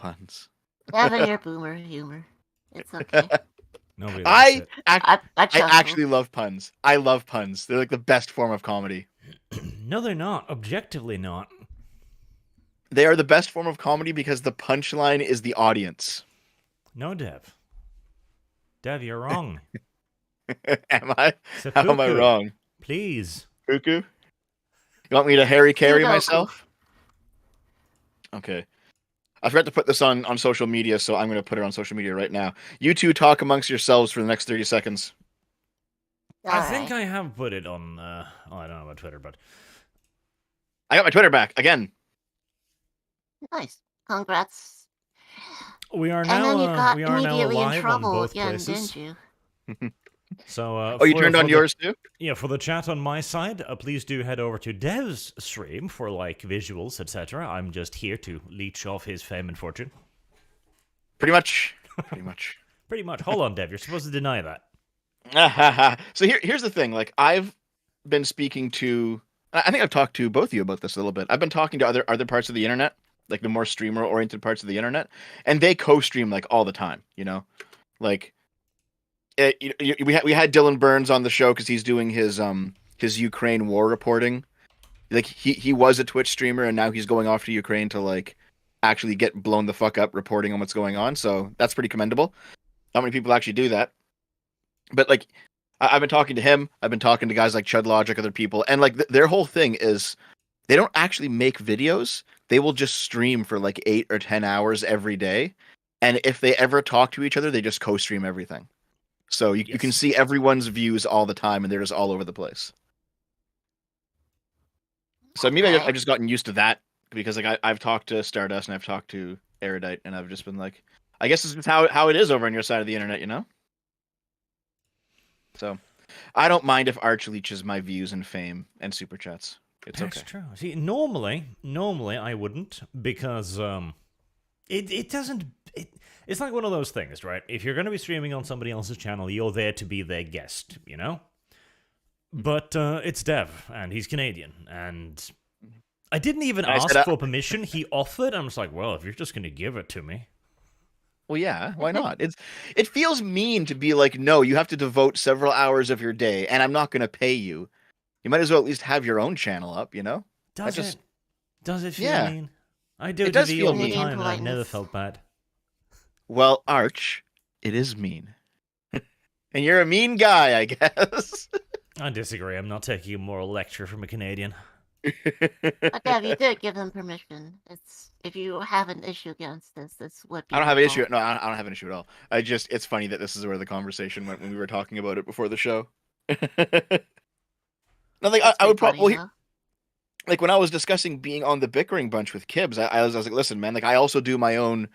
puns. Having your boomer humor. It's okay. Nobody likes it. I actually love puns. I love puns. They're like the best form of comedy. No, they're not. Objectively not. They are the best form of comedy because the punchline is the audience. No, Dev. Dev, you're wrong. Am I? Seppuku, How am I wrong? Please. Cuckoo? You want me to Harry carry Sudoku. myself? Okay. I forgot to put this on social media, so I'm going to put it on social media right now. You two talk amongst yourselves for the next 30 seconds. I think I have put it on, I don't know about Twitter, but... I got my Twitter back, again. Nice. Congrats. We are And now, then you got we are now immediately in live on trouble both again, places. didn't you? So, oh, you turned on yours too? Yeah, for the chat on my side, please do head over to Dev's stream for, like, visuals, etc. I'm just here to leech off his fame and fortune. Pretty much. Pretty much. Pretty much. Hold on, Dev. You're supposed to deny that. So here's the thing. Like, I've been speaking to... I think I've talked to both of you about this a little bit. I've been talking to other parts of the internet, like the more streamer-oriented parts of the internet, and they co-stream, like, all the time, you know? Like... we had Dylan Burns on the show because he's doing his Ukraine war reporting. Like he was a Twitch streamer and now he's going off to Ukraine to like actually get blown the fuck up reporting on what's going on. So that's pretty commendable. Not many people actually do that. But like I've been talking to him. I've been talking to guys like Chud Logic, other people, and like their whole thing is they don't actually make videos. They will just stream for like 8 or 10 hours every day. And if they ever talk to each other, they just co-stream everything. So you can see everyone's views all the time, and they're just all over the place. So maybe I've just gotten used to that because like I've talked to Stardust and I've talked to Erudite, and I've just been like, I guess this is how it is over on your side of the internet, you know? So I don't mind if Arch leeches my views and fame and super chats. It's That's okay. true. See, normally I wouldn't because it doesn't. It's like one of those things, right? If you're going to be streaming on somebody else's channel, you're there to be their guest, you know? But it's Dev, and he's Canadian, and I didn't even ask for permission. He offered, I'm just like, well, if you're just going to give it to me. Well, yeah, why not? It feels mean to be like, no, you have to devote several hours of your day, and I'm not going to pay you. You might as well at least have your own channel up, you know? Does it feel mean? I do it all the time, and I've never felt bad. Well, Arch, it is mean. And you're a mean guy, I guess. I disagree. I'm not taking a moral lecture from a Canadian. Dev, you did give them permission. It's if you have an issue against this would be. I don't have an issue. No, I don't have an issue at all. It's funny that this is where the conversation went when we were talking about it before the show. Nothing. I would probably like when I was discussing being on the bickering bunch with Kibbs. I was like, listen, man. Like I also do my own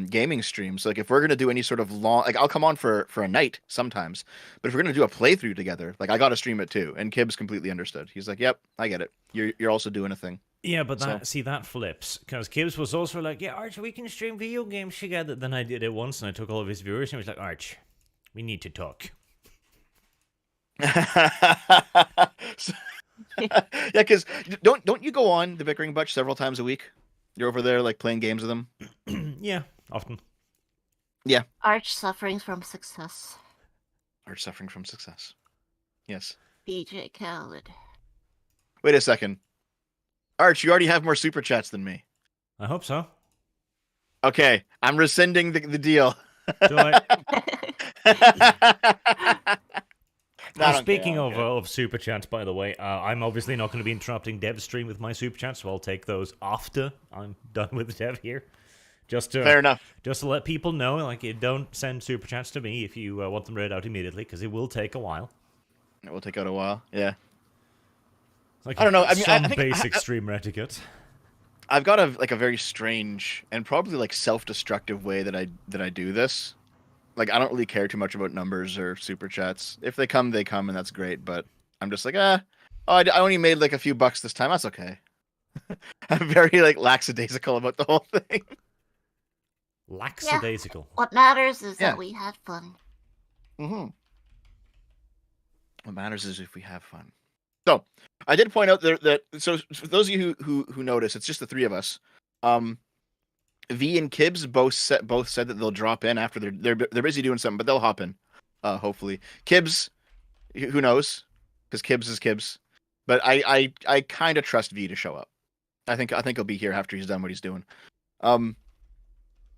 gaming streams. So like if we're gonna do any sort of long, like I'll come on for a night sometimes, but if we're gonna do a playthrough together, like I gotta stream it too. And Kibbs completely understood. He's like, yep, I get it. You're also doing a thing. Yeah, but that flips because Kibbs was also like, yeah, Arch, we can stream video games together. Then I did it once and I took all of his viewers and he was like, Arch, we need to talk. Yeah, because don't you go on the bickering bunch several times a week? You're over there like playing games with them. Yeah, often. Yeah. Arch suffering from success. Arch suffering from success. Yes. BJ Khaled. Wait a second. Arch, you already have more super chats than me. I hope so. Okay, I'm rescinding the deal. Do I? No, speaking of super chats, by the way, I'm obviously not going to be interrupting Dev's stream with my super chats, so I'll take those after I'm done with Dev here. Fair enough. Just to let people know, like, you don't send super chats to me if you want them read out immediately, because it will take a while. It will take out a while. Yeah. Like, I don't know. I mean, some I think basic stream etiquette. I've got a very strange and probably like self-destructive way that I do this. Like, I don't really care too much about numbers or super chats. If they come, they come, and that's great. But I'm just like, I only made like a few bucks this time. That's okay. I'm very like lackadaisical about the whole thing. Lackadaisical. Yeah. What matters is that we had fun. Mm-hmm. What matters is if we have fun. So I did point out that so for those of you who notice, it's just the three of us. V and Kibbs both said that they'll drop in after they're busy doing something, but they'll hop in. Hopefully, Kibbs, who knows? Because Kibbs is Kibbs. But I kind of trust V to show up. I think he'll be here after he's done what he's doing.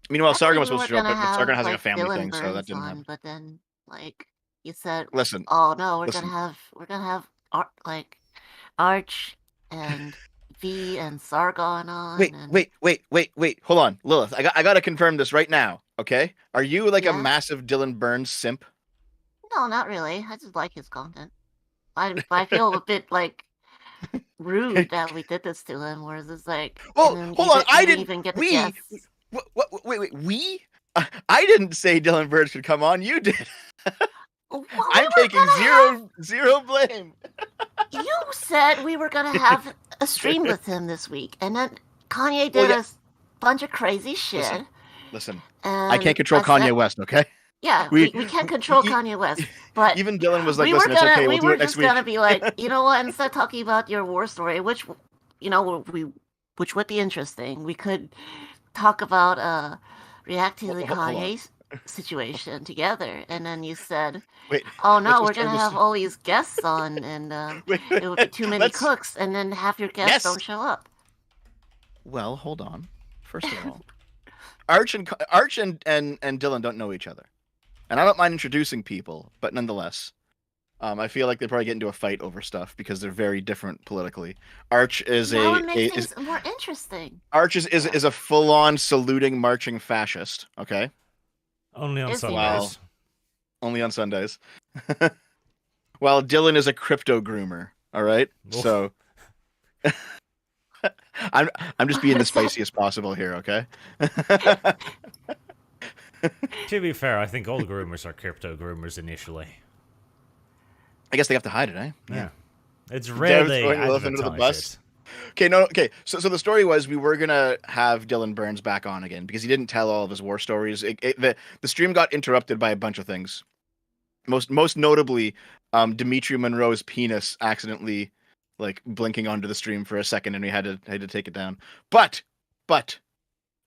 Meanwhile, Actually, Sargon was we supposed were to show up, gonna but Sargon have has like a like family Dylan thing, so that Burns didn't on, happen. but then like you said, Listen, oh no, we're listen. gonna have like Arch and V and Sargon on. Wait, and... wait. Hold on, Lilith. I gotta confirm this right now. Okay, are you like a Yeah? massive Dylan Burns simp? No, not really. I just like his content. I feel a bit like rude that we did this to him, whereas it's like, Well, and then hold you on. I didn't didn't. even get the We. guess. Wait. We. I didn't say Dylan Burns could come on. You did. Well, I'm taking zero blame. You said we were gonna have a stream with him this week, and then Kanye did Well, yeah. a bunch of crazy shit. Listen. And I can't control Kanye West. Okay. Yeah, we can't control Kanye West, but Even Dylan was like, we were "Listen, it's okay. we We'll do were it next just week." gonna be like, you know what? Instead of talking about your war story, which which would be interesting, we could talk about react to the Hold on. Kanye situation together. And then you said, Wait. "Oh no, let's we're just turn gonna this- have all these guests on, and it would be too many let's- cooks, and then half your guests Yes. don't show up." Well, hold on. First of all, Arch and Dylan don't know each other, and I don't mind introducing people, but nonetheless, I feel like they probably get into a fight over stuff because they're very different politically. Arch is That would make things more interesting. Arch is a full-on saluting, marching fascist. Okay, Only on Is he? Sundays. only on Sundays. While Dylan is a crypto groomer. All right, Oof. so. I'm just being the spiciest possible here, okay? To be fair, I think all groomers are crypto groomers initially. I guess they have to hide it, eh? Yeah. It's rare they throwing Lilith under the advertise bus. Okay, no, okay. So the story was we were gonna have Dylan Burns back on again because he didn't tell all of his war stories. The stream got interrupted by a bunch of things. Most notably, Dimitri Monroe's penis accidentally like blinking onto the stream for a second, and we had to take it down. But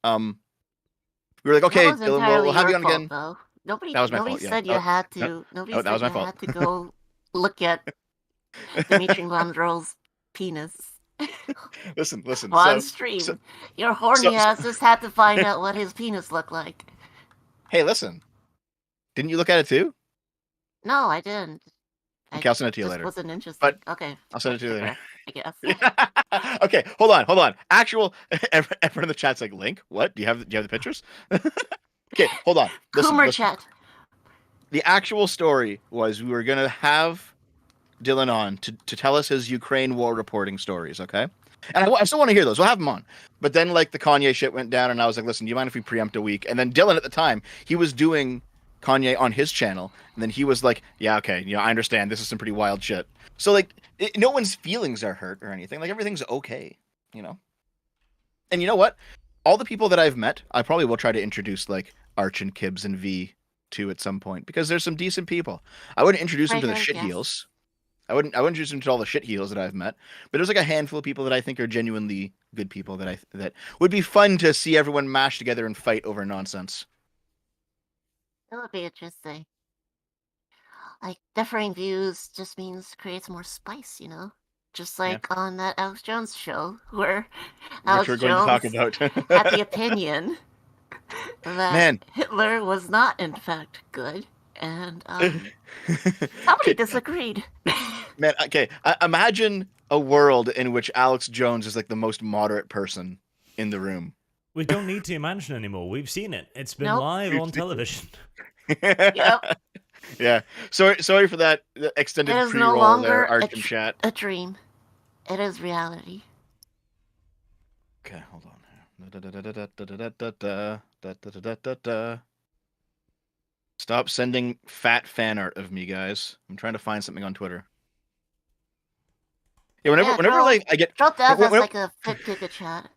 we were like, okay, That was Dylan, entirely we'll have you your on fault, again. Though. Nobody That was my fault, yeah. said you had to. Nobody that said was my you fault. had to go look at Dimitri Monroe's penis Listen. on stream. Your horny ass just had to find out what his penis looked like. Hey, listen. Didn't you look at it too? No, I didn't. Okay, I'll send it to you just later. wasn't interested. But okay, I'll send it to you later. I guess. Okay, hold on. Actual everyone in the chat's like, Link, what? Do you have the pictures? Okay, hold on. Coomer Listen. chat. The actual story was we were gonna have Dylan on to tell us his Ukraine war reporting stories, okay? And I still want to hear those. We'll have him on. But then like the Kanye shit went down, and I was like, listen, do you mind if we preempt a week? And then Dylan at the time, he was doing Kanye on his channel, and then he was like, yeah, okay, I understand, this is some pretty wild shit. So like no one's feelings are hurt or anything, like everything's okay, and you know what, all the people that I've met, I probably will try to introduce like Arch and Kibbs and V to at some point, because there's some decent people. I wouldn't introduce them to the shit heels. I wouldn't introduce them to all the shit heels that I've met, but there's like a handful of people that I think are genuinely good people that would be fun to see everyone mash together and fight over nonsense. That would be interesting. Like, differing views just creates more spice, Just like on that Alex Jones show, where Alex Which we're going Jones to talk about. had the opinion that Hitler was not, in fact, good, and somebody disagreed. Man, okay, imagine a world in which Alex Jones is like the most moderate person in the room. We don't need to imagine anymore. We've seen it. It's been Nope. live on television. Yep. Yeah. Sorry for that extended It is no pre-roll longer there, Arch and chat. a dream. It is reality. Okay, hold on. Stop sending fat fan art of me, guys. I'm trying to find something on Twitter. Yeah, whenever like I get Drop that as whenever- like a fit giga chat.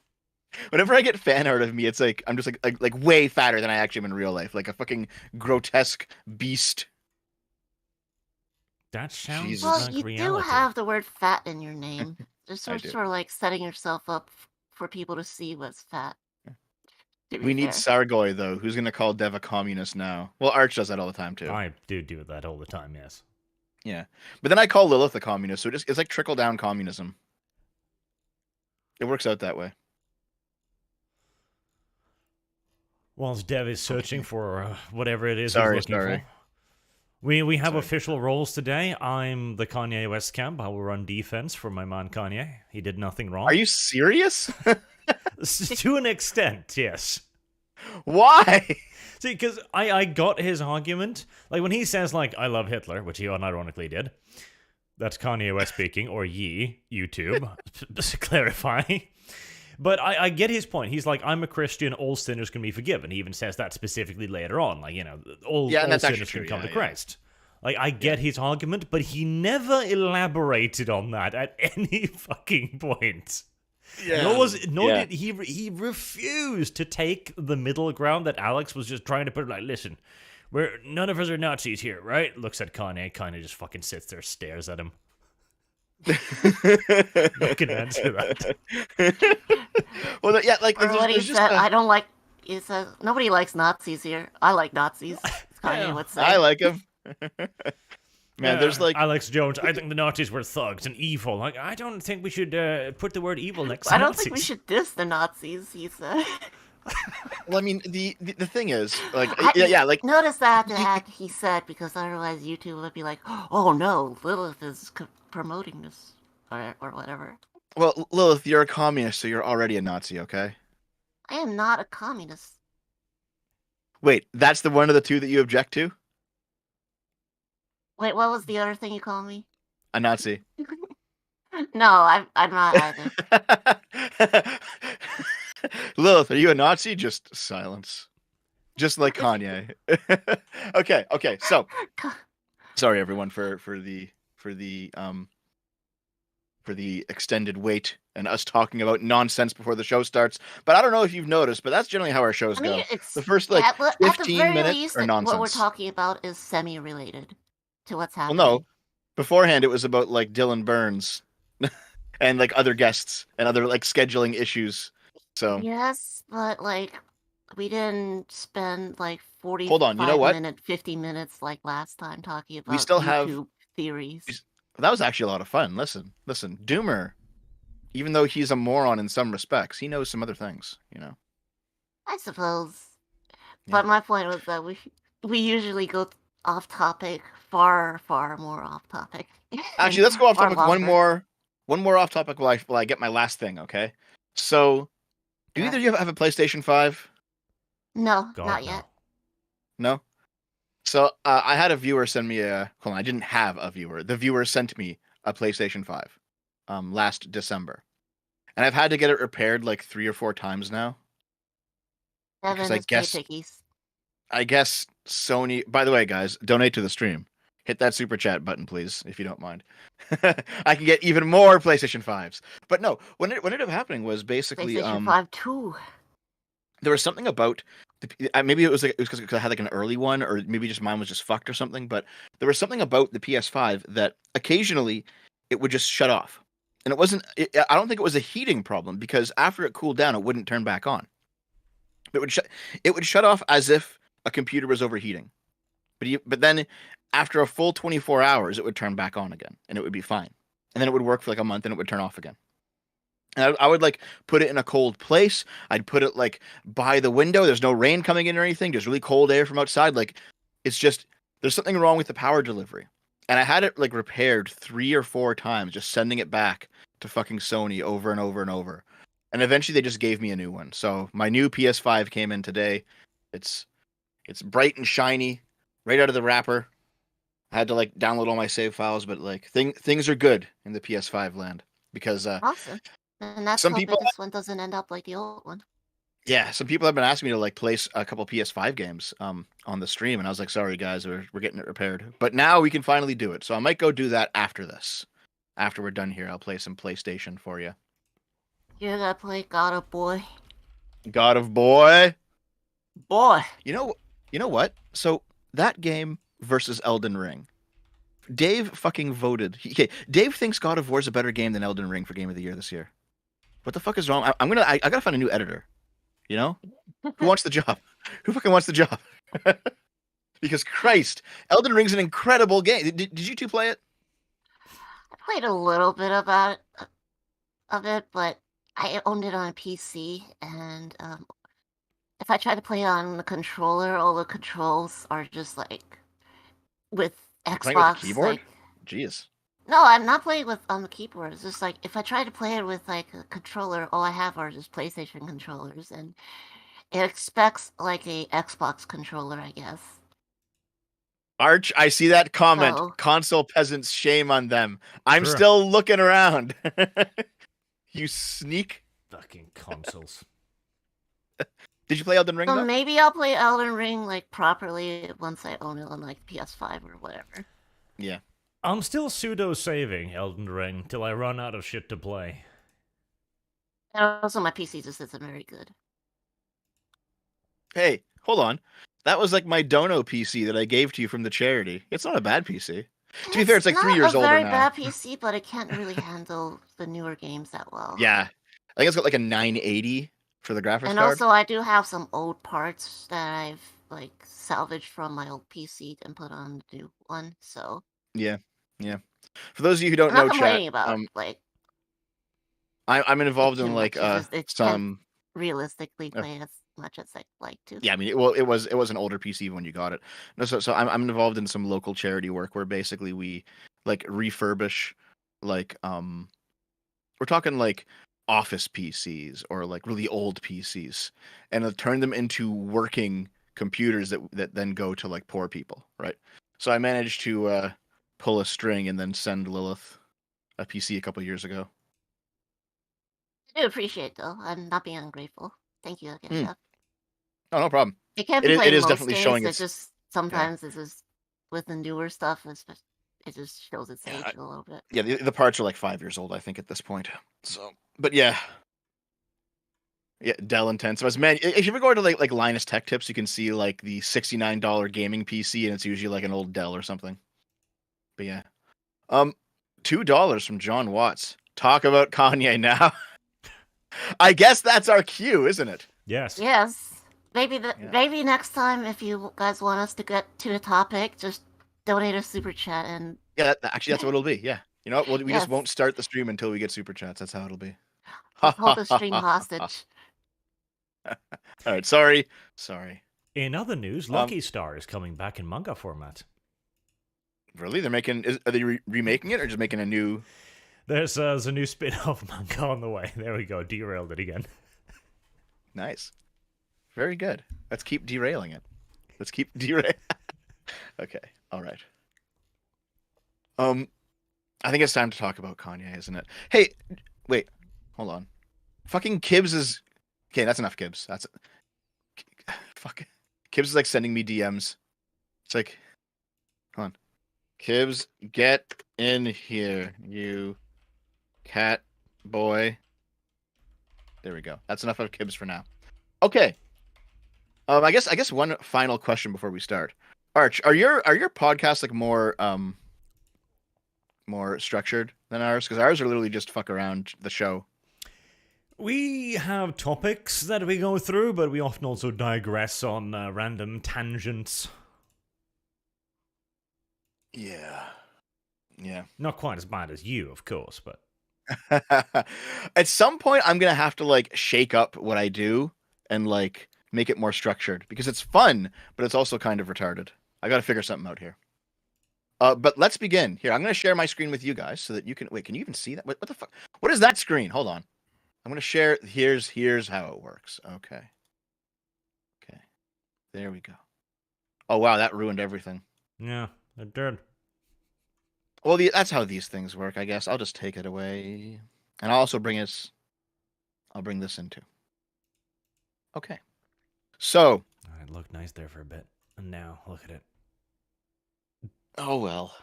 Whenever I get fan art of me, it's like I'm just like way fatter than I actually am in real life, like a fucking grotesque beast. That sounds Jesus. Well, like you reality. do have the word fat in your name. Just I sort do. of like setting yourself up for people to see what's fat. To be We need fair. Sargoy though. Who's gonna call Dev a communist now? Well, Arch does that all the time too. I do that all the time, yes. Yeah, but then I call Lilith a communist, so it's like trickle down communism. It works out that way. Whilst Dev is searching for whatever it is Sorry, he's looking sorry. for. We have Sorry. official roles today. I'm the Kanye West camp. I will run defense for my man Kanye. He did nothing wrong. Are you serious? To an extent, yes. Why? See, because I got his argument. Like, when he says, like, I love Hitler, which he unironically did. That's Kanye West speaking, or ye, YouTube. Just to clarify. But I get his point. He's like, I'm a Christian, all sinners can be forgiven. He even says that specifically later on. Like, all that's actually sinners true, can come to yeah. Christ. Like, I get his argument, but he never elaborated on that at any fucking point. Nor did he refused to take the middle ground that Alex was just trying to put. Like, listen, none of us are Nazis here, right? Looks at Kanye, kind of just fucking sits there, stares at him. You can answer that. Well, yeah, like Or what he there's said, I don't like. He says nobody likes Nazis here. I like Nazis. Kanye would say. I like him. Man, there's like Alex Jones. I think the Nazis were thugs and evil. Like, I don't think we should put the word evil next to I don't Nazis. think we should diss the Nazis. He said. Well, I mean, the thing is, like, I- like Notice that he said, because otherwise YouTube would be like, oh no, Lilith is promoting this or whatever. well, Lilith, you're a communist, so you're already a Nazi, okay? I am not a communist. Wait, that's the one of the two that you object to? Wait, what was the other thing you called me? A Nazi. No, I'm not either. Lilith, are you a Nazi? Just silence. Just like Kanye. Okay. So, sorry everyone for the extended wait and us talking about nonsense before the show starts. But I don't know if you've noticed, but that's generally how our shows I mean, go. it's The first like at the 15 very minutes least, are nonsense. what we're talking about is semi-related to what's Well, happening. no. Beforehand, it was about like Dylan Burns and like other guests and other like scheduling issues. So Yes, but like we didn't spend like 45 Hold on, you know what? 50 minutes like last time talking about We still have- YouTube theories. that was actually a lot of fun. Listen, Doomer, even though he's a moron in some respects, he knows some other things. I suppose. Yeah. But my point was that we usually go off topic, far more off topic. Actually, let's go off Or topic. longer. One more off topic while I get my last thing. Okay. So, do Yeah. either of you have a PlayStation 5? No, God, not no. yet. No. So I had a viewer send me a. Hold on, I didn't have a viewer. The viewer sent me a PlayStation 5, last December, and I've had to get it repaired like 3 or 4 times now. Evan Because I is guess- pickies. I guess Sony. By the way, guys, donate to the stream. Hit that super chat button, please, if you don't mind. I can get even more PlayStation 5s. But no, what ended up happening was basically PlayStation 5 too. there was something about maybe it was because I had like an early one, or maybe just mine was just fucked or something. But there was something about the PS5 that occasionally it would just shut off, and it wasn't. I don't think it was a heating problem, because after it cooled down, it wouldn't turn back on. It would shut off as if a computer was overheating, but then after a full 24 hours, it would turn back on again, and it would be fine. And then it would work for like a month, and it would turn off again. And I would like put it in a cold place. I'd put it like by the window. There's no rain coming in or anything. Just really cold air from outside. Like, it's just, there's something wrong with the power delivery. And I had it like repaired 3 or 4 times, just sending it back to fucking Sony over and over and over. And eventually they just gave me a new one. So my new PS5 came in today. It's bright and shiny, right out of the wrapper. I had to like download all my save files, but like things are good in the PS5 land, because Awesome. And that's Some hoping people- this one doesn't end up like the old one. yeah, some people have been asking me to like place a couple PS5 games on the stream, and I was like, sorry guys, we're getting it repaired. But now we can finally do it. So I might go do that after this. After we're done here, I'll play some PlayStation for you. You're gonna play God of Boy. God of Boy. Boy! You know what? So that game versus Elden Ring. Dave fucking voted. Dave thinks God of War is a better game than Elden Ring for Game of the Year this year. What the fuck is wrong? I gotta find a new editor. You know, who wants the job? Who fucking wants the job? Because Christ, Elden Ring's an incredible game. Did you two play it? I played a little bit of it, but I owned it on a PC, and if I try to play on the controller, all the controls are just like with You're playing with a Xbox. keyboard? Like, Jeez. no, I'm not playing with on the keyboard. It's just like if I try to play it with like a controller, all I have are just PlayStation controllers, and it expects like a Xbox controller, I guess. Arch, I see that comment. So- Console peasants, shame on them. I'm True. still looking around. You sneak. Fucking consoles. Did you play Elden Ring So though? maybe I'll play Elden Ring like properly once I own it on like PS5 or whatever. Yeah. I'm still pseudo-saving Elden Ring till I run out of shit to play. And also my PC just isn't very good. Hey, hold on. That was like my Dono PC that I gave to you from the charity. It's not a bad PC. To be fair, it's like 3 years not older a very now. bad PC, but it can't really handle the newer games that well. Yeah. I think it's got like a 980 for the graphics And card. also, I do have some old parts that I've like salvaged from my old PC and put on the new one. So Yeah. For those of you who don't I'm know, not chat, complaining about like I'm involved too in like much. It's just, it some. realistically play as much as I'd like to. Yeah, I mean, it was an older PC when you got it. No, so I'm involved in some local charity work where basically we like refurbish like we're talking like office PCs or like really old PCs and turn them into working computers that then go to like poor people, right? So I managed to pull a string and then send Lilith a PC a couple years ago. I do appreciate though. I'm not being ungrateful. Thank you again, Jeff. Oh, no problem. It can't It be is- played it is most definitely games. showing It its- just sometimes it's just with the newer stuff. It just shows its Yeah, age a little bit. Yeah, the parts are like 5 years old, I think, at this point. So, but yeah. Yeah, Dell Intensive. Man, if you ever go to like Linus Tech Tips, you can see like the $69 gaming PC, and it's usually like an old Dell or something. But yeah, $2 from John Watts. Talk about Kanye now. I guess that's our cue, isn't it? Yes. Yes. Maybe Yeah. maybe next time, if you guys want us to get to the topic, just donate a super chat and Yeah, actually, that's what it'll be. Yeah, you know what? We just Yes. won't start the stream until we get super chats. That's how it'll be. hold the stream hostage. All right, sorry. In other news, Lucky Star is coming back in manga format. Really? They're making? Are they remaking it or just making a new? There's a new spin-off manga on the way. There we go. Derailed it again. Nice. Very good. Let's keep derailing it. Let's keep derailing. Okay. All right. I think it's time to talk about Kanye, isn't it? Hey, wait. Hold on. Fucking Kibbs is. Okay, that's enough, Kibbs. That's. Fuck. Kibbs is like sending me DMs. It's like, come on, Kibbs, get in here, you cat boy. There we go. That's enough of Kibbs for now. Okay. I guess one final question before we start. Arch, are your podcasts like more structured than ours? Because ours are literally just fuck around the show. We have topics that we go through, but we often also digress on random tangents. Yeah. Not quite as bad as you, of course, but At some point, I'm gonna have to like shake up what I do and like make it more structured because it's fun, but it's also kind of retarded. I got to figure something out here. But let's begin. Here, I'm gonna share my screen with you guys so that you can. Wait, can you even see that? What the fuck? What is that screen? Hold on. I'm gonna share. Here's how it works. Okay. There we go. Oh wow, that ruined everything. yeah, it did. Well, that's how these things work, I guess. I'll just take it away, and I'll also bring us. I'll bring this in too. Okay. So. It looked nice there for a bit, and now look at it. Oh well.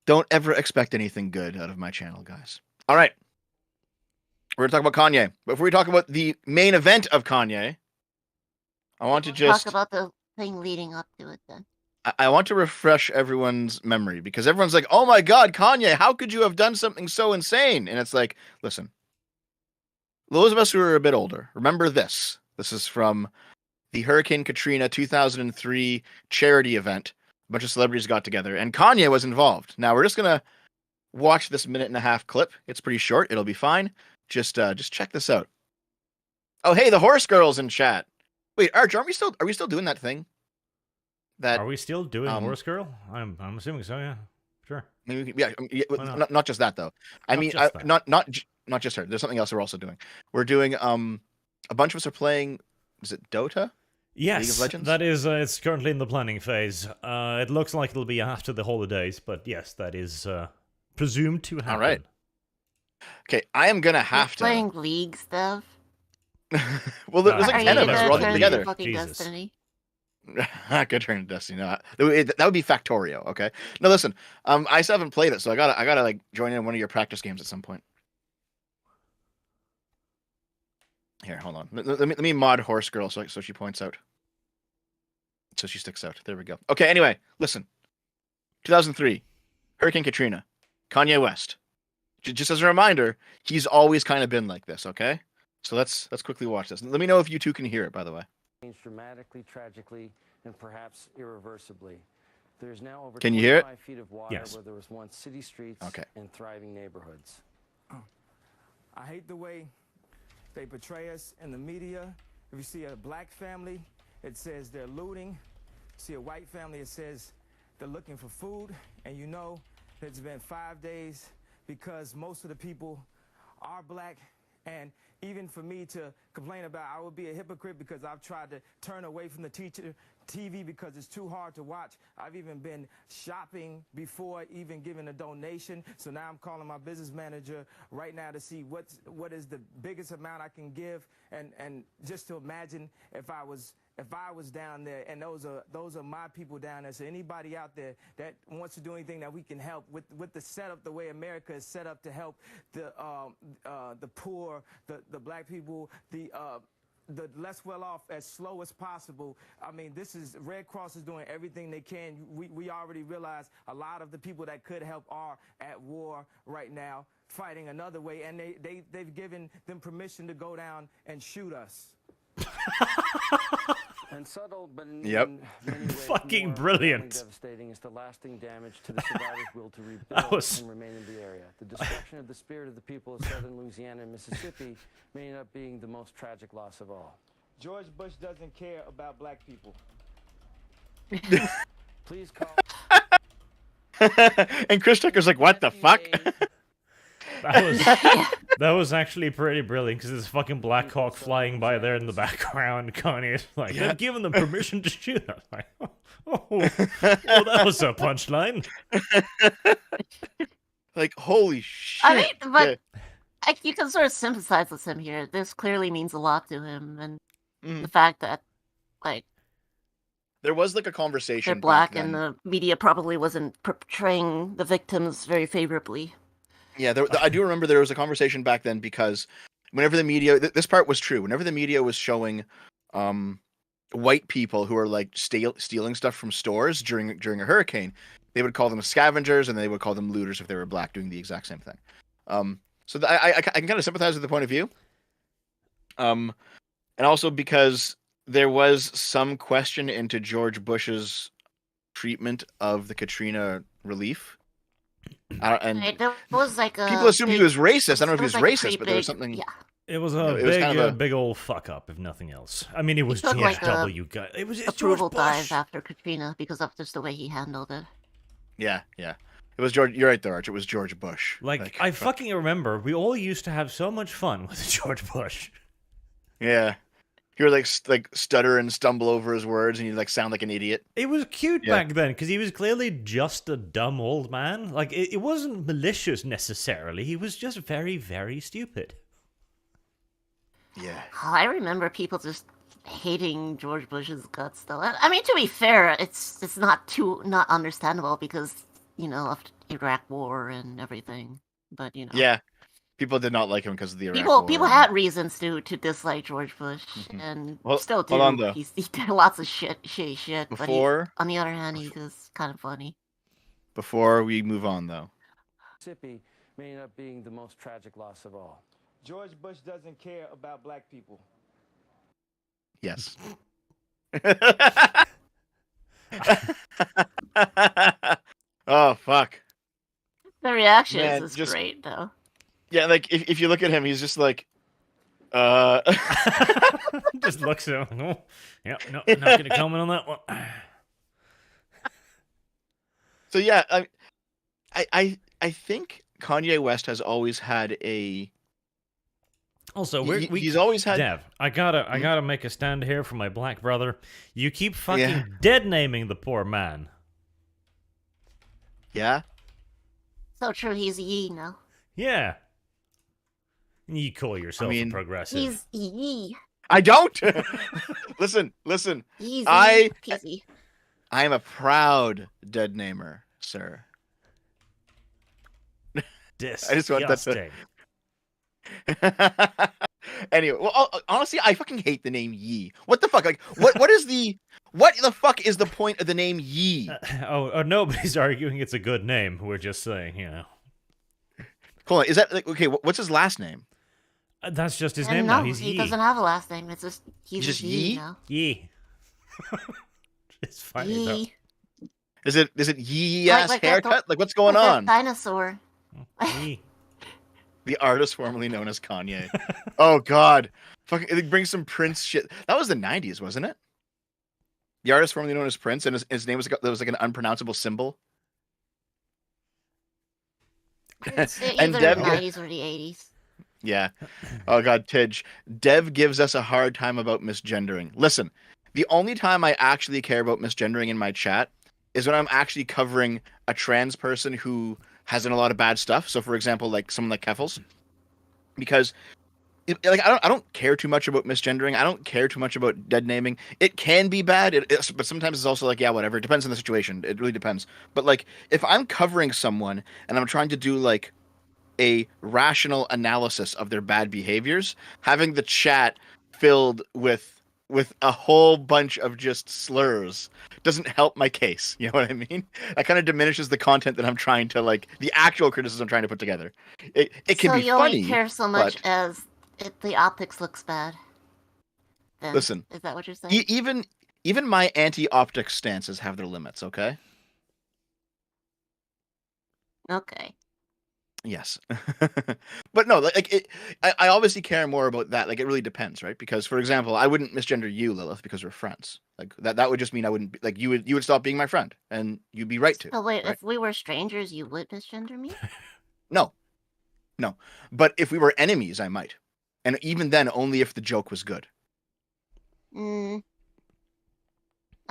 Don't ever expect anything good out of my channel, guys. All right. We're gonna talk about Kanye. Before we talk about the main event of Kanye, I want to We'll just talk about the thing leading up to it then. I want to refresh everyone's memory because everyone's like, "Oh my God, Kanye! How could you have done something so insane?" And it's like, listen, those of us who are a bit older, remember this: This is from the Hurricane Katrina 2003 charity event. A bunch of celebrities got together, and Kanye was involved. Now we're just gonna watch this 1.5-minute clip. It's pretty short. It'll be fine. Just check this out. Oh, hey, the horse girl's in chat. Wait, Arch, are we still doing that thing? That Are we still doing Horse Girl? I'm assuming so. Yeah, sure. maybe, yeah, Why not? not just that though. I Not mean, just that. not just her. There's something else we're also doing. We're doing a bunch of us are playing. Is it Dota? League of Yes, Legends? that is. It's currently in the planning phase. It looks like it'll be after the holidays, but yes, that is presumed to happen. All right. Okay, I am gonna have to. Playing League stuff. Well, there's Are like you 10 of gonna us. We're all turn getting into together. fucking Jesus. Destiny? Good turn, Destiny. No, that would be Factorio. Okay. No, listen. I still haven't played it, so I gotta like join in one of your practice games at some point. Here, hold on. Let me mod Horse Girl so she points out. So she sticks out. There we go. Okay. Anyway, listen. 2003, Hurricane Katrina, Kanye West. Just as a reminder, he's always kind of been like this. Okay. So let's quickly watch this. Let me know if you two can hear it. By the way. Dramatically, tragically, and perhaps irreversibly. There's now over Can you hear it? 25 feet of water Yes. where there was once city streets Okay. and thriving neighborhoods. I hate the way they portray us in the media. If you see a black family, it says they're looting. See a white family, it says they're looking for food. And you know it's been 5 days because most of the people are black. And even for me to complain about, I would be a hypocrite because I've tried to turn away from the TV because it's too hard to watch. I've even been shopping before even giving a donation. So now I'm calling my business manager right now to see what is the biggest amount I can give, and just to imagine if I was down there, and those are my people down there. So anybody out there that wants to do anything that we can help with the setup, the way America is set up to help the poor, the black people, the less well off as slow as possible. I mean, this is Red Cross is doing everything they can. We already realize a lot of the people that could help are at war right now, fighting another way, and they've given them permission to go down and shoot us. And subtle, but in Yep. many ways Fucking more brilliant. devastating is the lasting damage to the survivors' will to That rebuild was- and remain in the area. The destruction of the spirit of the people of southern Louisiana and Mississippi may end up being the most tragic loss of all. George Bush doesn't care about black people. Please call. And Chris Tucker's like, "What the fuck?" That was actually pretty brilliant because there's fucking Black Hawk flying by there in the background. Kanye's like, Yeah. they've given them permission to shoot us. Like, that was a punchline. Like, holy shit. I mean, but Yeah. you can sort of sympathize with him here. This clearly means a lot to him, and Mhm. the fact that, like, There was like a conversation. they're back black then. and the media probably wasn't portraying the victims very favorably. Yeah, I do remember there was a conversation back then because whenever the media, this part was true. Whenever the media was showing white people who are like stealing stuff from stores during a hurricane, they would call them scavengers and they would call them looters if they were black, doing the exact same thing. So I can kind of sympathize with the point of view. And also because there was some question into George Bush's treatment of the Katrina relief. And Right, there was like a people assumed he was racist. I don't know if he was there like a racist, pretty but there was big- something. Yeah, It was a It was big, kind of a- big old fuck up, if nothing else. I mean, it was took, like, a GFW guy. It's George approval dive Bush. after Katrina because of just the way he handled it. Yeah. It was George. You're right there, Arch. It was George Bush. Like, I fucking remember, we all used to have so much fun with George Bush. Yeah. He would like stutter and stumble over his words, and he'd like sound like an idiot. It was cute Yeah. back then, because he was clearly just a dumb old man. Like, it wasn't malicious necessarily. He was just very, very stupid. Yeah. Oh, I remember people just hating George Bush's guts, though. I mean, to be fair, it's not understandable because of Iraq War and everything. But Yeah. People did not like him because of the Iraq people War. had reasons to dislike George Bush, Mhm. and Well, still do. hold on, though. He did lots of shitty shit. But Before on the other hand, he's just kind of funny. we move on, though, Mississippi may end up being the most tragic loss of all. George Bush doesn't care about black people. Yes. Oh fuck, The reaction man! is Just great, though. yeah, like if you look at him, he's just like, Just looks at him. Oh, yeah, no, not going to comment on that one. So yeah, I think Kanye West has always had a. Also, He's always had. Dev, I gotta make a stand here for my black brother. You keep fucking Yeah. dead naming the poor man. Yeah. So true, he's Yee now. Yeah. You call yourself mean, a progressive. He's Yee. I don't. Listen. Easy I peasy. am a proud dead namer, sir. Disgusting. I just want that to. Anyway, well, honestly, I fucking hate the name Yee. What the fuck? Like, what the fuck is the point of the name Yee? Nobody's arguing it's a good name. We're just saying, you know. Hold on, is that like okay? What's his last name? That's just his And name no, now. He's he Yee. doesn't have a last name. It's just he's just Yee Yee? now. Yee. It's funny though. Yee. Is it Yee ass like that haircut? Like what's going Like that on? dinosaur. Yee. The artist formerly known as Kanye. Oh God, fucking it brings some Prince shit. That was the '90s, wasn't it? The artist formerly known as Prince, and his name was like an unpronounceable symbol. It's And either Dev- the 90s or the 80s. Yeah. Oh God, Tidge. Dev gives us a hard time about misgendering. Listen, the only time I actually care about misgendering in my chat is when I'm actually covering a trans person who has done a lot of bad stuff. So, for example, like someone like Keffels, because I don't care too much about misgendering. I don't care too much about dead naming. It can be bad, but sometimes it's also like, yeah, whatever. It depends on the situation. It really depends. But like, if I'm covering someone and I'm trying to do like a rational analysis of their bad behaviors, having the chat filled with a whole bunch of just slurs doesn't help my case. You know what I mean? That kind of diminishes the content that I'm trying to like, the actual criticism I'm trying to put together. It can so be you funny. only care so much but- as if the optics looks bad. Then, Listen, is that what you're saying? even my anti-optic stances have their limits. Okay. Okay. Yes. But no, I obviously care more about that. Like, it really depends, right? Because, for example, I wouldn't misgender you, Lilith, because we're friends. Like, that would just mean I wouldn't be, like, you would stop being my friend, and you'd be right to. So wait, right? if we were strangers, you would misgender me? No. But if we were enemies, I might. And even then, only if the joke was good. I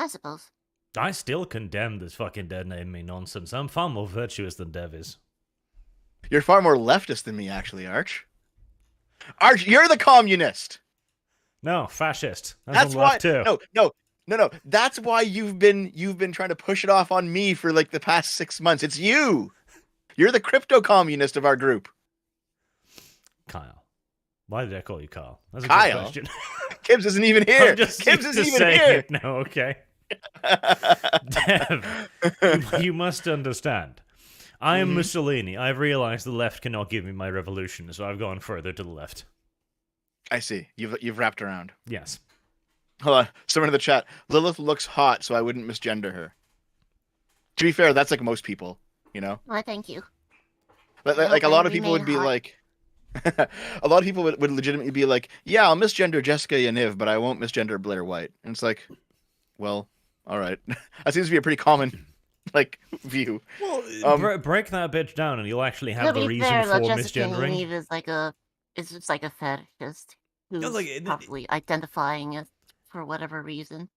suppose. I still condemn this fucking dead naming nonsense. I'm far more virtuous than Dev is. You're far more leftist than me, actually, Arch. Arch, you're the communist. No, fascist. That's on why. left too. No. That's why you've been trying to push it off on me for like the past 6 months. It's you. You're the crypto communist of our group. Kyle. Why did I call you Kyle? That's a Kyle? good question. Kibbs isn't even here. I'm just Kibbs used isn't to even saying here. it now, okay? Dev, you must understand. I am Mussolini. I've realized the left cannot give me my revolution, so I've gone further to the left. I see. You've wrapped around. Yes. Hold on. Someone in the chat. Lilith looks hot, so I wouldn't misgender her. To be fair, that's like most people, you know? Why, thank you. Like a lot of we people would made be hot. like... a lot of people would legitimately be like, yeah, I'll misgender Jessica Yaniv, but I won't misgender Blair White. And it's like, well, all right. That seems to be a pretty common like view. Well, break that bitch down and you'll actually have To the be reason fair, for Jessica misgendering. Eve is like it's just like a fetishist who's like, probably identifying it for whatever reason.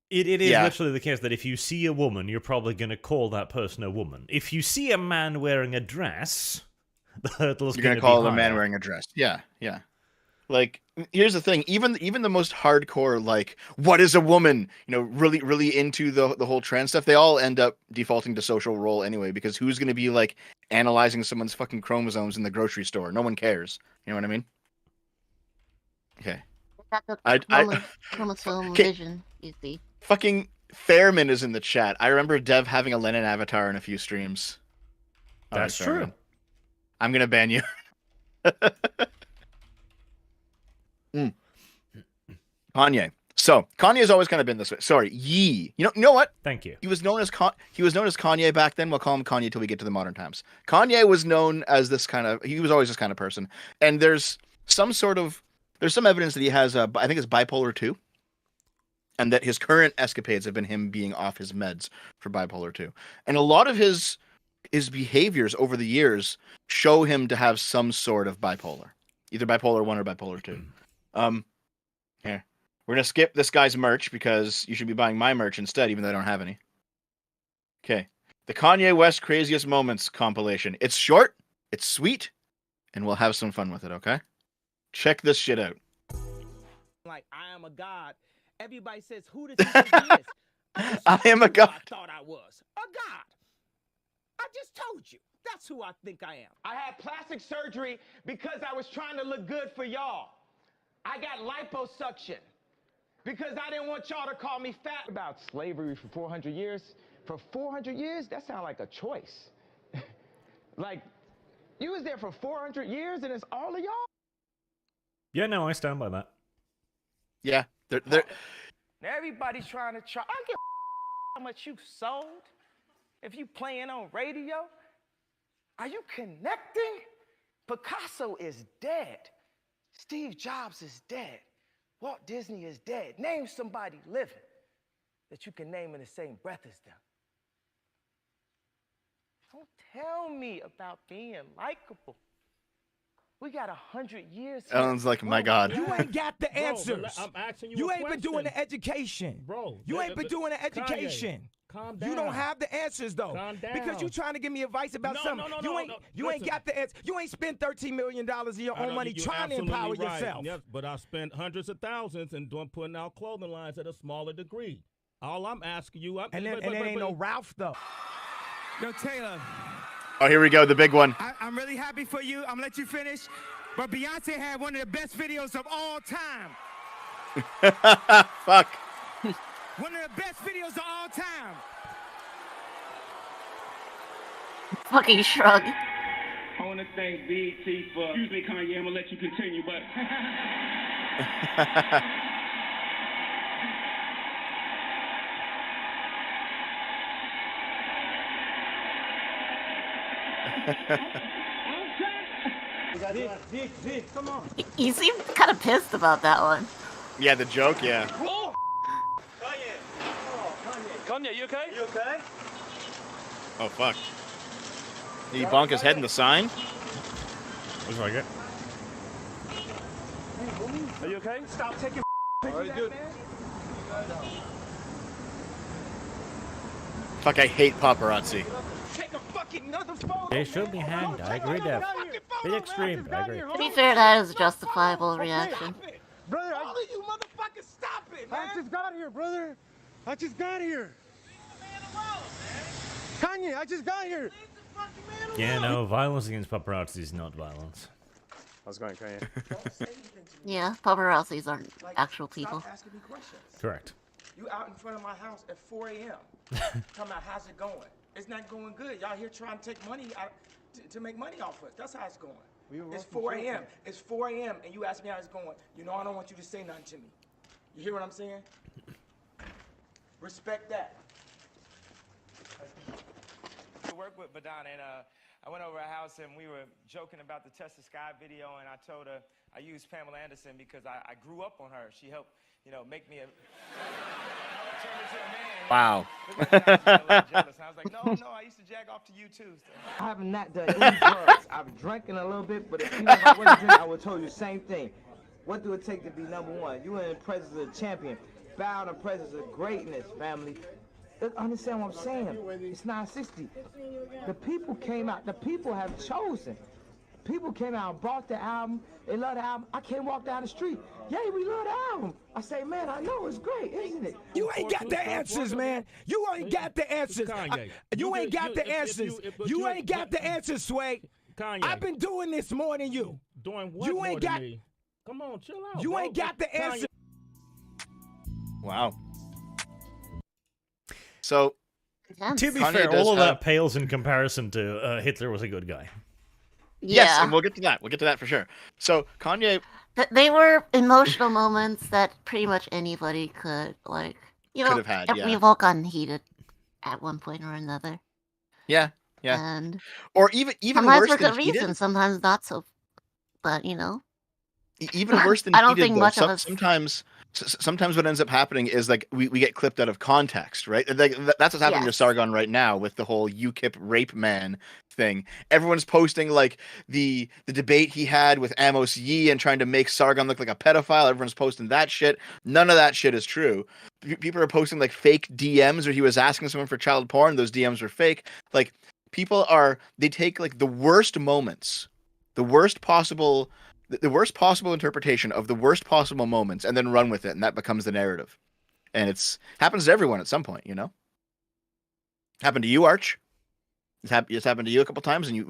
It is Yeah. literally the case that if you see a woman, you're probably going to call that person a woman. If you see a man wearing a dress, the hurdle's You're going gonna to call be it a man higher. wearing a dress. Yeah. Like, here's the thing. Even the most hardcore, like, what is a woman? You know, really into the whole trans stuff. They all end up defaulting to social role anyway, because who's gonna be like analyzing someone's fucking chromosomes in the grocery store? No one cares. You know what I mean? Okay. Got the I chromosome Okay. vision, you see. Fucking Fairman is in the chat. I remember Dev having a Lenin avatar in a few streams. All right, That's Fairman. true. I'm gonna ban you. Kanye, So Kanye's always kind of been this way. Sorry, Yee. You know what? Thank you. He was known as Kanye back then. We'll call him Kanye till we get to the modern times. Kanye was known as this kind of. He was always this kind of person. And there's some evidence that he has. I think it's bipolar 2, and that his current escapades have been him being off his meds for bipolar 2. And a lot of his behaviors over the years show him to have some sort of bipolar, either bipolar 1 or bipolar 2. Here. We're going to skip this guy's merch because you should be buying my merch instead, even though I don't have any. Okay. The Kanye West Craziest Moments compilation. It's short, it's sweet, and we'll have some fun with it, okay? Check this shit out. Like, I am a god. Everybody says, who does he think he is? I am a god. I thought I was. A god. I just told you. That's who I think I am. I had plastic surgery because I was trying to look good for y'all. I got liposuction because I didn't want y'all to call me fat. About slavery for 400 years. For 400 years, that sounds like a choice. Like, you was there for 400 years and it's all of y'all? Yeah, no, I stand by that. Yeah. They're... Now everybody's trying to I don't give how much you sold. If you playing on radio, are you connecting? Picasso is dead. Steve Jobs is dead. Walt Disney is dead. Name somebody living that you can name in the same breath as them. Don't tell me about being likable. We got 100 years. Sounds like, my God. You ain't got the answers. I'm asking you You a ain't been question. doing the education. Bro, You ain't been doing the education. Calm down. You don't have the answers though. Calm down. Because you trying to give me advice about No, something. no, You ain't listen. got the answer. You ain't spent $13 million of your own money You're trying to absolutely empower right. yourself. Yes, but I spent hundreds of thousands and putting out clothing lines at a smaller degree. All I'm asking you, And then ain't no Ralph though. Yo, Taylor, Oh, here we go. The big one. I'm really happy for you. I'm gonna let you finish. But Beyonce had one of the best videos of all time. Fuck. One of the best videos of all time. Fucking shrug. I want to thank BET for, excuse me, Kanye, I'm going to let you continue, but Vic, come on. He seemed kind of pissed about that one. Yeah, the joke, yeah. Kanye, you okay? You okay? Oh, fuck. Did he bonk his head in the sign? Looks like it. Are you okay? Stop taking pictures, man. Fuck, I hate paparazzi. Take a fucking another photo. They showed me hand. I agree, Dev. Bit extreme, but I agree. To be fair, that is a justifiable reaction. Brother, all of you motherfuckers, stop it, man. I just got here, brother. I just got here. Kanye, I just got here. Yeah, no, violence against paparazzi is not violence. How's it going, Kanye? Yeah, paparazzis aren't actual people. Stop asking me questions. Correct. You out in front of my house at 4 a.m. Talking about how's it going? It's not going good. Y'all here trying to take money out to make money off us. That's how it's going. It's 4 a.m. It's 4 a.m. and you ask me how it's going. You know I don't want you to say nothing to me. You hear what I'm saying? Respect that. I work with Badana, and I went over her house and we were joking about the Test the Sky video, and I told her I used Pamela Anderson because I grew up on her. She helped, make me turn into a man. Wow. Look at that, I was a little jealous. And I was like, no, I used to jag off to you too. So. I haven't not done any drugs. I've drinking a little bit, but even if I wasn't drinking, I would tell you the same thing. What do it take to be number one? You in the presence of a champion. Bow in the presence of greatness, family. Understand what I'm saying? It's 960. The people came out. The people have chosen. People came out and bought the album. They love the album. I can't walk down the street. Yay, we love the album. I say, man, I know it's great, isn't it? You ain't got the answers, man. You ain't got the answers. You ain't got the answers. You ain't got the answers, Sway. Kanye. I've been doing this more than you. Doing what You more ain't than got. me? Come on, chill out. You bro. ain't got the Kanye, answer. Wow. So, Intense. To be Kanye fair, does all of have- that pales in comparison to Hitler was a good guy. yes, Yeah. and we'll get to that. We'll get to that for sure. So, Kanye They were emotional moments that pretty much anybody could, like, Could have had, yeah. We've all gotten heated at one point or another. Yeah, yeah. And or even sometimes worse for than good heated. reason, sometimes not so. But Even worse than I don't heated, think though. much of us. Sometimes what ends up happening is like we get clipped out of context, right? Like, that's what's happening to Sargon right now with the whole UKIP rape man thing. Everyone's posting like the debate he had with Amos Yee and trying to make Sargon look like a pedophile. Everyone's posting that shit. None of that shit is true. People are posting like fake DMs where he was asking someone for child porn. Those DMs were fake. Like they take like the worst moments, the worst possible interpretation of the worst possible moments and then run with it, and that becomes the narrative. And it's happens to everyone at some point, Happened to you, Arch. It's happened to you a couple times, and you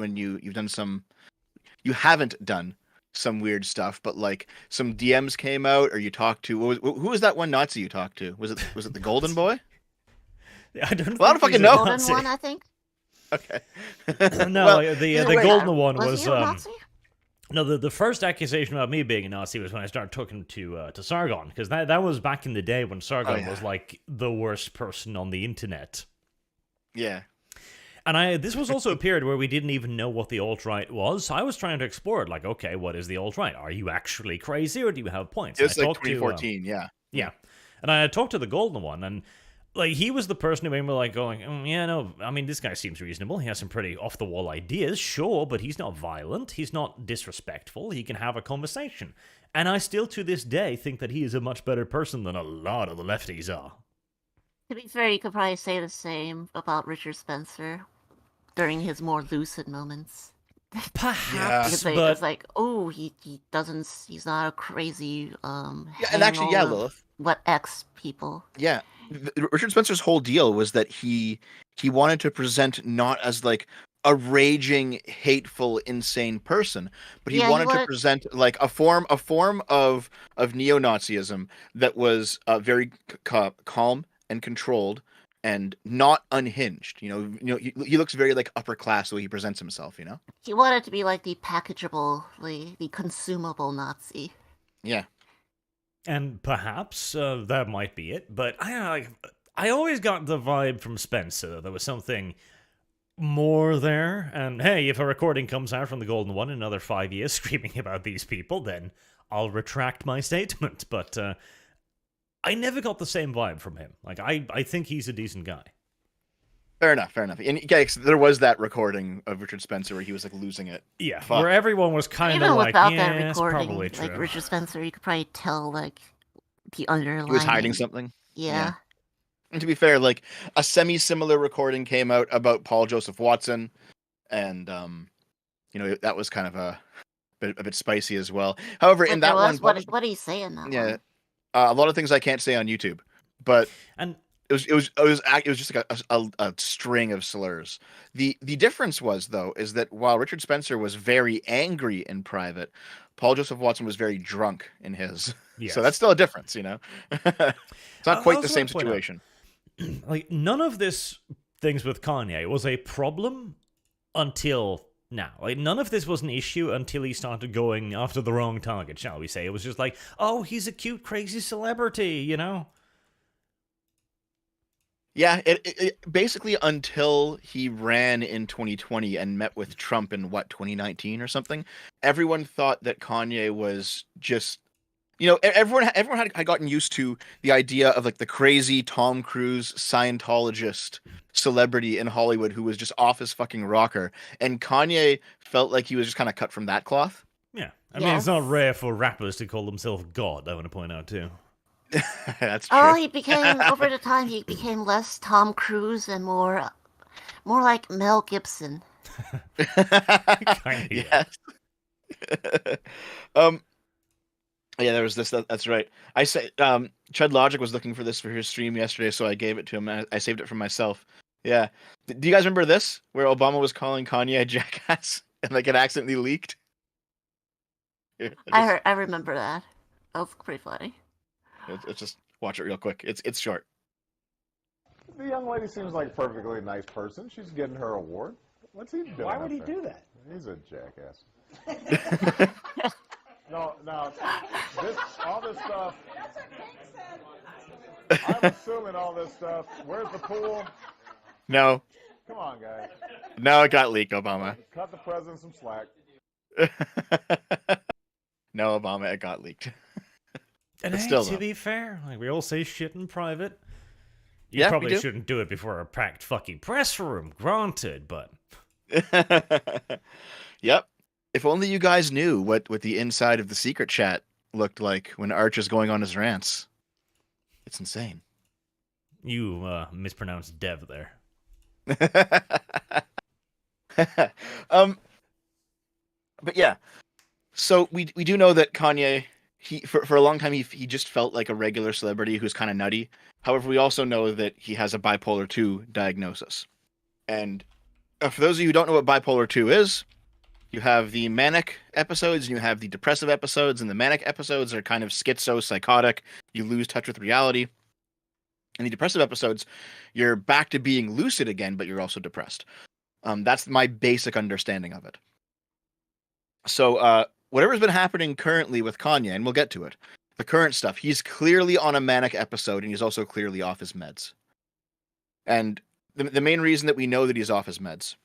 haven't done some weird stuff, but like some DMs came out, or you talked to who was that one Nazi you talked to? Was it the Golden Boy? I don't. Well, I don't fucking know. Golden one, I think. Okay. No, well, the Golden one was was he a Nazi? No, the first accusation about me being a Nazi was when I started talking to Sargon, because that was back in the day when Sargon was like the worst person on the internet. Yeah. And this was also a period where we didn't even know what the alt-right was. So I was trying to explore it, like, okay, what is the alt-right? Are you actually crazy, or do you have points? It was like 2014, yeah. Yeah. And I talked to the Golden one, and like he was the person who made me like going, yeah, no, I mean, this guy seems reasonable. He has some pretty off-the-wall ideas, sure, but he's not violent. He's not disrespectful. He can have a conversation. And I still, to this day, think that he is a much better person than a lot of the lefties are. To be fair, you could probably say the same about Richard Spencer during his more lucid moments. Perhaps, but it's like, oh, he's not a crazy and actually, yeah, Lilith. What X people. Yeah. Richard Spencer's whole deal was that he wanted to present not as like a raging, hateful, insane person, but he wanted to present like a form of neo-Nazism that was very calm and controlled and not unhinged. He looks very like upper class the way he presents himself. He wanted to be like the packageable, the consumable Nazi. Yeah. And perhaps that might be it, but I always got the vibe from Spencer that there was something more there. And hey, if a recording comes out from the Golden One in another 5 years screaming about these people, then I'll retract my statement. But I never got the same vibe from him. Like, I think he's a decent guy. Fair enough. And there was that recording of Richard Spencer where he was like losing it. Yeah, where everyone was kind of like, without yeah, that it's recording, probably true. like Richard Spencer, you could probably tell like the underlying. He was hiding something. Yeah. And to be fair, like a semi-similar recording came out about Paul Joseph Watson, and that was kind of a bit spicy as well. However, in that one, what did he say in that? Yeah, a lot of things I can't say on YouTube, but It was just like a string of slurs. The difference was, though, is that while Richard Spencer was very angry in private, Paul Joseph Watson was very drunk in his. Yes. So that's still a difference, It's not quite the same situation. Like, none of this things with Kanye was a problem until now. Like, none of this was an issue until he started going after the wrong target, shall we say. It was just like, oh, he's a cute, crazy celebrity, Yeah, it basically until he ran in 2020 and met with Trump in 2019 or something, everyone thought that Kanye was just, everyone had gotten used to the idea of like the crazy Tom Cruise Scientologist celebrity in Hollywood who was just off his fucking rocker, and Kanye felt like he was just kind of cut from that cloth. Yeah, I mean, it's not rare for rappers to call themselves God, I want to point out too. That's true. Oh, he became over the time. He became less Tom Cruise and more like Mel Gibson. Yes. Yeah, there was this. That's right. I say, Chud Logic was looking for this for his stream yesterday, so I gave it to him. I saved it for myself. Yeah. Do you guys remember this, where Obama was calling Kanye a jackass and like it accidentally leaked? I remember that. That was pretty funny. It's just watch it real quick. It's short. The young lady seems like a perfectly nice person. She's getting her award. What's he doing? Why would he do that? He's a jackass. No, all this stuff. I'm assuming all this stuff. Where's the pool? No. Come on, guys. No, it got leaked, Obama. Cut the president some slack. No, Obama, it got leaked. And But hey, still, to though. be fair, like we all say shit in private. You Yeah, we probably do. shouldn't do it before a packed fucking press room, granted, but... Yep. If only you guys knew what the inside of the secret chat looked like when Arch is going on his rants. It's insane. You mispronounced dev there. But yeah. So we do know that Kanye, for a long time he just felt like a regular celebrity who's kind of nutty. However, we also know that he has a bipolar 2 diagnosis. And for those of you who don't know what bipolar 2 is, you have the manic episodes and you have the depressive episodes, and the manic episodes are kind of schizo, psychotic. You lose touch with reality. In the depressive episodes, you're back to being lucid again, but you're also depressed. That's my basic understanding of it. So whatever's been happening currently with Kanye, and we'll get to it, the current stuff, he's clearly on a manic episode, and he's also clearly off his meds. And the main reason that we know that he's off his meds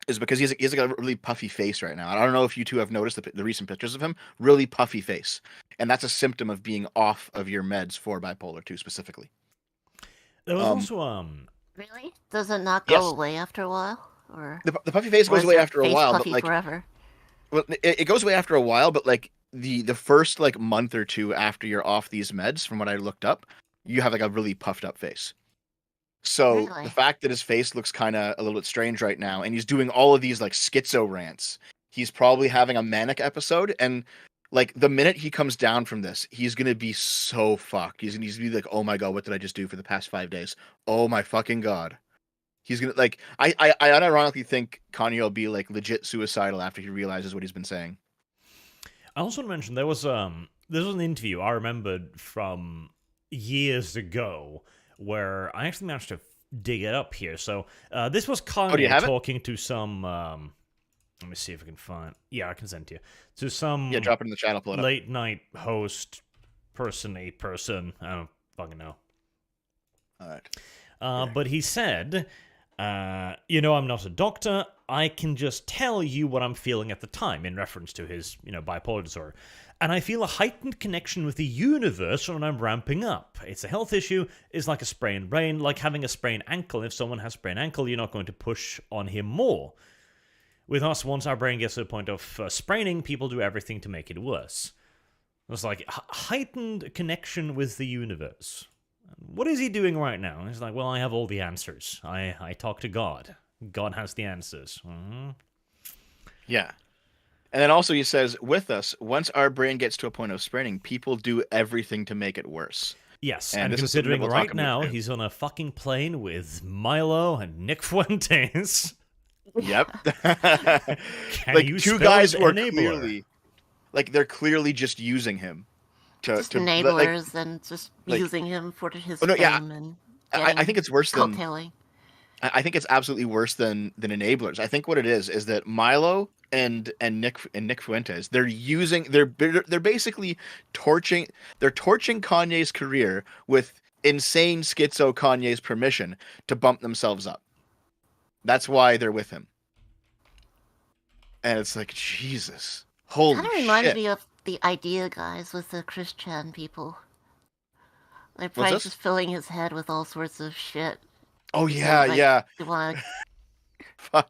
is because he's like a really puffy face right now. I don't know if you two have noticed the recent pictures of him. Really puffy face. And that's a symptom of being off of your meds for bipolar 2 specifically. There was also Really? Does it not go Yes. away after a while? Or The puffy face or goes is away your after a face while, but puffy like forever? well, it goes away after a while, but like the first like month or two after you're off these meds, from what I looked up, you have like a really puffed up face. So Really? the fact that his face looks kind of a little bit strange right now, and he's doing all of these like schizo rants, he's probably having a manic episode, and like the minute he comes down from this, he's gonna be so fucked. He's gonna be like, oh my god, what did I just do for the past 5 days? Oh my fucking god. He's gonna like I unironically think Kanye will be like legit suicidal after he realizes what he's been saying. I also want to mention there was an interview I remembered from years ago where I actually managed to dig it up here. So this was do you Kanye have it? talking to some. Let me see if I can find. Yeah, I can send it to you. To some Yeah, drop it in the chat. I'll pull it up. late night host person. I don't fucking know. All right. But he said, I'm not a doctor. I can just tell you what I'm feeling at the time, in reference to his, bipolar disorder. And I feel a heightened connection with the universe when I'm ramping up. It's a health issue. It's like a sprained brain, like having a sprained ankle. If someone has a sprained ankle, you're not going to push on him more. With us, once our brain gets to the point of spraining, people do everything to make it worse. It's like heightened connection with the universe. What is he doing right now? And he's like, well, I have all the answers. I talk to God. God has the answers. Mm-hmm. Yeah. And then also he says, with us, once our brain gets to a point of spraining, people do everything to make it worse. Yes, And and this is something considering that we'll talk right about now too. he's on a fucking plane with Milo and Nick Fuentes. Yep. Can like you two spell guys who are enabler? clearly, like they're clearly just using him Just to enablers and just like- using him for his Oh, no, yeah. fame and I think it's worse than coattailing. I think it's absolutely worse than enablers. I think what it is that Milo and Nick Fuentes, they're basically torching Kanye's career with insane schizo Kanye's permission to bump themselves up. That's why they're with him. And it's like, Jesus. Holy Kind of reminds shit. me of the idea guys with the Christian people. They're What's probably this? just filling his head with all sorts of shit. Oh Because, yeah, like, yeah. They want Fuck.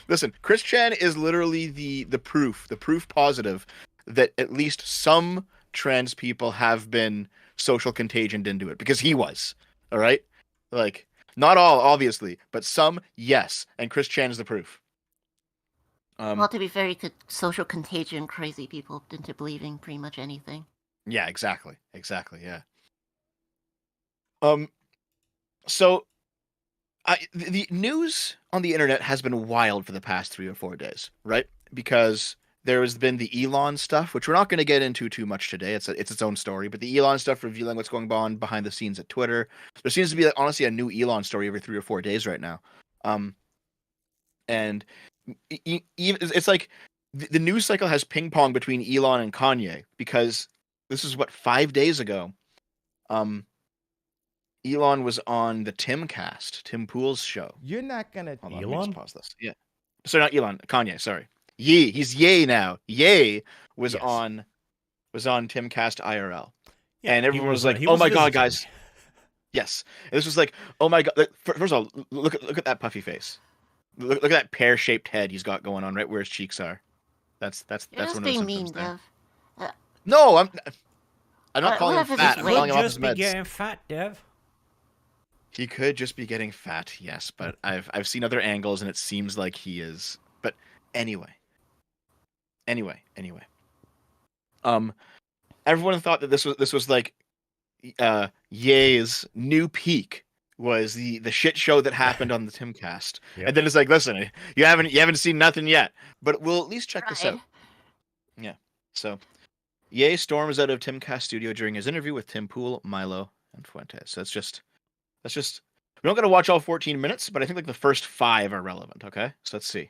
Listen, Chris Chan is literally the proof positive that at least some trans people have been social contagioned into it, because he was. All right? Like, not all, obviously, but some, yes. And Chris Chan is the proof. well, to be fair, you could social contagion crazy people into believing pretty much anything. Yeah, exactly, yeah. So the news on the internet has been wild for the past 3 or 4 days, right? Because there has been the Elon stuff, which we're not going to get into too much today. It's its own story, but the Elon stuff revealing what's going on behind the scenes at Twitter. There seems to be honestly a new Elon story every 3 or 4 days right now. And it's like the news cycle has ping pong between Elon and Kanye because this is what 5 days ago. Elon was on the Tim Pool's show. You're not gonna. Hold on, let me just pause this. Yeah, sorry, not Elon. Kanye. Sorry. Ye. He's Ye now. Ye was on Timcast IRL, and everyone was like, "Oh my god, guys!" Yes, and this was like, "Oh my god!" First of all, look at that puffy face. Look at that pear-shaped head he's got going on right where his cheeks are. That's You're one just of the being symptoms mean, there. Dev. No, I'm not calling him what if fat. it's I'm weight? calling him off Just his be meds. getting fat, Dev. He could just be getting fat, yes, but I've seen other angles and it seems like he is. But anyway. Everyone thought that this was like Ye's new peak was the shit show that happened on the Timcast. Yep. And then it's like, listen, you haven't seen nothing yet, but we'll at least check this out. Yeah. So Ye storms out of Timcast studio during his interview with Tim Pool, Milo, and Fuentes. So that's just we don't got to watch all 14 minutes, but I think like the first 5 are relevant. Okay, so let's see.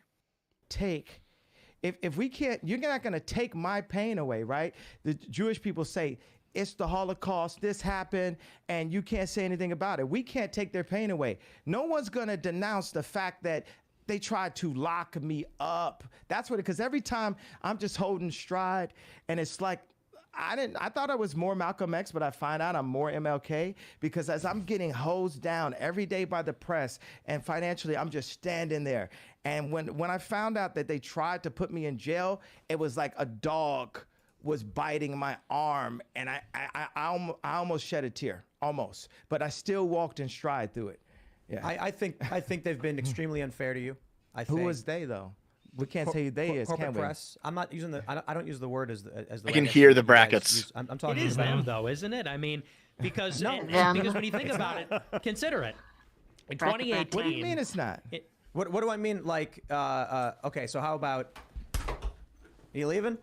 If we can't, you're not gonna take my pain away, right? The Jewish people say it's the Holocaust, this happened, and you can't say anything about it. We can't take their pain away. No one's gonna denounce the fact that they tried to lock me up. That's what, because every time I'm just holding stride, and it's like, I thought I was more Malcolm X, but I find out I'm more MLK, because as I'm getting hosed down every day by the press and financially, I'm just standing there. And when I found out that they tried to put me in jail, it was like a dog was biting my arm, and I almost shed a tear, almost, but I still walked in stride through it. Yeah. I think they've been extremely unfair to you. Who was they though? We can't say who they is, corporate can we? press. I'm not using the. I don't use the word as the. I can hear the brackets. I'm talking. It is about them, though, isn't it? I mean, because because when you think about it, consider it. In 2018. What do you mean it's not? What do I mean? Like, okay, so how about? Are you leaving?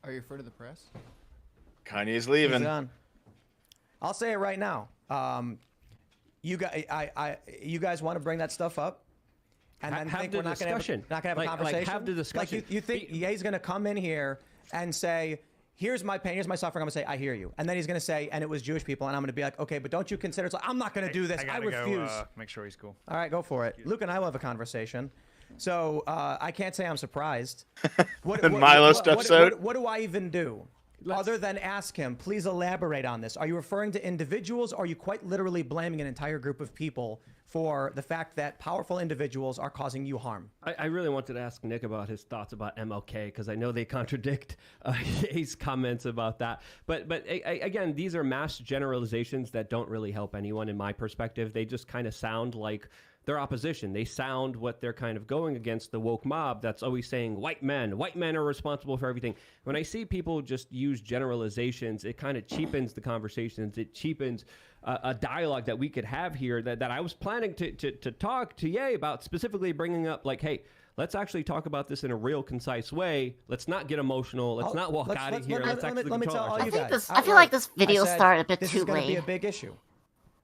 Are you referring to the press? Kanye's leaving. He's gone. I'll say it right now. You guys want to bring that stuff up? And then think we're not going to have a conversation? Like, have the discussion. Like you think Ye's going to come in here and say, here's my pain, here's my suffering. I'm going to say, I hear you. And then he's going to say, and it was Jewish people. And I'm going to be like, okay, but don't you consider, it's like, I'm not going to do this. I refuse. Go, make sure he's cool. All right, go for it. Luke and I will have a conversation. So I can't say I'm surprised. What do I even do? Other than ask him, please elaborate on this. Are you referring to individuals, or are you quite literally blaming an entire group of people for the fact that powerful individuals are causing you harm? I really wanted to ask Nick about his thoughts about MLK, because I know they contradict his comments about that. But again, these are mass generalizations that don't really help anyone in my perspective. They just kind of sound like their opposition. They sound what they're kind of going against, the woke mob that's always saying white men are responsible for everything. When I see people just use generalizations, it kind of cheapens the conversations. It cheapens a dialogue that we could have here that I was planning to talk to Ye about, specifically bringing up like, hey, let's actually talk about this in a real concise way. Let's not get emotional. Let's not walk out of here. Let's actually control ourselves. I feel like this video started a bit too late. This is going to be a big issue.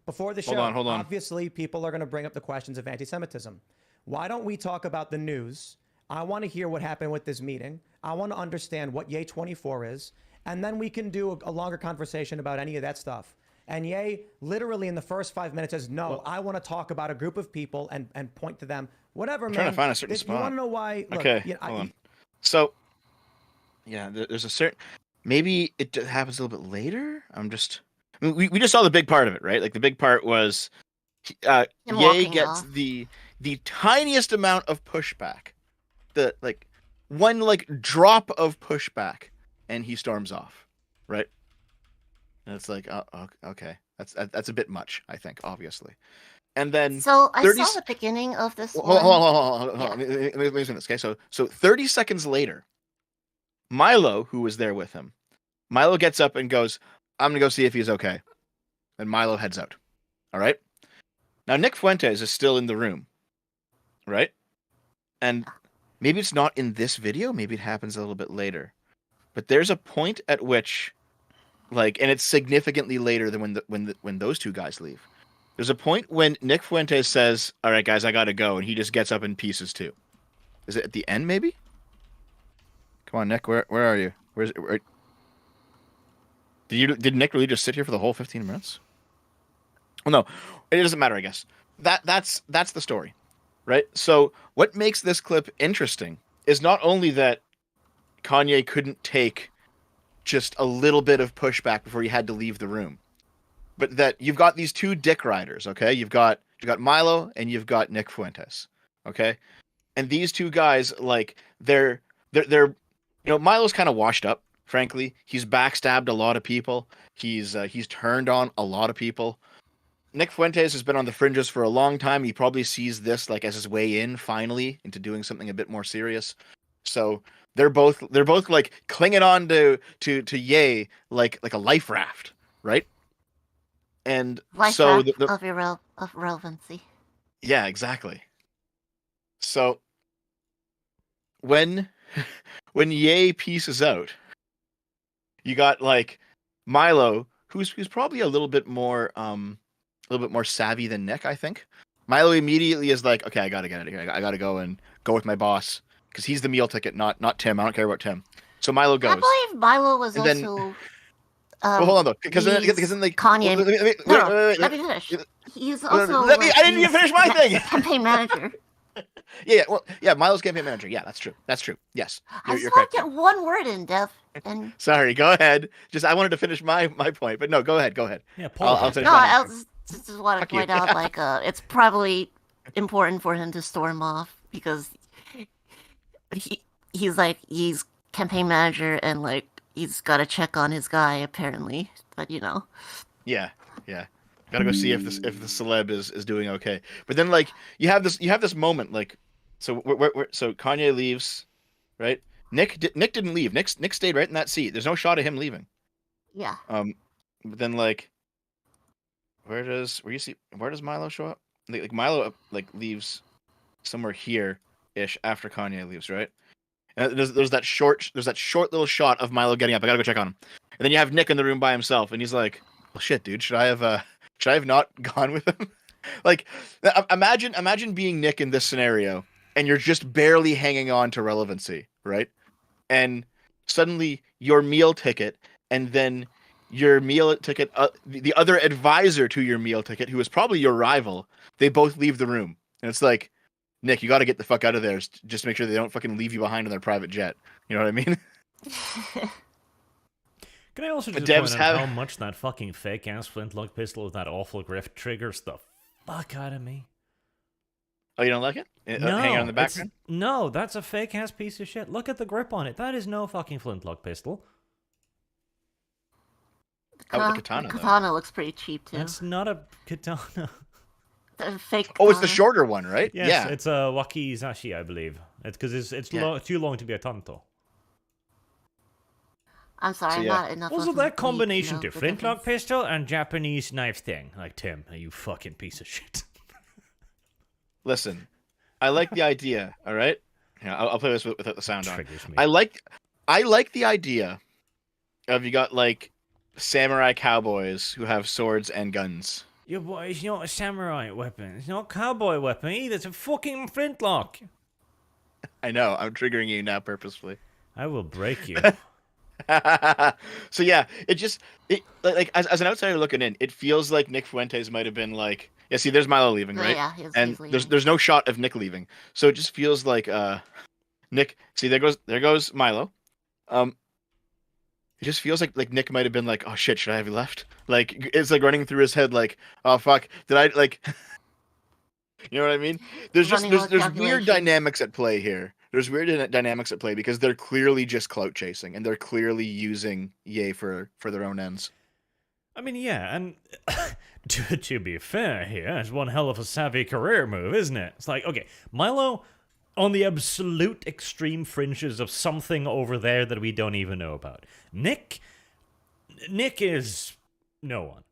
Before the show, hold on. Obviously, people are going to bring up the questions of anti-Semitism. Why don't we talk about the news? I want to hear what happened with this meeting. I want to understand what Ye 24 is. And then we can do a longer conversation about any of that stuff. And Ye, literally in the first 5 minutes, says, no, I want to talk about a group of people and point to them. Whatever, man. I'm trying to find a certain spot. You want to know why? Look, okay, hold on. So, yeah, there's a certain... Maybe it happens a little bit later? We just saw the big part of it, right? Like the big part was Ye gets the tiniest amount of pushback, the one drop of pushback, and he storms off, right? And it's like, oh, okay, that's a bit much, I think, obviously. And then so I saw the beginning of this. Hold on. Let me finish this. Okay, so 30 seconds later, Milo, who was there with him, Milo gets up and goes, I'm going to go see if he's okay. And Milo heads out. All right? Now, Nick Fuentes is still in the room. Right? And maybe it's not in this video. Maybe it happens a little bit later. But there's a point at which, and it's significantly later than when those two guys leave. There's a point when Nick Fuentes says, all right, guys, I got to go. And he just gets up and pieces too. Is it at the end, maybe? Come on, Nick. Where are you? Did Nick really just sit here for the whole 15 minutes? Well, no, it doesn't matter. I guess that's the story, right? So what makes this clip interesting is not only that Kanye couldn't take just a little bit of pushback before he had to leave the room, but that you've got these two dick riders. Okay, you've got Milo and you've got Nick Fuentes. Okay, and these two guys, like they're Milo's kind of washed up. Frankly, he's backstabbed a lot of people. He's turned on a lot of people. Nick Fuentes has been on the fringes for a long time. He probably sees this like as his way in finally into doing something a bit more serious. So they're both like clinging on to Ye like a life raft, right? And Life so raft of relevancy. Yeah, exactly. So when Ye pieces out, you got like Milo, who's probably a little bit more savvy than Nick, I think. Milo immediately is like, okay, I gotta get out of here. I gotta go with my boss because he's the meal ticket, not Tim. I don't care about Tim. So Milo goes. I believe Milo was And then- also. Well, hold on though, because then like Kanye. Let me wait. finish. He's also. I didn't even finish my thing. Campaign manager. Yeah, Milo's campaign manager. Yeah, that's true. Yes, I you're just want correct. to get one word in, Dev. And Sorry, go ahead. Just I wanted to finish my point, but no, go ahead. Yeah, I'll finish no, mine I after. just want to Fuck you. point out, like, it's probably important for him to storm off because he's campaign manager and like he's got to check on his guy apparently, but you know. Yeah. Gotta go see if the celeb is doing okay. But then like you have this moment like so so Kanye leaves, right? Nick didn't leave. Nick stayed right in that seat. There's no shot of him leaving. Yeah. But then like where does Milo show up? Like Milo like leaves somewhere here ish after Kanye leaves, right? And there's that short little shot of Milo getting up. I gotta go check on him. And then you have Nick in the room by himself, and he's like, "Well, shit, dude, should I have not gone with him?" Like, imagine being Nick in this scenario, and you're just barely hanging on to relevancy, right? And suddenly your meal ticket, and then your meal ticket, the other advisor to your meal ticket, who is probably your rival, they both leave the room, and it's like, Nick, you got to get the fuck out of there. Just make sure they don't fucking leave you behind in their private jet. You know what I mean? Can I also But just devs point out have- how much that fucking fake ass flintlock pistol with that awful grip triggers the fuck out of me? Oh, you don't like it? No, Hanging on the it's- background? no, that's a fake ass piece of shit. Look at the grip on it. That is no fucking flintlock pistol. Oh, the katana, The though. katana looks pretty cheap too. That's not a katana. The fake. Oh, it's the katana. shorter one, right? Yes, Yeah. it's a wakizashi, I believe. It's because it's Yeah. too long to be a tanto. I'm sorry, So, I'm yeah. not enough. Also, of a that geek combination know to the flintlock difference. pistol and Japanese knife thing. Like, Tim, you fucking piece of shit. Listen, I like the idea. All right. Yeah, I'll play this without the sound on. Triggers me. I like the idea of you got like samurai cowboys who have swords and guns. Yeah, but it's not a samurai weapon. It's not a cowboy weapon either. It's a fucking flintlock. I know. I'm triggering you now purposefully. I will break you. So yeah, like as an outsider looking in, it feels like Nick Fuentes might have been like, yeah. See, there's Milo leaving, Yeah, right? yeah, he's and leaving. there's no shot of Nick leaving, so it just feels like Nick. See, there goes Milo. It just feels like Nick might have been like, oh shit, should I have left? Like it's like running through his head, like, oh fuck, did I like? You know what I mean? There's Running all the weird calculations. dynamics at play here. There's weird dynamics at play because they're clearly just clout chasing and they're clearly using Ye for their own ends. I mean, yeah, and to be fair here, it's one hell of a savvy career move, isn't it? It's like, okay, Milo on the absolute extreme fringes of something over there that we don't even know about. Nick is no one.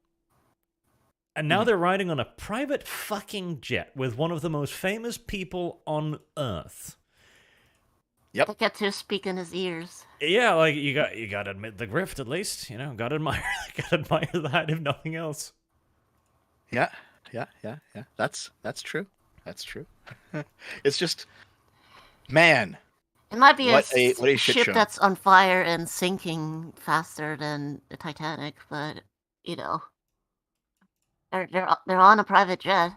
And now they're riding on a private fucking jet with one of the most famous people on Earth. Yep. I get to speak in his ears. Yeah, like you got to admit the grift at least, you know. Got to admire that if nothing else. Yeah. That's true. That's true. It's just Man, It might be what a shit ship show. that's on fire and sinking faster than the Titanic, but you know, they're on a private jet.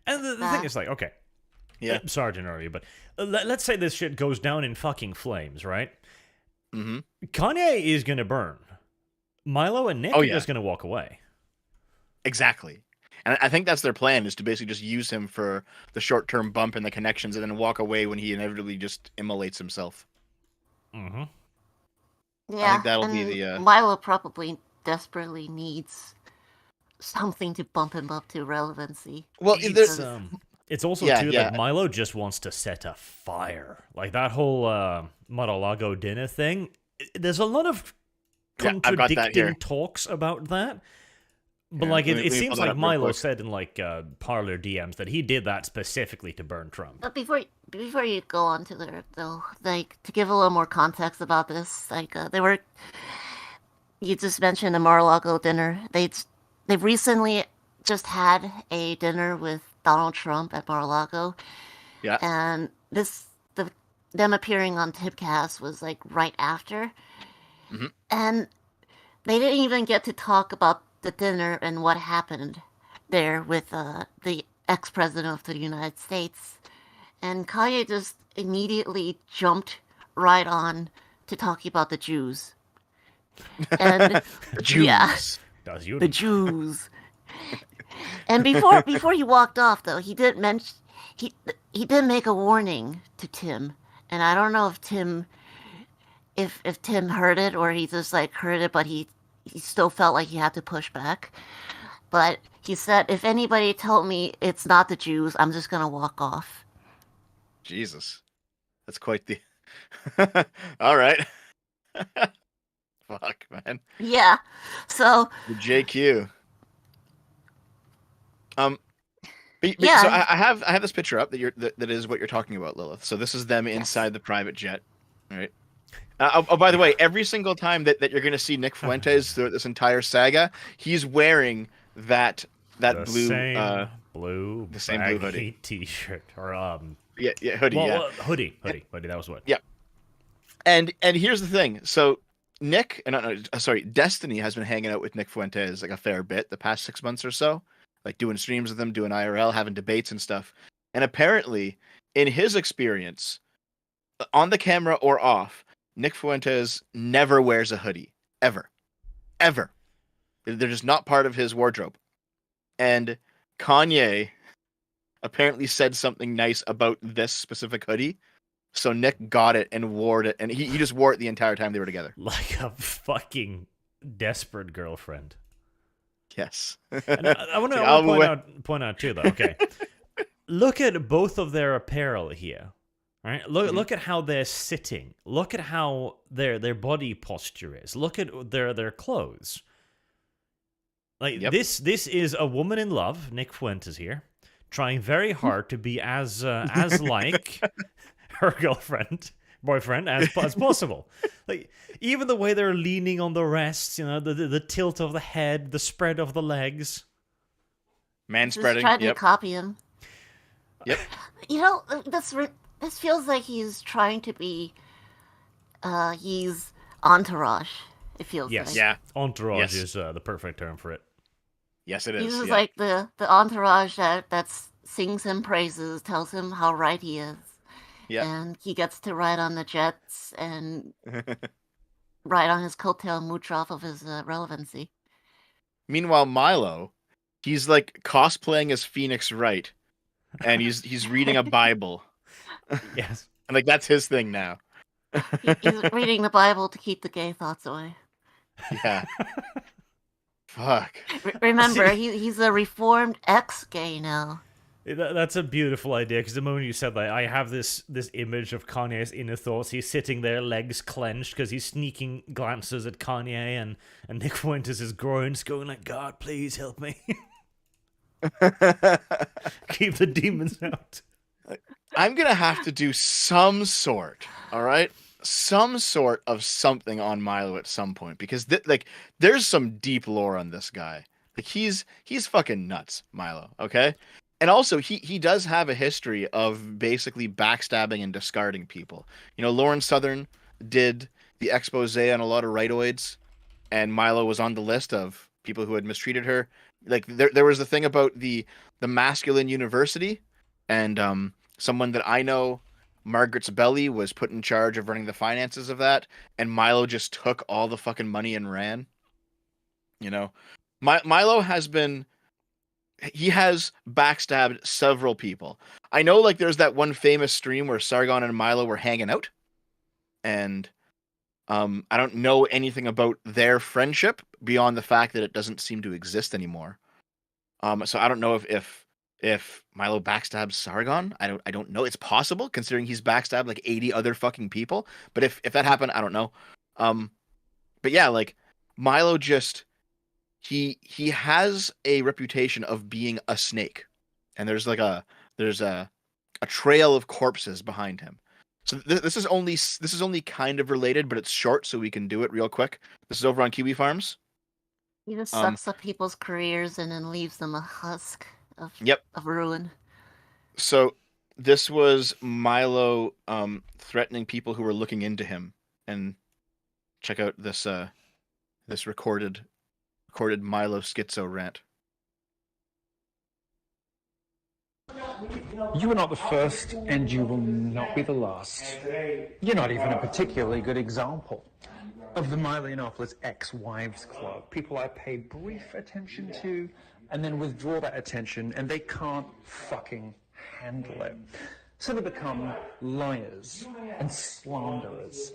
And the thing is, like, okay, yeah, sorry to interrupt you, but let's say this shit goes down in fucking flames, right? Mm-hmm. Kanye is gonna burn. Milo and Nick are just gonna walk away. Exactly. And I think that's their plan, is to basically just use him for the short-term bump in the connections and then walk away when he inevitably just immolates himself. Mm-hmm. Yeah, I think that'll be the... Milo probably desperately needs something to bump him up to relevancy. Well, it's also, too, that Milo just wants to set a fire. Like, that whole Mar-a-Lago dinner thing, there's a lot of contradicting talks about that. But like it seems like Milo said in like parlor DMs that he did that specifically to burn Trump. But before you go on to there though, like to give a little more context about this, like you just mentioned the Mar-a-Lago dinner. They've recently just had a dinner with Donald Trump at Mar-a-Lago. Yeah. And them appearing on Tipcast was like right after. Mm-hmm. And they didn't even get to talk about the dinner and what happened there with the ex-president of the United States. And Kanye just immediately jumped right on to talking about the Jews. And Jews. Yeah, the Jews. And before he walked off, though, he did mention he did make a warning to Tim, and I don't know if Tim heard it or he just like heard it, but he still felt like he had to push back. But he said, if anybody told me it's not the Jews, I'm just going to walk off. Jesus. That's quite the... All right. Fuck, man. Yeah. So... The JQ. So yeah. So I have this picture up that is what you're talking about, Lilith. So this is them inside the private jet, right? By the way, every single time that you're going to see Nick Fuentes throughout this entire saga, he's wearing that blue blue hoodie t-shirt or hoodie. Well, hoodie. That was what. Yeah. And here's the thing. So Destiny has been hanging out with Nick Fuentes like a fair bit the past 6 months or so, like doing streams with him, doing IRL, having debates and stuff. And apparently, in his experience, on the camera or off, Nick Fuentes never wears a hoodie. Ever. They're just not part of his wardrobe. And Kanye apparently said something nice about this specific hoodie. So Nick got it and wore it. And he just wore it the entire time they were together. Like a fucking desperate girlfriend. Yes. And I want to point out too, though. Okay. Look at both of their apparel here. Right? Look at how they're sitting. Look at how their body posture is. Look at their clothes. Like this is a woman in love, Nick Fuentes here, trying very hard to be as like her boyfriend as possible. Like even the way they're leaning on the rests, the tilt of the head, the spread of the legs. Man spreading. Just tried to copy him. Yep. This feels like he's trying to be, he's entourage. It feels like. Yeah. Entourage is the perfect term for it. Yes, it is. He's like the entourage that sings him praises, tells him how right he is. Yeah. And he gets to ride on the jets and ride on his coattail, mooch off of his relevancy. Meanwhile, Milo, he's like cosplaying as Phoenix Wright, and he's reading a Bible. Yes. And like that's his thing now. He's reading the Bible to keep the gay thoughts away. Yeah. Fuck. Remember, he's a reformed ex-gay now. That's a beautiful idea, because the moment you said that, I have this image of Kanye's inner thoughts. He's sitting there, legs clenched, because he's sneaking glances at Kanye, and Nick Fuentes' groans going like, God, please help me. Keep the demons out. I'm going to have to do some sort, all right? Some sort of something on Milo at some point, because there's some deep lore on this guy. Like he's fucking nuts, Milo, okay? And also, he does have a history of basically backstabbing and discarding people. You know, Lauren Southern did the expose on a lot of rightoids, and Milo was on the list of people who had mistreated her. Like there was the thing about the masculine university, and someone that I know, Margaret's Belly, was put in charge of running the finances of that, and Milo just took all the fucking money and ran. You know, Milo has been. He has backstabbed several people. I know, like, there's that one famous stream where Sargon and Milo were hanging out, and I don't know anything about their friendship beyond the fact that it doesn't seem to exist anymore. So I don't know if Milo backstabs Sargon. I don't know. It's possible, considering he's backstabbed like 80 other fucking people. But if that happened, I don't know. But yeah, like Milo just. He has a reputation of being a snake, and there's a trail of corpses behind him. So this is only kind of related, but it's short, so we can do it real quick. This is over on Kiwi Farms. He just sucks up people's careers and then leaves them a husk of ruin. So this was Milo threatening people who were looking into him, and check out this recorded Milo schizo rant. You are not the first, and you will not be the last. You're not even a particularly good example of the Mylianopolis ex-wives club. People I pay brief attention to, and then withdraw that attention, and they can't fucking handle it. So they become liars and slanderers.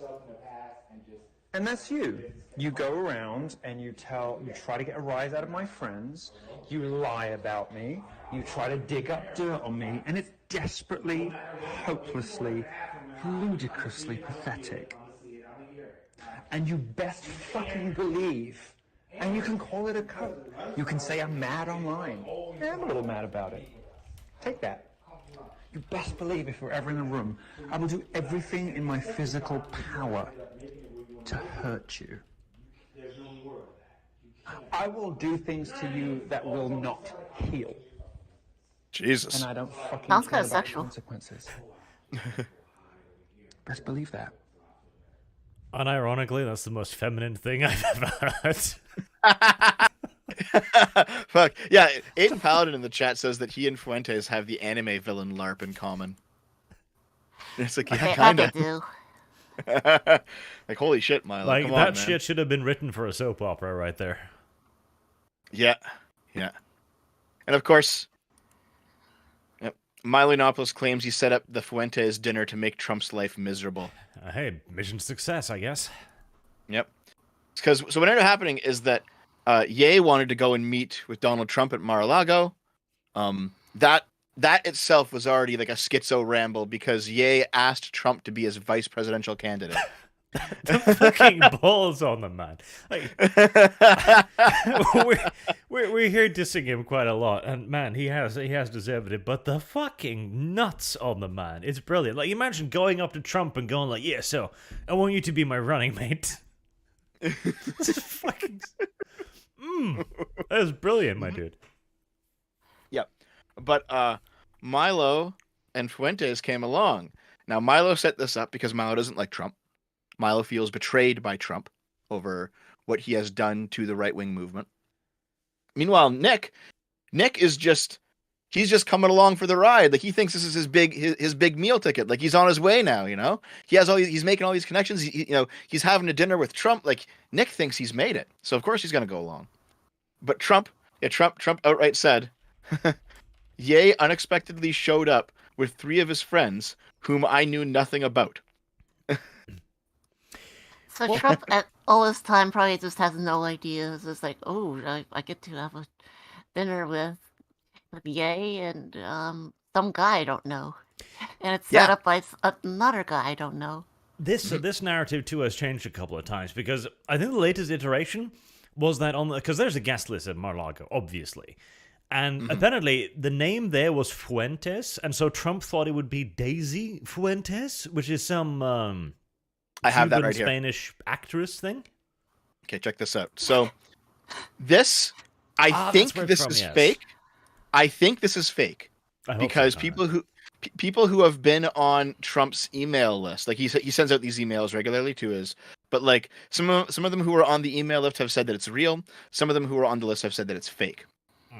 And that's you. You go around and you try to get a rise out of my friends, you lie about me, you try to dig up dirt on me, and it's desperately, hopelessly, ludicrously pathetic. And you best fucking believe, and you can call it a code. You can say I'm mad online. Yeah, I'm a little mad about it. Take that. You best believe if we're ever in a room, I will do everything in my physical power to hurt you. I will do things to you that will not heal. Jesus. And I don't fucking Sounds care kinda about sexual. consequences. Best believe that. Unironically, that's the most feminine thing I've ever heard. Fuck. Yeah, Aiden Paladin in the chat says that he and Fuentes have the anime villain LARP in common. It's like, yeah, kind of. do. Like, holy shit, Milo. Like, come that on, man. shit should have been written for a soap opera right there. Yeah. And of course, Milo Yiannopoulos claims he set up the Fuentes dinner to make Trump's life miserable. Hey, mission success, I guess. Yep. So what ended up happening is that Ye wanted to go and meet with Donald Trump at Mar-a-Lago. That itself was already like a schizo ramble because Ye asked Trump to be his vice presidential candidate. The fucking balls on the man. Like, we're here dissing him quite a lot, and man, he has deserved it. But the fucking nuts on the man, it's brilliant. Like, imagine going up to Trump and going like, "Yeah, so I want you to be my running mate." It's fucking, that was brilliant, my dude. Yep. But Milo and Fuentes came along. Now Milo set this up because Milo doesn't like Trump. Milo feels betrayed by Trump over what he has done to the right-wing movement. Meanwhile, Nick is he's just coming along for the ride. Like, he thinks this is his big meal ticket. Like, he's on his way now, you know? He's making all these connections. He's having a dinner with Trump. Like, Nick thinks he's made it. So of course he's going to go along. But Trump outright said, Ye unexpectedly showed up with 3 of his friends whom I knew nothing about. So Trump at all this time probably just has no idea. It's just like, oh, I get to have a dinner with Ye and some guy I don't know. And it's set up by another guy I don't know. This narrative too has changed a couple of times because I think the latest iteration was that because there's a guest list at Mar-a-Lago, obviously. And apparently the name there was Fuentes, and so Trump thought it would be Daisy Fuentes, which is some I have that right here. Spanish actress thing. Okay, check this out. So this, I think this is fake. I think this is fake. because people who have been on Trump's email list, like he sends out these emails regularly to his, but like some of them who are on the email list have said that it's real. Some of them who are on the list have said that it's fake.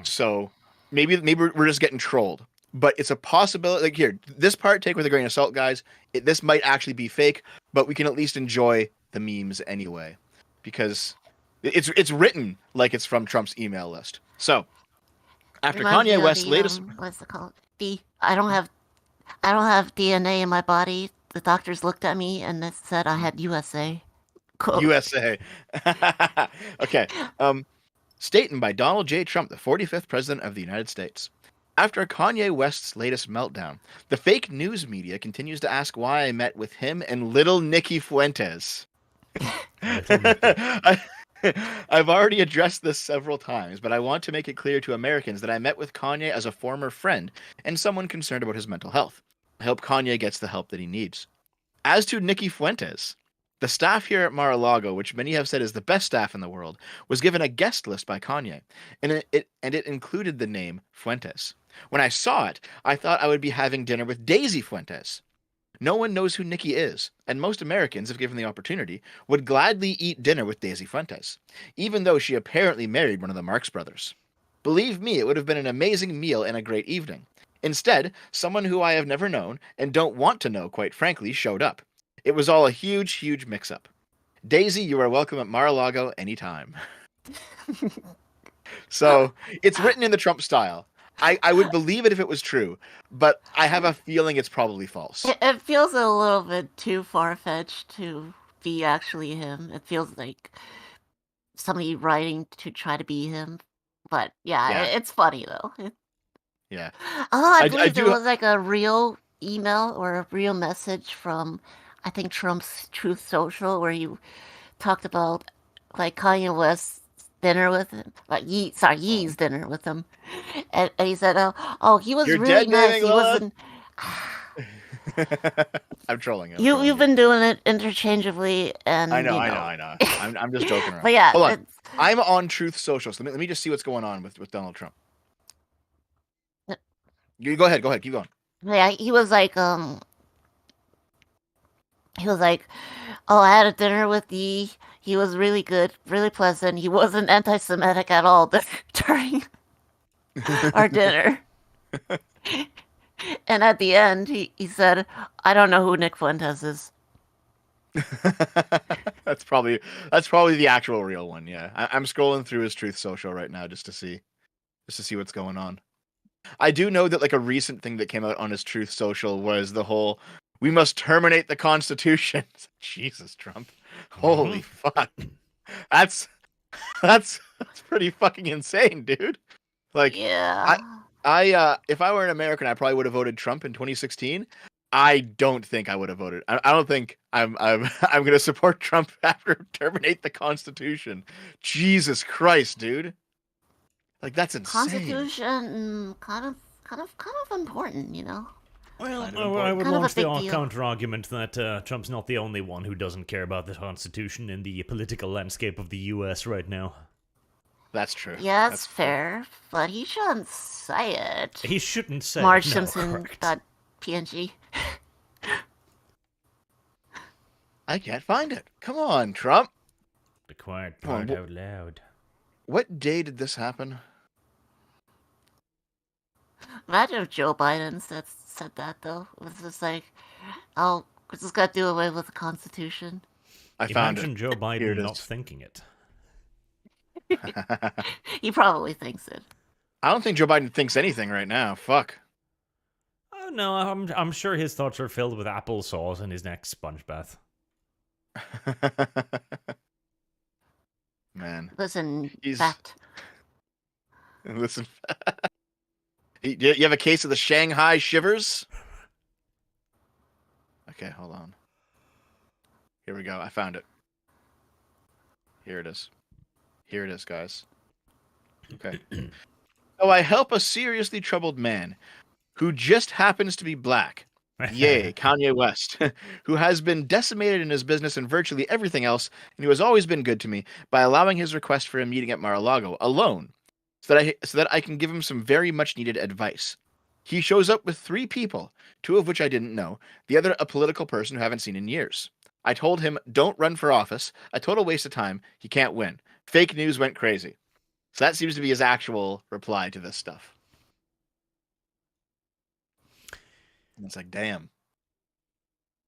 So maybe we're just getting trolled, but it's a possibility. Like here, this part take with a grain of salt, guys. This might actually be fake, but we can at least enjoy the memes anyway, because it's written like it's from Trump's email list. So after Reminds me Kanye of West's the, latest, what's it called? I don't have DNA in my body. The doctors looked at me and they said I had USA. Cool. USA. Okay. Stated by Donald J. Trump, the 45th president of the United States. After Kanye West's latest meltdown, the fake news media continues to ask why I met with him and little Nikki Fuentes. I've already addressed this several times, but I want to make it clear to Americans that I met with Kanye as a former friend and someone concerned about his mental health. I hope Kanye gets the help that he needs. As to Nikki Fuentes, the staff here at Mar-a-Lago, which many have said is the best staff in the world, was given a guest list by Kanye, and it included the name Fuentes. When I saw it, I thought I would be having dinner with Daisy Fuentes. No one knows who Nikki is, and most Americans, if given the opportunity, would gladly eat dinner with Daisy Fuentes, even though she apparently married one of the Marx brothers. Believe me, it would have been an amazing meal and a great evening. Instead, someone who I have never known, and don't want to know, quite frankly, showed up. It was all a huge, huge mix-up. Daisy, you are welcome at Mar-a-Lago anytime. So, it's written in the Trump style. I would believe it if it was true, but I have a feeling it's probably false. It feels a little bit too far-fetched to be actually him. It feels like somebody writing to try to be him. But yeah. It's funny though. Yeah. Although I believe there was like a real email or a real message from, I think, Trump's Truth Social, where he talked about like Kanye West's dinner with him, like Yee's dinner with him, and he said, "Oh, he was You're really dead nice. naming, He wasn't." I'm trolling him. You've been doing it interchangeably, and I know. I'm just joking around. But yeah, hold on. I'm on Truth Social, so let me just see what's going on with Donald Trump. You go ahead, keep going. Yeah, he was like, "Oh, I had a dinner with Yee. He was really good, really pleasant. He wasn't anti-Semitic at all during our dinner." And at the end, he said, "I don't know who Nick Fuentes is." That's probably the actual real one. Yeah, I'm scrolling through his Truth Social right now just to see what's going on. I do know that like a recent thing that came out on his Truth Social was the whole "we must terminate the Constitution." Jesus, Trump! Holy fuck! That's pretty fucking insane, dude. Like, yeah. I if I were an American, I probably would have voted Trump in 2016. I don't think I would have voted. I don't think I'm going to support Trump after terminate the Constitution. Jesus Christ, dude! Like, that's insane. Constitution, kind of important, you know. Well, I would launch the counter-argument that Trump's not the only one who doesn't care about the Constitution in the political landscape of the U.S. right now. That's true. Yeah, that's fair, but he shouldn't say it. He shouldn't say Marge it. Simpson.png. I can't find it. Come on, Trump. The quiet part out loud. What day did this happen? Imagine if Joe Biden said that, though. It was just like, "Oh, we're just got to do away with the Constitution." Imagine Joe Biden not thinking it. He probably thinks it. I don't think Joe Biden thinks anything right now. Fuck. Oh no, I'm sure his thoughts are filled with applesauce in his next sponge bath. Man. Listen, fact. Listen. You have a case of the Shanghai shivers? Okay, hold on. Here we go. I found it. Here it is. Here it is, guys. Okay. So I help a seriously troubled man who just happens to be black. Yay, Kanye West, who has been decimated in his business and virtually everything else, and who has always been good to me by allowing his request for a meeting at Mar-a-Lago alone, so that I can give him some very much needed advice. He shows up with 3 people, 2 of which I didn't know, the other a political person who I haven't seen in years. I told him, don't run for office. A total waste of time. He can't win. Fake news went crazy. So that seems to be his actual reply to this stuff. And it's like, damn.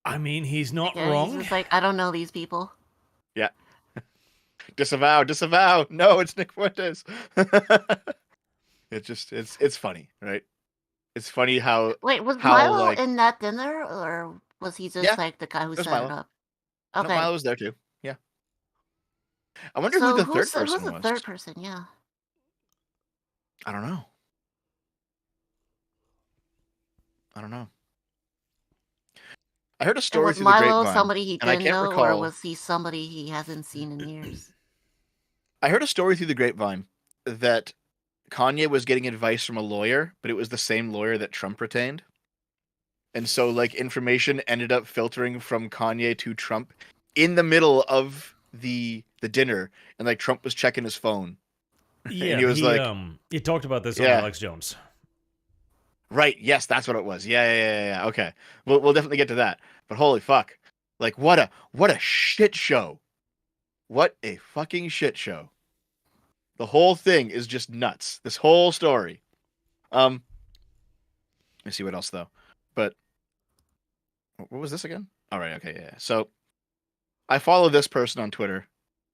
I mean, he's not Yeah, wrong. He's just like, I don't know these people. Yeah. Disavow. No, it's Nick Fuentes. It's funny, right? It's funny how. Wait, was how, Milo like, in that dinner, or was he just Yeah, like the guy who it was set Milo. it up? No, Okay. Milo was there too. Yeah. I wonder So who the who's third who's person the was. third person? Yeah. I don't know. I heard a And story was through the Milo grapevine, somebody he and I didn't can't know, or recall. was he somebody he hasn't seen in years? I heard a story through the grapevine that Kanye was getting advice from a lawyer, but it was the same lawyer that Trump retained. And so, like, information ended up filtering from Kanye to Trump in the middle of the dinner, and like Trump was checking his phone. Yeah, and he was like, he talked about this on Yeah. Alex Jones. right, yes, that's what it was. Yeah. Okay, we'll definitely get to that. But holy fuck, like what a shit show! What a fucking shit show! The whole thing is just nuts. This whole story. Let me see what else though. But what was this again? All right, okay, yeah. So I follow this person on Twitter.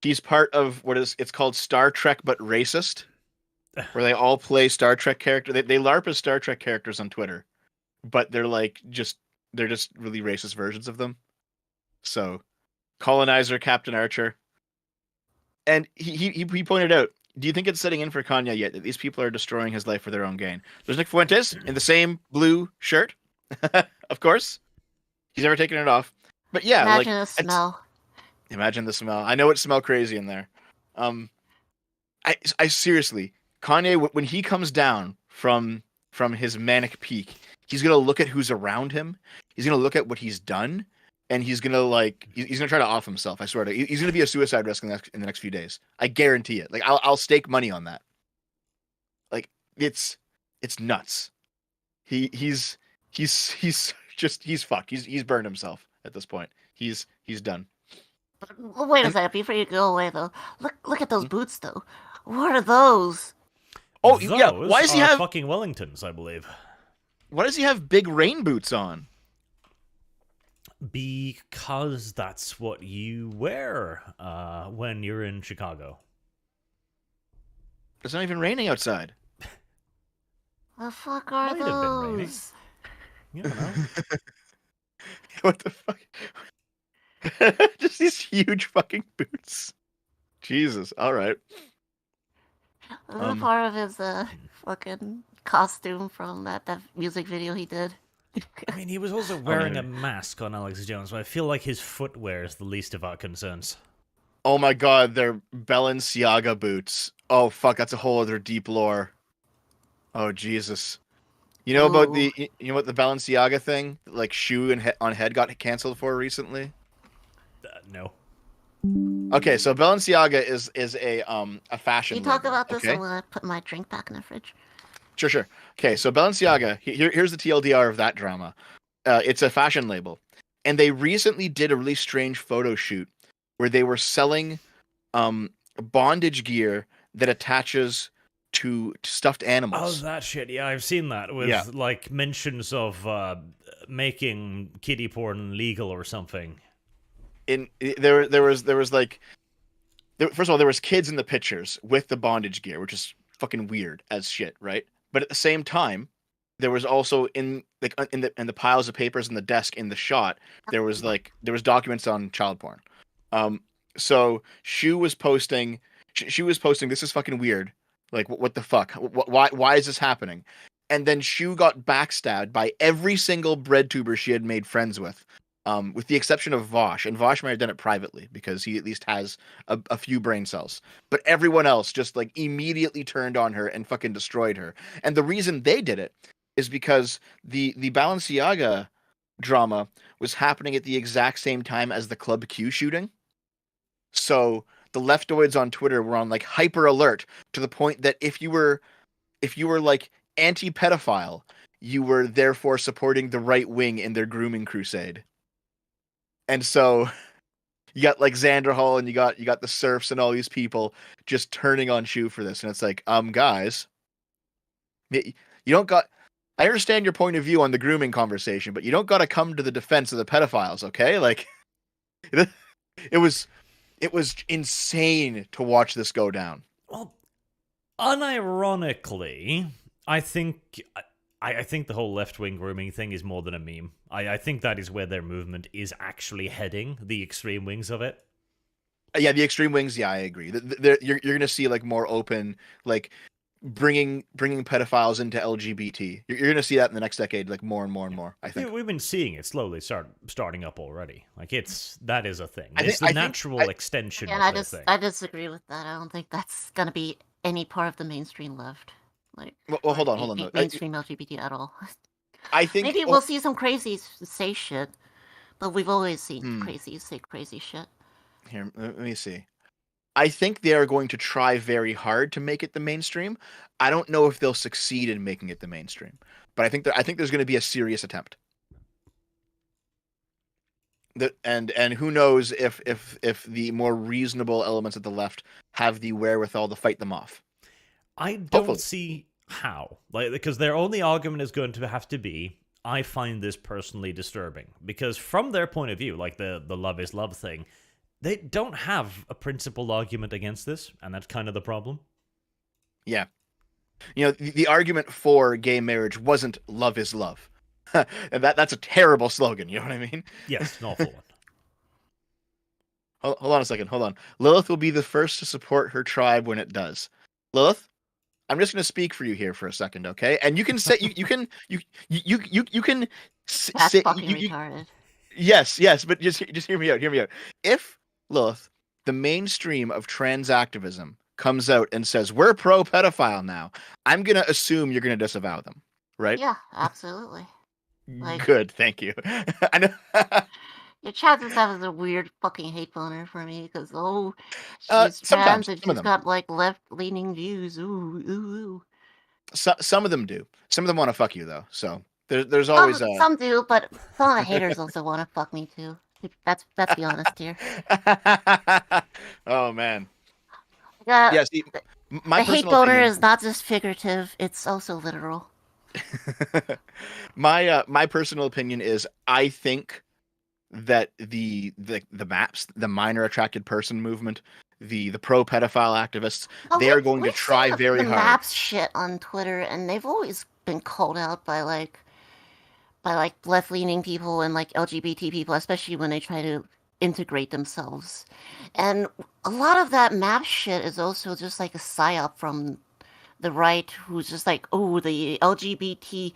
He's part of it's called Star Trek but Racist, where they all play Star Trek characters. They LARP as Star Trek characters on Twitter, but they're just really racist versions of them. So, Colonizer, Captain Archer, and he pointed out, do you think it's setting in for Kanye yet that these people are destroying his life for their own gain? There's Nick Fuentes in the same blue shirt, of course. He's never taken it off. But yeah, Imagine like the smell. Imagine the smell. I know it smell crazy in there. I seriously, Kanye, when he comes down from his manic peak, he's gonna look at who's around him. He's gonna look at what he's done, and he's gonna he's gonna try to off himself. I swear to you. He's gonna be a suicide risk in the next few days. I guarantee it. Like I'll stake money on that. Like it's nuts. He's fucked. He's burned himself at this point. He's done. Well, wait a second, before you go away though. Look at those boots though. What are those? Oh Those yeah, why does he are have fucking Wellingtons, I believe? Why does he have big rain boots on? Because that's what you wear when you're in Chicago. It's not even raining outside. The fuck are Might have been raining. those? You don't know. What the fuck? Just these huge fucking boots. Jesus. All right. The part of his fucking costume from that music video he did. I mean, he was also wearing a mask on Alex Jones, but I feel like his footwear is the least of our concerns. Oh my god, they're Balenciaga boots. Oh fuck, that's a whole other deep lore. Oh Jesus. You know about the Balenciaga thing? Like shoe and on head got canceled for recently? No. Okay, so Balenciaga is a fashion. Can you talk label, about this okay? when I put my drink back in the fridge? Sure. Okay, so Balenciaga, here's the TLDR of that drama. It's a fashion label. And they recently did a really strange photo shoot where they were selling bondage gear that attaches to stuffed Oh, animals. that shit. Yeah, I've seen that with like mentions of making kiddie porn legal or something. There was like, first of all, there was kids in the pictures with the bondage gear, which is fucking weird as shit, right? But at the same time, there was also in the piles of papers in the desk in the shot, there was documents on child porn. So Shu was posting, this is fucking weird. Like, what the fuck? Why is this happening? And then Shu got backstabbed by every single breadtuber she had made friends with the exception of Vosh. And Vosh might have done it privately because he at least has a few brain cells. But everyone else just like immediately turned on her and fucking destroyed her. And the reason they did it is because the Balenciaga drama was happening at the exact same time as the Club Q shooting. So the leftoids on Twitter were on like hyper alert to the point that if you were like anti-pedophile you were therefore supporting the right wing in their grooming crusade. And so you got like Xander Hall and you got the serfs and all these people just turning on Shu for this. And it's like, guys, you don't got, I understand your point of view on the grooming conversation, but you don't got to come to the defense of the pedophiles. Okay. Like it was insane to watch this go down. Well, unironically, I think the whole left-wing grooming thing is more than a meme. I think that is where their movement is actually heading, the extreme wings of it. Yeah, the extreme wings, yeah, I agree. You're going to see like more open, like bringing pedophiles into LGBT. You're going to see that in the next decade, like more and more and more, I think. Yeah, we've been seeing it slowly starting up already. Like that is a thing. It's the natural extension of the thing. I disagree with that. I don't think that's going to be any part of the mainstream left. Like, well, hold on. Mainstream LGBT at all. I think maybe we'll see some crazies say shit, but we've always seen crazies say crazy shit. Here, let me see. I think they are going to try very hard to make it the mainstream. I don't know if they'll succeed in making it the mainstream, but I think there's going to be a serious attempt. And who knows if the more reasonable elements of the left have the wherewithal to fight them off. I don't see how. Like, because their only argument is going to have to be, I find this personally disturbing. Because from their point of view, like the love is love thing, they don't have a principled argument against this, and that's kind of the problem. Yeah. You know, the argument for gay marriage wasn't love is love. And that's a terrible slogan, you know what I mean? Yes, an awful one. Hold on a second, hold on. Lilith will be the first to support her tribe when it does. Lilith, I'm just going to speak for you here for a second, okay? And you can say you can That's say fucking retarded. Yes, but just hear me out. Hear me out. If Lilith, the mainstream of trans activism, comes out and says we're pro pedophile now, I'm going to assume you're going to disavow them, right? Yeah, absolutely. Like, good, thank you. I know. Your chat just has a weird fucking hate boner for me because she's trans and she's got like left-leaning views. Ooh. Some of them do. Some of them want to fuck you though. So there's always some do, but some of the haters also want to fuck me too. Let's be honest here. Oh man. Yes, my hate boner is not just figurative; it's also literal. My personal opinion is I think that the MAPS, the minor attracted person movement, the pro pedophile activists, they are going to try very hard. MAPS shit on Twitter, and they've always been called out by left leaning people and like LGBT people, especially when they try to integrate themselves. And a lot of that MAPS shit is also just like a psyop from the right, who's just like, oh, the LGBT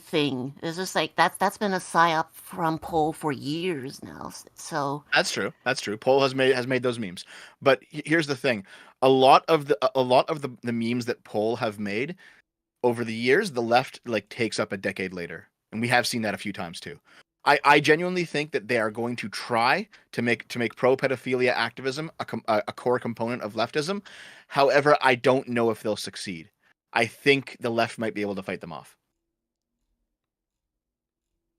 thing is just like that's been a psyop from Pol for years now. So that's true. Pol has made those memes. But here's the thing: a lot of the memes that Pol have made over the years, the left like takes up a decade later, and we have seen that a few times too. I genuinely think that they are going to try to make pro pedophilia activism a core component of leftism. However, I don't know if they'll succeed. I think the left might be able to fight them off.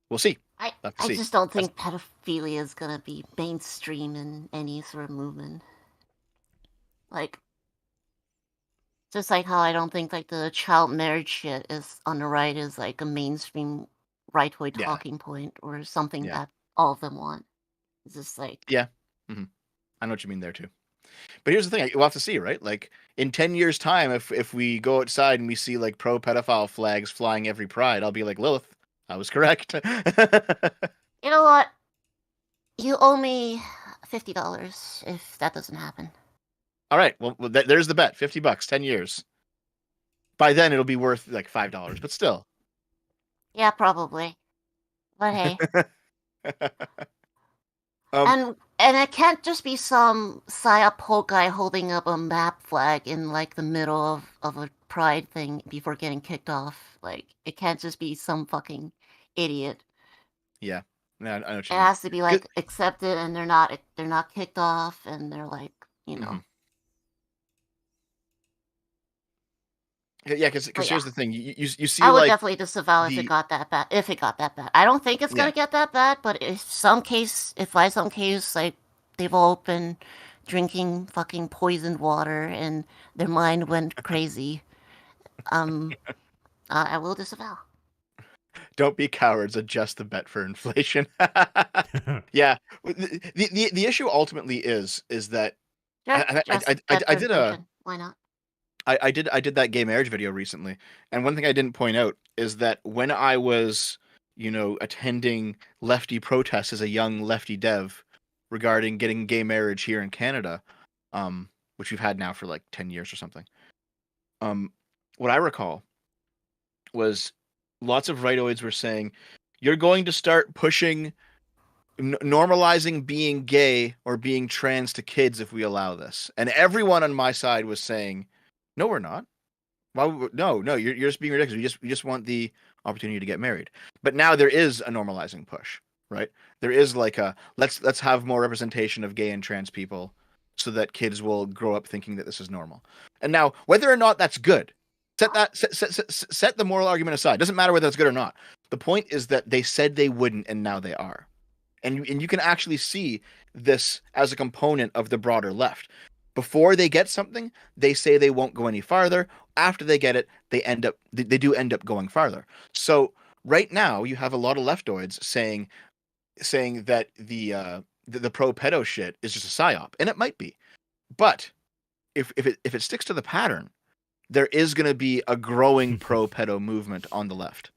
We'll see. I just don't think pedophilia is going to be mainstream in any sort of movement. Like, just like how I don't think like the child marriage shit is on the right is like a mainstream right-way talking point or something that all of them want. It's just like... Yeah. Mm-hmm. I know what you mean there too. But here's the thing, we'll have to see, right? Like, in 10 years' time, if we go outside and we see like pro-pedophile flags flying every Pride, I'll be like, Lilith, I was correct. You know what? You owe me $50 if that doesn't happen. All right. Well, there's the bet. $50, 10 years. By then, it'll be worth like $5, but still. Yeah, probably. But hey. And it can't just be some psyop Pol guy holding up a map flag in like the middle of a Pride thing before getting kicked off. Like, it can't just be some fucking idiot. Yeah. No, I know what you it mean. has to be like accepted, and they're not kicked off, and they're like, you know. Yeah, because But here's yeah. the thing. You see I would like definitely disavow if the it got that bad. If it got that bad, I don't think it's Yeah. gonna get that bad. But if by some case, like they've all been drinking fucking poisoned water and their mind went crazy, I will disavow. Don't be cowards. Adjust the bet for inflation. Yeah. The issue ultimately is that Sure, I just I, I, bet I for did a inflation. Why not? I did that gay marriage video recently, and one thing I didn't point out is that when I was, attending lefty protests as a young lefty dev regarding getting gay marriage here in Canada, which we've had now for like 10 years or something. What I recall was lots of rightoids were saying, you're going to start pushing normalizing being gay or being trans to kids if we allow this. And everyone on my side was saying, no, we're not. Why no, you're just being ridiculous. We just want the opportunity to get married. But now there is a normalizing push, right? There is like a let's have more representation of gay and trans people so that kids will grow up thinking that this is normal. And now whether or not that's good, set the moral argument aside. Doesn't matter whether it's good or not. The point is that they said they wouldn't and now they are. And you can actually see this as a component of the broader left. Before they get something, they say they won't go any farther. After they get it, they do end up going farther. So right now, you have a lot of leftoids saying that the pro pedo shit is just a psyop, and it might be. But if it sticks to the pattern, there is going to be a growing pro pedo movement on the left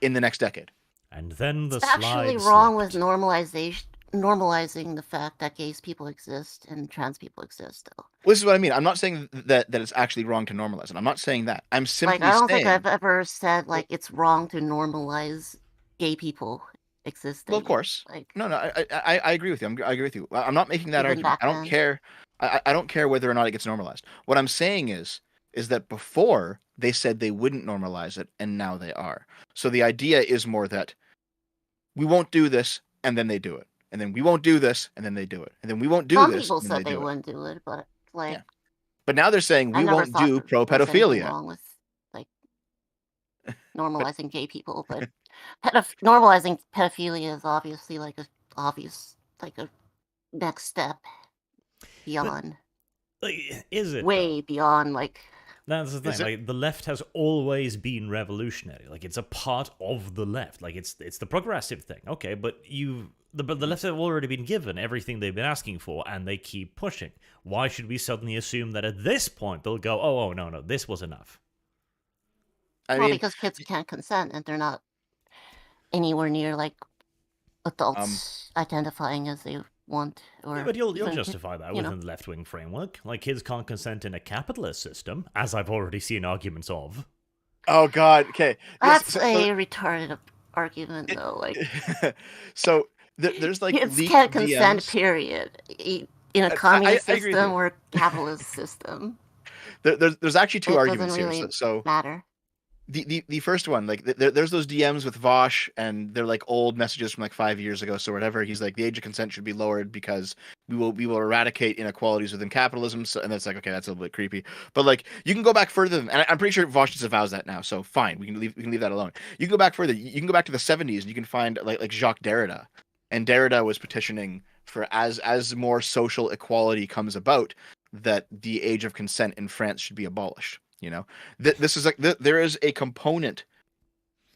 in the next decade. And then the It's actually wrong with normalizing the fact that gay people exist and trans people exist, though. Well, this is what I mean. I'm not saying that it's actually wrong to normalize it. I'm not saying that. I'm simply I don't saying. think I've ever said it's wrong to normalize gay people existing. Well, of course. No, I agree with you. I agree with you. I'm not making that Even argument. back I don't then. care. I don't care whether or not it gets normalized. What I'm saying is that before they said they wouldn't normalize it, and now they are. So the idea is more that we won't do this, and then they do it, and then we won't do this, and then they do it, and then we won't do Some this. people and then said they do it. wouldn't do it, but But now they're saying I we never won't thought do that pro there was anything pedophilia. wrong with normalizing gay people, but normalizing pedophilia is obviously a next step beyond. Is it way beyond That's the thing. Like the left has always been revolutionary. Like it's a part of the left. Like it's the progressive thing. Okay, but the left have already been given everything they've been asking for, and they keep pushing. Why should we suddenly assume that at this point they'll go, oh no, this was enough? Because kids can't consent and they're not anywhere near adults identifying as they want. Or But you'll justify that within the left-wing framework. Like kids can't consent in a capitalist system, as I've already seen arguments of. Oh God. Okay. That's a retarded argument, though. So there's kids leaked can't consent. DMs. Period. In a communist I agree with system you. or a capitalist system. There's actually two It arguments doesn't here. really So matter. The first one, there's those DMs with Vosh, and they're old messages from 5 years ago. So whatever, he's like, the age of consent should be lowered because we will eradicate inequalities within capitalism. So, and that's okay, that's a little bit creepy. But you can go back further, and I'm pretty sure Vosh disavows that now. So fine, we can leave that alone. You can go back further. You can go back to the 70s, and you can find like Jacques Derrida, and Derrida was petitioning for as more social equality comes about, that the age of consent in France should be abolished. This is there is a component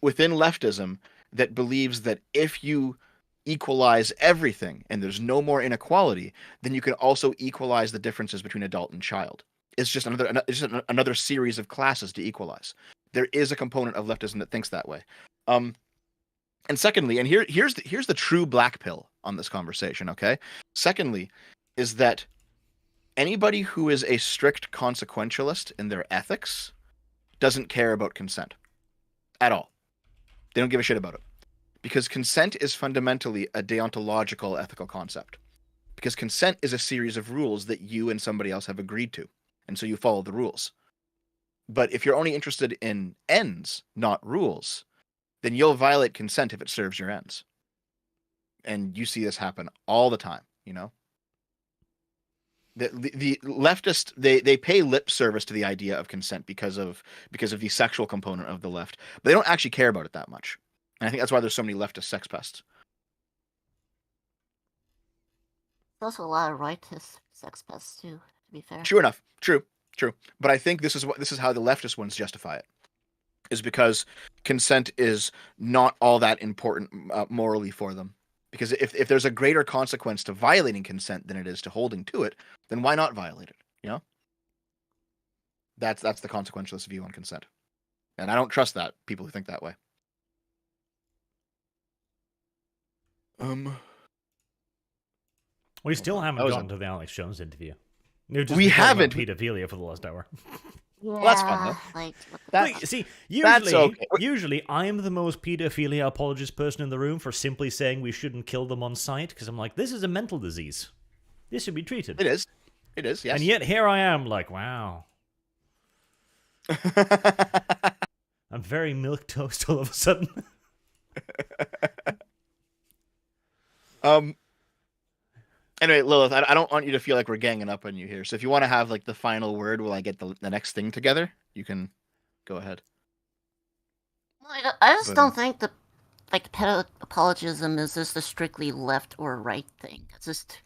within leftism that believes that if you equalize everything and there's no more inequality, then you can also equalize the differences between adult and child. It's just another series of classes to equalize. There is a component of leftism that thinks that way. And secondly, and here's the true black pill on this conversation. Okay. Secondly, is that anybody who is a strict consequentialist in their ethics doesn't care about consent at all. They don't give a shit about it. Because consent is fundamentally a deontological ethical concept. Because consent is a series of rules that you and somebody else have agreed to. And so you follow the rules. But if you're only interested in ends, not rules, then you'll violate consent if it serves your ends. And you see this happen all the time, The leftist they pay lip service to the idea of consent because of the sexual component of the left, but they don't actually care about it that much. And I think that's why there's so many leftist sex pests. There's also a lot of rightist sex pests too, to be fair. True enough. True. But I think this is how the leftist ones justify it, is because consent is not all that important morally for them. Because if there's a greater consequence to violating consent than it is to holding to it, then why not violate it? You know? That's the consequentialist view on consent. And I don't trust that, people who think that way. We still haven't gotten to the Alex Jones interview. We haven't. Pedophilia for the last hour. Yeah, well, that's fun, though. Like, See, that's okay. Usually I'm the most pedophilia apologist person in the room for simply saying we shouldn't kill them on sight, because I'm like, this is a mental disease. This should be treated. It is, yes. And yet here I am, like, wow. I'm very milquetoast all of a sudden. Anyway, Lilith, I don't want you to feel like we're ganging up on you here. So if you want to have like the final word while I get the next thing together, you can go ahead. I just don't think that pedo apologism is just a strictly left or right thing. It's just,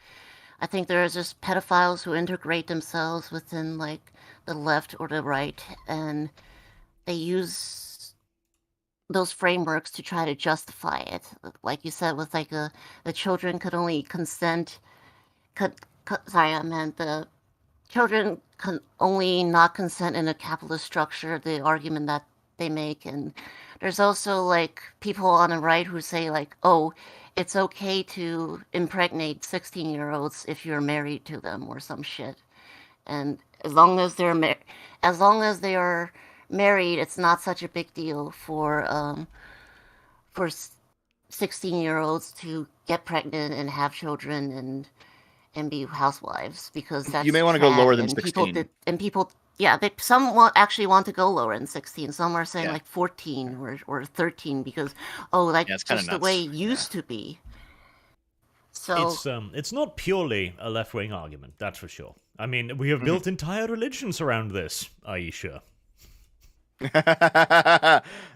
I think there are just pedophiles who integrate themselves within like the left or the right, and they use those frameworks to try to justify it. Like you said, with like the children could only consent. The children can only not consent in a capitalist structure, the argument that they make. And there's also like people on the right who say like, oh, it's okay to impregnate 16-year-olds if you're married to them or some shit. And as long as they are married, it's not such a big deal for 16-year-olds to get pregnant and have children and be housewives, because that's you may want to go lower than 16. Some actually want to go lower than 16. Some are saying like 14 or 13 because it's just the way it used to be. So it's not purely a left-wing argument, that's for sure. I mean, we have built entire religions around this, Aisha.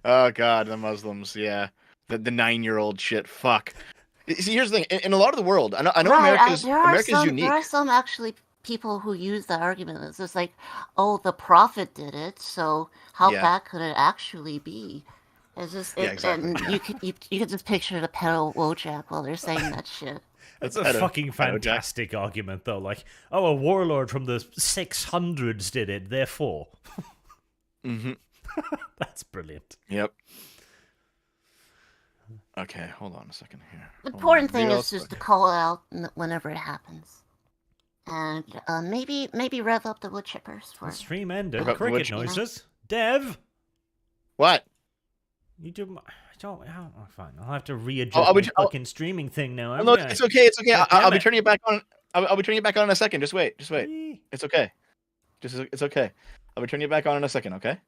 Oh God, the Muslims, yeah. The 9-year-old shit, fuck. See, here's the thing. In a lot of the world, I know America's unique. There are some actually people who use that argument. It's just like, oh, the prophet did it, so how bad could it actually be? It's just, exactly. And you can just picture the pedo Wojak while they're saying that shit. That's a fucking fantastic argument, though. Like, oh, a warlord from the 600s did it, therefore. That's brilliant. Yep. Okay, hold on a second here. The important thing is just to call it out whenever it happens. And maybe rev up the wood chippers for stream ended. Cricket noises. Dev! What? You do... fine. I'll have to readjust the fucking streaming thing now. No, it's okay. I'll be turning it back on. I'll be turning it back on in a second. Just wait. It's okay. It's okay. I'll be turning it back on in a second, okay?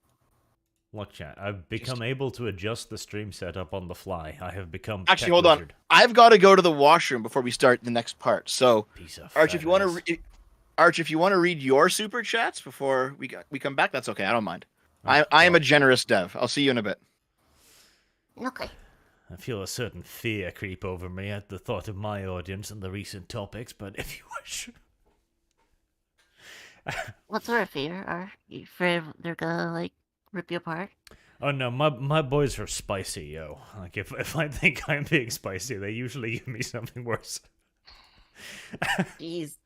Look, chat, I've become able to adjust the stream setup on the fly. I have become actually, hold on. I've got to go to the washroom before we start the next part. So, Arch, if you want to read your super chats before we come back, that's okay. I don't mind. I am a generous dev. I'll see you in a bit. Okay. I feel a certain fear creep over me at the thought of my audience and the recent topics, but if you wish. What sort of fear? Are you afraid they're gonna like rip you apart? Oh no, my boys are spicy, yo. Like if I think I'm being spicy, they usually give me something worse. Jeez.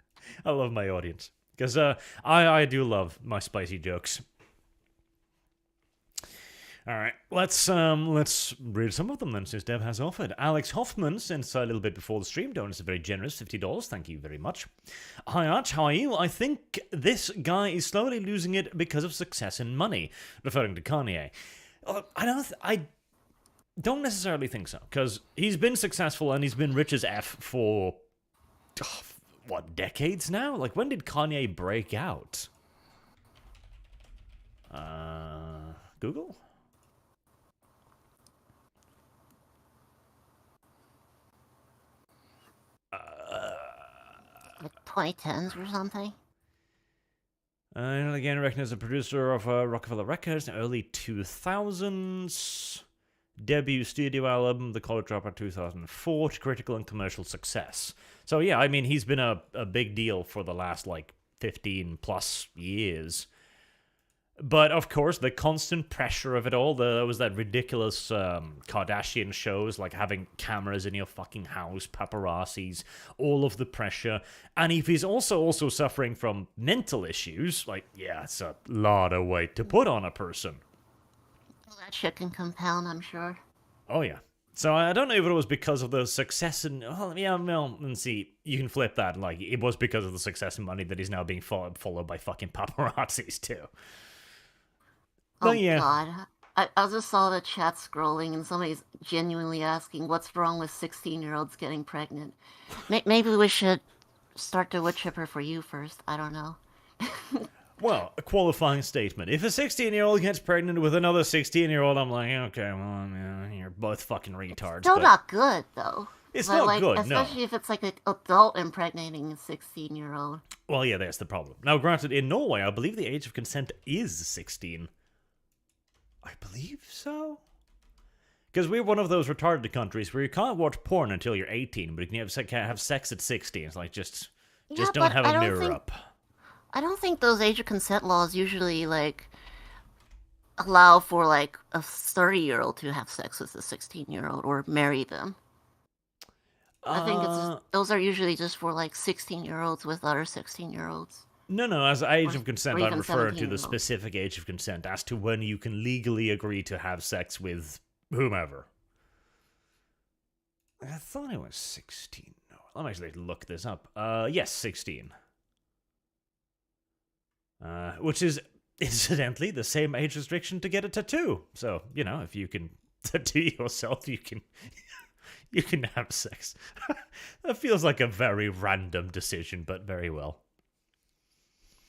I love my audience because I do love my spicy jokes. All right, let's read some of them then, since Dev has offered. Alex Hoffman sent a little bit before the stream. Donates a very generous $50. Thank you very much. Hi Arch, how are you? I think this guy is slowly losing it because of success and money, referring to Kanye. I don't necessarily think so, because he's been successful and he's been rich as F for what, decades now? Like, when did Kanye break out? Google. Like 2010s or something. Again, recognized as a producer of Rockefeller Records in the early 2000s. Debut studio album, The College Dropout 2004, to critical and commercial success. So yeah, I mean, he's been a big deal for the last, 15 plus years. But, of course, the constant pressure of it all, there was that ridiculous Kardashian shows, like having cameras in your fucking house, paparazzis, all of the pressure. And if he's also suffering from mental issues, it's a lot of weight to put on a person. Well, that shit can compound, I'm sure. Oh, yeah. So I don't know if it was because of the success and... and see, you can flip that. It was because of the success and money that he's now being followed by fucking paparazzis, too. Oh, yeah. God. I just saw the chat scrolling and somebody's genuinely asking what's wrong with 16-year-olds getting pregnant. Maybe we should start the wood chipper for you first. I don't know. Well, a qualifying statement. If a 16-year-old gets pregnant with another 16-year-old, I'm like, okay, well, yeah, you're both fucking retards. Still not good, though. It's not good, especially if it's an adult impregnating a 16-year-old. Well, yeah, that's the problem. Now, granted, in Norway, I believe the age of consent is 16. I believe so? Because we're one of those retarded countries where you can't watch porn until you're 18, but you can have sex at 16. It's like, just don't have a mirror up. I don't think those age of consent laws usually, allow for, a 30-year-old to have sex with a 16-year-old or marry them. I think those are usually just for, 16-year-olds with other 16-year-olds. No, as age of consent, I'm referring to the specific age of consent as to when you can legally agree to have sex with whomever. I thought it was 16. No, let me actually look this up. Yes, 16. Which is, incidentally, the same age restriction to get a tattoo. So, if you can tattoo yourself, you can have sex. That feels like a very random decision, but very well.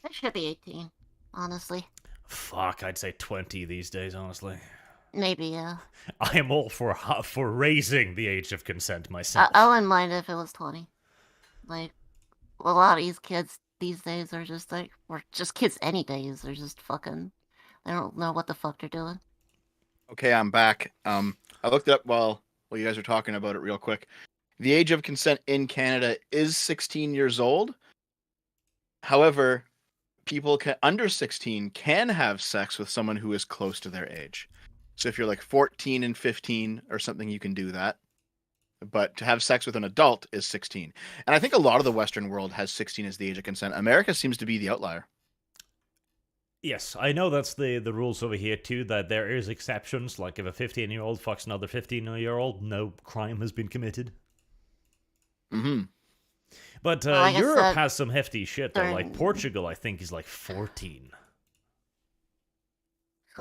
I should be 18, honestly. Fuck, I'd say 20 these days, honestly. Maybe, yeah. I am all for raising the age of consent myself. I wouldn't mind if it was 20. A lot of these kids these days are just or just kids any days, they're just fucking, they don't know what the fuck they're doing. Okay, I'm back. I looked it up while you guys were talking about it real quick. The age of consent in Canada is 16 years old. However, people under 16 can have sex with someone who is close to their age. So if you're 14 and 15 or something, you can do that. But to have sex with an adult is 16. And I think a lot of the Western world has 16 as the age of consent. America seems to be the outlier. Yes, I know that's the rules over here too, that there is exceptions. Like if a 15-year-old fucks another 15-year-old, no crime has been committed. Mm-hmm. But Europe has some hefty shit though. Like Portugal, I think, is 14.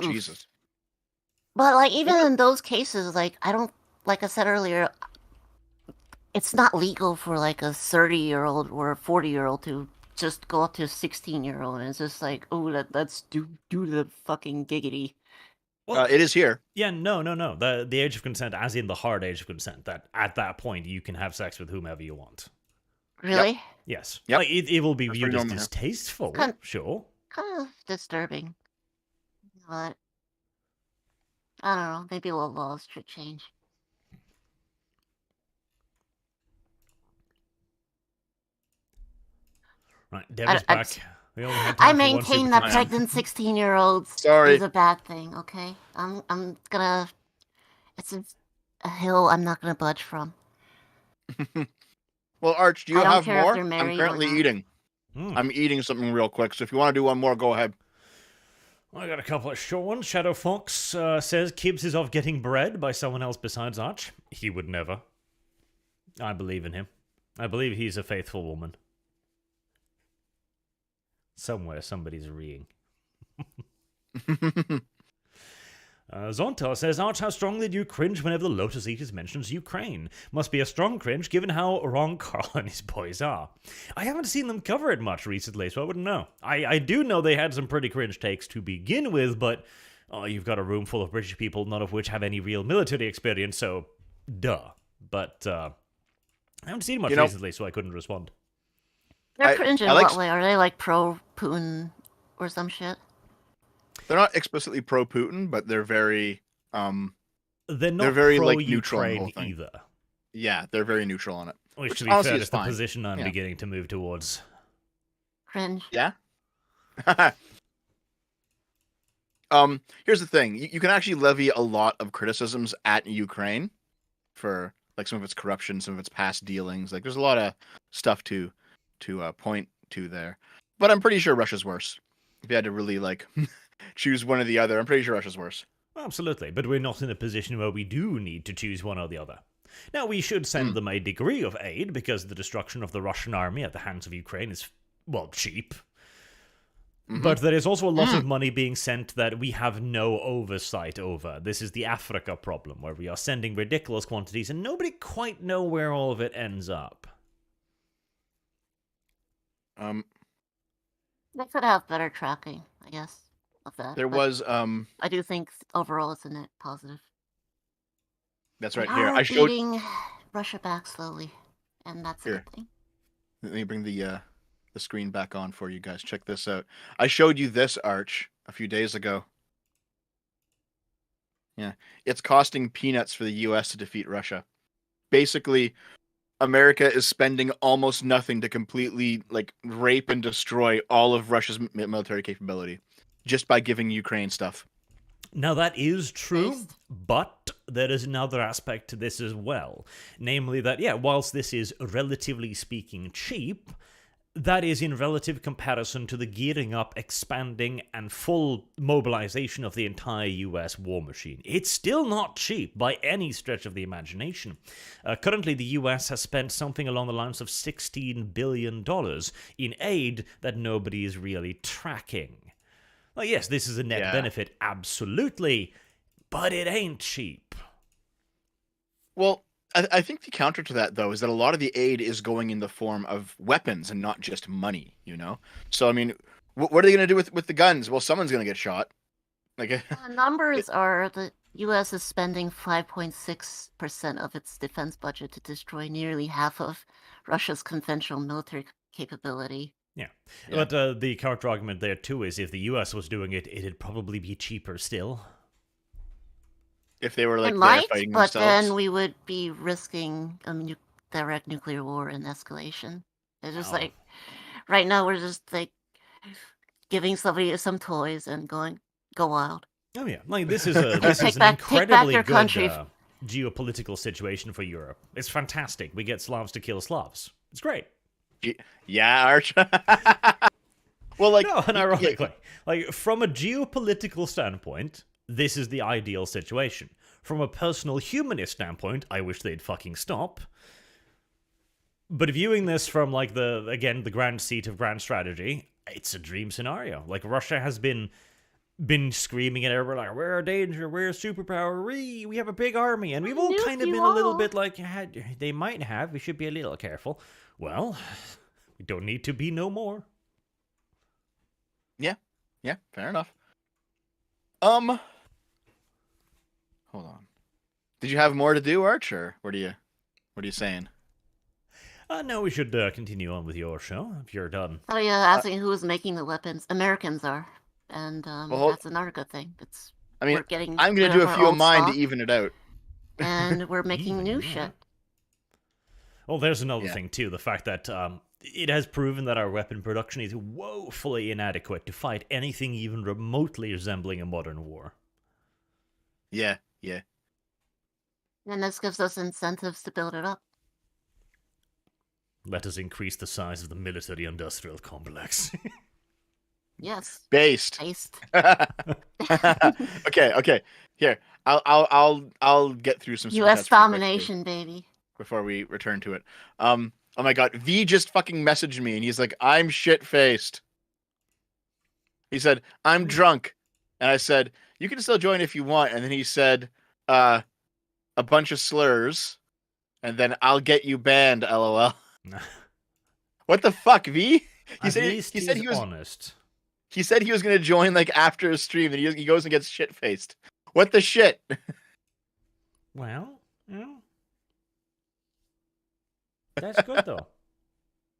Jesus. But even in those cases, I don't, like I said earlier, it's not legal for a 30-year-old or a 40-year-old to just go up to a 16-year-old and it's just let's do the fucking giggity. Well, it is here. Yeah, no. The age of consent, as in the hard age of consent, that at that point you can have sex with whomever you want. Really? Yep. Yes. Yep. It will be viewed as distasteful, sure. Kind of disturbing. But I don't know. Maybe the laws should change. Right, Deborah's back. I maintain that pregnant 16-year-olds is a bad thing. Okay, I'm gonna. It's a hill I'm not gonna budge from. Well, Arch, do you have more? I'm married currently eating. I'm eating something real quick, so if you want to do one more, go ahead. I got a couple of short ones. Shadow Fox says Kibbs is off getting bread by someone else besides Arch. He would never. I believe in him. I believe he's a faithful woman. Somewhere somebody's reeing. Zonta says, Arch, how strongly do you cringe whenever the Lotus Eaters mentions Ukraine? Must be a strong cringe given how wrong Carl and his boys are. I haven't seen them cover it much recently, so I wouldn't know. I do know they had some pretty cringe takes to begin with, but you've got a room full of British people, none of which have any real military experience, so duh. But I haven't seen much recently, so I couldn't respond. They're cringe in I like what way? Are they like pro Putin or some shit? they're not explicitly pro Putin, but they're very They're not very pro like neutral on the whole Ukraine thing. either. Yeah, they're very neutral on it. Which, to be honestly fair, is is the fine. position I'm Yeah. beginning to move towards. Cringe. Yeah. Here's the thing: you can actually levy a lot of criticisms at Ukraine for like some of its corruption, some of its past dealings. Like, there's a lot of stuff to point to there. But I'm pretty sure Russia's worse. If you had to really like choose one or the other, I'm pretty sure Russia's worse. Absolutely, but we're not in a position where we do need to choose one or the other. Now, we should send them a degree of aid, because the destruction of the Russian army at the hands of Ukraine is, well, cheap. But there is also a lot of money being sent that we have no oversight over. This is the Africa problem, where we are sending ridiculous quantities and nobody quite know where all of it ends up. They could have better tracking, I guess, of that. There but was I do think overall it's a net positive. That's right We here. are I showed beating Russia back slowly, and that's a Here. good thing. Let me bring the screen back on for you guys. Check this out. I showed you this, Arch, a few days ago. Yeah, it's costing peanuts for the U.S. to defeat Russia. Basically, America is spending almost nothing to completely like rape and destroy all of Russia's military capability just by giving Ukraine stuff. Now, that is true, but there is another aspect to this as well. Namely that, yeah, whilst this is relatively speaking cheap, that is in relative comparison to the gearing up, expanding, and full mobilization of the entire US war machine. It's still not cheap by any stretch of the imagination. Currently, the US has spent something along the lines of $16 billion in aid that nobody is really tracking. Well, yes, this is a net benefit, absolutely, but it ain't cheap. Well, I think the counter to that, though, is that a lot of the aid is going in the form of weapons and not just money, you know? So, I mean, what are they going to do with the guns? Well, someone's going to get shot. Like, The numbers are the U.S. is spending 5.6% of its defense budget to destroy nearly half of Russia's conventional military capability. Yeah. But the counter argument there, too, is if the US was doing it, it'd probably be cheaper still. If they were, like, It might, fighting but themselves. then we would be risking a direct nuclear war and escalation. It's just like, right now we're just, like, giving somebody some toys and go wild. Oh, yeah. Like, this is an incredibly good geopolitical situation for Europe. It's fantastic. We get Slavs to kill Slavs. It's great. Yeah, Arch. Well, like, no, and ironically, like from a geopolitical standpoint, this is the ideal situation. From a personal humanist standpoint, I wish they'd fucking stop. But viewing this from like the grand seat of grand strategy, it's a dream scenario. Like Russia has been screaming at everyone like, we're a danger, we're a superpower, we have a big army, and we've all kind of been a little bit like, they might have, we should be a little careful. Well, we don't need to be no more. Yeah, fair enough. Hold on. Did you have more to do, Arch, or what are you saying? No, we should continue on with your show if you're done. Oh yeah, asking who is making the weapons. Americans are, and that's another good thing. I'm we're getting going to rid do a our few of old mine stock, to even it out. and we're making new shit. Well, there's another thing too, the fact that it has proven that our weapon production is woefully inadequate to fight anything even remotely resembling a modern war. Yeah. And this gives us incentives to build it up. Let us increase the size of the military-industrial complex. Yes. Based. Okay. Here, I'll get through some U.S. domination, baby. Before we return to it. Oh my god, V just fucking messaged me and he's like, I'm shit-faced. He said, I'm drunk. And I said, you can still join if you want. And then he said, a bunch of slurs. And then I'll get you banned, LOL. What the fuck, V? He said he was honest. He said he was going to join like after a stream and he goes and gets shit-faced. What the shit? Well, yeah. That's good, though.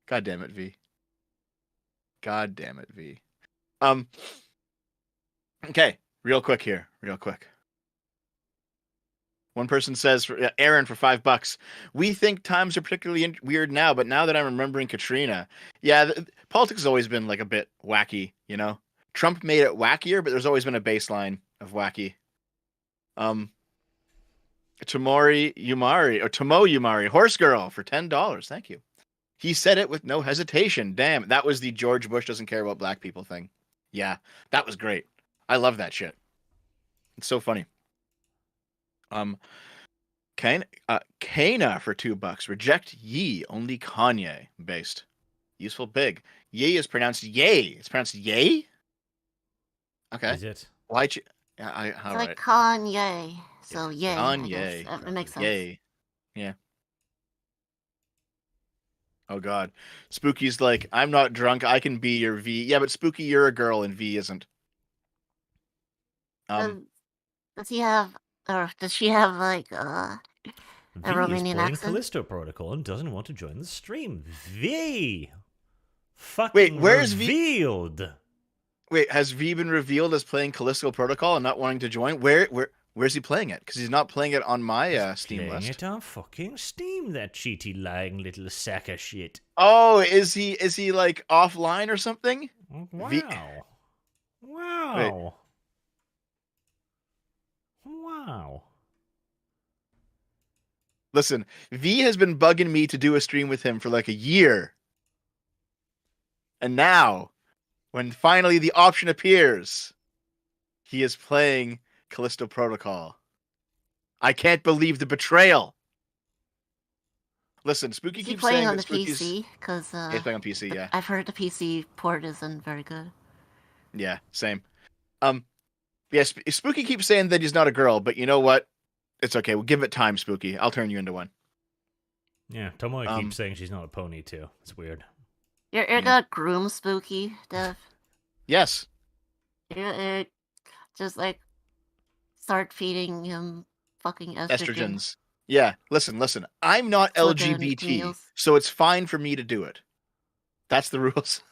God damn it, V. God damn it, V. Okay, real quick here, real quick. One person says, Aaron for $5. We think times are particularly weird now, but now that I'm remembering Katrina, yeah, politics has always been like a bit wacky, you know. Trump made it wackier, but there's always been a baseline of wacky. Tomo Yumari, horse girl for $10. Thank you. He said it with no hesitation. Damn, that was the George Bush doesn't care about black people thing. Yeah, that was great. I love that shit. It's so funny. Kana for $2. Reject Ye, only Kanye based. Useful big. Ye is pronounced yay. It's pronounced yay? Okay. Is it? Why'd you... It's like Kanye. So yay. Kanye. It makes sense. Yay. Yeah. Oh god. Spooky's like, I'm not drunk, I can be your V. Yeah, but Spooky, you're a girl and V isn't. Does he have, or does she have like a V is Romanian playing accent? Callisto Protocol and doesn't want to join the stream. V! Fucking Wait, where's revealed? Wait, has V been revealed as playing Callisto Protocol and not wanting to join? Where's he playing it? Because he's not playing it on my Steam Playing list. it on fucking Steam, that cheaty lying little sack of shit. Oh, is he like offline or something? Wow. Wow. Wow. Listen, V has been bugging me to do a stream with him for like a year. And now, when finally the option appears, he is playing Callisto Protocol. I can't believe the betrayal. Listen, Spooky Is he keeps playing saying on that the Spooky's... PC? Because he's playing on PC, yeah. I've heard the PC port isn't very good. Yeah, same. Yeah, Spooky keeps saying that he's not a girl, but you know what? It's okay. We'll give it time, Spooky. I'll turn you into one. Yeah, Tomoe keeps saying she's not a pony, too. It's weird. You're gonna groom Spooky, Dev? Yes. You're just like start feeding him fucking estrogens. Yeah, listen. I'm not Flippin' LGBT, meals. so it's fine for me to do it. That's the rules.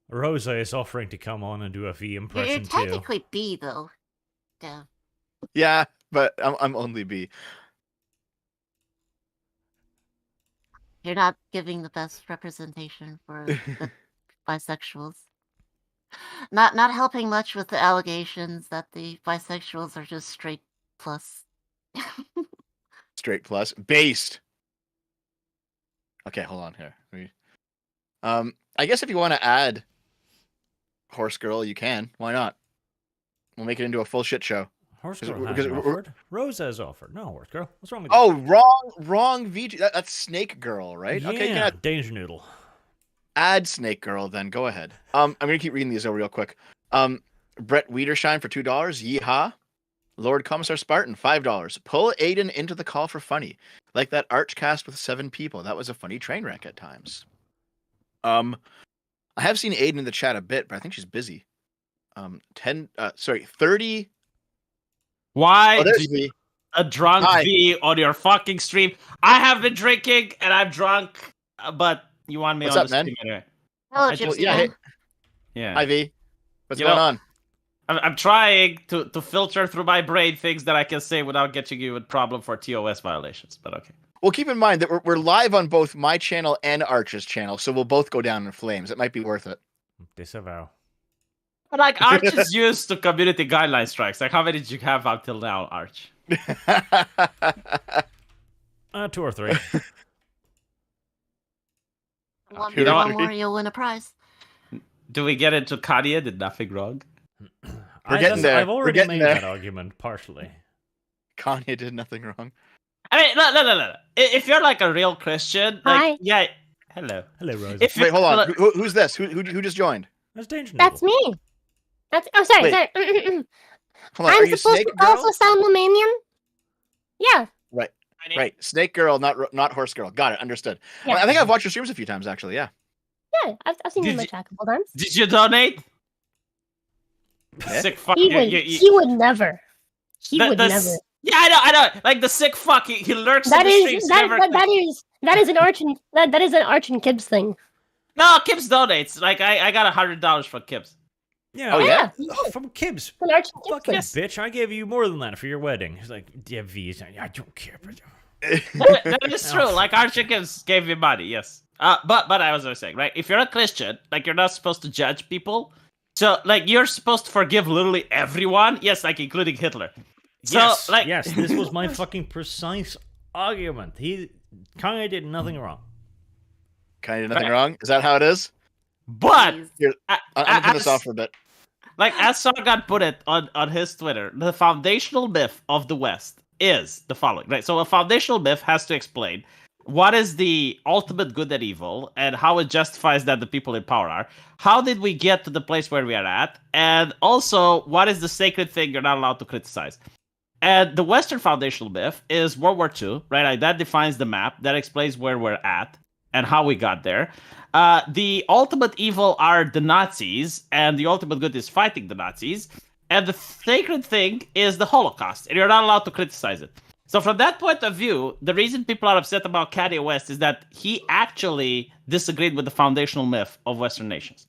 Rosa is offering to come on and do a V You're impression, too. technically B, though, Dev. Yeah, but I'm only B. You're not giving the best representation for the bisexuals. Not helping much with the allegations that the bisexuals are just straight plus. Straight plus. Based. Okay, hold on here. I guess if you want to add Horse Girl, you can. Why not? We'll make it into a full shit show. Horse Girl hasn't offered. Rosa has offered. No, Horse Girl. What's wrong with you? Wrong VG. That's Snake Girl, right? Yeah, okay, Danger Noodle. Add Snake Girl, then. Go ahead. I'm gonna keep reading these over real quick. Brett Wiedershine for $2. Yeehaw. Lord Commissar Spartan, $5. Pull Aiden into the call for funny. Like that Archcast with 7 people. That was a funny train wreck at times. I have seen Aiden in the chat a bit, but I think she's busy. 30. Why there's do you a drunk V on your fucking stream? I have been drinking and I'm drunk, but you want me What's on up, the man? stream anyway. Hello, Yeah. Hi, V. What's You going know, on? I'm trying to filter through my brain things that I can say without getting you with problem for TOS violations, but okay. Well, keep in mind that we're live on both my channel and Arch's channel, so we'll both go down in flames. It might be worth it. Disavow. But like Arch is used to community guideline strikes. Like how many did you have until now, Arch? 2 or 3. One more, you'll win a prize. Do we get into Kanye did nothing wrong? I've already made that argument, partially. Kanye did nothing wrong. I mean, no. If you're like a real Christian, like, yeah. Hello, Rose. Wait, hold on. Who's this? Who just joined? That's Danger Noodle. That's me. Sorry. Wait. Hold on, I'm are you supposed Snake to Girl? also sound Romanian? Yeah. Right. Snake Girl, not Horse Girl. Got it. Understood. Yeah. I think I've watched your streams a few times, actually. Yeah. Yeah, I've seen you in my chat a couple times. Did you donate? Yeah. Sick fuck. He would never. He would never. Yeah, I know. Like the sick fuck. He lurks in the streams. That is an Arch and Kibbs thing. No, Kibs donates. Like I got $100 from Kibs. Yeah. Oh, yeah? Oh, from Kibs. An arch Fucking bitch, I gave you more than that for your wedding. He's like, yeah, V's. I don't care. But... That is true. Like Archie Kibs gave me money, yes. But I was saying, right? If you're a Christian, like you're not supposed to judge people. So like you're supposed to forgive literally everyone. Yes, like including Hitler. So yes, like yes, this was my fucking precise argument. Kanye did nothing wrong. Kanye did nothing wrong? Is that how it is? But Here, I'm gonna turn this off for a bit. Like as Sargon put it on his Twitter, the foundational myth of the West is the following, right? So a foundational myth has to explain what is the ultimate good and evil and how it justifies that the people in power are. How did we get to the place where we are at? And also, what is the sacred thing you're not allowed to criticize? And the Western foundational myth is World War II, right? Like, that defines the map, that explains where we're at and how we got there. The ultimate evil are the Nazis, and the ultimate good is fighting the Nazis. And the sacred thing is the Holocaust, and you're not allowed to criticize it. So from that point of view, the reason people are upset about Kanye West is that he actually disagreed with the foundational myth of Western nations.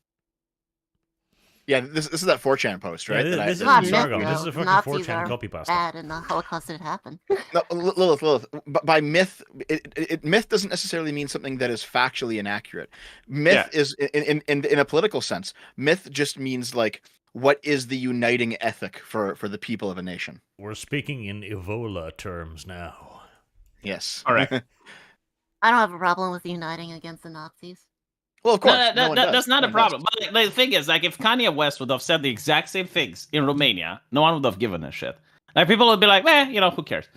Yeah, this is that 4chan post, right? Yeah, this that is Sargon. This is a fucking Nazis 4chan are copy pasta. bad, and the Holocaust didn't happen. No, Lilith. By myth, myth doesn't necessarily mean something that is factually inaccurate. Myth is, in a political sense, myth just means like what is the uniting ethic for the people of a nation. We're speaking in Evola terms now. Yes. All right. I don't have a problem with uniting against the Nazis. Well, of course, that's not a problem. But the thing is, like, if Kanye West would have said the exact same things in Romania, no one would have given a shit. Like, people would be like, who cares?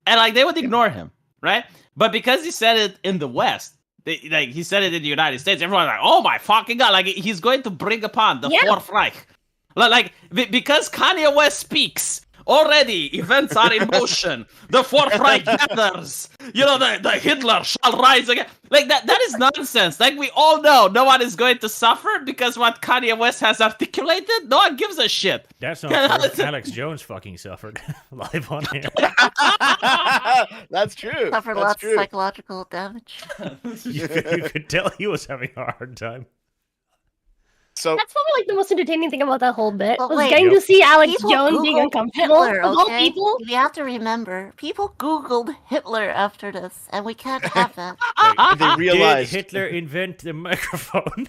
And like, they would ignore him, right? But because he said it in the West, he said it in the United States, everyone's like, oh my fucking god! Like, he's going to bring upon the Fourth Reich. Like, because Kanye West speaks. Already, events are in motion. The Fourth Reich gathers. The Hitler shall rise again. Like, that is nonsense. Like, we all know no one is going to suffer because what Kanye West has articulated, no one gives a shit. That's not true. Alex Jones fucking suffered live on air. That's true. Suffered lots of psychological damage. You could tell he was having a hard time. So that's probably like the most entertaining thing about that whole bit. But Was wait, getting to see Alex people Jones being Googled uncomfortable. Hitler, Of all okay? people, We have to remember, people Googled Hitler after this, and we can't have that. They realized Did Hitler invent the microphone?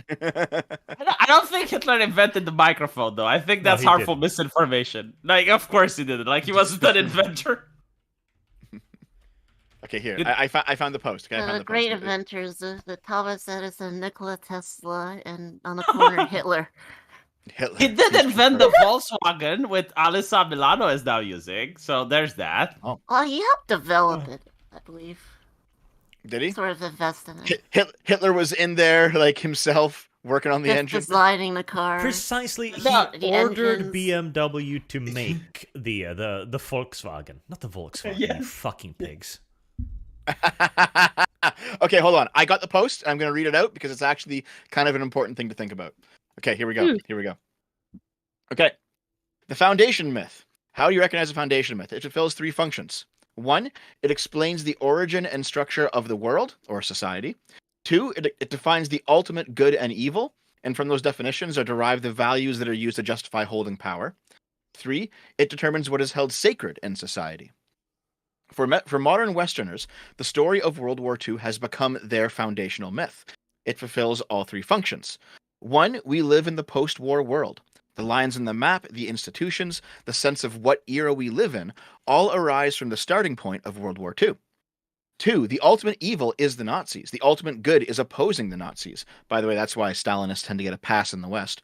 I don't think Hitler invented the microphone, though. I think that's harmful misinformation. Like, of course he didn't. Like, he wasn't an inventor. Okay, here. I found the post. Okay, I found The great post. inventors, the Thomas Edison, Nikola Tesla, and on the corner, Hitler. He did invent the Volkswagen, with Alissa Milano is now using, so there's that. Oh. Well, he helped develop it, I believe. Did he? Sort of invest in it. Hitler was in there, like, himself, working on the engine. Designing the car. Precisely, he the ordered engines. BMW to make the Volkswagen, not the Volkswagen. You fucking pigs. Okay, hold on. I got the post. I'm going to read it out because it's actually kind of an important thing to think about. Okay, here we go. Here we go. Okay. The foundation myth. How do you recognize a foundation myth? It fulfills three functions. 1, it explains the origin and structure of the world or society. 2, it defines the ultimate good and evil, and from those definitions are derived the values that are used to justify holding power. 3, it determines what is held sacred in society. For modern Westerners, the story of World War II has become their foundational myth. It fulfills all three functions. 1, we live in the post-war world. The lines in the map, the institutions, the sense of what era we live in, all arise from the starting point of World War II. 2, the ultimate evil is the Nazis. The ultimate good is opposing the Nazis. By the way, that's why Stalinists tend to get a pass in the West.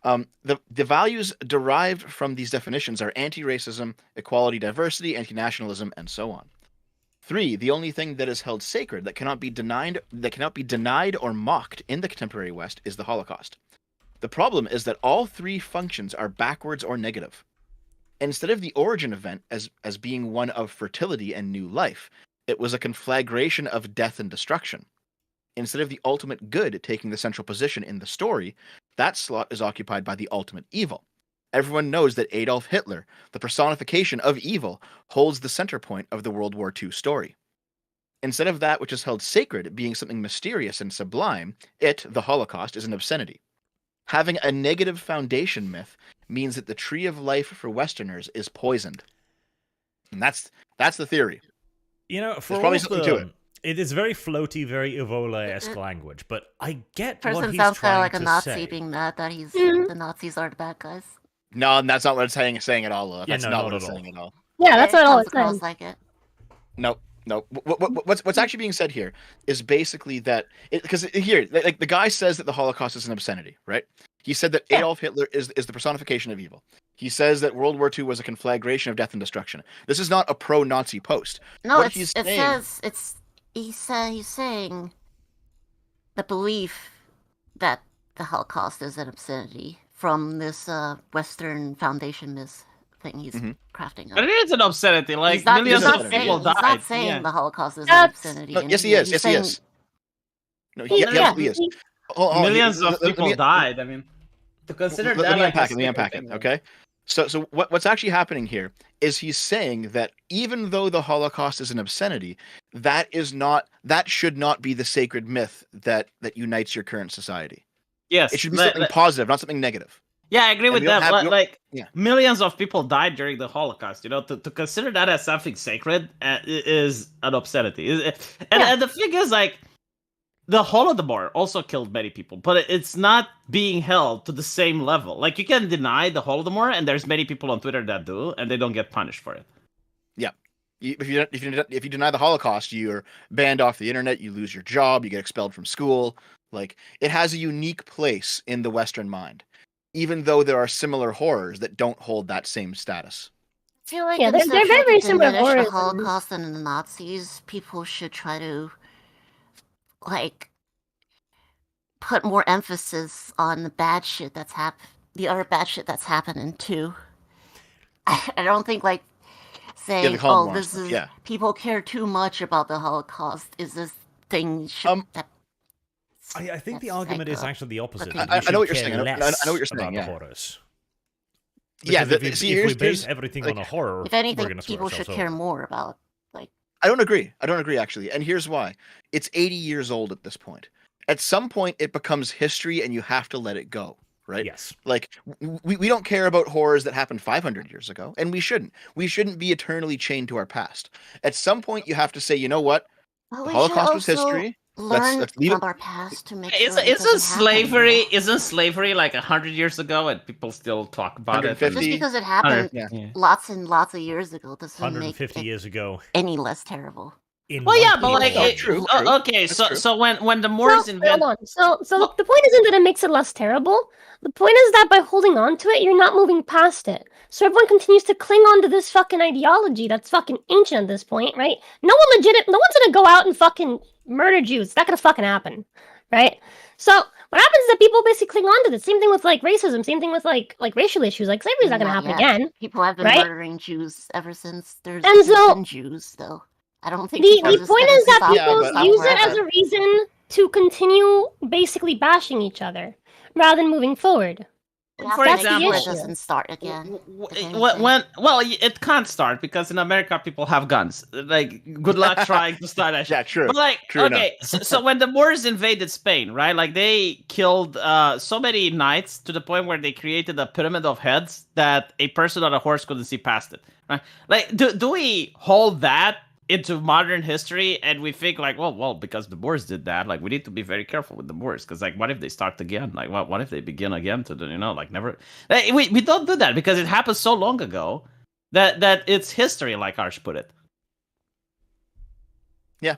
The values derived from these definitions are anti-racism, equality, diversity, anti-nationalism, and so on. 3, the only thing that is held sacred that cannot be denied or mocked in the contemporary West is the Holocaust. The problem is that all three functions are backwards or negative. Instead of the origin event as being one of fertility and new life, it was a conflagration of death and destruction. Instead of the ultimate good taking the central position in the story, that slot is occupied by the ultimate evil. Everyone knows that Adolf Hitler, the personification of evil, holds the center point of the World War II story. Instead of that which is held sacred being something mysterious and sublime, the Holocaust, is an obscenity. Having a negative foundation myth means that the tree of life for Westerners is poisoned. And that's the theory. You know, for There's probably all something to it. It is very floaty, very Evola-esque language, but I get what Person he's sounds kind trying of like to a Nazi say. being mad that the Nazis are the bad guys. No, that's not what it's saying at all. That's no, not not what it's at all. saying at all. Yeah, that's It not all comes it's saying. across like it. No. What's actually being said here is basically that because here, like the guy says that the Holocaust is an obscenity, right? He said that Adolf Hitler is the personification of evil. He says that World War II was a conflagration of death and destruction. This is not a pro-Nazi post. No, What it he's says saying, he's saying the belief that the Holocaust is an obscenity from this Western Foundation myth thing he's crafting up. But it is an obscenity. Like He's not, millions he's not of saying, people he's died. not saying Yeah. the Holocaust is an That's- obscenity. No, yes, he is. Yes, he is. No, he absolutely is. Hold on, Millions let of me- people died. I mean, to consider let that me like a unpack it. Let me secret unpack thing, it. Okay. So what's actually happening here is he's saying that even though the Holocaust is an obscenity, that should not be the sacred myth that unites your current society. Yes, It should be something positive, not something negative. Yeah, I agree And with we don't that. have- Like, yeah. millions of people died during the Holocaust. You know, to consider that as something sacred is an obscenity. And the thing is, like, the Holodomor also killed many people, but it's not being held to the same level. Like, you can deny the Holodomor, and there's many people on Twitter that do, and they don't get punished for it. Yeah. If you deny the Holocaust, you're banned off the internet. You lose your job. You get expelled from school. Like, it has a unique place in the Western mind, even though there are similar horrors that don't hold that same status. I feel like Yeah, they're instead of very, very trying to similar diminish the horrors. Holocaust and the Nazis, people should try to like put more emphasis on the bad shit that's the other bad shit that's happening too. I don't think like saying, the Cold "Oh, War this stuff, is yeah. people care too much about the Holocaust." Is this thing that I think the argument is actually the opposite. I that we know what should you're care saying. I less know what you're saying, about yeah. the horrors. Yeah, Because if we here's base everything like, on a horror, if anything, we're gonna screw people should ourselves care over. more about like. I don't agree. Actually, and here's why. It's 80 years old at this point. At some point, it becomes history, and you have to let it go. Right? Yes. Like we don't care about horrors that happened 500 years ago, and we shouldn't. We shouldn't be eternally chained to our past. At some point, you have to say, you know what? Well, The we Holocaust should was also history. Learn Let's leave from it. our past to make Isn't sure it doesn't slavery? Isn't slavery like 100 years ago, and people still talk about it? Just because it happened lots and lots of years ago doesn't make 150 it years ago. any less terrible. Well, yeah, but like, true. Okay, so when the Moors Hold invented, on. So the point isn't that it makes it less terrible. The point is that by holding on to it, you're not moving past it. So everyone continues to cling on to this fucking ideology that's fucking ancient at this point, right? No one's gonna go out and fucking murder Jews. It's not gonna fucking happen, right? So what happens is that people basically cling on to this. Same thing with like racism. Same thing with like racial issues. Like slavery's not gonna happen yet. again. People have been right? murdering Jews ever since there's And so- been Jews, though. I don't think The people point just gonna is that stop- people stop use it forever. as a reason to continue basically bashing each other rather than moving forward. For That's the example, issue. It doesn't start again. it can't start because in America people have guns. Like, good luck trying to start that shit. Yeah, true. But like, True okay, so when the Moors invaded Spain, right? Like they killed so many knights to the point where they created a pyramid of heads that a person on a horse couldn't see past it. Right? Like, do we hold that into modern history and we think like, well, because the Moors did that, like we need to be very careful with the Moors because like, what if they start again? Like, what if they begin again to do, like never? Like, we don't do that because it happened so long ago that it's history, like Arch put it. Yeah,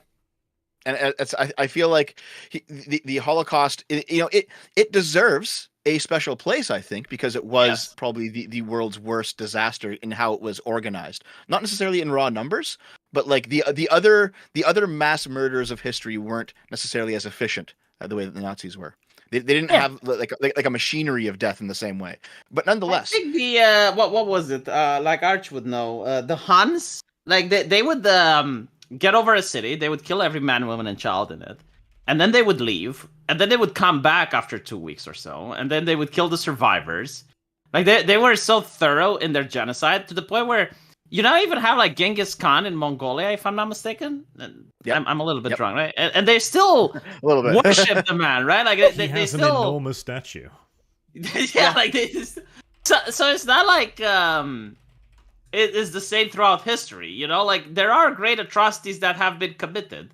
and I feel like the Holocaust, it deserves a special place, I think, because it was probably the world's worst disaster in how it was organized. Not necessarily in raw numbers, but like the other mass murders of history weren't necessarily as efficient the way that the Nazis were. They didn't have like a machinery of death in the same way. But nonetheless, I think the what was it? Like Arch would know. The Huns, like they would get over a city, they would kill every man, woman, and child in it, and then they would leave, and then they would come back after 2 weeks or so, and then they would kill the survivors. Like they were so thorough in their genocide to the point where You now even have like Genghis Khan in Mongolia, if I'm not mistaken. I'm a little bit drunk, right? And they still a little bit worship the man, right? Like He they has an still enormous statue. yeah, like they just, so it's not like it is the same throughout history, you know? Like there are great atrocities that have been committed.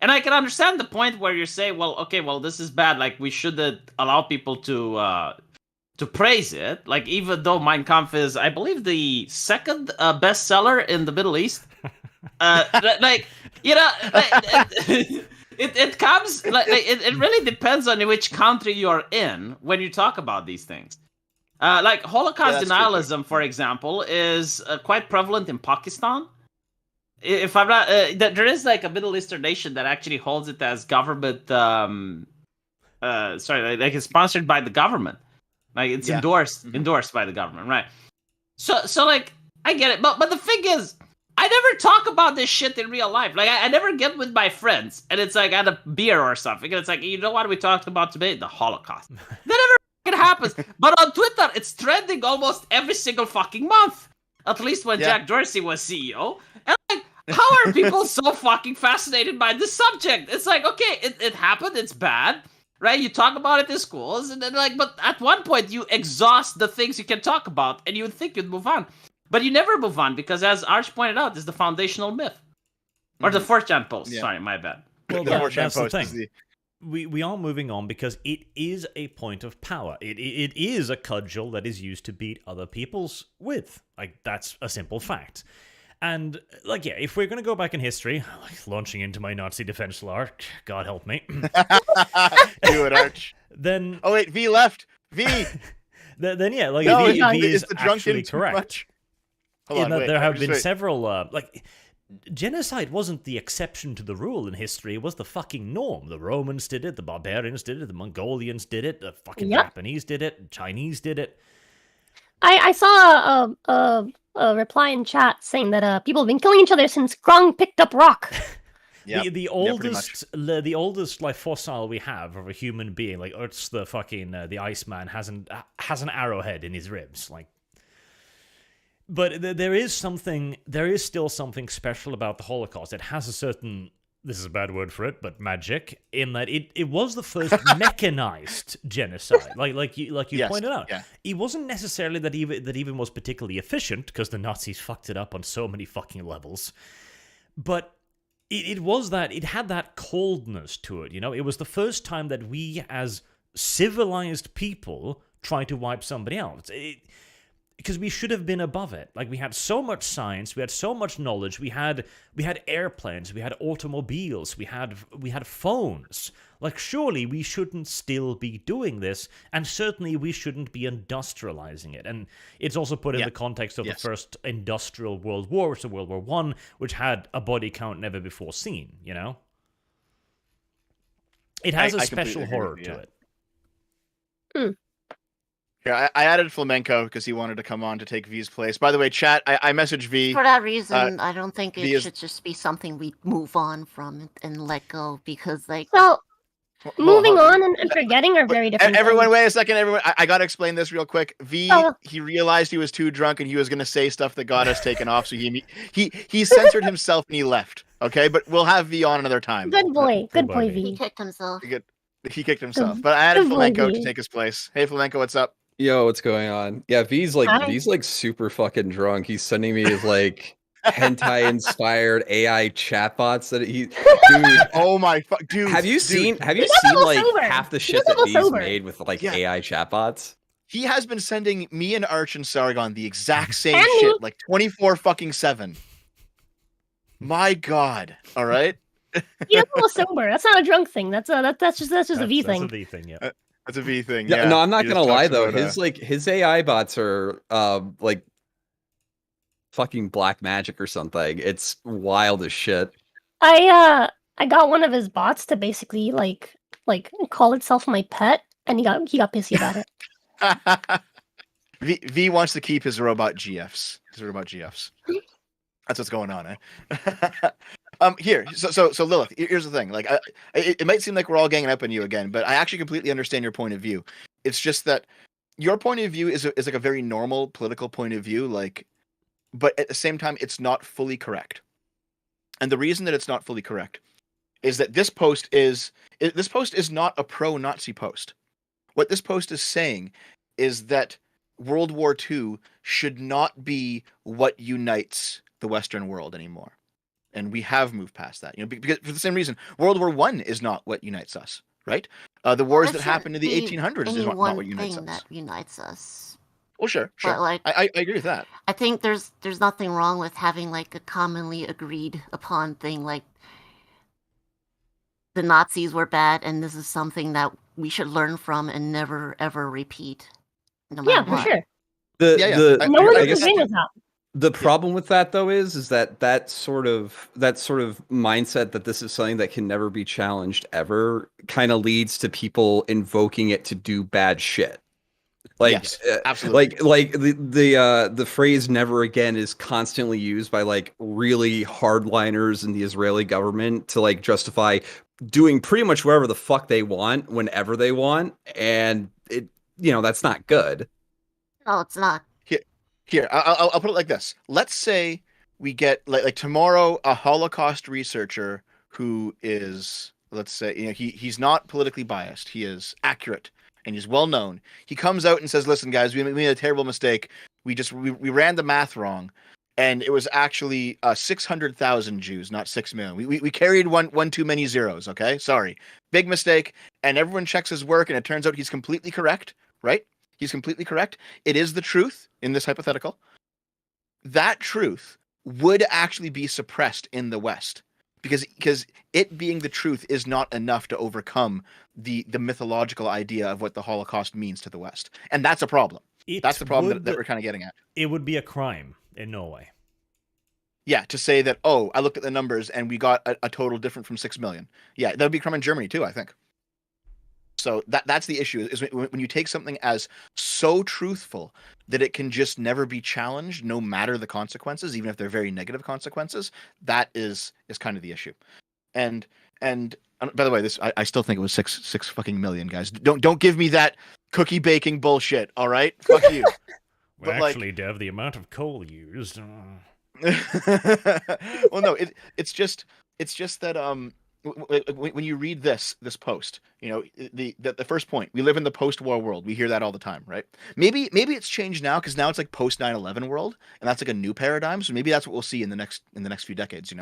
And I can understand the point where you say, well, okay, well, this is bad. Like we shouldn't allow people to praise it. Like even though Mein Kampf is, I believe, the second bestseller in the Middle East. Like you know, it comes like it really depends on which country you're in when you talk about these things. Like Holocaust denialism, for example, is quite prevalent in Pakistan. If I'm not, there is like a Middle Eastern nation that actually holds it as government. Sorry, like it's sponsored by the government. Like it's endorsed by the government, right? So like I get it, but the thing is, I never talk about this shit in real life. Like I never get with my friends, and it's like at a beer or something, and it's like, you know what we talked about today? The Holocaust. That never fucking happens. But on Twitter, it's trending almost every single fucking month. At least when Jack Dorsey was CEO. And like, how are people so fucking fascinated by this subject? It's like, okay, it happened, it's bad. Right, you talk about it in schools, and then but at one point you exhaust the things you can talk about, and you would think you'd move on, but you never move on because, as Arch pointed out, is the foundational myth, or the 4chan post. Yeah. Sorry, my bad. Well, that's the thing. We are moving on because it is a point of power. It is a cudgel that is used to beat other people's with. Like that's a simple fact. And, like, yeah, if we're going to go back in history, like launching into my Nazi defense law, God help me. Do it, Arch. Then... Oh, wait, V left. V! then yeah, like, no, V is actually correct. Hold on, there have been several, like, genocide wasn't the exception to the rule in history, it was the fucking norm. The Romans did it, the barbarians did it, the Mongolians did it, the fucking Japanese did it, the Chinese did it. I saw a reply in chat saying that people have been killing each other since Grong picked up rock. The oldest like fossil we have of a human being, like Earth's the fucking the Iceman has an arrowhead in his ribs, like. But there is still something special about the Holocaust. It has a certain, this is a bad word for it, but magic, in that it was the first mechanized genocide. Like you pointed out. Yeah. It wasn't necessarily that even was particularly efficient, because the Nazis fucked it up on so many fucking levels. But it was that, it had that coldness to it, you know? It was the first time that we, as civilized people, tried to wipe somebody else. Because we should have been above it. Like, we had so much science, we had so much knowledge, we had airplanes, we had automobiles, we had phones. Like, surely we shouldn't still be doing this, and certainly we shouldn't be industrializing it. And it's also put in the context of the first industrial world war, so World War I, which had a body count never before seen, you know? It has a special horror to it. Hmm. Yeah, I added Flamenco because he wanted to come on to take V's place. By the way, chat, I messaged V. For that reason, I don't think it should just be something we move on from and let go, because, like... Well, moving on and forgetting are very different Everyone, things. wait a second, everyone. I got to explain this real quick. V, he realized he was too drunk and he was going to say stuff that got us taken off, so he censored himself and he left. Okay, but we'll have V on another time. Good boy V. He kicked himself. He kicked himself. But I added Flamenco to take his place. Hey, Flamenco, what's up? Yo, what's going on? Yeah, V's like super fucking drunk. He's sending me his like hentai-inspired AI chatbots that he. Dude, oh my fuck, dude! Have you seen like half the shit that V's made with like AI chatbots? He has been sending me and Arch and Sargon the exact same shit, like 24/7. My God! All right. He's a little sober. That's not a drunk thing. That's just a V thing. That's a V thing. Yeah. That's a V thing. Yeah, no, I'm not gonna lie though. His AI bots are like fucking black magic or something. It's wild as shit. I got one of his bots to basically like call itself my pet, and he got pissy about it. V wants to keep his robot GFs. That's what's going on, eh? Here, so Lilith, here's the thing. Like, it might seem like we're all ganging up on you again, but I actually completely understand your point of view. It's just that your point of view is like a very normal political point of view. Like, but at the same time, it's not fully correct. And the reason that it's not fully correct is that this post is not a pro-Nazi post. What this post is saying is that World War II should not be what unites the Western world anymore. And we have moved past that, because for the same reason, World War I is not what unites us, right? The wars that happened in the 1800s is not what unites us. That unites us. Well, sure. But, like, I agree with that. I think there's nothing wrong with having like a commonly agreed upon thing, like the Nazis were bad, and this is something that we should learn from and never ever repeat. No matter for what. sure. No one's agreeing with that. The problem with that, though, is that sort of mindset that this is something that can never be challenged ever kind of leads to people invoking it to do bad shit. Like, yes, absolutely. Like the phrase "never again" is constantly used by like really hardliners in the Israeli government to like justify doing pretty much whatever the fuck they want whenever they want, and that's not good. No, it's not. Here, I'll put it like this. Let's say we get like tomorrow a Holocaust researcher who is, let's say, he's not politically biased. He is accurate and he's well known. He comes out and says, "Listen, guys, we made a terrible mistake. We ran the math wrong, and it was actually 600,000 Jews, not 6 million. We carried one too many zeros. Okay, sorry, big mistake." And everyone checks his work, and it turns out he's completely correct. Right? He's completely correct. It is the truth in this hypothetical. That truth would actually be suppressed in the West because it being the truth is not enough to overcome the mythological idea of what the Holocaust means to the West. And that's a problem. That's the problem that we're kind of getting at. It would be a crime in Norway. Yeah, to say that, oh, I looked at the numbers and we got a total different from 6 million. Yeah, that would be a crime in Germany too, I think. So that's the issue, is when you take something as so truthful that it can just never be challenged, no matter the consequences, even if they're very negative consequences. That is kind of the issue. And by the way, I still think it was six fucking million, guys. Don't give me that cookie baking bullshit. All right, fuck you. Well, actually, Dev, the amount of coal used. Well, no, it's just that when you read this post, the first point, we live in the post-war world. We hear that all the time, right? Maybe it's changed now because now it's like post 9/11 world, and that's like a new paradigm. So maybe that's what we'll see in the next few decades,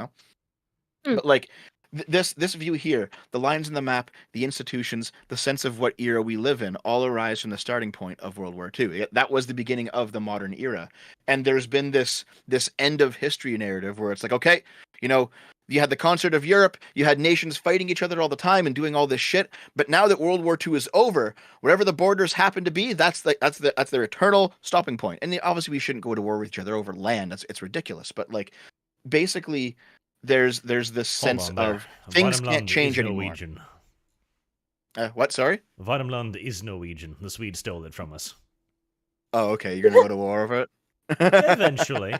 But like this view here, the lines in the map, the institutions, the sense of what era we live in, all arise from the starting point of World War II. That was the beginning of the modern era, and there's been this end of history narrative where it's like, okay, you had the concert of Europe, you had nations fighting each other all the time and doing all this shit. But now that World War II is over, wherever the borders happen to be, that's their eternal stopping point. And obviously we shouldn't go to war with each other over land. It's ridiculous. But like, basically, there's this sense of things can't change anymore. What? Sorry? Värmland is Norwegian. The Swedes stole it from us. Oh, okay. You're gonna go to war over it? Eventually.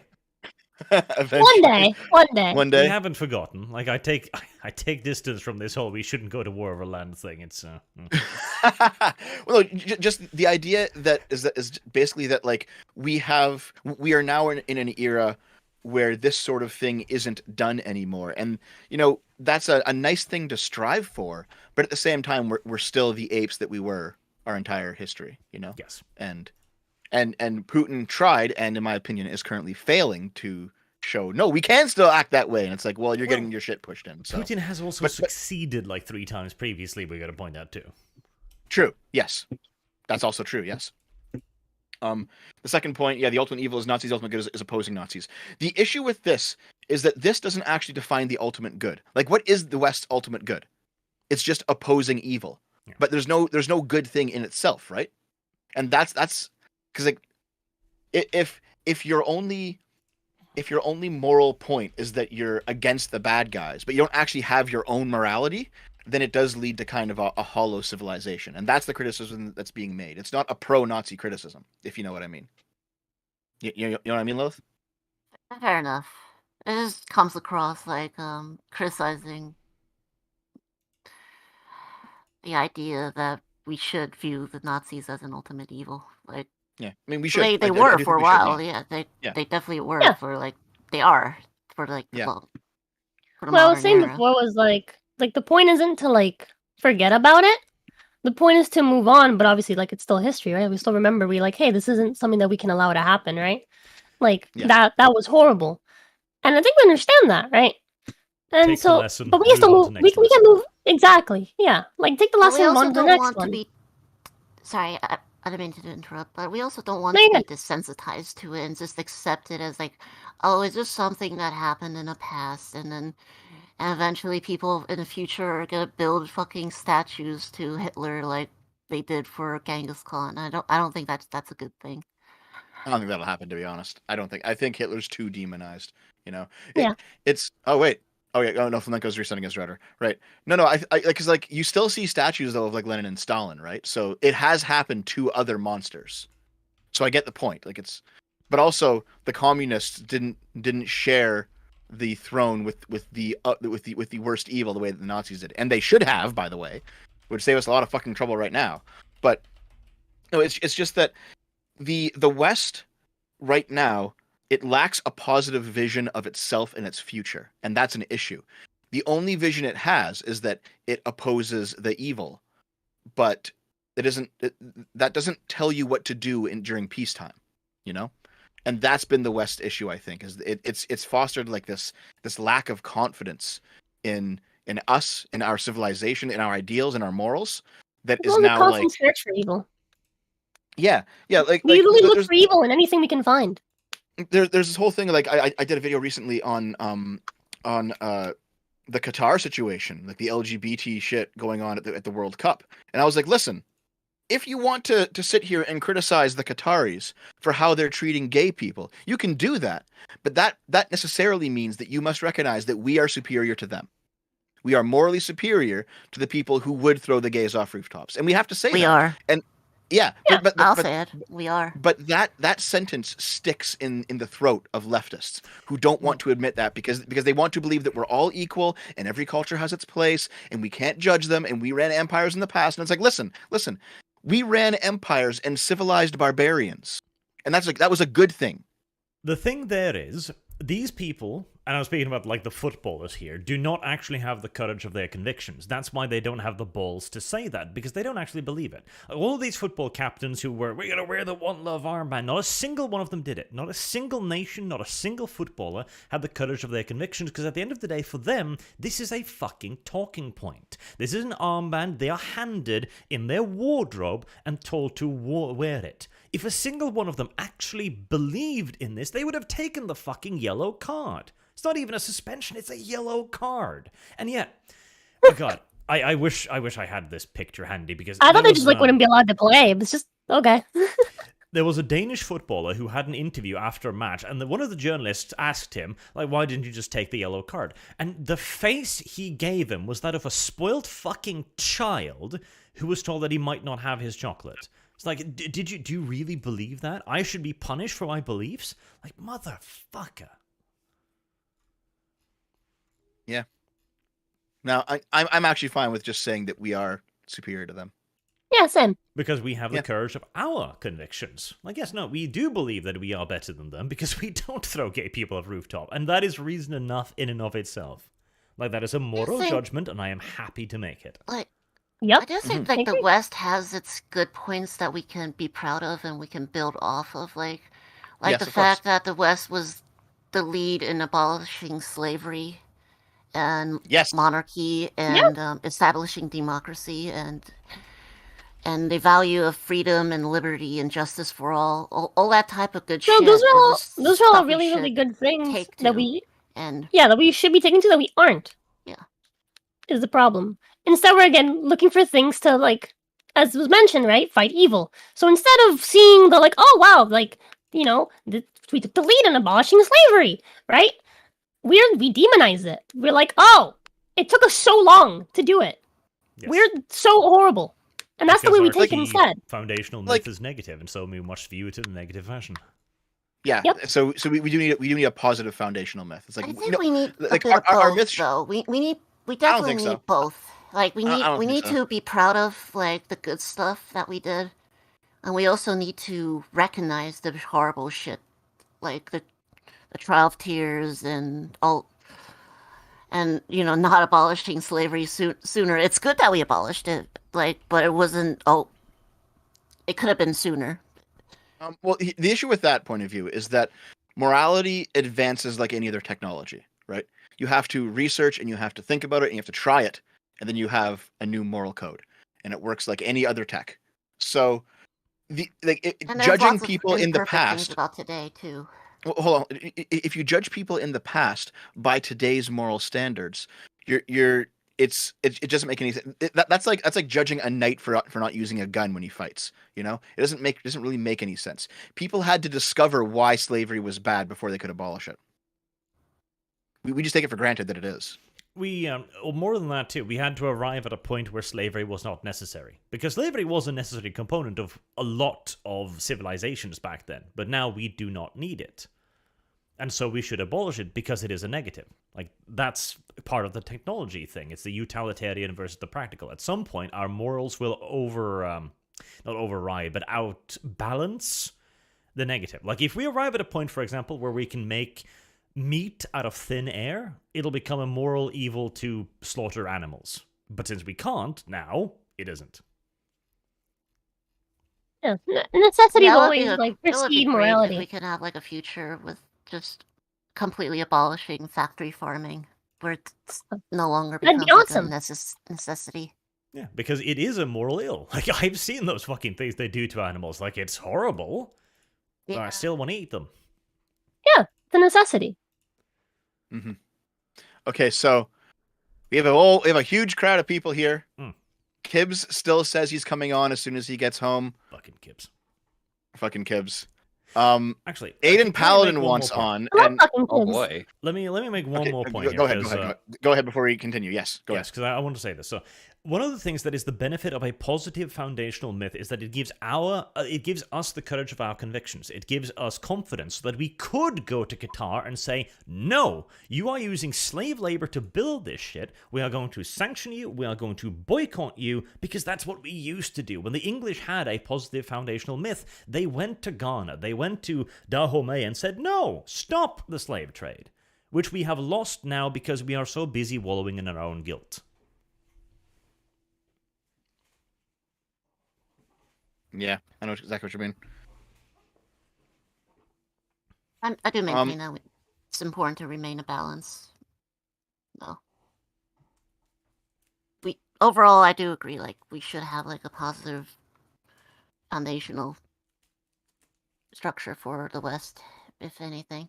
One day. One day. We haven't forgotten. Like I take distance from this whole "we shouldn't go to war over land" thing. It's well, no, just the idea that is basically that like we are now in an era where this sort of thing isn't done anymore, and that's a nice thing to strive for. But at the same time, we're still the apes that we were our entire history. Yes. And Putin tried, and in my opinion, is currently failing to show, no, we can still act that way. And it's like, well, you're getting your shit pushed in. So. Putin has also succeeded like 3 times previously. We got to point out too. True. Yes, that's also true. Yes. The second point, the ultimate evil is Nazis. Ultimate good is opposing Nazis. The issue with this is that this doesn't actually define the ultimate good. Like, what is the West's ultimate good? It's just opposing evil. Yeah. But there's no good thing in itself, right? And that's because like if your only moral point is that you're against the bad guys, but you don't actually have your own morality, then it does lead to kind of a hollow civilization. And that's the criticism that's being made. It's not a pro-Nazi criticism, if you know what I mean. You know what I mean, Lilith? Fair enough. It just comes across like criticizing the idea that we should view the Nazis as an ultimate evil. Like, Yeah, I mean we should. They I were do for a think we should, while. yeah. Yeah, Yeah. they definitely were Yeah. for like they are for like Yeah. well, for the What I was modern saying era. before was like the point isn't to like forget about it. The point is to move on, but obviously like it's still history, right? We still remember we like, hey, this isn't something that we can allow to happen, right? Like Yeah. that was horrible. And I think we understand that, right? And Take the so lesson, but we can move on still to move next we can move exactly. Yeah. Like take the But we lesson also on to the don't next want one. to be. Sorry, I didn't mean to interrupt, but we also don't want No, to you're be desensitized to it and just accept it as like, oh, it's just something that happened in the past, and eventually people in the future are gonna build fucking statues to Hitler like they did for Genghis Khan. I don't think that's a good thing. I don't think that'll happen, to be honest. I think Hitler's too demonized. You know, Yeah. It's oh wait, oh yeah, oh no, Flamenco's resetting his rudder, right? No, I because like you still see statues though of like Lenin and Stalin, right? So it has happened to other monsters. So I get the point. Like it's, but also the communists didn't share the throne with the worst evil the way that the Nazis did, and they should have, by the way, would save us a lot of fucking trouble right now. But no, it's just that the West right now, it lacks a positive vision of itself and its future, and that's an issue. The only vision it has is that it opposes the evil, but that doesn't tell you what to do during peacetime, you know? And that's been the West issue, I think, is it's fostered like this lack of confidence in us, in our civilization, in our ideals, in our morals, that is Well, the now constant like search for evil. yeah, like We literally look there's for evil in anything we can find. there's this whole thing like I did a video recently on the Qatar situation, like the LGBT shit going on at the World Cup, and I was like, listen, if you want to sit here and criticize the Qataris for how they're treating gay people, you can do that, but that necessarily means that you must recognize that we are superior to them. We are morally superior to the people who would throw the gays off rooftops, and we have to say We that. are. And yeah, but I'll say it. We are. But that sentence sticks in the throat of leftists who don't want to admit that because they want to believe that we're all equal and every culture has its place and we can't judge them and we ran empires in the past. And it's like, listen, we ran empires and civilized barbarians, and that was a good thing. The thing there is, these people, and I'm speaking about like the footballers here, do not actually have the courage of their convictions. That's why they don't have the balls to say that, because they don't actually believe it. All these football captains who were, we're going to wear the One Love armband, not a single one of them did it. Not a single nation, not a single footballer had the courage of their convictions, because at the end of the day, for them, this is a fucking talking point. This is an armband they are handed in their wardrobe and told to wear it. If a single one of them actually believed in this, they would have taken the fucking yellow card. It's not even a suspension, it's a yellow card. And yet, oh god, I wish I had this picture handy because I thought they just like wouldn't be allowed to play. It's just okay. There was a Danish footballer who had an interview after a match, and one of the journalists asked him, like, why didn't you just take the yellow card? And the face he gave him was that of a spoiled fucking child who was told that he might not have his chocolate. It's like, do you really believe that? I should be punished for my beliefs? Like, motherfucker. Yeah. Now, I'm actually fine with just saying that we are superior to them. Yeah, same. Because we have the courage of our convictions. Like, yes, no, we do believe that we are better than them because we don't throw gay people off rooftop. And that is reason enough in and of itself. Like, that is a moral judgment, and I am happy to make it. Like, yep. I just think like the West has its good points that we can be proud of and we can build off of. Like Yes, the of fact that the West was the lead in abolishing slavery and monarchy and establishing democracy and the value of freedom and liberty and justice for all that type of good So shit. those are all stuff we really, should really good things take that to. we And that we should be taking to that we aren't. Yeah. Is the problem. Instead we're again looking for things to like, as was mentioned, right? Fight evil. So instead of seeing the like, oh wow, like, you know, we took the lead in abolishing slavery, right? We demonize it. We're like, oh, it took us so long to do it. Yes. We're so horrible. And that's the way we take it instead. Foundational myth is negative, and so we must view it in a negative fashion. Yeah. So we do need a positive foundational myth. It's like I think we need like a bit of both, our myths. though. We don't definitely think need so. both. Like we I don't need think so. to be proud of like the good stuff that we did. And we also need to recognize the horrible shit, like the 12 Tiers and all, and not abolishing slavery sooner. It's good that we abolished it, but it wasn't. Oh, it could have been sooner. Well, the issue with that point of view is that morality advances like any other technology, right? You have to research and you have to think about it and you have to try it, and then you have a new moral code, and it works like any other tech. So, judging people in the past about today too. Well, hold on. If you judge people in the past by today's moral standards, it doesn't make any sense. That's like judging a knight for not using a gun when he fights. It doesn't really make any sense. People had to discover why slavery was bad before they could abolish it. We just take it for granted that it is. We, more than that too, we had to arrive at a point where slavery was not necessary. Because slavery was a necessary component of a lot of civilizations back then, but now we do not need it. And so we should abolish it because it is a negative. Like, that's part of the technology thing. It's the utilitarian versus the practical. At some point, our morals will not override, but outbalance the negative. Like, if we arrive at a point, for example, where we can make meat out of thin air, it'll become a moral evil to slaughter animals. But since we can't now, it isn't. Yeah, necessity will always it would precede be great morality. if we could have a future with just completely abolishing factory farming, where it's no longer That'd be becomes awesome. a necessity. Yeah, because it is a moral ill. Like, I've seen those fucking things they do to animals. Like, it's horrible, but I still want to eat them. Yeah, it's a necessity. Mm-hmm. Okay, so we have a huge crowd of people here. Kibbs still says he's coming on as soon as he gets home. Fucking Kibbs. Actually, Aiden Paladin wants on, and oh boy, let me make one more point. Go ahead before we continue. Yes, go ahead. Because I want to say this. So, one of the things that is the benefit of a positive foundational myth is that it gives us the courage of our convictions. It gives us confidence so that we could go to Qatar and say, no, you are using slave labor to build this shit. We are going to sanction you. We are going to boycott you, because that's what we used to do. When the English had a positive foundational myth, they went to Ghana, they went to Dahomey and said, no, stop the slave trade, which we have lost now because we are so busy wallowing in our own guilt. Yeah, I know exactly what you mean. I do maintain that it's important to remain a balance. No. Overall, I do agree, we should have, a positive foundational structure for the West, if anything.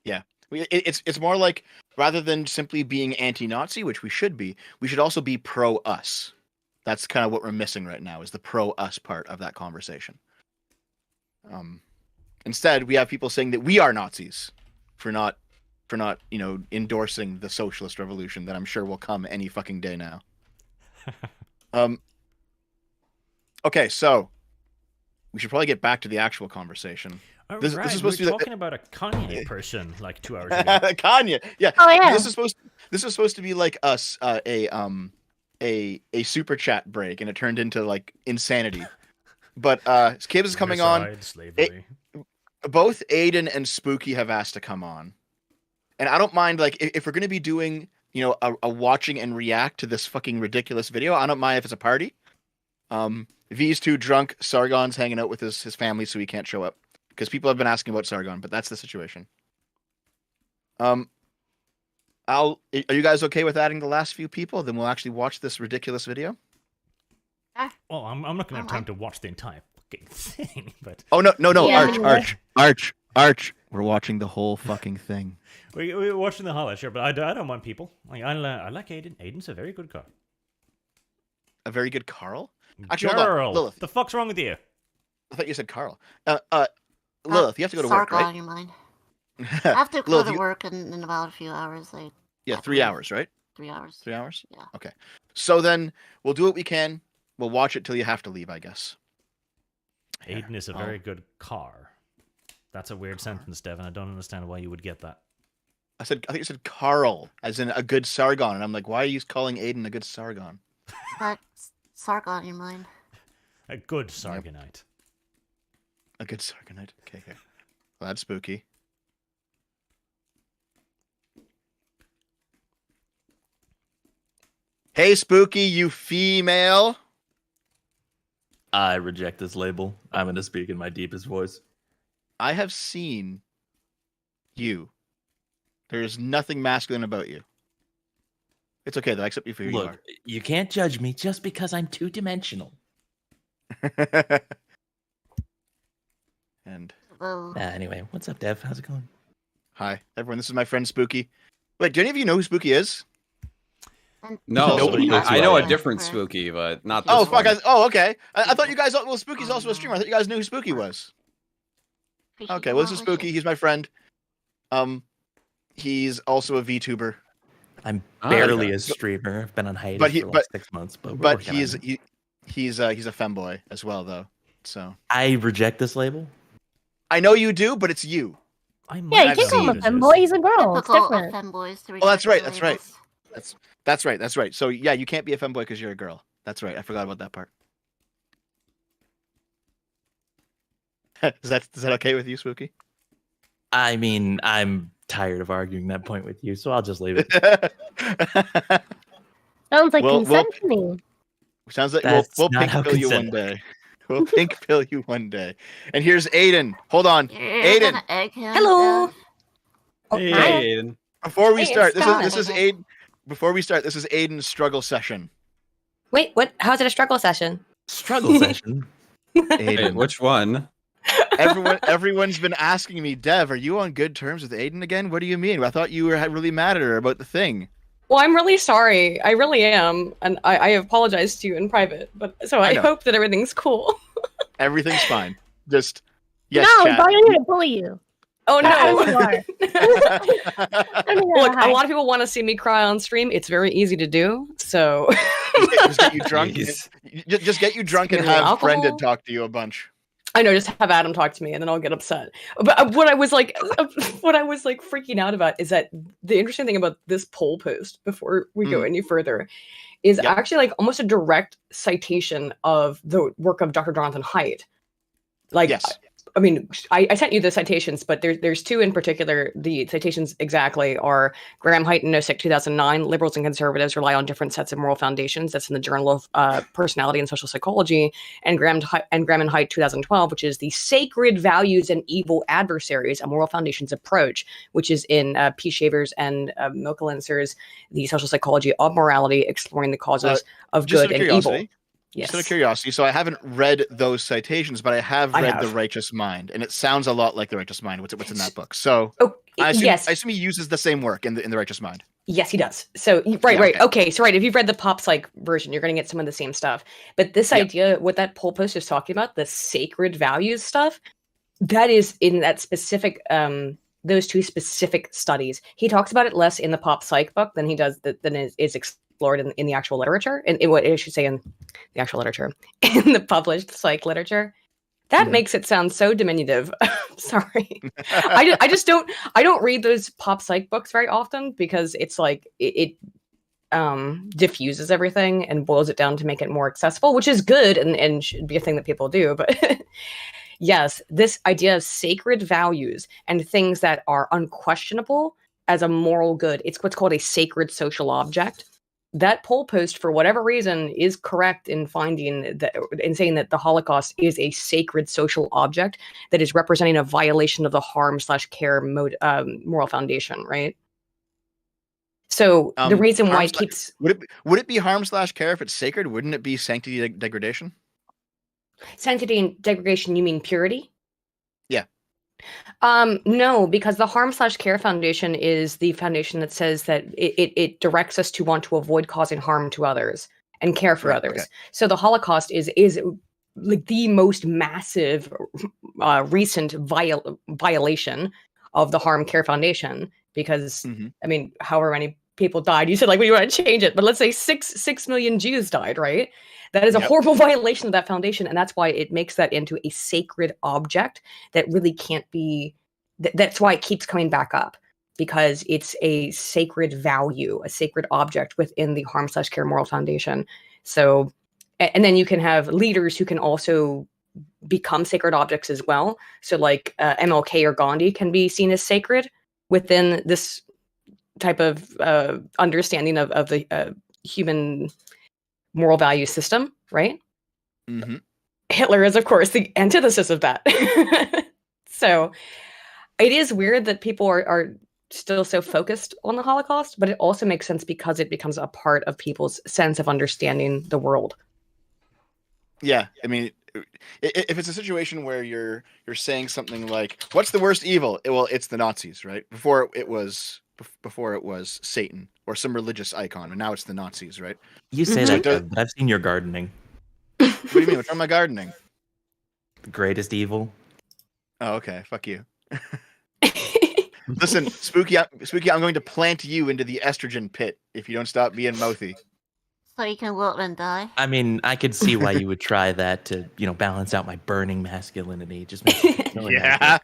Yeah. It's more like, rather than simply being anti-Nazi, which we should be, we should also be pro-us. That's kind of what we're missing right now, is the pro-us part of that conversation. Instead, we have people saying that we are Nazis for not endorsing the socialist revolution that I'm sure will come any fucking day now. Okay, so we should probably get back to the actual conversation. This is supposed to be talking about a Kanye person 2 hours ago. Kanye, yeah. Oh yeah. This is supposed to be like us a super chat break, and it turned into insanity. But Kibbs is coming on. Both Aiden and Spooky have asked to come on, and I don't mind if we're going to be doing a watching and react to this fucking ridiculous video. I don't mind if it's a party. V's too drunk. Sargon's hanging out with his family, so he can't show up because people have been asking about Sargon. But that's the situation. Are you guys okay with adding the last few people? Then we'll actually watch this ridiculous video. Well, I'm not going to have time to watch the entire fucking thing, but... Oh, no, Yeah, Arch. We're watching the whole fucking thing. We're watching the highlights, sure, but I don't mind people. I like Aiden. Aiden's a very good car. A very good Carl? Actually, Girl, hold on. Lilith. the fuck's wrong with you? I thought you said Carl. Lilith, you have to go to work, Sargon, right? your mind. I have to go to work in about a few hours. Yeah, 3 hours, right? 3 hours. 3 hours? Yeah. Okay. So then we'll do what we can. We'll watch it till you have to leave, I guess. Aiden is a very good car. That's a weird sentence, Devin. I don't understand why you would get that. I think you said Carl, as in a good Sargon, and I'm like, why are you calling Aiden a good Sargon? But Sargon, your mind. A good Sargonite. A good Sargonite. Okay, here. Well, that's spooky. Hey, Spooky, you female. I reject this label. I'm going to speak in my deepest voice. I have seen you. There is nothing masculine about you. It's okay, though. I accept you for who you Look, are. you can't judge me just because I'm two-dimensional. And anyway, what's up, Dev? How's it going? hi, everyone. This is my friend Spooky. Wait, do any of you know who Spooky is? No, Nobody knows I who know I a am. different Spooky, but not this Oh, fuck. one. Oh, okay. I thought you guys... Well, Spooky's also a streamer. I thought you guys knew who Spooky was. Okay, well, this is Spooky. He's my friend. He's also a VTuber. I'm barely a streamer. I've been on hiatus for like 6 months, but he's a femboy as well, though. So I reject this label. I know you do, but it's you. Yeah, you can't call him a femboy. He's a girl. It's Typical different. of femboys to Oh, that's right. reject That's right. labels. That's right. So yeah, you can't be a femboy because you're a girl. That's right. I forgot about that part. Is that okay with you, Spooky? I mean, I'm tired of arguing that point with you, so I'll just leave it. Sounds like Well, consent to me. Sounds like That's we'll not pink how pill you one consent day. We'll pink pill you one day. And here's Aiden. Hold on, Aiden. Hello. Hey, Hi. Aiden. Before we Hey, start, it's this is Aiden. Before we start, this is Aiden's struggle session. Wait, what? How's it a struggle session? Struggle session. Aiden, Wait, which one? everyone's been asking me, Dev, are you on good terms with Aiden again? What do you mean? I thought you were really mad at her about the thing. Well, I'm really sorry. I really am, and I apologize to you in private. But so I know. hope that everything's cool. Everything's fine. Just yes, no, chat. but I don't need to bully you. Oh I no! don't know who you are. Look, a lot of people want to see me cry on stream. It's very easy to do. So Just get you drunk. Just get you drunk and Give me have alcohol. Brendan talk to you a bunch. I know, just have Adam talk to me, and then I'll get upset. But what I was like freaking out about is that the interesting thing about this poll post, before we go any further, is actually like almost a direct citation of the work of Dr. Jonathan Haidt. Like, I mean, I sent you the citations, but there's two in particular. The citations exactly are Graham Haidt in Nozick 2009, liberals and conservatives rely on different sets of moral foundations. That's in the Journal of Personality and Social Psychology. And Graham and Haidt 2012, which is the Sacred Values and Evil Adversaries, a Moral Foundations Approach, which is in P. Shavers and Milkelinser's The Social Psychology of Morality, exploring the causes of good and evil. Just out of curiosity, so I haven't read those citations, but I have read The Righteous Mind, and it sounds a lot like The Righteous Mind. What's in that book? So I assume he uses the same work in the Righteous Mind. Yes, he does. So right. Okay, so if you've read the pop psych version, you're going to get some of the same stuff. But this idea, what that poll post is talking about, the sacred values stuff, that is in that specific those two specific studies. He talks about it less in the pop psych book than he does than is explored in the actual literature, and in what I should say in the actual literature, in the published psych literature. That makes it sound so diminutive. Sorry, I don't read those pop psych books very often because it's like it diffuses everything and boils it down to make it more accessible, which is good and should be a thing that people do. But yes, this idea of sacred values and things that are unquestionable as a moral good, it's what's called a sacred social object. That poll post, for whatever reason, is correct in finding that, in saying that the Holocaust is a sacred social object that is representing a violation of the harm/care moral foundation, right? So the reason why it keeps would it be harm/care if it's sacred? Wouldn't it be sanctity degradation? Sanctity and degradation, you mean purity? Yeah. No, because the harm/care foundation is the foundation that says that it directs us to want to avoid causing harm to others and care for others. Okay. So the Holocaust is like the most massive recent violation of the harm care foundation because I mean, however many people died, you said like we want to change it, but let's say 6 million Jews died, right? That is a horrible violation of that foundation, and that's why it makes that into a sacred object that really can't be. That's why it keeps coming back up, because it's a sacred value, a sacred object within the harm/care moral foundation. So And then you can have leaders who can also become sacred objects as well. So like MLK or Gandhi can be seen as sacred within this type of understanding of the human moral value system, right? Mm-hmm. Hitler is, of course, the antithesis of that. So it is weird that people are still so focused on the Holocaust, but it also makes sense because it becomes a part of people's sense of understanding the world. Yeah, I mean, if it's a situation where you're saying something like, "What's the worst evil?" Well, it's the Nazis, right? Before it was Satan or some religious icon, and now it's the Nazis, right? You say So that, it does- Kev, but I've seen your gardening. What do you mean? What's wrong with my gardening? The greatest evil. Oh, okay. Fuck you. Listen, Spooky, I'm going to plant you into the estrogen pit if you don't stop being mouthy. So you can wilt and die. I mean, I could see why you would try that to, balance out my burning masculinity. It just makes me really Yeah.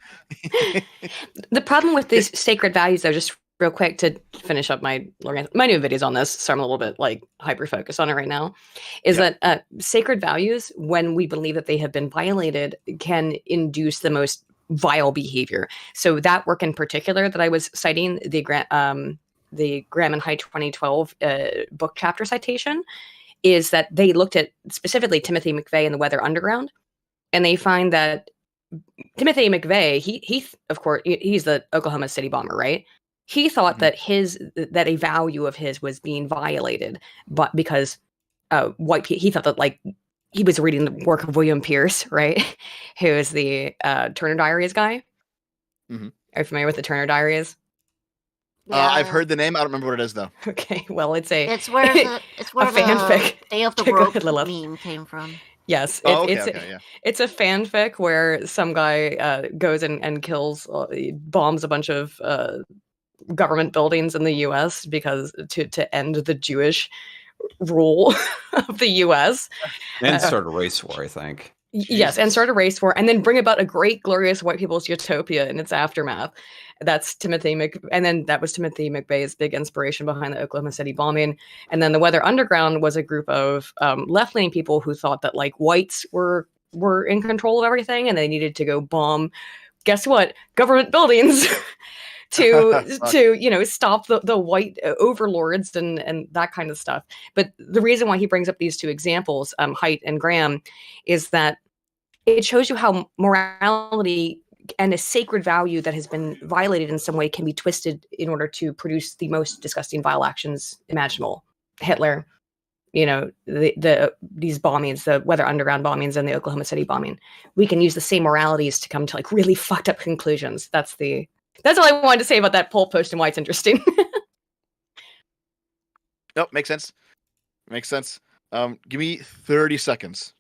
The problem with these sacred values, though, just real quick to finish up my new videos on this, so I'm a little bit like hyper focused on it right now, is that sacred values, when we believe that they have been violated, can induce the most vile behavior. So that work in particular that I was citing, the Graham and Hite 2012 book chapter citation, is that they looked at specifically Timothy McVeigh and the Weather Underground, and they find that Timothy McVeigh, he of course, he's the Oklahoma City bomber, right? He thought that that a value of his was being violated, but because he thought that like he was reading the work of William Pierce, right? Who is the Turner Diaries guy. Mm-hmm. Are you familiar with the Turner Diaries? I've heard the name. I don't remember what it is though. Okay, well, it's where the fanfic. Day of the Go Rope ahead, Lilith. meme came from. Yes, yeah. It's a fanfic where some guy goes and kills, bombs a bunch of government buildings in the U.S. because to end the Jewish rule of the U.S. And start a race war, I think. Yes, and start a race war, and then bring about a great, glorious white people's utopia in its aftermath. That's and then that was Timothy McVeigh's big inspiration behind the Oklahoma City bombing. And then the Weather Underground was a group of left-leaning people who thought that like whites were in control of everything, and they needed to go bomb, guess what, government buildings. to stop the white overlords and that kind of stuff. But the reason why he brings up these two examples, Hite and Graham, is that it shows you how morality and a sacred value that has been violated in some way can be twisted in order to produce the most disgusting, vile actions imaginable. Hitler, these bombings, the Weather Underground bombings and the Oklahoma City bombing. We can use the same moralities to come to like really fucked up conclusions. That's all I wanted to say about that poll post and why it's interesting. Nope, makes sense. Makes sense. Give me 30 seconds.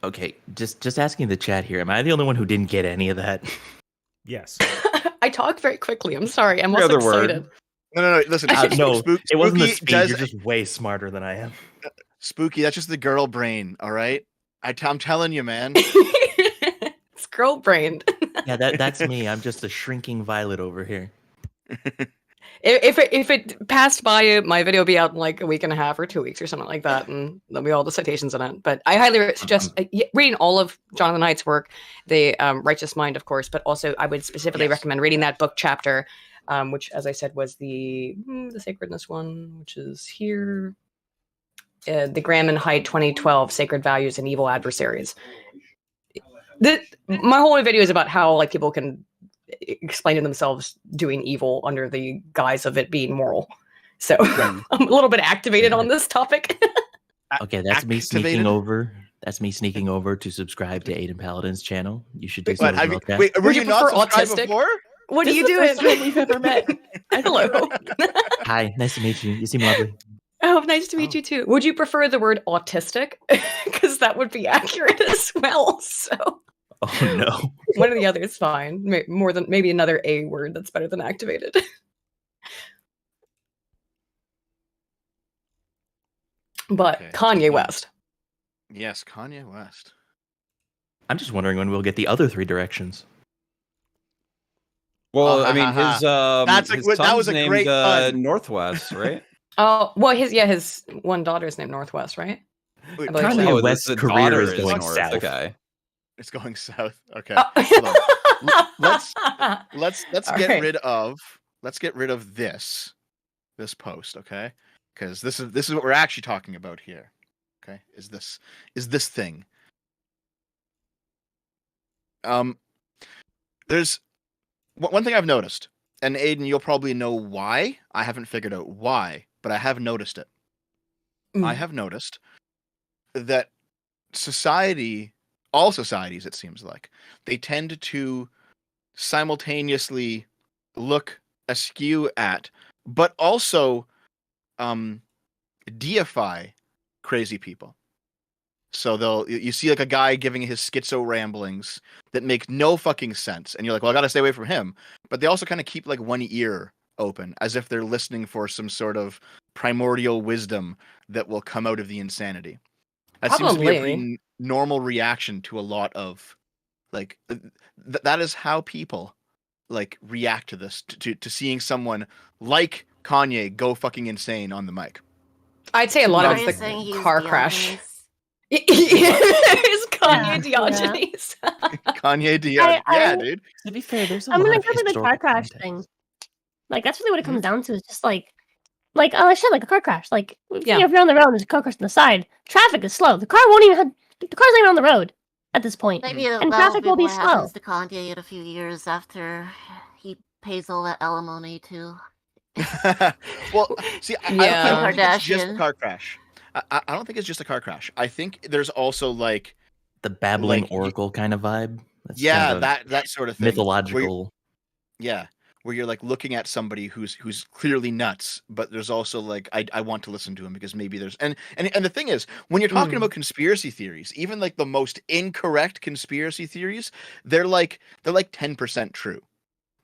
Okay, just asking the chat here. Am I the only one who didn't get any of that? Yes. I talk very quickly. I'm sorry. I'm also excited. No. Listen, no, it wasn't the Spooky speed. does- You're just way smarter than I am. Spooky, that's just the girl brain, all right? I'm telling you, man. It's girl brained. Yeah, that's me. I'm just a shrinking violet over here. If it passed by, my video would be out in like a week and a half or 2 weeks or something like that, and there'll be all the citations in it. But I highly suggest reading all of Jonathan Haidt's work, The Righteous Mind, of course, but also I would specifically recommend reading that book chapter, which, as I said, was the Sacredness one, which is here. The Graham and Hite 2012 Sacred Values and Evil Adversaries. My whole video is about how like people can explain to themselves doing evil under the guise of it being moral. So I'm a little bit activated on this topic. Okay, that's me sneaking over. That's me sneaking over to subscribe to Aiden Paladin's channel. You should do so as well, Kat. Wait, were you not autistic? before? What are you doing? We've ever met. Hello. Hi, nice to meet you. You seem lovely. Oh, nice to meet you too. Would you prefer the word autistic? Because that would be accurate as well. So. Oh no. One or the other is fine. More than maybe another A word that's better than activated. But Okay. Kanye West. Yes, Kanye West. I'm just wondering when we'll get the other three directions. Well, I mean, his That was a son's great named pun. Northwest, right? Oh well, his one daughter is named Northwest, right? Wait, I believe Kanye so. West's the career daughter is is going north. south. Okay. It's going south. Okay. Oh. Hold on. Let's All get right. rid of this post, okay? Because this is what we're actually talking about here. Okay? Is this thing. There's one thing I've noticed, and Aiden, you'll probably know why. I haven't figured out why, but I have noticed it. I have noticed that all societies, it seems like, they tend to simultaneously look askew at, but also deify crazy people. So you see like a guy giving his schizo ramblings that make no fucking sense, and you're like, well, I gotta stay away from him. But they also kind of keep like one ear open, as if they're listening for some sort of primordial wisdom that will come out of the insanity. That seems to be a pretty normal reaction to a lot of, like, that is how people like react to this, to seeing someone like Kanye go fucking insane on the mic. I'd say a lot of it's the car crash. Is Kanye Diogenes? Kanye Diogenes. Yeah, dude. To be fair, there's a I'm lot gonna of go with the car historical crash context. thing. Like that's really what it comes down to. Is just like oh shit, like a car crash. Like if you're on the road, and there's a car crash on the side. Traffic is slow. The car's not even on the road at this point. Maybe and traffic will be what slow. happens to Kanye in a few years after he pays all that alimony too. Well, see, I don't think it's just a car crash. I don't think it's just a car crash. I think there's also like the babbling oracle kind of vibe. That's yeah, kind of that sort of thing. mythological. Where you're like looking at somebody who's clearly nuts, but there's also like I want to listen to him because maybe there's and the thing is, when you're talking about conspiracy theories, even like the most incorrect conspiracy theories, they're like 10% true.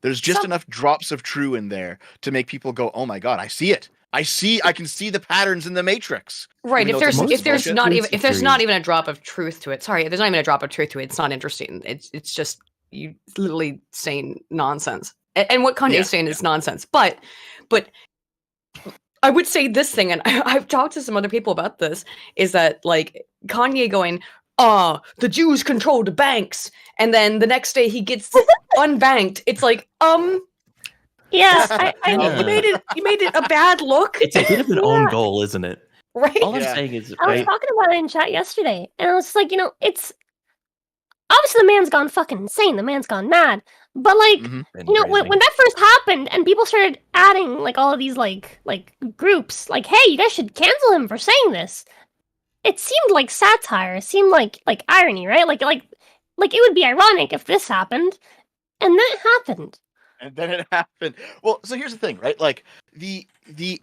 There's just enough drops of true in there to make people go, "Oh my god, I see it. I can see the patterns in the Matrix." Right. If there's not even a drop of truth to it. Sorry, if there's not even a drop of truth to it, it's not interesting. It's just you literally saying nonsense. And what Kanye's saying is nonsense. But I would say this thing, and I've talked to some other people about this, is that like Kanye going, the Jews control the banks, and then the next day he gets unbanked. It's like, yeah, you made it a bad look. It's a bit of an own goal, isn't it? Right. All I'm saying is, I was talking about it in chat yesterday, and I was like, it's obviously the man's gone fucking insane. The man's gone mad. But like, when that first happened, and people started adding like all of these like groups, like, hey, you guys should cancel him for saying this. It seemed like satire. It seemed like irony, right? Like it would be ironic if this happened, and then it happened. And then it happened. Well, so here's the thing, right? Like the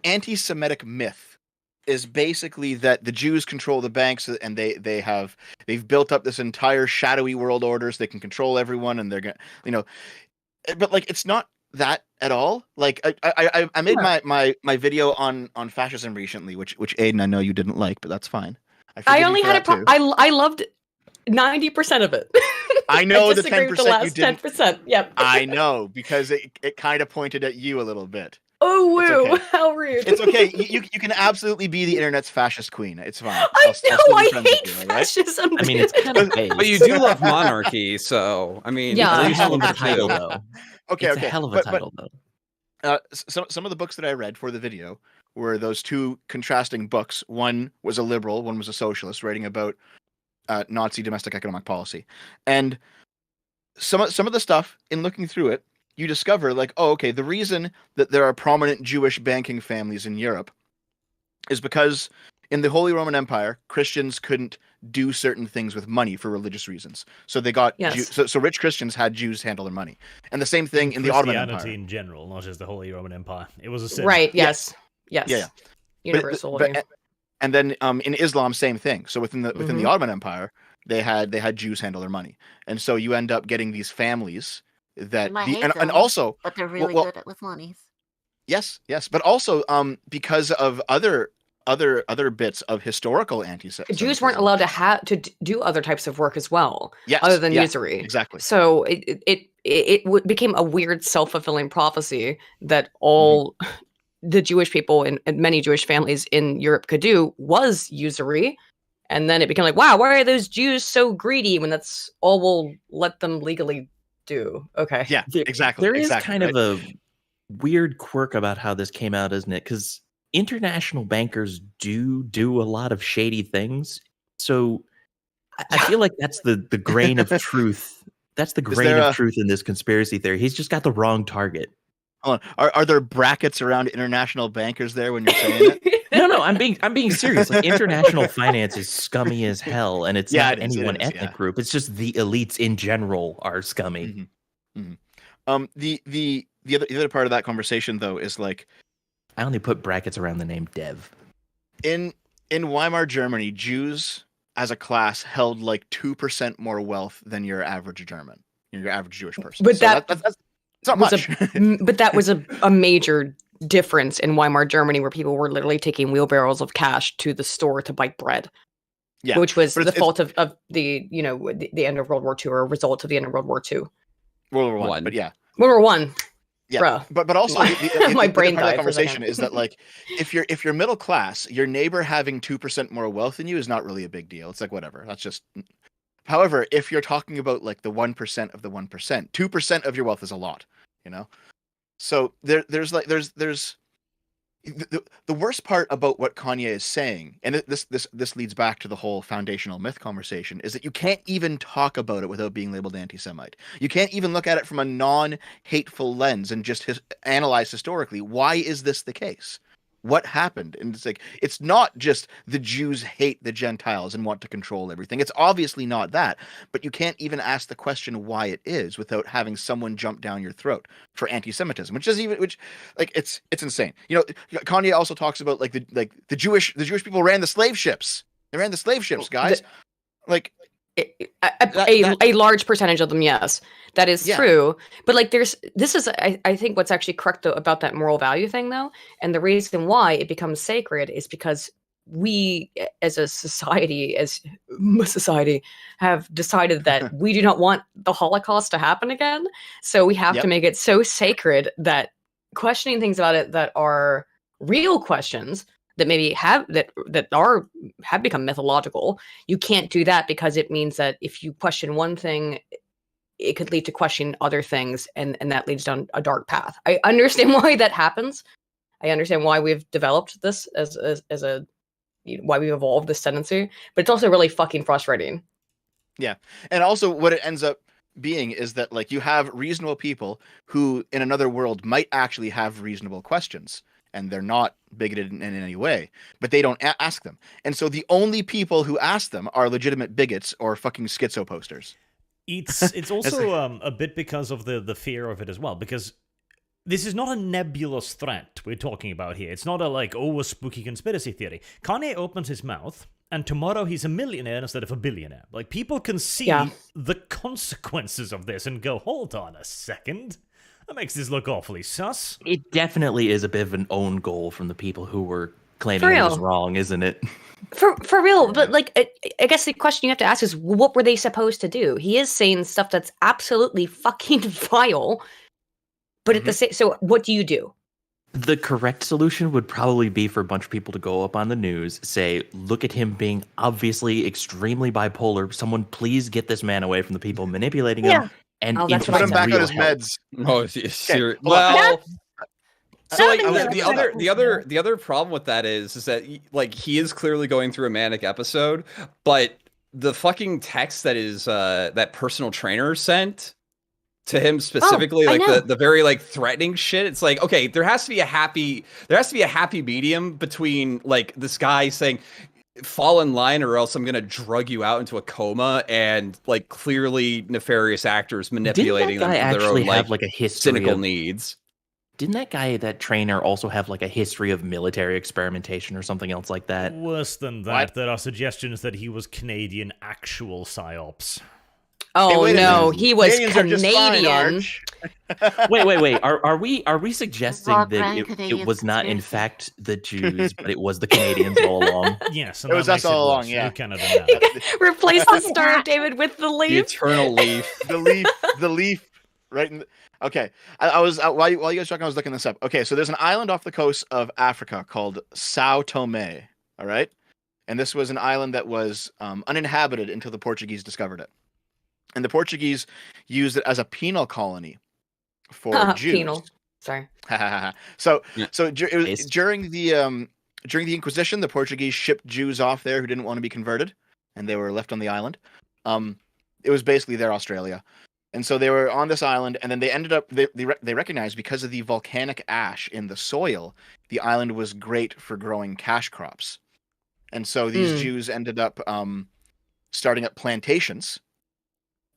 anti-Semitic myth is basically that the Jews control the banks, and they've built up this entire shadowy world order so they can control everyone, and they're gonna, but like it's not that at all. Like I made my video on fascism recently, which Aiden, I know you didn't like, but that's fine. I only had I loved 90% of it. I know I the 10% with the last you didn't. 10%. Yep. I know, because it kind of pointed at you a little bit. Oh, woo! Okay. How rude! It's okay. You can absolutely be the internet's fascist queen. It's fine. I hate fascism. I mean, it's kind of but you do love monarchy, so I mean, yeah, it's a hell of a title though. Okay, it's a hell of a title though. Some of the books that I read for the video were those two contrasting books. One was a liberal, one was a socialist, writing about Nazi domestic economic policy, and some of the stuff in looking through it, you discover like, oh, okay, the reason that there are prominent Jewish banking families in Europe is because in the Holy Roman Empire, Christians couldn't do certain things with money for religious reasons. So they got so rich Christians had Jews handle their money. And the same thing in the Ottoman Empire. Christianity in general, not just the Holy Roman Empire. It was a sin. Right, yes. Yeah. Universal. And then in Islam, same thing. So within the Ottoman Empire, they had Jews handle their money. And so you end up getting these families that and also, but they're really good at with monies. Yes, but also because of other bits of historical anti-Semitism. Jews weren't allowed to do other types of work as well, other than usury. Exactly. So it became a weird self-fulfilling prophecy that all the Jewish people and many Jewish families in Europe could do was usury. And then it became like, wow, why are those Jews so greedy when that's all we'll let them legally do? Okay. Yeah, exactly. There is exactly, kind right? of a weird quirk about how this came out, isn't it? Because international bankers do a lot of shady things. So I feel like that's the grain of truth. That's the grain of truth in this conspiracy theory. He's just got the wrong target. Hold on. Are there brackets around international bankers there when you're saying it? No, I'm being serious. Like, international finance is scummy as hell, and it's not any one ethnic group. It's just the elites in general are scummy. The other part of that conversation though is like, I only put brackets around the name Dev. In Weimar Germany, Jews as a class held like 2% more wealth than your average German, your average Jewish person. But So that's not much. But that was a major difference in Weimar Germany, where people were literally taking wheelbarrows of cash to the store to buy bread. Yeah, which was the fault of the the end of World War II, or a result of the end of World War II. World War I, but yeah. World War One. Yeah, Bruh. but also My the brain part of died that for a second. conversation is that like if you're middle class, your neighbor having 2% more wealth than you is not really a big deal. It's like whatever. That's just. However, if you're talking about like the 1% of the 1%, 2% of your wealth is a lot. You know, so there's the worst part about what Kanye is saying, and this leads back to the whole foundational myth conversation, is that you can't even talk about it without being labeled anti-Semite. You can't even look at it from a non-hateful lens and just analyze historically. Why is this the case? What happened? And it's like, it's not just the Jews hate the Gentiles and want to control everything. It's obviously not that, but you can't even ask the question why it is without having someone jump down your throat for anti-Semitism, which it's insane. You know, Kanye also talks about like the Jewish people ran the slave ships. They ran the slave ships, guys. A large percentage of them, yes, that is true. But like, I think what's actually correct though about that moral value thing though, and the reason why it becomes sacred is because we as a society, have decided that we do not want the Holocaust to happen again. So we have to make it so sacred that questioning things about it that are real questions that maybe have become mythological, you can't do that, because it means that if you question one thing, it could lead to questioning other things, and that leads down a dark path. I understand why that happens. I understand why we've developed this as a why we've evolved this tendency, but it's also really fucking frustrating. Yeah, and also what it ends up being is that like you have reasonable people who in another world might actually have reasonable questions, and they're not bigoted in any way, but they don't ask them. And so the only people who ask them are legitimate bigots or fucking schizo posters. It's also a bit because of the fear of it as well, because this is not a nebulous threat we're talking about here. It's not a spooky conspiracy theory. Kanye opens his mouth, and tomorrow he's a millionaire instead of a billionaire. Like, people can see the consequences of this and go, hold on a second. That makes this look awfully sus. It definitely is a bit of an own goal from the people who were claiming it was wrong, isn't it? For real, but like, I guess the question you have to ask is, what were they supposed to do? He is saying stuff that's absolutely fucking vile, but at the same, so what do you do? The correct solution would probably be for a bunch of people to go up on the news, say, look at him being obviously extremely bipolar. Someone please get this man away from the people manipulating him. And put him back on his meds. Oh, serious. Well, so like the other problem with that is that like he is clearly going through a manic episode, but the fucking text that is that personal trainer sent to him specifically, the very like threatening shit. It's like, okay, there has to be a happy medium between like this guy saying, fall in line or else I'm gonna drug you out into a coma, and like clearly nefarious actors manipulating them for their own have a history cynical of needs. Didn't that trainer also have like a history of military experimentation or something else like that? Worse than that, there are suggestions that he was Canadian actual psyops. Oh no, he was Canadian. Wait. Are we suggesting that it was not in fact the Jews, but it was the Canadians all along? Yes, it was us all along. Yeah, Replace the Star of David with the leaf. The eternal leaf. the leaf. right. Okay, I was while you guys were talking, I was looking this up. Okay, so there's an island off the coast of Africa called Sao Tome. All right, and this was an island that was uninhabited until the Portuguese discovered it, and the Portuguese used it as a penal colony for Jews. Penal. Sorry. So it was, during the Inquisition, the Portuguese shipped Jews off there who didn't want to be converted, and they were left on the island. It was basically their Australia, and so they were on this island, and then they ended up they recognized, because of the volcanic ash in the soil, the island was great for growing cash crops, and so these Jews ended up starting up plantations,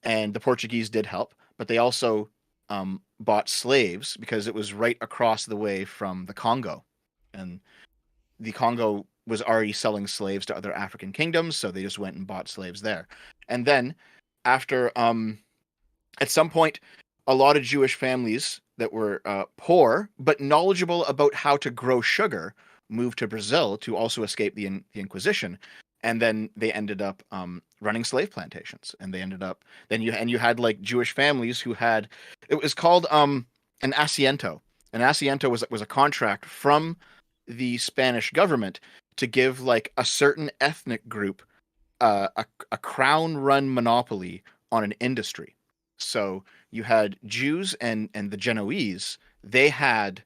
and the Portuguese did help, but they also bought slaves because it was right across the way from the Congo, and the Congo was already selling slaves to other African kingdoms, so they just went and bought slaves there. And then after at some point, a lot of Jewish families that were poor but knowledgeable about how to grow sugar moved to Brazil to also escape the Inquisition, and then they ended up running slave plantations, and they ended up you had like Jewish families who had, it was called an asiento. An asiento was a contract from the Spanish government to give like a certain ethnic group a crown-run monopoly on an industry. So you had Jews and the Genoese. They had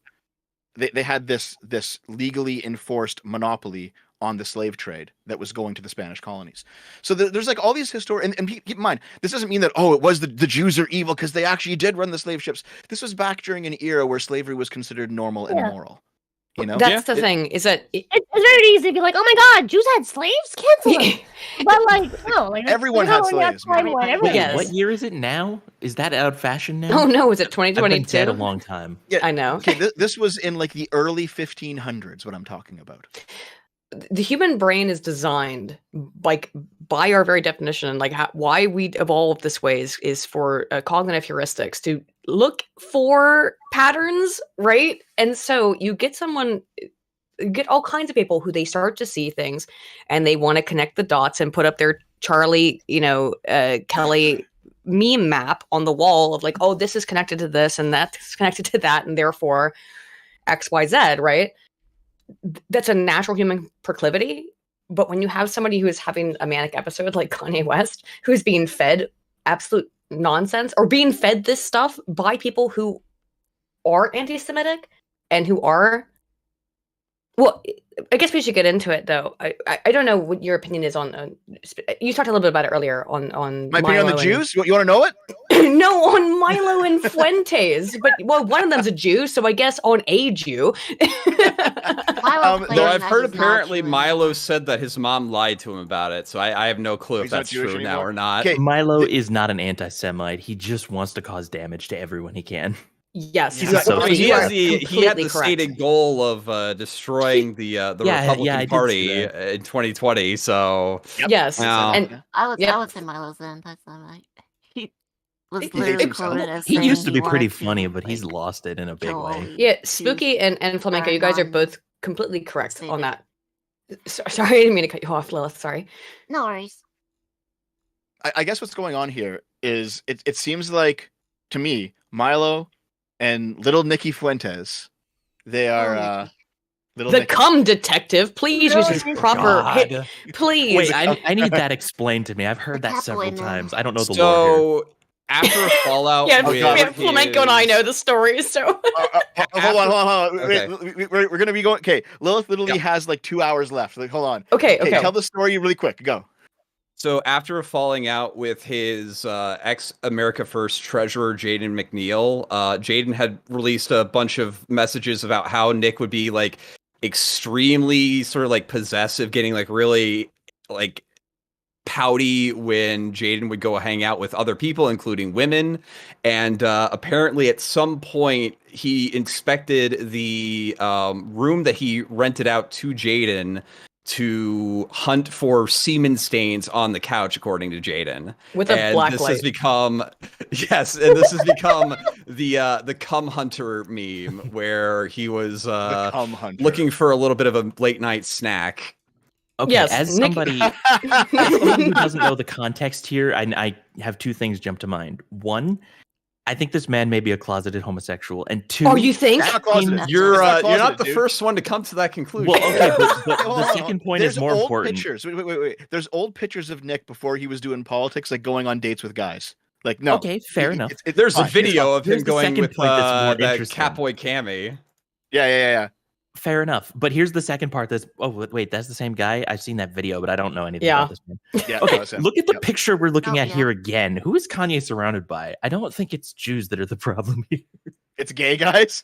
this legally enforced monopoly on the slave trade that was going to the Spanish colonies. So there's like all these and keep in mind, this doesn't mean that, it was the Jews are evil because they actually did run the slave ships. This was back during an era where slavery was considered normal and moral. You know, that's the thing, is that it's very easy to be like, oh my god, Jews had slaves, cancel them. But like, no, like everyone had slaves. What year is it now? Is that out of fashion now? Oh no, is it 2022? I've been dead a long time. Yeah, I know. Okay, this was in like the early 1500s. What I'm talking about. The human brain is designed, like, by our very definition, like why we evolved this way is for cognitive heuristics, to look for patterns, right? And so you get all kinds of people who they start to see things, and they want to connect the dots and put up their Charlie, Kelly meme map on the wall of like, oh, this is connected to this, and that's connected to that, and therefore X, Y, Z, right? That's a natural human proclivity. But when you have somebody who is having a manic episode like Kanye West, who's being fed absolute nonsense or being fed this stuff by people who are anti-Semitic and who are, well, I guess we should get into it though. I don't know what your opinion is on. You talked a little bit about it earlier on my opinion on the Jews. You want to know it? No, on Milo and Fuentes. But one of them's a Jew, so I guess on a Jew. Though I've heard apparently Milo said that his mom lied to him about it, so I have no clue if that's true now or not. Milo is not an anti-Semite. He just wants to cause damage to everyone he can. Yes, he had the stated goal of destroying the Republican Party in 2020. So yes, and I would say Milo's an anti-Semite. He was literally quoted as he saying used to be pretty wanted funny, but he's lost it in a big way. Yeah, Spooky and Flamenco, you guys are both completely correct on that. Sorry, I didn't mean to cut you off, Lilith. Sorry. No worries. I guess what's going on here is it seems like, to me, Milo and little Nikki Fuentes, they are little the Nikki. cum detective. Please use his proper hit. Please. Wait, I need that explained to me. I've heard that several times. I don't know the lore here. After a fallout, Flamenco and I know the story. So hold on. Okay. We're gonna be going. Okay, Lilith literally has like 2 hours left. Like, hold on. Okay. Tell the story really quick. Go. So after a falling out with his ex-America First treasurer, Jaden McNeil, Jaden had released a bunch of messages about how Nick would be like extremely sort of like possessive, getting like really like pouty when Jaden would go hang out with other people, including women. And apparently at some point he inspected the room that he rented out to Jaden to hunt for semen stains on the couch, according to Jaden. With a black this light. Has become, yes, and this has become the cum hunter meme, where he was looking for a little bit of a late night snack. Okay, Yes, as Nick- somebody who doesn't know the context here, I have two things jump to mind. One, I think this man may be a closeted homosexual, and 2. Oh, you think? You're not the first one to come to that conclusion. Well, okay, but Hold on, the hold second on. point There's is more old important. Pictures. Wait. There's old pictures of Nick before he was doing politics, like going on dates with guys. Like, no. Okay, fair enough. There's a fine. video of him Here's the going second with point that's more that interesting. Catboy Cammy. Yeah. Fair enough. But here's the second part. Wait, that's the same guy? I've seen that video, but I don't know anything Yeah. about this man. Yeah, Okay, that was him. look at the Yep. picture we're looking Oh, at yeah. here again. Who is Kanye surrounded by? I don't think it's Jews that are the problem here. It's gay guys.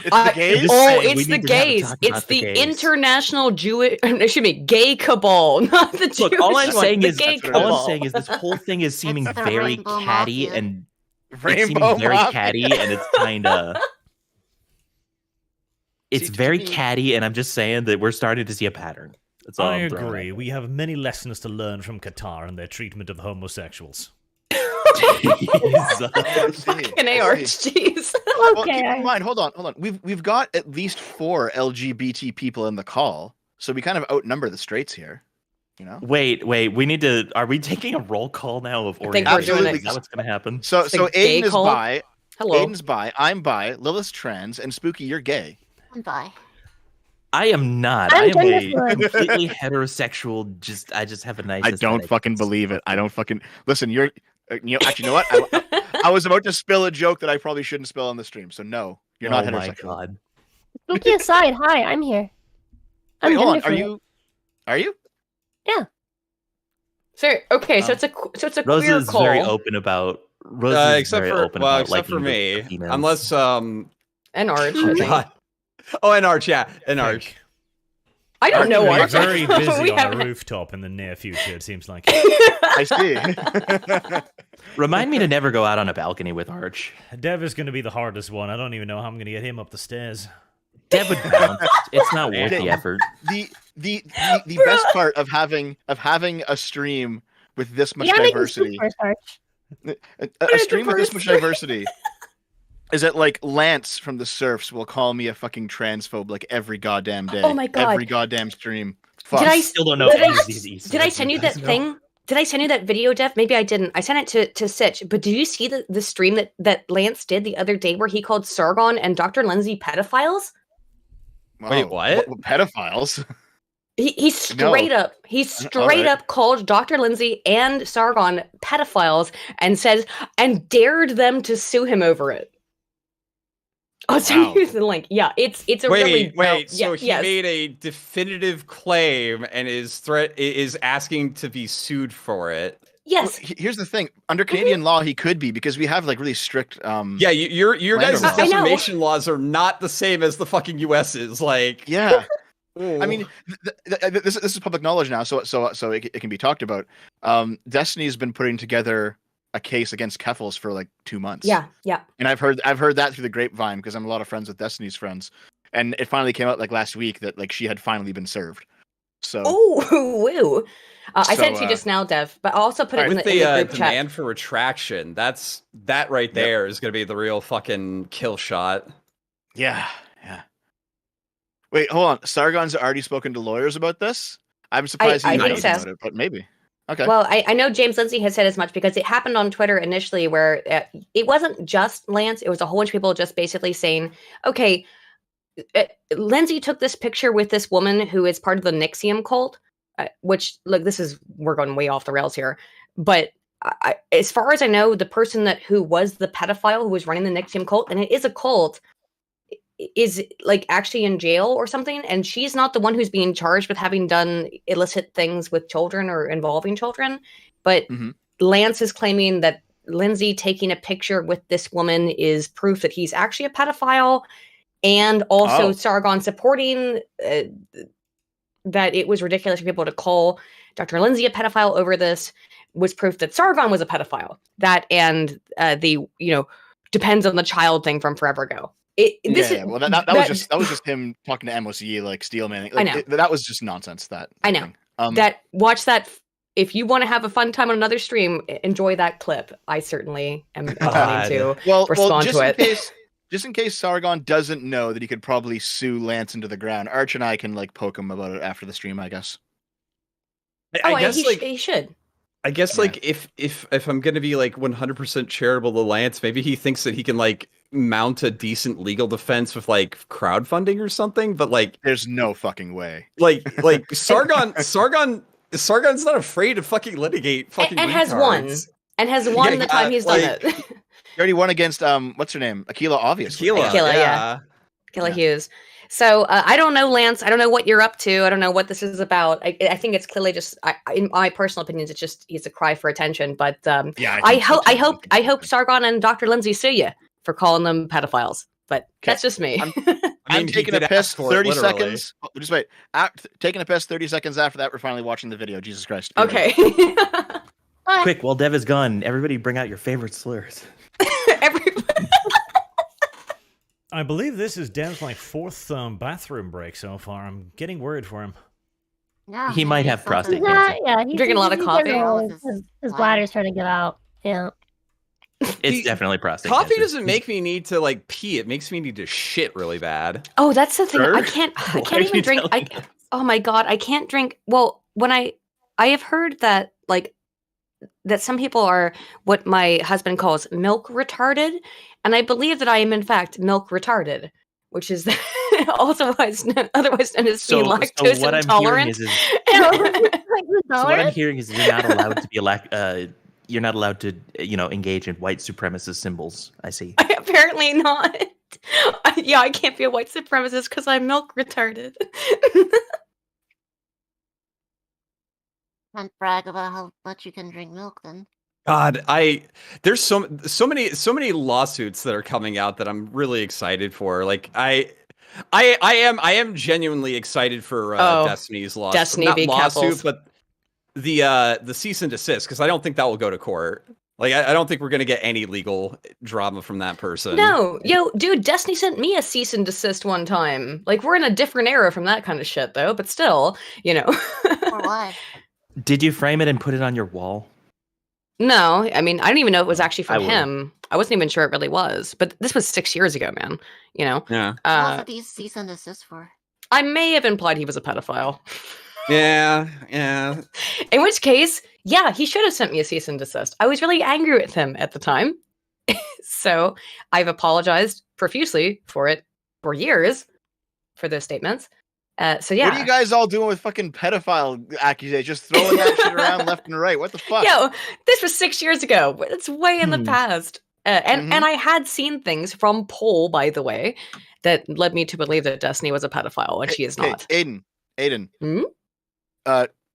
It's the gays. just Oh, saying, we it's the need to have a gays. talk It's about the the gays. international Jewish, excuse me, gay cabal, not the Jewish Look, all I'm one, saying the is gay what it cabal. this whole thing is seeming It's the very Rainbow catty Mafia. and it's Rainbow seeming very Mafia. catty and it's kind of it's See, to very me- catty, and I'm just saying that we're starting to see a pattern. That's all I I'm throwing out agree. there. We have many lessons to learn from Qatar and their treatment of homosexuals. Fucking ARch, jeez. Well, Okay. keep in mind, hold on. We've got at least 4 LGBT people in the call, so we kind of outnumber the straights here. You know. Wait. We need to. Are we taking a roll call now of I think we're doing orientation? it. Is that what's going to happen? So It's a gay Aiden is call? bi. Hello. Aiden's bi. I'm bi. Lilith's trans, and Spooky, you're gay. I'm bi. I am not. I'm I am a gender fluid. completely heterosexual. I just have a nice. I don't aesthetic. fucking believe it. I don't fucking listen. You're, actually, you know what? I was about to spill a joke that I probably shouldn't spill on the stream. So no, you're not Oh my heterosexual. god. Spooky aside, hi, I'm here. I'm Wait, hold on. gender Are fluid. you? Are you? Yeah. So okay, so it's a Rosa queer is call. very open about. Rosa is Except very for open about except for liking the me, females. unless And Arch, I oh, think. God. Oh, and Arch, yeah, and Arch. I don't know We're Arch. very busy We on haven't- a rooftop in the near future, it seems like. I see. Remind me to never go out on a balcony with Arch. Dev is going to be the hardest one. I don't even know how I'm going to get him up the stairs. Dev would bounce. It's not worth the effort. The best part of having a stream with this much Yeah, make me diversity, speak first, Arch. a stream with this much diversity, is that like Lance from the Surfs will call me a fucking transphobe like every goddamn day. Oh my God. Every goddamn stream. Fuck. Did I still don't know Did any I, of these Easter did I eggs, send you you that guys know. thing? Did I send you that video, Dev? Maybe I didn't. I sent it to Sitch. But did you see the stream that Lance did the other day where he called Sargon and Dr. Lindsay pedophiles? Wow. Wait, what? Pedophiles? He straight No. up Alright. up called Dr. Lindsay and Sargon pedophiles and says and dared them to sue him over it. I'll send Wow. you the link. Yeah, it's a really Wait. yeah, So he yes. made a definitive claim and is asking to be sued for it. Yes. Here's the thing: under Canadian law, he could be because we have like really strict. Yeah, your guys' Landowner laws. defamation laws are not the same as the fucking US's. Like, Yeah. I mean, this is public knowledge now, so it can be talked about. Destiny's been putting together a case against Keffels for like 2 months. Yeah. And I've heard that through the grapevine because I'm a lot of friends with Destiny's friends, and it finally came out like last week that like she had finally been served. So Oh, woo. I sent it to you So, just now, Dev, but I also put it in with the group chat. demand for retraction, that right there is going to be the real fucking kill shot. yeah. Wait, hold on. Sargon's already spoken to lawyers about this. I'm surprised I he think knows so. about it, but maybe. Okay. Well, I know James Lindsay has said as much because it happened on Twitter initially where it wasn't just Lance. It was a whole bunch of people just basically saying, okay, Lindsay took this picture with this woman who is part of the Nixium cult, which, look, we're going way off the rails here. But as far as I know, the person who was the pedophile who was running the Nixium cult, and it is a cult, is like actually in jail or something, and she's not the one who's being charged with having done illicit things with children or involving children, but Lance is claiming that Lindsay taking a picture with this woman is proof that he's actually a pedophile, and also Sargon supporting that it was ridiculous for people to call Dr. Lindsay a pedophile over this was proof that Sargon was a pedophile. That and the depends on the child thing from forever ago. Well, that was just him talking to MOCE like Steelman. Like, I know. That was just nonsense. I know. thing. Watch that. If you want to have a fun time on another stream, enjoy that clip. I certainly am planning to respond just to in it. Just in case Sargon doesn't know that he could probably sue Lance into the ground, Arch and I can like poke him about it after the stream, I guess. I guess he should. I guess like if I'm gonna be like 100% charitable to Lance, maybe he thinks that he can like mount a decent legal defense with like crowdfunding or something. But like, there's no fucking way. Like Sargon's not afraid to fucking litigate fucking and has won. retards. And has won the time he's done it. He already won against what's her name? Akila, obviously. Akila, yeah. Akila Hughes. So I don't know, Lance. I don't know what you're up to. I don't know what this is about. I think it's clearly just, in my personal opinions, it's a cry for attention. But I hope Sargon and Dr. Lindsay sue you for calling them pedophiles. But that's just me. I'm taking a piss 30 seconds. Oh, just wait. Taking a piss 30 seconds after that, we're finally watching the video. Jesus Christ. Okay. Quick, while Dev is gone, everybody bring out your favorite slurs. I believe this is Dev's like fourth bathroom break so far. I'm getting worried for him. Yeah, He might have prostate cancer. Yeah, he's Drinking a lot of coffee. His bladder's starting to give out. Yeah. It's definitely prostate Coffee cancer. doesn't make me need to like pee. It makes me need to shit really bad. Oh, that's the thing. Sure? I can't Why are even you drink. telling me? Oh my God, I can't drink. Well, when I have heard that that some people are what my husband calls milk retarded, and I believe that I am in fact milk retarded, which is otherwise known as being lactose what intolerant. I'm hearing is you're not allowed to be you're not allowed to engage in white supremacist symbols. I see. Apparently not. I can't be a white supremacist because I'm milk retarded. Can't brag about how much you can drink milk then. God, there's so many lawsuits that are coming out that I'm really excited for. Like I am genuinely excited for Destiny's lawsuit. Destiny Not v. lawsuit, Capples. but the cease and desist, because I don't think that will go to court. Like I don't think we're gonna get any legal drama from that person. No, dude, Destiny sent me a cease and desist one time. Like, we're in a different era from that kind of shit, though. But still, For what? Did you frame it and put it on your wall? No, I mean, I don't even know it was actually I from would. him. I wasn't even sure it really was. But this was 6 years ago, man. Yeah. What are these cease and desist for? I may have implied he was a pedophile. Yeah. In which case, yeah, he should have sent me a cease and desist. I was really angry with him at the time. So I've apologized profusely for it for years for those statements. So yeah. What are you guys all doing with fucking pedophile accusations? Just throwing that shit around left and right. What the fuck? Yo, this was 6 years ago. It's way in the past. And I had seen things from Paul, by the way, that led me to believe that Destiny was a pedophile, and she is not. Aiden.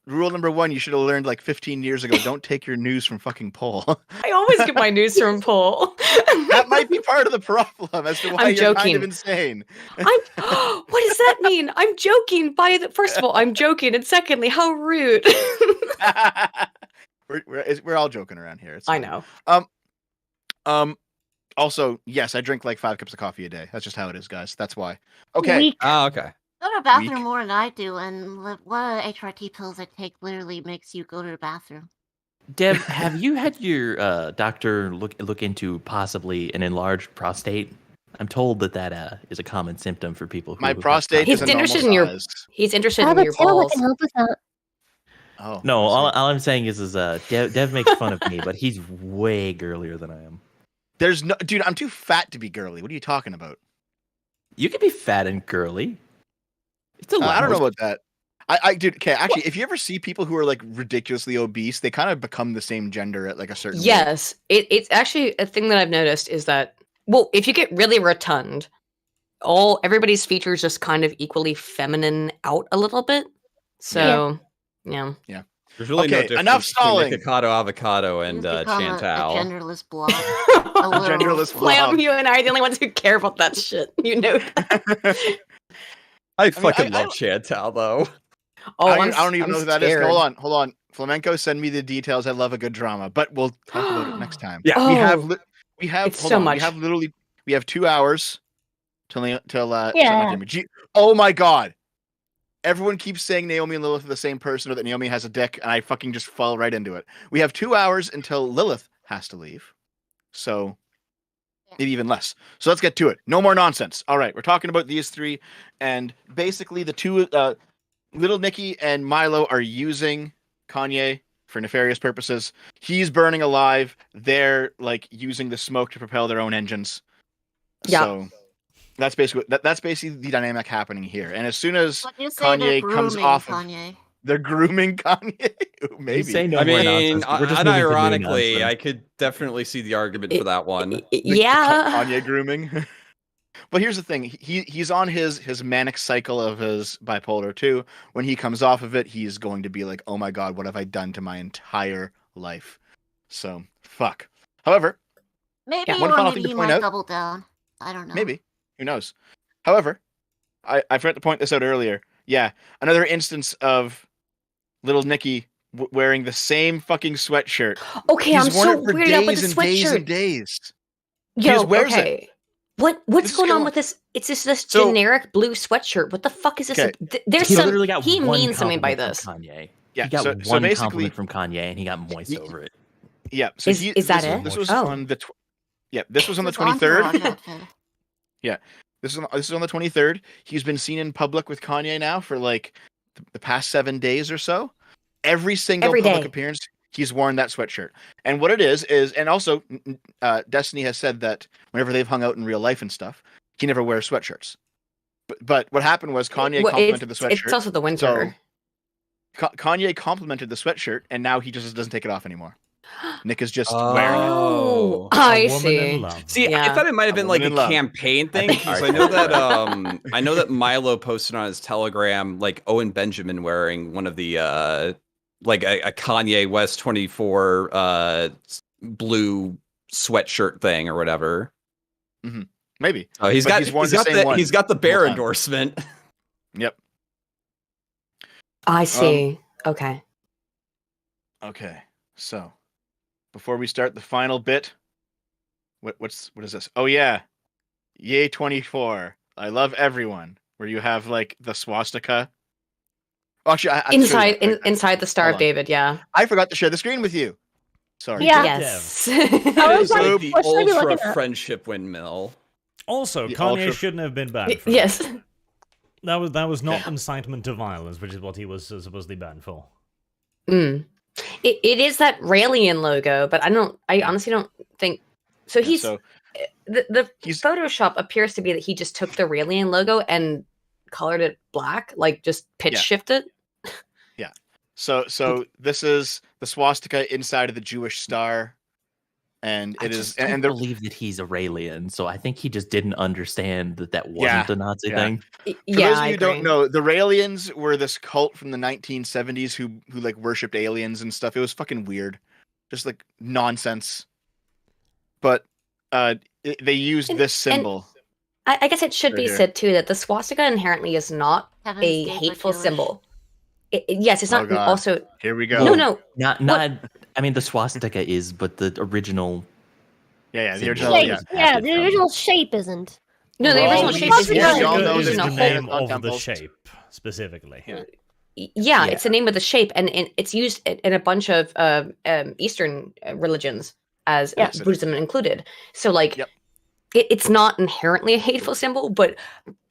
Rule number 1, you should have learned like 15 years ago. Don't take your news from fucking Paul. I always get my news from Paul. That might be part of the problem as to why I'm you're joking. kind of insane. What does that mean? I'm joking. First of all, I'm joking, and secondly, how rude. We're all joking around here. It's I fine. know. Also, yes, I drink like 5 cups of coffee a day. That's just how it is, guys. That's why. Okay. Oh, okay. Go to the bathroom more than I do, and one of the HRT pills I take literally makes you go to the bathroom. Deb, have you had your doctor look into possibly an enlarged prostate? I'm told that is a common symptom for people who My prostate He's is a normal interested in your. size. He's interested I have in a your tail that balls. can help with that. Oh. No, all I'm saying is Dev makes fun of me, but he's way girlier than I am. There's no dude, I'm too fat to be girly. What are you talking about? You can be fat and girly. It's a I don't know about that. Dude, okay, actually, if you ever see people who are like ridiculously obese, they kind of become the same gender at like a certain Yes, it's actually a thing that I've noticed is that, well, if you get really rotund, everybody's features just kind of equally feminine out a little bit. So, yeah. There's really no Okay, difference enough between stalling. Nikocado Avocado and Become a Chantal. genderless blob. A little- genderless Lamb, blob. you and I are the only ones who care about that shit. You know that. I fucking love Chantal though. Oh, I don't even know who that is. scared. Hold on. Flamenco, send me the details. I love a good drama, but we'll talk about it next time. Yeah. we have It's hold so on, much. we have 2 hours till Yeah. oh my god. Everyone keeps saying Naomi and Lilith are the same person or that Naomi has a dick, and I fucking just fall right into it. We have 2 hours until Lilith has to leave. So maybe even less. So let's get to it. No more nonsense. All right, we're talking about these 3, and basically the 2 Little Nicky and Milo are using Kanye for nefarious purposes. He's burning alive. They're like using the smoke to propel their own engines. Yeah. So that's basically the dynamic happening here. And as soon as But you say they're Kanye comes grooming off Kanye. they're grooming Kanye. Maybe. say no I more mean, nonsense. We're just moving to new unironically, nonsense. I could definitely see the argument for that one. Yeah. Kanye grooming. But here's the thing: he's on his manic cycle of his bipolar 2. When he comes off of it, he's going to be like, "Oh my god, what have I done to my entire life?" So fuck. However, Maybe one or final maybe thing to he point might out. double down. I don't know. Maybe. Who knows? However, I forgot to point this out earlier. Yeah, another instance of little Nicky wearing the same fucking sweatshirt. Okay, He's I'm worn so it for weirded out by the days and days sweatshirt. and days. He Yo, just wears it. okay. What's This is going on kinda with this? It's just this So- generic blue sweatshirt. What the fuck is this? Okay. There's He some. literally got He one means something by compliment this. from Kanye. Yeah, He got so one basically- compliment from Kanye, and he got moist over it. Yeah. So Is that it? This was Oh. on the. This was on the His entourage 23rd. outfit. Yeah, this is on the 23rd. He's been seen in public with Kanye now for like the past 7 days or so. Every single Every public day. appearance, he's worn that sweatshirt. And what it is, and also Destiny has said that whenever they've hung out in real life and stuff, he never wears sweatshirts. But what happened was Kanye Well, complimented the sweatshirt. It's also the winter. So Kanye complimented the sweatshirt, and now he just doesn't take it off anymore. Nick is just wearing it. Oh, A I woman see. in love. See, I Yeah. thought it might have been like woman a in love. campaign thing because I know that Milo posted on his Telegram like Owen Benjamin wearing one of the like a Kanye West 24 blue sweatshirt thing or whatever. Maybe. Oh, he's But got worn the same one he's got the the bear whole time. endorsement. Yep. I see. Okay. Okay. So, before we start the final bit, what is this? Oh yeah, Yay 24. I love everyone. Where you have like the swastika. Oh, actually, I Inside the Star hold of on. David. Yeah. I forgot to share the screen with you. Sorry. Yeah. Yes. I It was is like like, the what should I be ultra looking at? friendship windmill. Also, The Kanye ultra- shouldn't have been banned for Yes. that. That was not incitement to violence, which is what he was supposedly banned for. Mm. It is that Raelian logo, but I honestly don't think so. Yeah, He's so the Photoshop appears to be that he just took the Raelian logo and colored it black, like just pitch Yeah. shifted. yeah. So this is the swastika inside of the Jewish star, and I it is just don't and the believe that he's Iranian, so I think he just didn't understand that wasn't a Nazi thing. For Yeah, those of I you who don't agree. know, the Raelians were this cult from the 1970s who like worshipped aliens and stuff. It was fucking weird, just like nonsense. But they used this symbol. I guess it should Right be here. said too that the swastika inherently is not Heaven's a Gate, but hateful Jewish. symbol. Yes, it's Oh, not God. also. Here we go. No. Not. I mean, the swastika is, but the original. Yeah, the symbol original. Shape. Yeah. is Yeah, adapted the from- original shape isn't. No, the Well, original we- shape we is all not. know Swastika is there's the a name whole of the temples. shape, specifically. Yeah. Yeah, it's the name of the shape, and it's used in a bunch of Eastern religions, as Yes, it is. Buddhism included. So, like, Yep. it's not inherently a hateful symbol, but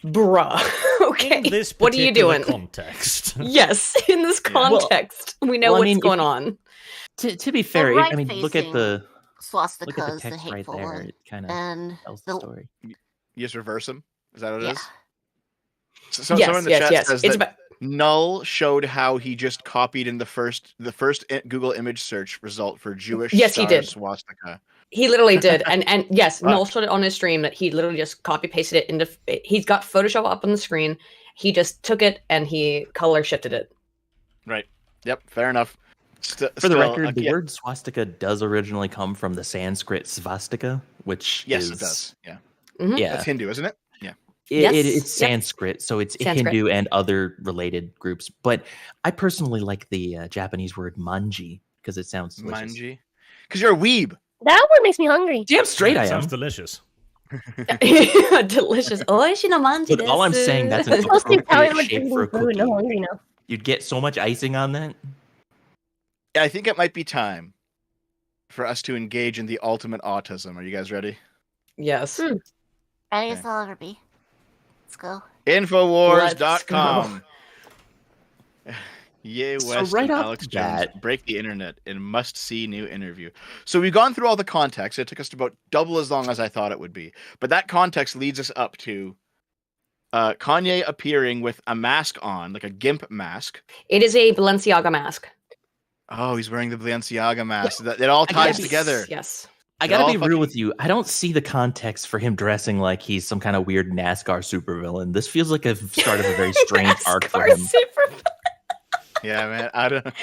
bruh, okay, In this what are you particular doing? context. Yes, in this context, we know well, I what's mean, going if- on. To be fair, right I mean, look at the swastika is the text right hateful there. one. It kind And of tells the story. You just reverse them. Is that what it Yeah. is? So Yes, someone in the yes, chat yes. says It's that Null showed how he just copied in the first Google image search result for Jewish Yes, he star did. swastika. He literally did, and yes, Wow. Noel showed it on his stream that he literally just copy pasted it into. He's got Photoshop up on the screen. He just took it and he color shifted it. Right. Yep. Fair enough. For the record, the word swastika does originally come from the Sanskrit svastika, which Yes, is it does. Yeah. Mhm. yeah, That's Hindu, isn't it? Yeah. It's Yep. Sanskrit, so it's Sanskrit. Hindu and other related groups. But I personally like the Japanese word manji because it sounds delicious. Manji. Because you're a weeb. That word makes me hungry. Damn straight I Sounds am. delicious. Delicious. Oishi no manji But all I'm saying, that's an I'm supposed to be appropriate Italian with shape eating for a food. cookie. I'm hungry now. You'd get so much icing on that. I think it might be time for us to engage in the ultimate autism. Are you guys ready? Yes. Ready as I'll ever be. Let's go. Infowars.com. Ye So West right and off Alex the Jones bat- break the internet in must-see new interview. So we've gone through all the context. It took us about double as long as I thought it would be. But that context leads us up to Kanye appearing with a mask on, like a GIMP mask. It is a Balenciaga mask. Oh, he's wearing the Balenciaga mask. It all ties together. Yes. I gotta be real with you. I don't see the context for him dressing like he's some kind of weird NASCAR supervillain. This feels like a start of a very strange arc for him. Yeah, man. I don't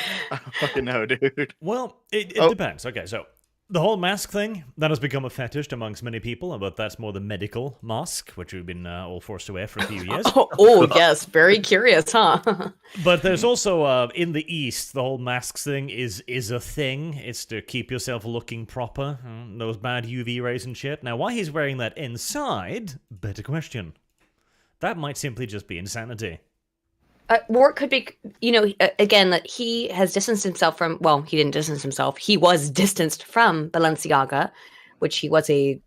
fucking know, dude. Well, it depends. Okay, so the whole mask thing, that has become a fetish amongst many people, but that's more the medical mask, which we've been all forced to wear for a few years. Oh, yes. Very curious, huh? But there's also, in the East, the whole masks thing is a thing. It's to keep yourself looking proper. Those bad UV rays and shit. Now, why he's wearing that inside? Better question. That might simply just be insanity. Or it could be, again, that he has distanced himself from, well, he didn't distance himself. He was distanced from Balenciaga, which he was a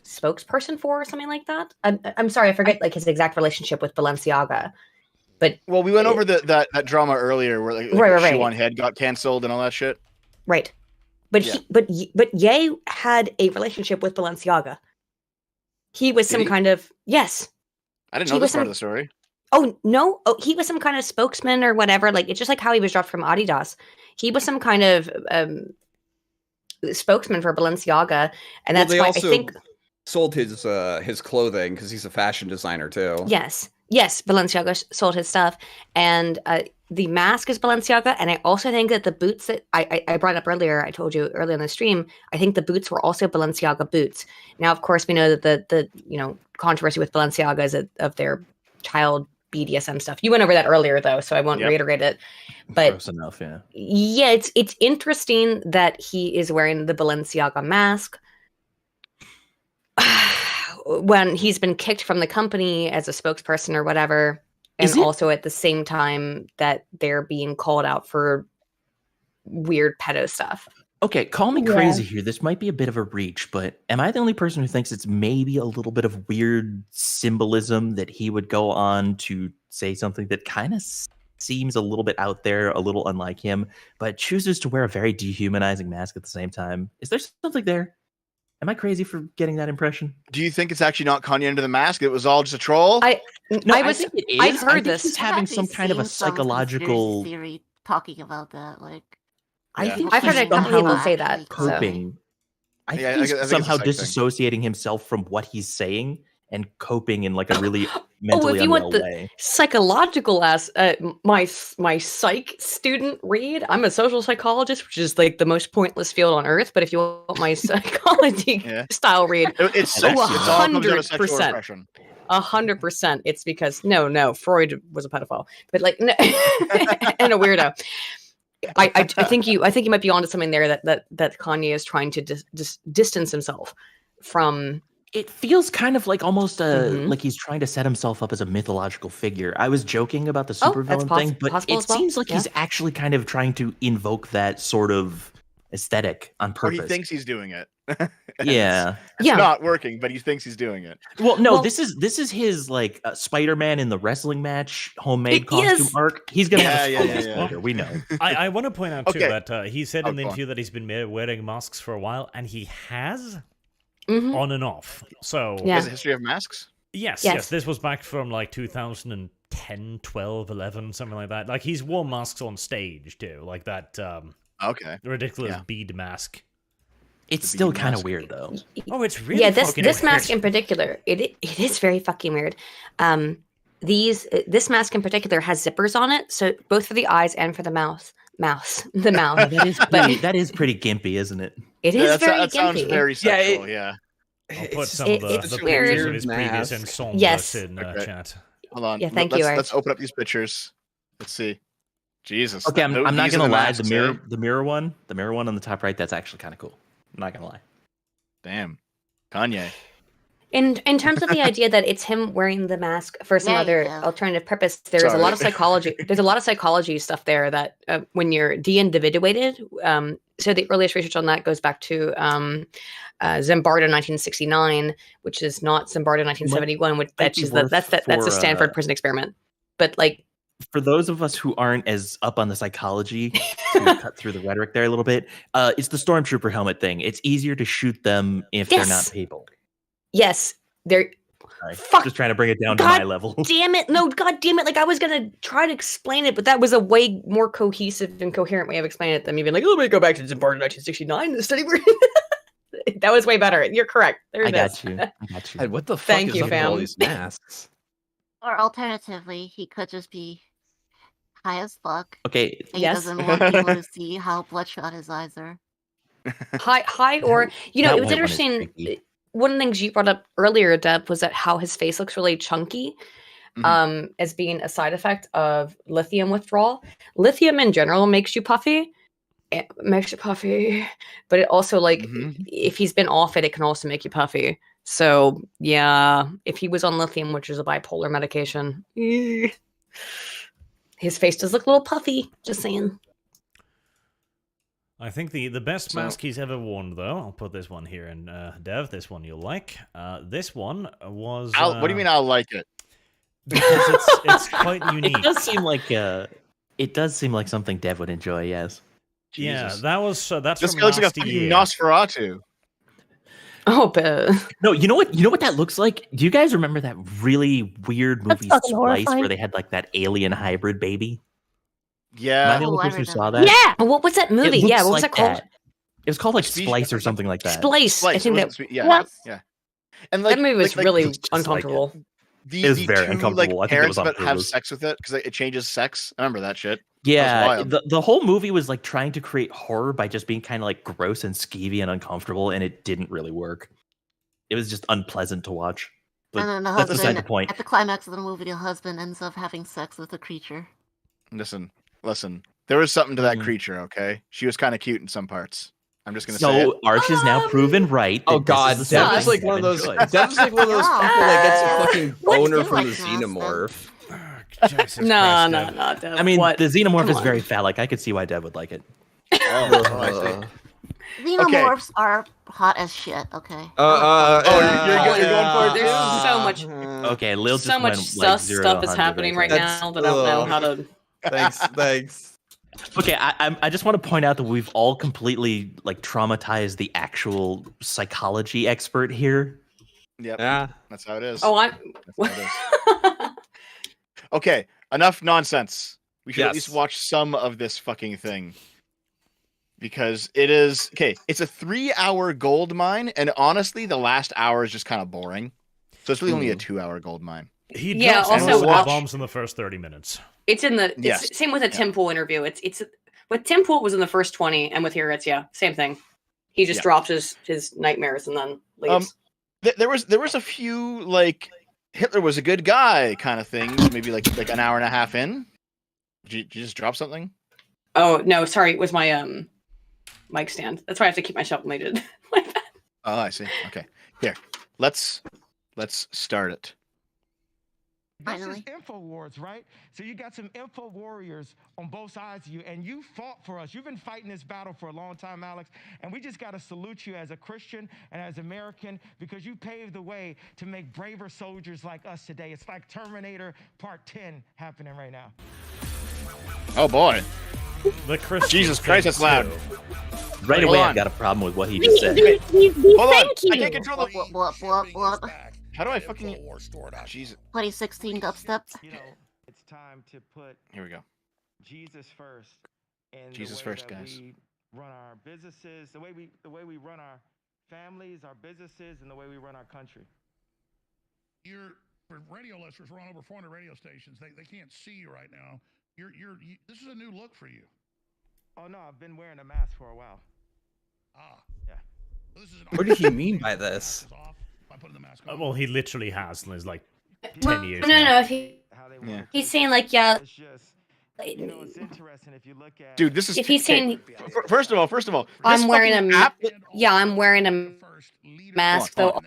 spokesperson for or something like that. I'm sorry, I forget his exact relationship with Balenciaga. But well, we went over that drama earlier where the shoe on head got canceled and all that shit. Right. But Ye had a relationship with Balenciaga. He was some kind of, yes. I didn't know this part of the story. Oh, no. Oh, he was some kind of spokesman or whatever. Like, it's just like how he was dropped from Adidas. He was some kind of spokesman for Balenciaga. And that's why I think sold his clothing because he's a fashion designer too. Yes. Balenciaga sold his stuff. And the mask is Balenciaga. And I also think that the boots that I brought up earlier, I told you earlier in the stream, I think the boots were also Balenciaga boots. Now, of course, we know that the controversy with Balenciaga is of their child BDSM stuff. You went over that earlier, though, so I won't reiterate it. But close enough, yeah. Yeah, it's interesting that he is wearing the Balenciaga mask when he's been kicked from the company as a spokesperson or whatever, and also at the same time that they're being called out for weird pedo stuff. Okay, call me crazy here. This might be a bit of a reach, but am I the only person who thinks it's maybe a little bit of weird symbolism that he would go on to say something that kind of seems a little bit out there, a little unlike him, but chooses to wear a very dehumanizing mask at the same time? Is there something there? Am I crazy for getting that impression? Do you think it's actually not Kanye under the mask? It was all just a troll? I think it is. I've heard I think this. He's having some kind of a psychological theory talking about that, like. I think I've heard a couple people say that. Coping. I think he's somehow disassociating himself from what he's saying and coping in like a really mentally if you want unwell the way. psychological my psych student read, I'm a social psychologist, which is like the most pointless field on earth. But if you want my psychology style read, it's sexy. It's all comes out of sexual repression. 100%. It's because no, Freud was a pedophile, but like no, and a weirdo. I think you might be onto something there that Kanye is trying to distance himself from. It feels kind of like almost like he's trying to set himself up as a mythological figure. I was joking about the supervillain thing, but it seems like he's actually kind of trying to invoke that sort of aesthetic on purpose. Or he thinks he's doing it. Yeah. It's not working, but he thinks he's doing it. Well, no, this is his like Spider-Man in the wrestling match homemade costume arc. He's gonna have a later. We know. I want to point out too that he said in the interview that he's been wearing masks for a while, and he has on and off. So He has a history of masks? Yes. This was back from like 2010, 12, 11, something like that. Like he's worn masks on stage too, like that. Ridiculous bead mask. It's still kind of weird though. Oh, it's really this mask in particular, it is very fucking weird. This mask in particular has zippers on it, so both for the eyes and for the mouth. The mouth. That is pretty gimpy, isn't it? It is very gimpy. That sounds very sexual. Yeah. I'll put some of the pictures of his previous ensembles in chat. Hold on. Yeah, thank you. Let's open up these pictures. Let's see. Jesus. Okay, I'm not gonna lie. The mirror one on the top right, that's actually kind of cool. I'm not gonna lie. Damn, Kanye. In terms of the idea that it's him wearing the mask for some other alternative purpose, there's a lot of psychology. There's a lot of psychology stuff there that when you're de-individuated. So the earliest research on that goes back to Zimbardo 1969, which is not Zimbardo 1971. That's a Stanford prison experiment. But like for those of us who aren't as up on the psychology, to cut through the rhetoric there a little bit, it's the stormtrooper helmet thing. It's easier to shoot them if they're not people. Yes, they're. Sorry, Fuck. just trying to bring it down to God my level. Damn it! No, God damn it! Like I was gonna try to explain it, but that was a way more cohesive and coherent way of explaining it than me being like, "Oh, let me go back to Zimbabwe 1969." The study. That was way better. You're correct. There it is. I got you. Hey, what the fuck Thank is you, up with all fam. these masks? Or alternatively, he could just be high as fuck. Okay. And Yes. he doesn't want people to see how bloodshot his eyes are. High, or you know, That it was white one is interesting. creepy. One of the things you brought up earlier, Deb, was that how his face looks really chunky, as being a side effect of lithium withdrawal. Lithium in general makes you puffy. It makes you puffy, but it also like if he's been off it, it can also make you puffy. So yeah, if he was on lithium, which is a bipolar medication, his face does look a little puffy. Just saying. I think the best mask he's ever worn, though, I'll put this one here in Dev. This one you'll like. This one was. What do you mean I'll like it? Because it's quite unique. It does seem like something Dev would enjoy. Yes. Yeah, Jesus. that's This from guy looks like a last fucking year. Nosferatu. Oh, but No, you know what that looks like? Do you guys remember that really weird movie fucking Splice horrifying. where they had like that alien hybrid baby? Am I Yeah. the only Oh, I person who saw remember. that? yeah. What was that It movie? looks Yeah, what was like that called? that. It was called like Species- Splice or something like that. Splice. I think that Yeah. And like that movie was like really just like uncomfortable. the, It was the very two uncomfortable. I like think it was parents on that have purpose. sex with it because it changes sex. I remember that shit. Yeah, wild. the whole movie was like trying to create horror by just being kind of like gross and skeevy and uncomfortable, and it didn't really work. It was just unpleasant to watch. But And then the that's beside husband, the point. at the climax of the movie, the husband ends up having sex with a creature. Listen. There was something to that creature. Okay, she was kind of cute in some parts. I'm just gonna say So it. Arch is now proven right. Oh that God, this is the Dev sort is of like thing one of Dev those. enjoys. Dev's like one of those people that gets a fucking boner from the xenomorph. No, Dev. I mean, what? the xenomorph Come is on. very phallic. I could see why Dev would like it. Oh, I see. Xenomorphs are hot as shit. Okay. You're going for it. There's so much, Okay, Lil just so much went like 0 to stuff is 100 happening right there. now that I don't know how to. Thanks. Okay, I just want to point out that we've all completely like traumatized the actual psychology expert here. Yep. Yeah. That's how it is. Oh, I'm. That's how it is. Okay, enough nonsense. We should at Yes. least watch some of this fucking thing. Because it is okay, it's a 3-hour gold mine, and honestly, the last hour is just kind of boring. So it's really only a 2-hour gold mine. He Yeah, drops also most of the watch- bombs in the first 30 minutes. It's in the. It's Yes. same with a Tim Pool interview. It's with Tim Pool was in the first 20, and with here it's same thing. He just Yeah. drops his nightmares and then leaves. There was a few like Hitler was a good guy kind of things, maybe like an hour and a half in. Did you just drop something? Oh no, sorry, it was my mic stand. That's why I have to keep myself muted. Oh, I see. Okay. Here. Let's start it. Finally. This is InfoWars, right? So you got some info warriors on both sides of you, and you fought for us. You've been fighting this battle for a long time, Alex, and we just got to salute you as a Christian and as American because you paved the way to make braver soldiers like us today. It's like Terminator Part 10 happening right now. Oh boy. The Christian Jesus Christ, that's loud. Right Hold away, on. I've got a problem with what he just said. Hold on. Thank you. I can't control the What? How do I fucking Jesus. 2016 dubstep. You know, it's time to put Here we go. Jesus first. And Jesus the way first, that guys. we run our businesses, the way we run our families, our businesses, and the way we run our country. For radio listeners, we're on over 400 radio stations. They can't see you right now. This is a new look for you. Oh no, I've been wearing a mask for a while. Yeah. This is What did he mean by this? Well, he literally has, and there's like 10 years. No. If Yeah. he's saying like yeah. It's interesting if you look at. Dude, this is If he's saying First of all, this I'm wearing fucking a app, I'm wearing a mask Hold though.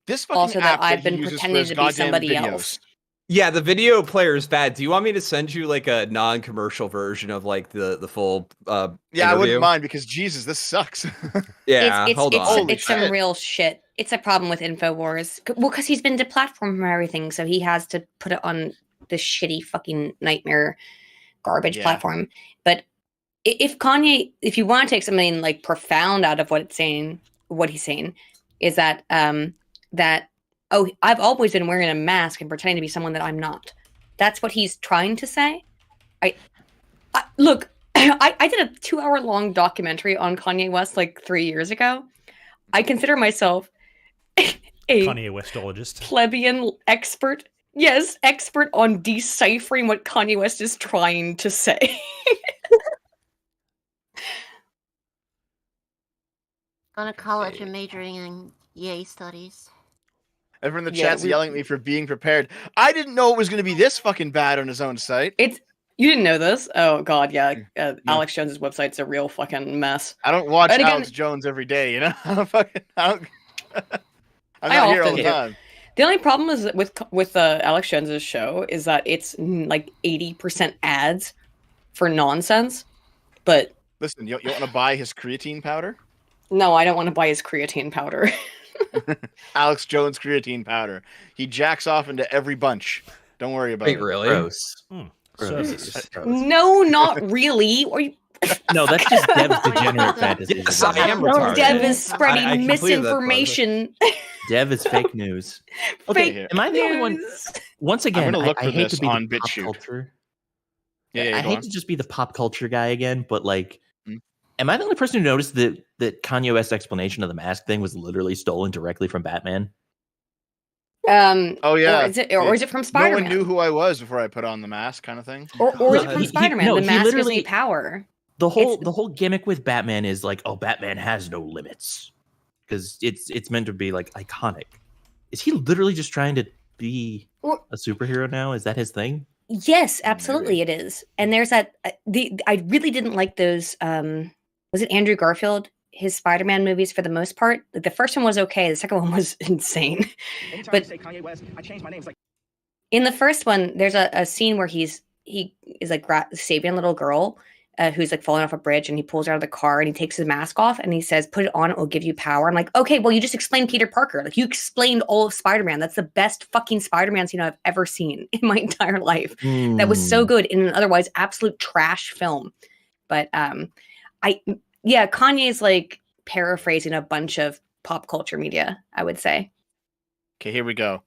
this fucking Also that app I've he been uses for pretending his to be goddamn somebody videos. else. Yeah, the video player is bad. Do you want me to send you like a non-commercial version of like the full Yeah, I interview? wouldn't mind because Jesus, this sucks. Yeah, it's, hold on. It's some real shit. It's a problem with InfoWars. Well, because he's been deplatformed from everything, so he has to put it on this shitty fucking nightmare garbage Yeah. platform. But if Kanye, if you want to take something like profound out of what he's saying is that I've always been wearing a mask and pretending to be someone that I'm not. That's what he's trying to say. Look, I did a 2-hour-long documentary on Kanye West like 3 years ago. I consider myself a Kanye Westologist. plebeian expert. Yes, expert on deciphering what Kanye West is trying to say. Going to college and majoring in Yay studies. Everyone in the Yeah, chat's yelling at me for being prepared. I didn't know it was going to be this fucking bad on his own site. You didn't know this? Oh god, yeah. Alex Jones's website's a real fucking mess. I don't watch And again, Alex Jones every day, you know? I'm not I here all often the do. time. The only problem is that with Alex Jones's show is that it's like 80% ads for nonsense. But Listen, you want to buy his creatine powder? no, I don't want to buy his creatine powder. Alex Jones creatine powder. He jacks off into every bunch. Don't worry about Wait, it. really? Gross. Gross. No, not really. Or No, that's just Dev's degenerate fantasies. Yes, I am retarded. Dev is spreading I completed that misinformation. Dev is fake news. Okay, Fake am I the only one? news. Once again, gonna look I for hate this to be on the pop BitChute. culture. Yeah, I go hate on. to just be the pop culture guy again, but like, Hmm? am I the only person who noticed that Kanye West's explanation of the mask thing was literally stolen directly from Batman? Oh yeah. Or is it from Spider-Man? No one knew who I was before I put on the mask, kind of thing. Or is it from He- Spider-Man? no, The he mask gives literally- me power. The whole gimmick with Batman is like, oh, Batman has no limits because it's meant to be like iconic. Is he literally just trying to be a superhero now? Is that his thing? Yes, absolutely it is. And there's that I really didn't like those was it Andrew Garfield, his Spider-Man movies for the most part. Like the first one was okay, the second one was insane. Anytime you say Kanye West, I change my name. It's like In the first one, there's a scene where he is like saving a little girl who's like falling off a bridge, and he pulls her out of the car and he takes his mask off and he says, "Put it on, it will give you power." I'm like, okay, well, you just explained Peter Parker. Like you explained all of Spider-Man. That's the best fucking Spider-Man scene I've ever seen in my entire life. That was so good in an otherwise absolute trash film. But Kanye's like paraphrasing a bunch of pop culture media, I would say. Okay, here we go.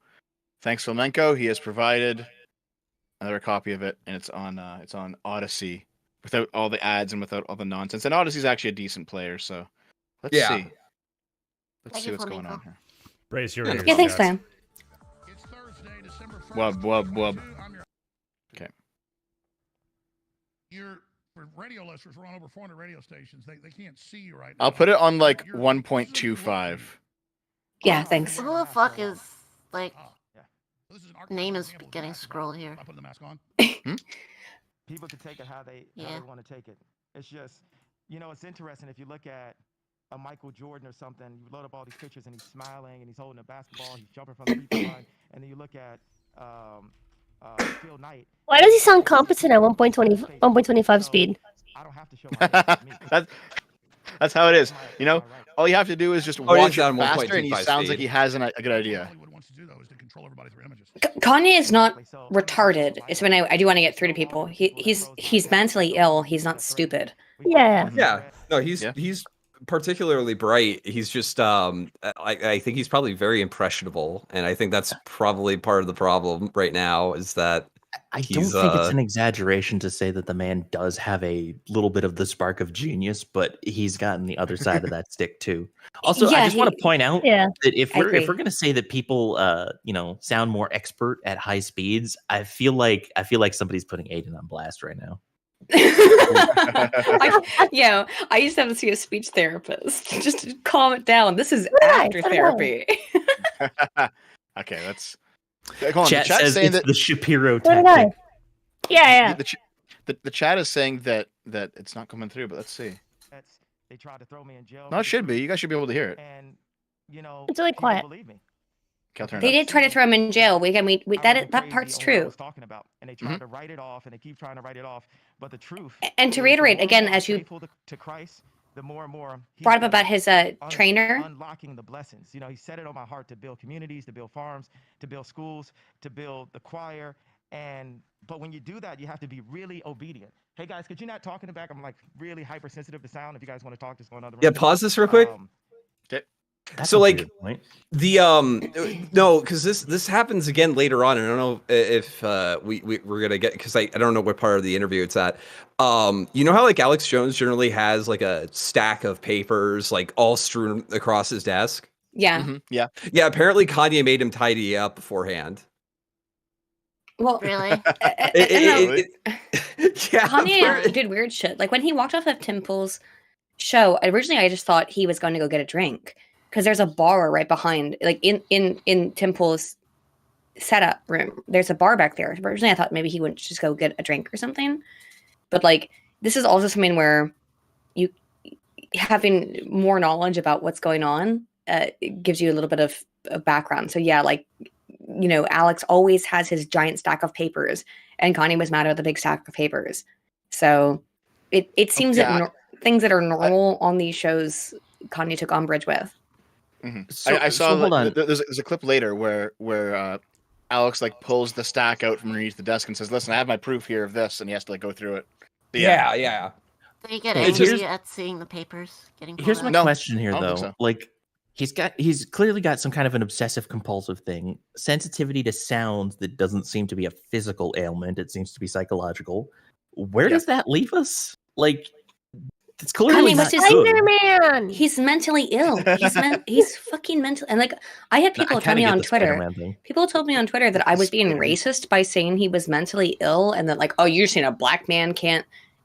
Thanks, Flamenco. He has provided another copy of it, and it's on Odyssey without all the ads and without all the nonsense. And Odyssey's actually a decent player, so let's see. Let's see what's going on here. Brace your ears. Yeah, thanks, guys. fam. Wub. Okay. You're for radio listeners. We're on over 400 radio stations. They can't see you right now. I'll put it on like 1.25. Yeah, thanks. Who the fuck is like name is getting scrolled here? I put the mask on. People can take it how they want to take it. It's just, it's interesting if you look at a Michael Jordan or something. You load up all these pictures and he's smiling and he's holding a basketball. He's jumping from the free throw line, and then you look at Phil Knight. Why does he sound competent at 1.25 speed? I don't have to show my That's how it is. All you have to do is just it watch is it on faster, and he 1.25 sounds like speed. he has a good idea. Kanye is not retarded. It's when I do want to get through to people. He's mentally ill. He's not stupid. Yeah. Yeah. No, he's particularly bright. He's just I think he's probably very impressionable, and I think that's probably part of the problem right now is that I don't think it's an exaggeration to say that the man does have a little bit of the spark of genius, but he's gotten the other side of that stick too. Also, I just want to point out that if we're going to say that people sound more expert at high speeds, I feel like somebody's putting Aiden on blast right now. I used to have to see a speech therapist just to calm it down. This is after therapy. Okay, that's. Go on. Chat The chat's says saying it's that the Shapiro So did tactic. Yeah. the chat is saying that it's not coming through, but let's see. They tried to throw me in jail. No, it should be. You guys should be able to hear it. And It's really quiet. They did try to throw him in jail. That part's true. And they tried to write it off, and they keep trying to write it off. But the truth. And to reiterate again, as you to Christ, the more and more brought up about his trainer. Unlocking the blessings. He set it on my heart to build communities, to build farms, to build schools, to build the choir, But when you do that, you have to be really obedient. Hey guys, could you not talk in the back? I'm like really hypersensitive to sound. If you guys want to talk, just go in another room. Yeah, pause this real quick. That's So a like weird point. the no, because this happens again later on. And I don't know if we're gonna get, because I don't know what part of the interview it's at. You know how like Alex Jones generally has like a stack of papers like all strewn across his desk? Yeah. Yeah. Yeah, apparently Kanye made him tidy up beforehand. Well, really? Yeah, Kanye did weird shit. Like when he walked off of Tim Pool's show, originally I just thought he was going to go get a drink because there's a bar right behind, like in Tim Pool's setup room. There's a bar back there. Originally I thought maybe he wouldn't just go get a drink or something. But like this is also something where you having more knowledge about what's going on it gives you a little bit of a background. So yeah, like, you know, Alex always has his giant stack of papers, and Kanye was mad at the big stack of papers. So it seems that things that are normal on these shows, Kanye took umbrage with. I saw hold on. There's a clip later where Alex like pulls the stack out from underneath the desk and says, "Listen, I have my proof here of this," and he has to like go through it. But Yeah. Did he get Hey, angry here's- at seeing the papers getting pulled Here's my out? question here, I don't though. think so. Like, he's clearly got some kind of an obsessive compulsive thing, sensitivity to sound that doesn't seem to be a physical ailment. It seems to be psychological. Where does that leave us? Like, it's clearly Kanye not West is good. Spider-Man. He's mentally ill. He's fucking mental. And like I had people I tell kinda me get on the Twitter. Spider-Man thing. People told me on Twitter that I was being racist by saying he was mentally ill, and that like, oh, you're saying a black man can't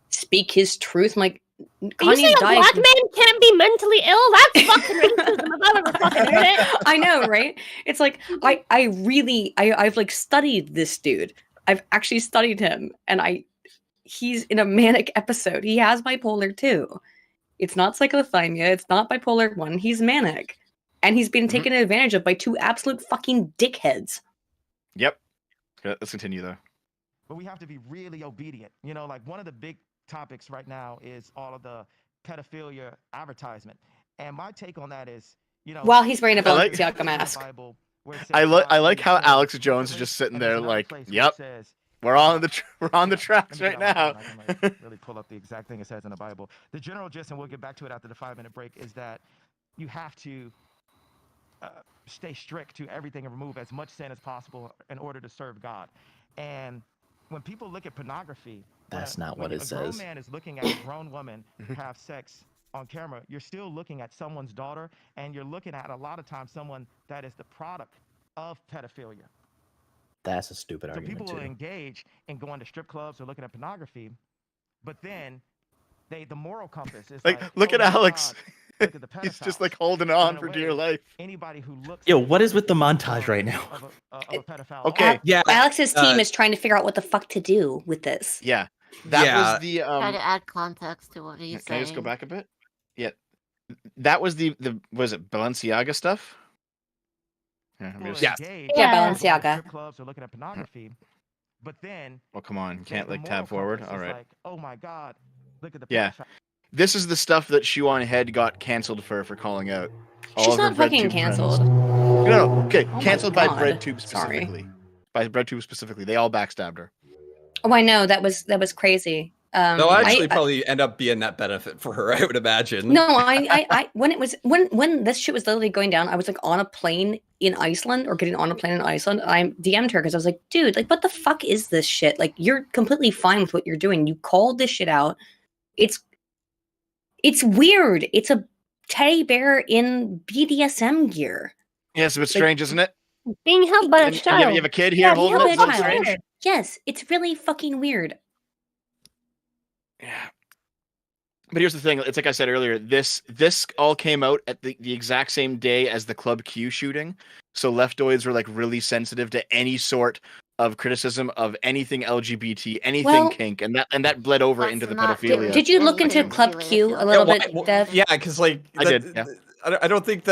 speak his truth. I'm like, Are you Kanye's saying a black diagnosed. man can't be mentally ill? That's fucking racism if I've ever fucking heard it. I know, right? It's like I've like studied this dude. I've actually studied him, and he's in a manic episode. He has bipolar too. It's not cyclothymia. It's not bipolar 1. He's manic, and he's been taken advantage of by two absolute fucking dickheads. Yep. Let's continue though. But we have to be really obedient. You know, like one of the big topics right now is all of the pedophilia advertisement. And my take on that is, you know, While he's wearing a I like- Balenciaga mask. I like how Alex Jones is just sitting there like, "Yep, we're on the tracks right now." I can really pull up the exact thing it says in the Bible. The general gist, and we'll get back to it after the 5-minute break, is that you have to stay strict to everything and remove as much sin as possible in order to serve God. And when people look at pornography, That's not what it a says. grown man is looking at a grown woman have sex on camera, you're still looking at someone's daughter, and you're looking at a lot of times someone that is the product of pedophilia. That's a stupid So argument people will too. engage in going to strip clubs or looking at pornography, but then the moral compass is Like, like, look oh at my Alex. God, look at the He's just pedophiles. like holding And on in a for way, dear life. Anybody who looks Yo, what is with the montage right now? of a pedophile. Okay. Yeah. Alex's team is trying to figure out what the fuck to do with this. Yeah. That Yeah. was the Try to add context to what he's Can I saying. just go back a bit? Yeah. That was the was it Balenciaga stuff? Yeah, I'm just- Yeah, Going to Balenciaga. strip clubs or looking at pornography, but then Well, come on, you the- can't the like moral tab forward. compass All is right. like, oh my God, look at the Yeah. pedophile. This is the stuff that Shoe on Head got canceled for calling out. All She's of her not fucking BreadTube friends. canceled. No, okay, Oh my canceled by God. BreadTube Sorry. specifically. By BreadTube specifically, they all backstabbed her. Oh, I know that was crazy. They'll actually I- probably end up being net benefit for her, I would imagine. No, I when this shit was literally going down, I was like on a plane in Iceland or getting on a plane in Iceland. And I DM'd her because I was like, dude, like, what the fuck is this shit? Like, you're completely fine with what you're doing. You called this shit out. It's weird. It's a teddy bear in BDSM gear. Yeah, it's a bit strange, isn't it? Being held by a And child. you have a kid here Yeah, holding held it. by It's a a little child. strange. Yes, it's really fucking weird. But here's the thing. It's like I said earlier. This all came out at the exact same day as the Club Q shooting. So leftoids were like really sensitive to any sort of criticism of anything LGBT, anything Well, kink, and that bled over into the not pedophilia. Did you look into Club Q a little bit, Dev? Yeah, because like I did, yeah. I don't think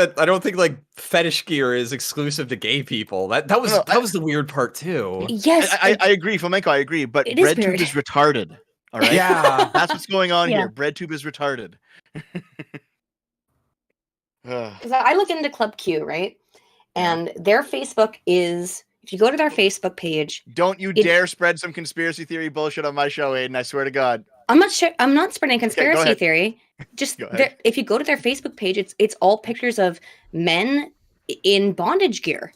like fetish gear is exclusive to gay people. That was the weird part too. Yes, I agree, Flamenco. I agree, but It is BreadTube weird. is retarded. All right. Yeah. That's what's going on Yeah. here. BreadTube is retarded. Ugh. 'Cause I looked into Club Q, right? And their Facebook is If you go to their Facebook page, Don't you dare spread some conspiracy theory bullshit on my show, Aiden. I swear to God. I'm not sure. I'm not spreading conspiracy ahead. theory. Just Go ahead. if you go to their Facebook page, it's all pictures of men in bondage gear,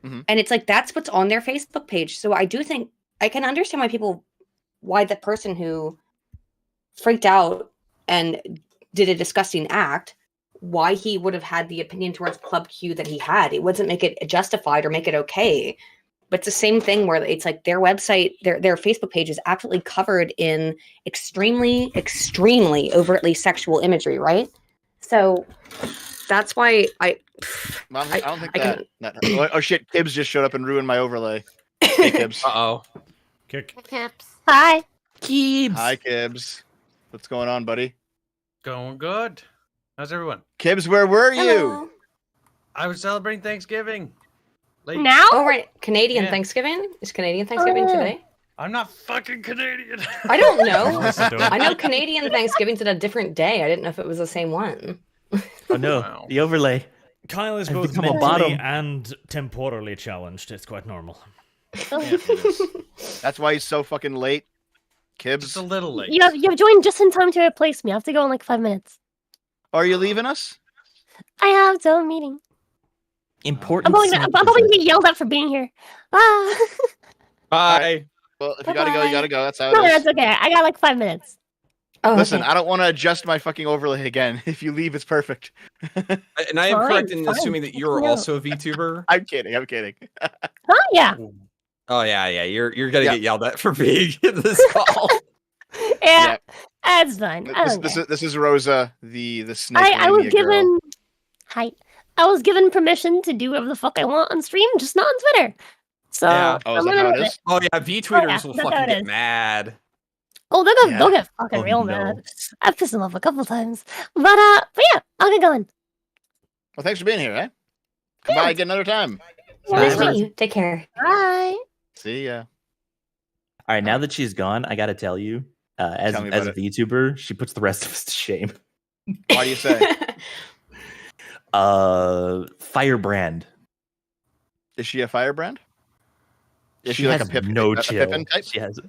and it's like that's what's on their Facebook page. So I do think I can understand why the person who freaked out and did a disgusting act, why he would have had the opinion towards Club Q that he had. It wasn't make it justified or make it okay. But it's the same thing where it's like their website, their Facebook page is absolutely covered in extremely, extremely overtly sexual imagery, right? So that's why I don't think that. Oh shit! Kibbs just showed up and ruined my overlay. Hey, Kibbs. Kick. Kibbs. Hi. Kibbs. Hi, Kibbs. What's going on, buddy? Going good. How's everyone? Kibbs, where were you? Hello. I was celebrating Thanksgiving. Late. Now? Oh, right. Canadian Yeah. Thanksgiving? Is Canadian Thanksgiving today? I'm not fucking Canadian. I don't know. I know Canadian Thanksgiving's at a different day. I didn't know if it was the same one. Oh no, the overlay. Kyle is I've both become a mentally bottom. and temporally challenged. It's quite normal. That's why he's so fucking late. Kibbs. Just a little late. You have joined just in time to replace me. I have to go in like 5 minutes. Are you leaving us? I have to a meeting. Important. I'm probably gonna get yelled at for being here. Ah. Bye. Well, if you gotta go, you gotta go. That's how No, it is. that's okay. I got like 5 minutes. Oh, Listen, okay. I don't want to adjust my fucking overlay again. If you leave, it's perfect. And I am Fine, correct in fine. assuming that you're No. also a VTuber. I'm kidding. I'm kidding. Huh? Yeah. Oh yeah, you're gonna Yeah. get yelled at for being in this call. Yeah. That's fine. I don't care. This is Rosa, the snake. I was mania girl. given I was given permission to do whatever the fuck I want on stream, just not on Twitter. So Yeah. Oh, I'm is that gonna how it do is? Oh yeah, VTweeters will that's how fucking it get is. mad. Oh, they'll get fucking Oh, real no. mad. I've pissed them off a couple times. But yeah, I'll get going. Well, thanks for being here, eh? Come by again another time. Nice to meet you. Take care. Bye. See ya. All right, now that she's gone, I got to tell you, as Tell me as a about VTuber, she puts the rest of us to shame. Why do you say? Firebrand. Is she a firebrand? Is She she like a has Pip? no a chill. Pippin type? She has.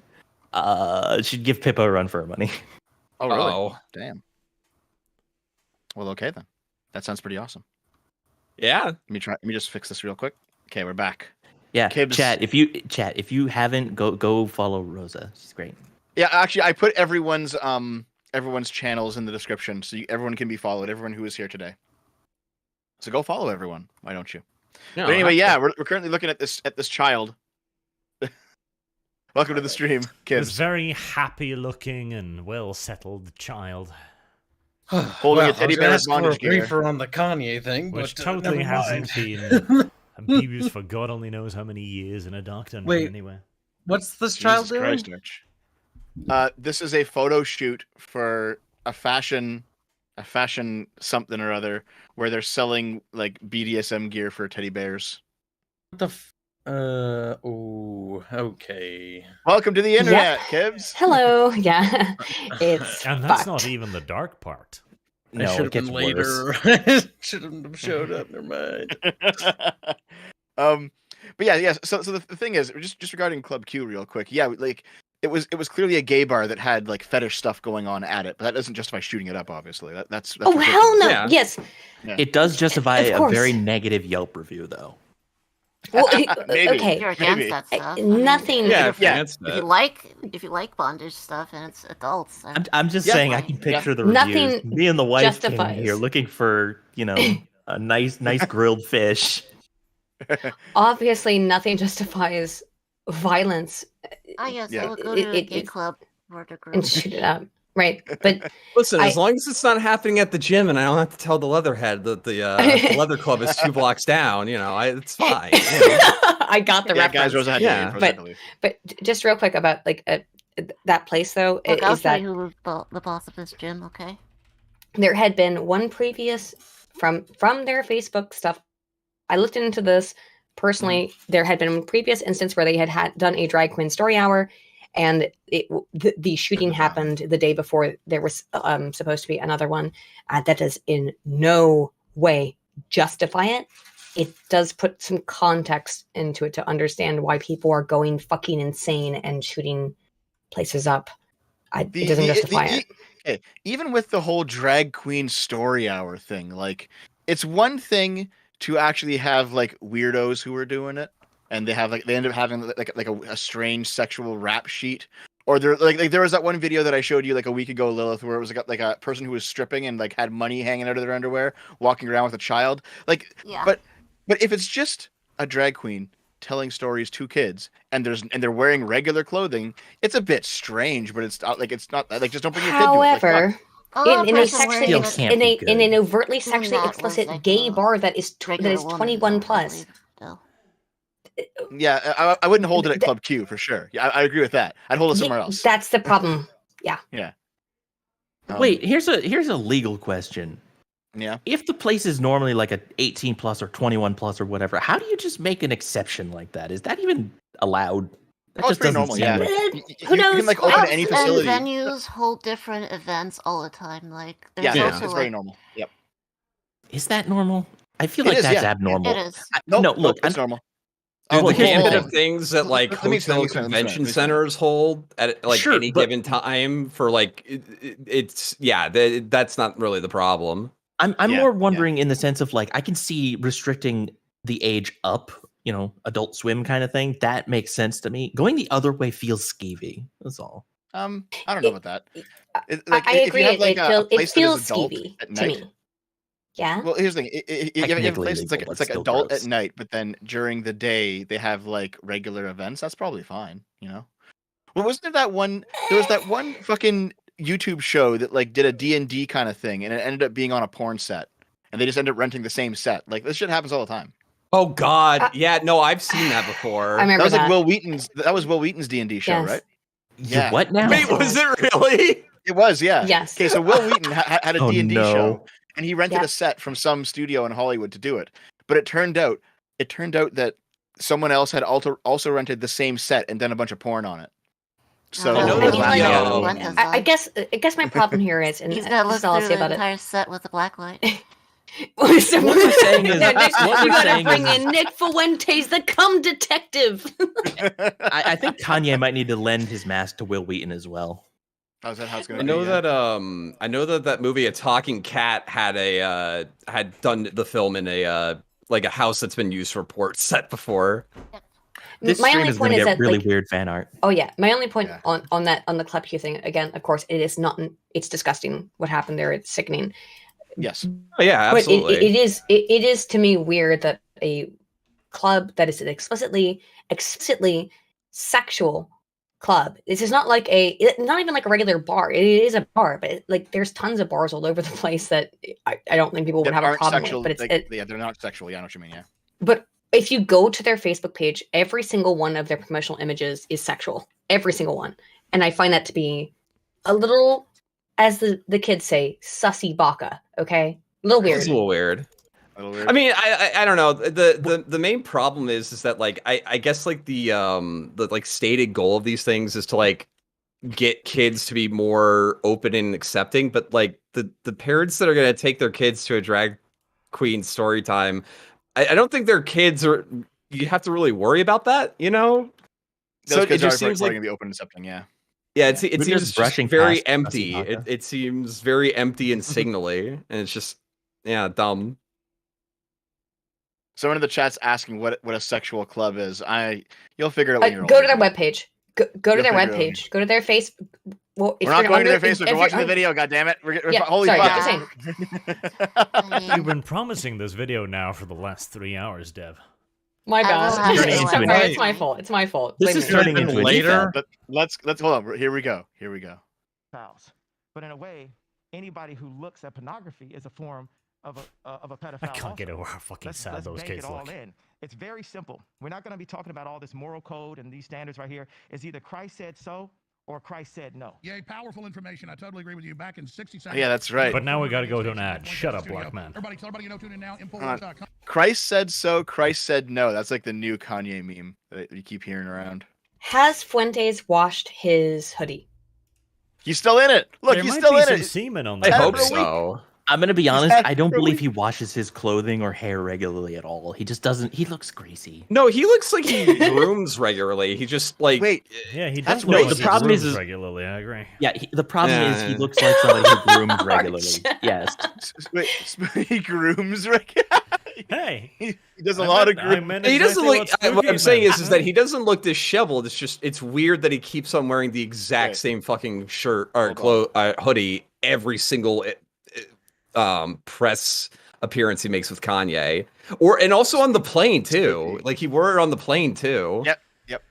She'd give Pippa a run for her money. Oh, really? Oh. Damn. Well, okay then. That sounds pretty awesome. Yeah. Let me just fix this real quick. Okay, we're back. Yeah, Kibbs. chat. If you haven't, go follow Rosa. She's great. Yeah, actually, I put everyone's channels in the description, so everyone can be followed. Everyone who is here today. So go follow everyone. Why don't you? No, But anyway, that's yeah, we're currently looking at this child. Welcome to the stream, This kids. very happy-looking and well-settled child, Holding a teddy bear bondage gear. on the Kanye thing, which but totally never hasn't mind. been abused for God only knows how many years in a dark dungeon. Wait. Anyway, What's this Jesus child doing? Christ, Arch. This is a photo shoot for a fashion something or other where they're selling like BDSM gear for teddy bears. What the okay. Welcome to the internet, Kibbs. Hello. Yeah. It's and that's fucked. not even the dark part. I No, should it have gets been worse. later. Shouldn't have showed up. Never mind. But yeah. So the thing is, just regarding Club Q, real quick. Yeah, like it was clearly a gay bar that had like fetish stuff going on at it, but that doesn't justify shooting it up. Obviously, that's Oh ridiculous. hell no! Yeah. Yes. Yeah. It does justify Of a course. very negative Yelp review, though. Well, Maybe. okay. You're against Maybe. that stuff. I mean, Nothing. Yeah, Yeah. that's If you like bondage stuff and it's adults, then I'm just Yeah. saying I can picture the Nothing reviews. Me and the wife came justifies. here looking for, a nice grilled fish. Obviously, nothing justifies violence yes, Yeah. I will go to a It- gay it- club for the and group. shoot it up. Right. But Listen, as I- long as it's not happening at the gym, and I don't have to tell the Leatherhead that the leather club is 2 blocks down, it's fine. I got the Yeah, reference. guys, Rosa had Yeah. to leave. Rosa had to leave. But just real quick about like that place though, Look, I'll is show that you who's the boss of this gym, okay? there had been one previous from their Facebook stuff. I looked into this personally. There had been a previous instance where they had done a drag queen story hour, and the shooting happened the day before. There was supposed to be another one. That does in no way justify it. it does put some context into it to understand why people are going fucking insane and shooting places up. It doesn't justify it. Okay, even with the whole drag queen story hour thing, like it's one thing to actually have like weirdos who are doing it, and they end up having like a strange sexual rap sheet. Or there there was that one video that I showed you like a week ago, Lilith, where it was like a person who was stripping and like had money hanging out of their underwear, walking around with a child. Like, Yeah. But if it's just a drag queen telling stories to kids and they're wearing regular clothing, it's a bit strange. But it's not like just don't bring your kid to it. Like, However, Oh, in a person sexually wearing ex- it in an overtly Even sexually that was, explicit like, gay a bar that is regular woman, 21 though, I plus. believe, still. yeah, I wouldn't hold it at Club Q for sure. Yeah, I agree with that. I'd hold it somewhere else. That's the problem. Yeah. Yeah. Wait, here's a legal question. Yeah. If the place is normally like a 18 plus or 21 plus or whatever, how do you just make an exception like that? Is that even allowed? That Oh, it's just pretty doesn't normal. seem Yeah. like- Who knows? You can like open any facility. And venues hold different events all the time. Like Yeah, there's it's also very like normal. Yep. Is that normal? I feel It like is, that's yeah. abnormal. It is. No, look, it's normal. Dude, well, the here's the gambit thing. of things that like Let me explain, hotel let me explain, convention let me explain. centers hold at like Sure, any but- given time for like it's that's not really the problem. I'm more wondering in the sense of like I can see restricting the age up, Adult Swim kind of thing. That makes sense to me. Going the other way feels skeevy. That's all. I don't know about that. I agree. It feels adult skeevy at to night. me. Yeah. Well, here's the thing. You have a Technically place that's legal, it's but like still adult gross. at night, but then during the day they have like regular events. That's probably fine, Well, wasn't there that one? There was that one fucking YouTube show that like did a D&D kind of thing, and it ended up being on a porn set, and they just ended up renting the same set. Like this shit happens all the time. Oh God, yeah, no, I've seen that before. I remember that was like that. Will Wheaton's. That was Will Wheaton's D&D show, Yes. right? Yeah. What now? Wait, was it really? It was, yeah. Yes. Okay, so Will Wheaton had a Oh, D&D no. show, and he rented Yeah. a set from some studio in Hollywood to do it. But it turned out that someone else had also rented the same set and done a bunch of porn on it. So I know I that mean, like, video- what does I that? guess my problem here is, and He's got to this is look all I'll through say the about it. entire set with a black light. So What we're saying is- No, next what week you we're gotta saying bring is- in Nick Fuentes, the cum detective. I think Kanye might need to lend his mask to Will Wheaton as well. how's that? How's it gonna I know that movie A Talking Cat had done the film in a like a house that's been used for port set before. This My stream only is point going to is get that, really like- weird fan art. Oh yeah, my only point on the Club Q thing, again, of course, it is not. It's disgusting what happened there. It's sickening. Yes. Oh, yeah, But absolutely. it is to me weird that a club that is an explicitly sexual club. This is not like not even like a regular bar. It is a bar, but like there's tons of bars all over the place that I don't think people would That have a aren't problem sexual, with. But yeah, they're not sexual. Yeah, I know what you mean. Yeah. but if you go to their Facebook page, every single one of their promotional images is sexual. Every single one. And I find that to be a little, as the kids say, sussy baka, okay? A little weird. It's a little weird. I mean, I don't know. The main problem is that like I guess like the like stated goal of these things is to like get kids to be more open and accepting, but like the parents that are gonna take their kids to a drag queen story time, I don't think their kids are. You have to really worry about that, Those So it kids just are seems probably like gonna be open and accepting. Yeah. yeah, it We're seems just just brushing very past empty. Sussy Baka. It seems very empty and signally, and it's just dumb. Someone in the chat's asking what a sexual club is. You'll figure it out when you're Go to older. their webpage. Go to You'll their figure it out. webpage. Go to their face. Well, if We're not you're going to under- their Facebook. if We're watching the you're- video. God damn it! We're Yeah, holy sorry, fuck. just saying. You've been promising this video now for the last 3 hours, Dev. My bad. turning into an Sorry, ad. it's my fault. It's my fault. This Blame is me. turning into a later. defense. Let's hold on. Here we go. pedophiles. But in a way, anybody who looks at pornography is a form of a pedophile. I can't get also. over how fucking sad Let's those bank kids it all look. in. It's very simple. We're not going to be talking about all this moral code and these standards right here. It's either Christ said so or Christ said no. Yay, powerful information. I totally agree with you. Back in 60 seconds. Yeah, that's right. But now we gotta go to an ad. Shut up, black man. Everybody, tell everybody you know, tune in now. Infowars.com. Christ said so. Christ said no. That's like the new Kanye meme that you keep hearing around. Has Fuentes washed his hoodie? He's still in it. Look, There he's might still be in some it. semen on I that. hope for a week. so. I'm gonna be honest. that I don't really- believe he washes his clothing or hair regularly at all. He just doesn't. He looks greasy. No, he looks like he grooms regularly. He just like wait. Yeah, he That's does look no, like the he problem grooms is regularly. I agree. Yeah, the problem is he Yeah. looks like somebody who grooms regularly. Yes. Wait, he grooms regularly. Hey, he does a lot of grooming. He doesn't look. What I'm saying is that he he doesn't look disheveled. It's weird that he keeps on wearing the exact same fucking shirt or hoodie every single press appearance he makes with Kanye, and also on the plane too. Like he wore it on the plane too. Yep.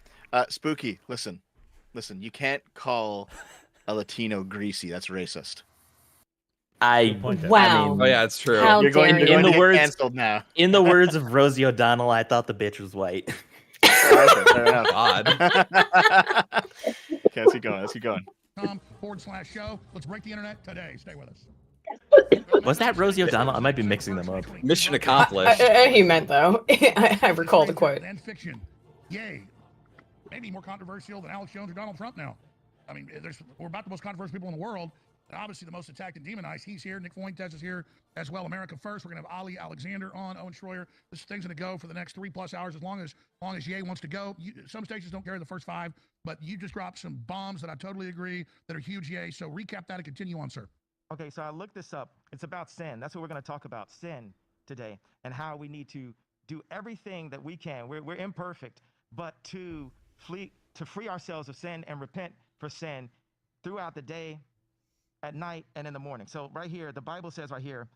Spooky. Listen. You can't call a Latino greasy. That's racist. I Wow. mean, Oh yeah, it's true. You're going to get words canceled now. In the words of Rosie O'Donnell, I thought the bitch was white. Okay, fair enough. God. Okay, let's keep going. .com/show. Let's break the internet today. Stay with us. Was that Rosie O'Donnell? I might be mixing them up. Mission accomplished. He meant though. I recall the quote. And fiction. Yay. Maybe more controversial than Alex Jones or Donald Trump now. I mean, we're about the most controversial people in the world. And obviously the most attacked and demonized. He's here. Nick Fuentes is here as well. America First. We're going to have Ali Alexander on. Owen Schroyer. This thing's going to go for the next 3+ hours as long as Ye wants to go. Some stations don't carry the first 5, but you just dropped some bombs that I totally agree that are huge, Ye. So recap that and continue on, sir. Okay, so I looked this up. It's about sin. That's what we're going to talk about, sin today, and how we need to do everything that we can. We're imperfect, but to free ourselves of sin and repent for sin throughout the day, at night, and in the morning. So right here, the Bible says right here,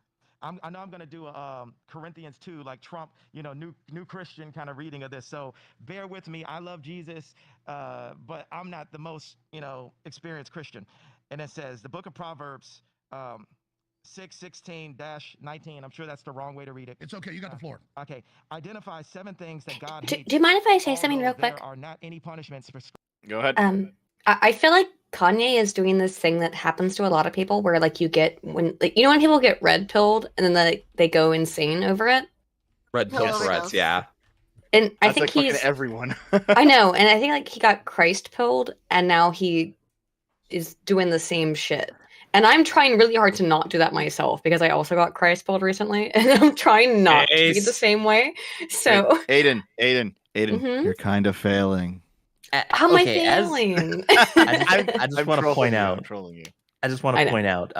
I know I'm going to do a Corinthians 2, like Trump, new Christian kind of reading of this. So bear with me. I love Jesus, but I'm not the most, experienced Christian. And it says, the book of Proverbs, 6:16-19. I'm sure that's the wrong way to read it. It's okay. You got the floor. Okay. Identify 7 things that God Do hates. you mind if I say something real quick? There are not any punishments for. Go ahead. I feel like Kanye is doing this thing that happens to a lot of people where like you get when people get red pilled and then they go insane over it. Red pill threats, yeah. And I That's think like he's fucking everyone. I know, and I think like he got Christ pilled and now he is doing the same shit. And I'm trying really hard to not do that myself because I also got Christ pilled recently and I'm trying not to be the same way. So Aiden, Mhm. you're kind of failing. how am I okay, as- failing? I just I'm want to trolling point you, out. I'm trolling you. I just want I to know. point out.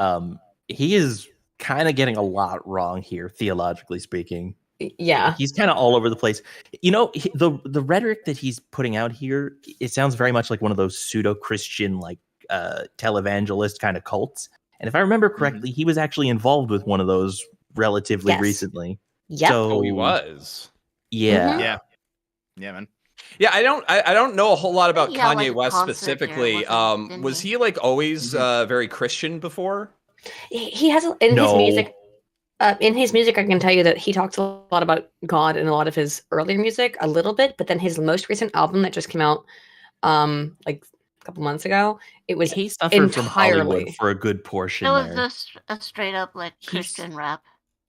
He is kind of getting a lot wrong here, theologically speaking. Yeah. He's kind of all over the place. The rhetoric that he's putting out here, it sounds very much like one of those pseudo-Christian like televangelist kind of cults. And if I remember correctly, he was actually involved with one of those relatively Yes. recently. Yep. So he was. Yeah. Yeah, man. Yeah, I don't know a whole lot about Yeah, Kanye like a West concert specifically. here, didn't Was he? he like always very Christian before? He has in his music. In his music, I can tell you that he talks a lot about God in a lot of his earlier music, a little bit. But then his most recent album that just came out, like a couple months ago, it was He suffered from entirely. Hollywood for a good portion It was there. just a straight up like Christian rap.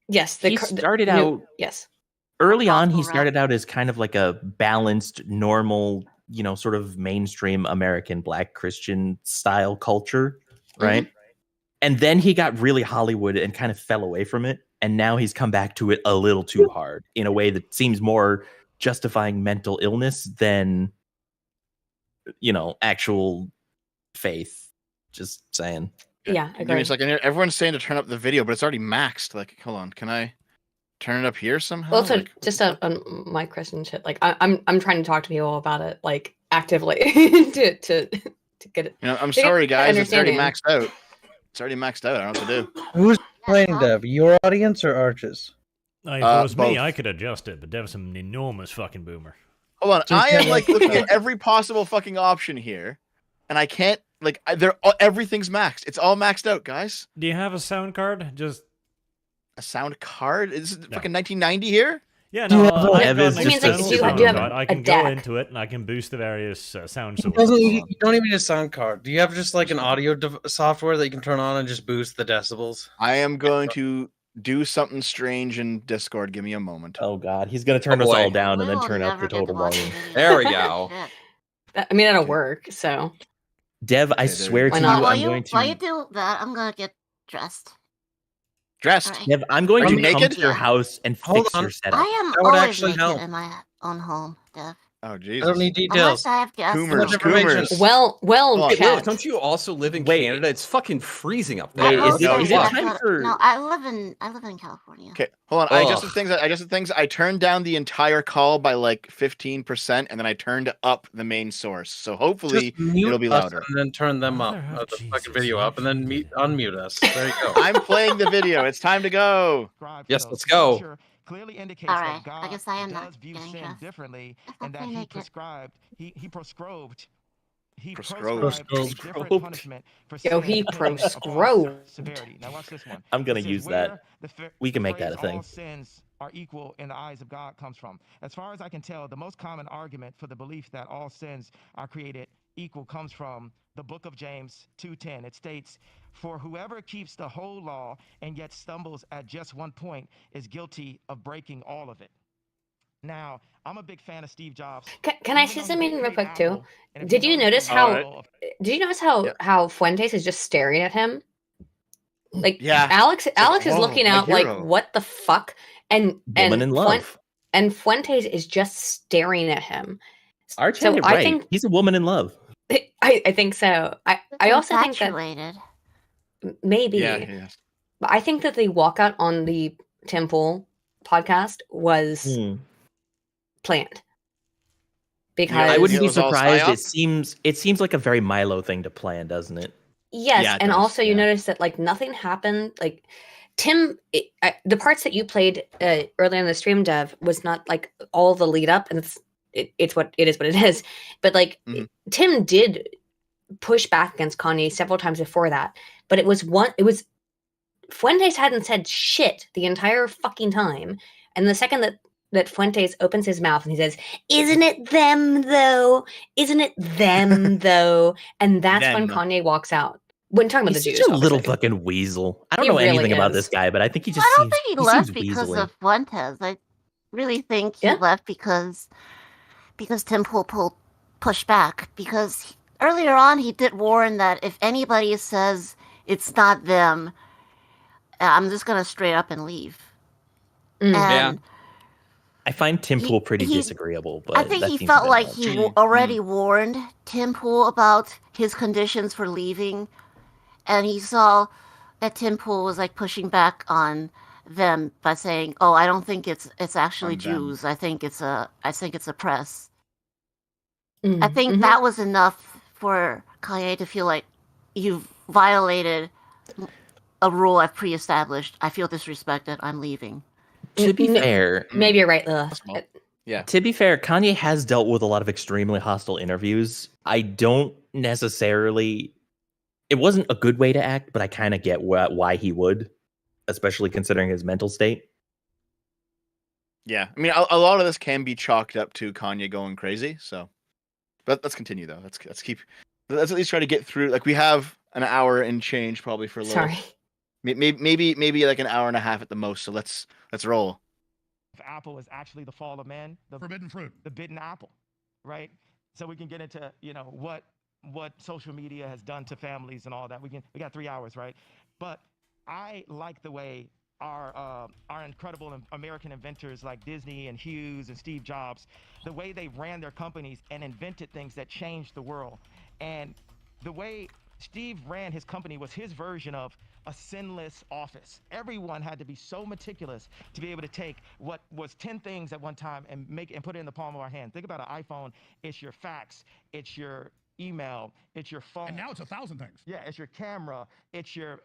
Yes, He started out Yes, early on. He gospel rap. started out as kind of like a balanced, normal, sort of mainstream American Black Christian style culture, right? And then he got really Hollywood and kind of fell away from it. And now he's come back to it a little too hard in a way that seems more justifying mental illness than, actual faith. Just saying. Yeah, Give me a second here. Everyone's saying to turn up the video, but it's already maxed. Like, hold on, can I turn it up here somehow? also Like, just on my Christian shit. Like I'm trying to talk to people about it, like actively to get it. I'm to get sorry, guys. It's already understanding. maxed out. It's already maxed out. I don't know what to do. Who's playing Dev? Your audience or Arch's? If it was me, both. I could adjust it, but Dev's an enormous fucking boomer. Hold on, Just I am get like like- looking at every possible fucking option here, and I can't like. Everything's maxed. It's all maxed out, guys. Do you have a sound card? Just a sound card? Is it fucking 1990 here? Yeah, Do you no, have a- I've Dev got is an just a- external do you sound have card. a I can go DAC? into it and I can boost the various sound It sources. doesn't, you don't even need a sound card. Do you have just like an audio software that you can turn on and just boost the decibels? I am going to do something strange in Discord. Give me a moment. Oh God, he's gonna turn us boy. all down and We then will turn up never the get total to watch volume. the video. There we go. Shit. I mean, that'll work. So Dev, I Okay, there swear you to go. you, Why not? I'm going While you to. do that, I'm gonna get dressed. Dressed. Nev, I'm going Are to you come naked? to your house and Hold fix on. your setup. I am That would always actually naked help. in my own home, Dev. Oh I Jesus. don't need Unless details. I have guests. Too much Coomers, information. coomers. Well, Hold on. Wait, chat. Lilith, don't you also live in Wait. Canada? It's fucking freezing up there. Wait, I is it, No, is you it fuck. time for... No, I live in California. Okay, hold on. I adjusted Ugh. things. I turned down the entire call by like 15%, and then I turned up the main source. So hopefully Just mute it'll be us louder. and then turn them up, Mother of the fucking Jesus, video up, and then unmute us. There you go. I'm playing the video. It's time to go. Yes, let's go. Scripture clearly indicates All that right, God I guess I am does not view getting sin dressed. differently, If and that I he make it. prescribed, he proscribed Proscribed. different punishment for sin. Yo, and he depending upon proscribed. severity. Now watch this one. I'm gonna It says use where that. the We can make that phrase a thing. all sins are equal in the eyes of God comes from. As far as I can tell, the most common argument for the belief that all sins are created equal comes from the book of James 2:10. It states, "For whoever keeps the whole law and yet stumbles at just one point is guilty of breaking all of it." Now, I'm a big fan of Steve Jobs. Can I say something real quick too? And if Did you notice the how? level of- Did you notice how Fuentes is just staring at him? Like Yeah. Alex It's like, is whoa, looking my out like hero. what the fuck, and Woman in love. and Fuentes is just staring at him. Arch So had it I right. think He's a woman in love. I think so. I also think that Infatuated. maybe, Yeah, yeah. but I think that the walkout on the Temple podcast was Hmm. planned because I wouldn't it be was all surprised. psyop? It seems like a very Milo thing to plan, doesn't it? yes, Yeah, it and does, also you yeah. notice that like nothing happened. Like Tim, the parts that you played earlier in the stream, Dev, was not like all the lead up, and it's what it is, what it is. But like Mhm. Tim did push back against Kanye several times before that, but it was Fuentes hadn't said shit the entire fucking time, and the second that Fuentes opens his mouth and he says, "Isn't it them though? Isn't it them though?" And that's when Them. Kanye walks out. When talking about He's the such Jews, a little obviously. fucking weasel. I don't He know really anything about is. this guy, but I think he just I don't seems think he he left seems because weaselly. of Fuentes. I really think he Yeah? left because Tim Pool pushed back. Because earlier on he did warn that if anybody says it's not them, I'm just gonna straight up and leave. Mm. And I find Tim he- Pool pretty he- disagreeable, but I think that he seems felt a bit like much. he already warned Tim Pool about his conditions for leaving, and he saw that Tim Pool was like pushing back on them by saying, "Oh, I don't think it's actually On them. Jews. I think it's a press." Mm, I think mhm. that was enough for Kanye to feel like you've violated a rule I've pre-established. I feel disrespected. I'm leaving. To be fair, Maybe you're right, Lilith. Yeah. To be fair, Kanye has dealt with a lot of extremely hostile interviews. I don't necessarily. It wasn't a good way to act, but I kind of get why he would, especially considering his mental state. Yeah. I mean, a lot of this can be chalked up to Kanye going crazy. So, but let's continue though. Let's at least try to get through. Like we have an hour and change probably for a little. Sorry. Maybe like an hour and a half at the most. So let's roll. If apple is actually the fall of man, the Forbidden fruit. the bitten apple, right? So we can get into what social media has done to families and all that. We got 3 hours, right? But I like the way our incredible American inventors like Disney and Hughes and Steve Jobs, the way they ran their companies and invented things that changed the world. And the way Steve ran his company was his version of a sinless office. Everyone had to be so meticulous to be able to take what was 10 things at one time and put it in the palm of our hand. Think about an iPhone. It's your fax, it's your email, it's your phone. And now it's 1,000 things. Yeah, it's your camera, it's your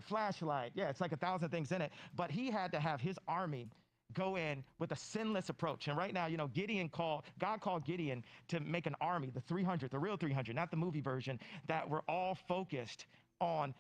flashlight. Yeah, it's like 1,000 things in it. But he had to have his army go in with a sinless approach. And right now, God called Gideon to make an army, the 300, the real 300, not the movie version, that were all focused on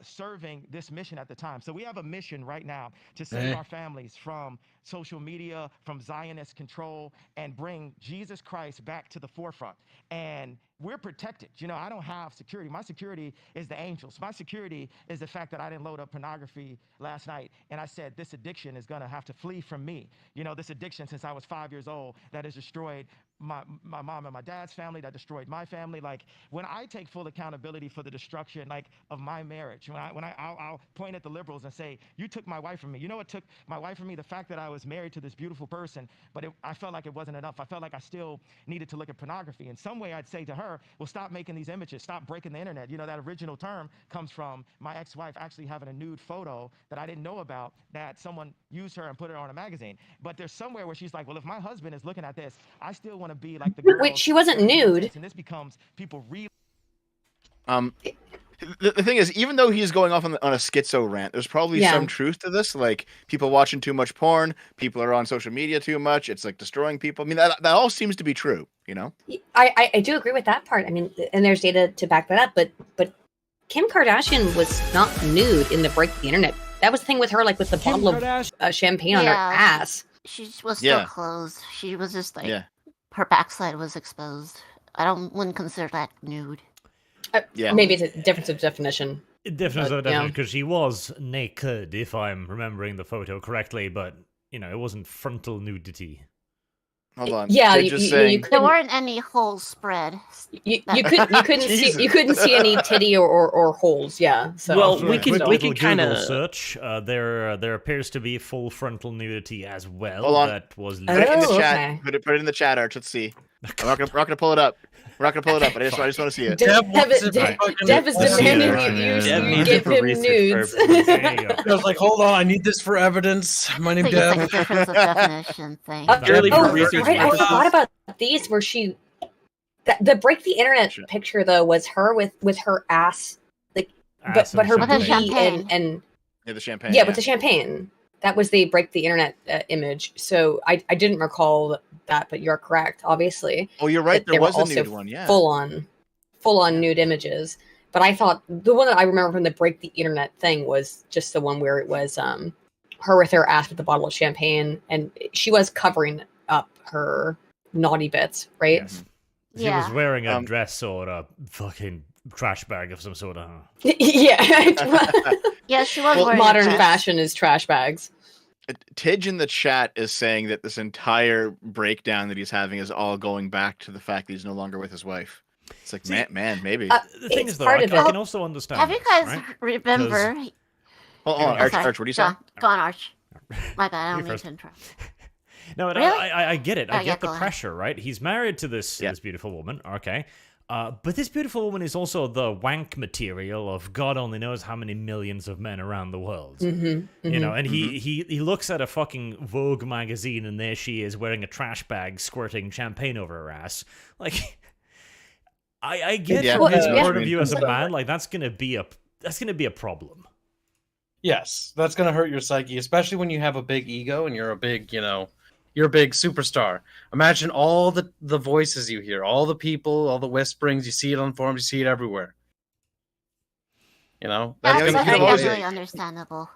serving this mission at the time. So we have a mission right now to save our families from social media, from Zionist control, and bring Jesus Christ back to the forefront. And we're protected. I don't have security. My security is the angels. My security is the fact that I didn't load up pornography last night. And I said, this addiction is going to have to flee from me. This addiction since I was 5 years old that has destroyed my mom and my dad's family, that destroyed my family. Like when I take full accountability for the destruction like of my marriage, I'll point at the liberals and say, you took my wife from me. You know what took my wife from me? The fact that I was married to this beautiful person, but I felt like it wasn't enough. I felt like I still needed to look at pornography. In some way, I'd say to her, well, stop making these images, stop breaking the internet. You know, that original term comes from my ex-wife actually having a nude photo that I didn't know about, that someone used her and put it on a magazine. But there's somewhere where she's like, well, if my husband is looking at this, I still want to be like the girl. Wait, she wasn't nude. And this becomes people really. The thing is, even though he's going off on a schizo rant, there's probably some truth to this. Like people watching too much porn, people are on social media too much. It's like destroying people. I mean, that all seems to be true. You know, I do agree with that part. I mean, and there's data to back that up. But Kim Kardashian was not nude in the Break the Internet. That was the thing with her, like with the bottle of champagne on her ass. She was still clothed. She was just like her backside was exposed. Wouldn't consider that nude. Maybe it's a difference of definition. Difference of definition, because she was naked, if I'm remembering the photo correctly, but you know, it wasn't frontal nudity. Hold on. Yeah, there weren't any holes spread. You couldn't see any titty or holes. Yeah. So Well, we can kind of search. There appears to be full frontal nudity as well. Hold on. That was put it in the chat. Put it in the chat, Arch. Let's see. We're not gonna pull it up. We're not gonna pull it up. I just want to see it. Dev is demanding you give him nudes. I was like, hold on, I need this for evidence. My name Dev. It's like a difference of definition thing. Right, I forgot about these where the Break the Internet picture though was her with her ass, like, but her booty and the champagne. Yeah, with the champagne. That was the Break the Internet image. So I didn't recall that, but you're correct, obviously. Oh, you're right. There was a nude one, full on nude images. But I thought the one that I remember from the Break the Internet thing was just the one where it was her with her ass with a bottle of champagne, and she was covering up her naughty bits, right? Yes. She was wearing a dress or a fucking trash bag of some sort of. Yeah, she was wearing modern fashion is trash bags. Tidge in the chat is saying that this entire breakdown that he's having is all going back to the fact that he's no longer with his wife. It's like, man, maybe. The thing is, though, I can also understand. Have you guys remember? Hold on, Arch, what are you saying? Go on, Arch. My bad, I don't mean to interrupt. No, really? I get it. I get the pressure, right? He's married to this beautiful woman, okay. But this beautiful woman is also the wank material of God only knows how many millions of men around the world. You know, and he looks at a fucking Vogue magazine, and there she is wearing a trash bag, squirting champagne over her ass. Like, I get from his point of view as a man, like that's gonna be a problem. Yes, that's gonna hurt your psyche, especially when you have a big ego and you're a big, you're a big superstar. Imagine all the voices you hear, all the people, all the whisperings. You see it on forums, you see it everywhere. That's definitely understandable.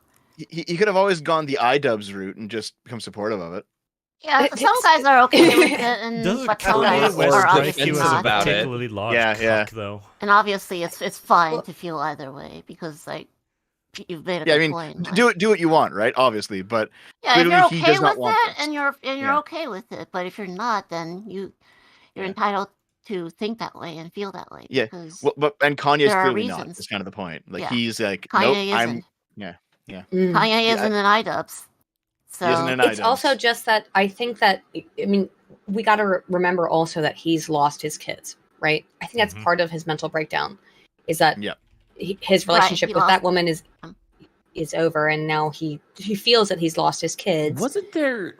He could have always gone the iDubbbz route and just become supportive of it. Yeah, some guys are okay with it, and but some guys are obviously not. Though. And obviously, it's fine to feel either way because like you've made a good point. Do what you want, right? Obviously, but yeah, if you're okay with it, and you're okay with it, but if you're not, then you're entitled to think that way and feel that way. Yeah, but Kanye's clearly not. That's kind of the point. Like he's like, Kanye nope, isn't. Kanye isn't an iDubbbz. So it's also just that I think that we got to remember also that he's lost his kids, right? I think that's part of his mental breakdown, is that his relationship with that woman is over, and now he feels that he's lost his kids. Wasn't there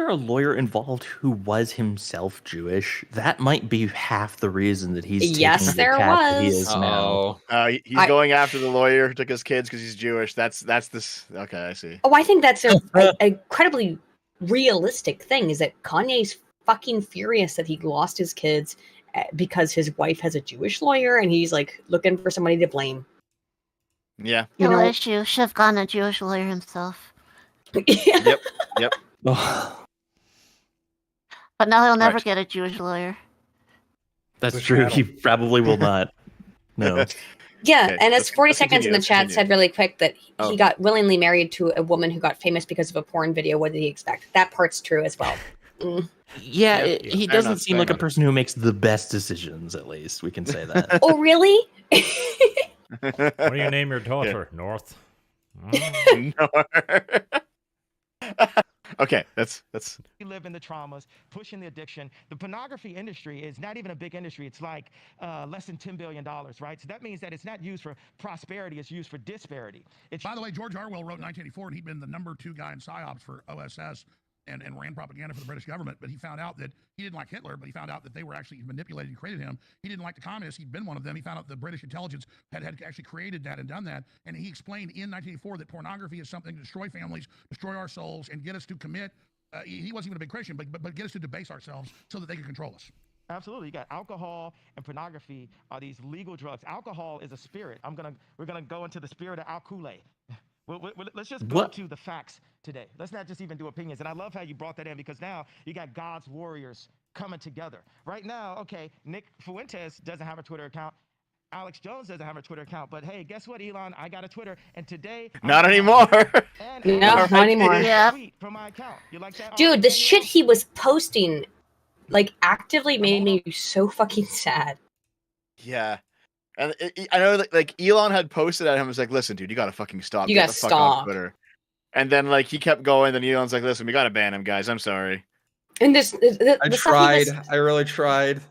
a lawyer involved who was himself Jewish? That might be half the reason that he's taking the path that he is now. He's going after the lawyer who took his kids because he's Jewish. That's this. Okay, I see. Oh, I think that's a incredibly realistic thing. Is that Kanye's fucking furious that he lost his kids because his wife has a Jewish lawyer, and he's like looking for somebody to blame. Yeah. No issue. Should have gotten a Jewish lawyer himself. Yep. But now he'll never get a Jewish lawyer. That's true. He probably will not. No. Yeah, okay, and as 40 seconds in the chat said really quick that he got willingly married to a woman who got famous because of a porn video. What did he expect? That part's true as well. Yeah, he fair doesn't enough, seem fair like a enough. person who makes the best decisions. At least we can say that. Oh, really? What do you name your daughter? North. Okay, that's. We live in the traumas, pushing the addiction. The pornography industry is not even a big industry. It's like less than $10 billion, right? So that means that it's not used for prosperity. It's used for disparity. By the way, George Orwell wrote 1984, and he'd been the #2 guy in PSYOPs for OSS and ran propaganda for the British government. But he found out that he didn't like Hitler, but he found out that they were actually manipulated and created him. He didn't like the communists. He'd been one of them. He found out the British intelligence had actually created that and done that. And he explained in 1984 that pornography is something to destroy families, destroy our souls, and get us to commit. He wasn't even a big Christian, but get us to debase ourselves so that they can control us. Absolutely. You got alcohol and pornography are these legal drugs. Alcohol is a spirit. We're gonna go into the spirit of alcohol. Let's just go to the facts today. Let's not just even do opinions. And I love how you brought that in because now you got God's warriors coming together. Right now, okay, Nick Fuentes doesn't have a Twitter account. Alex Jones doesn't have a Twitter account. But hey, guess what, Elon? I got a Twitter. And today... Not anymore. No, not anymore. Yeah. From my account. You like that? Dude, the shit he was posting, like, actively made me so fucking sad. Yeah. And I know that, like, Elon had posted at him, was like, listen, dude, you gotta fucking stop. You Get gotta the fuck off stop. Twitter. And then, like, he kept going, then Elon's like, listen, we gotta ban him, guys. I'm sorry. And this, I tried. I really tried.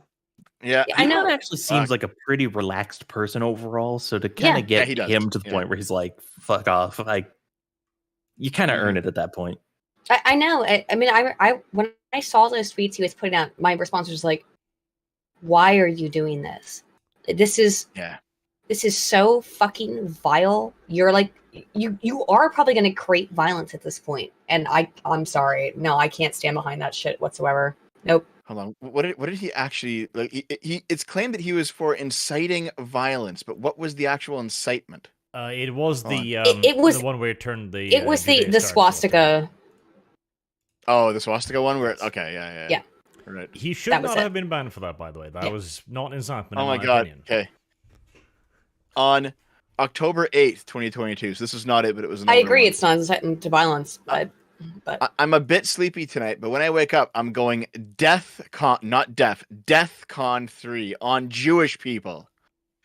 Yeah, I know. Elon actually seems like a pretty relaxed person overall. So to kind of get he does. him to the point where he's like, "Fuck off," like you kind of earn it at that point. I know. I mean, I when I saw those tweets he was putting out, my response was like, "Why are you doing this? This is so fucking vile. You're like, you are probably going to create violence at this point." And I'm sorry, no, I can't stand behind that shit whatsoever. Nope. Hold on. What did he actually like? It's claimed that he was for inciting violence, but what was the actual incitement? It was the it was the one where it turned the it was the swastika. Oh, the swastika one. Where yeah. Right. He should That was not it. have been banned for that. By the way, that was not incitement. Oh in my my god. opinion. Okay. On October 8th, 2022. So this is not it, but it was. I agree, one. it's not incitement to violence, but I'm a bit sleepy tonight, but when I wake up, I'm going DEFCON 3 on Jewish people.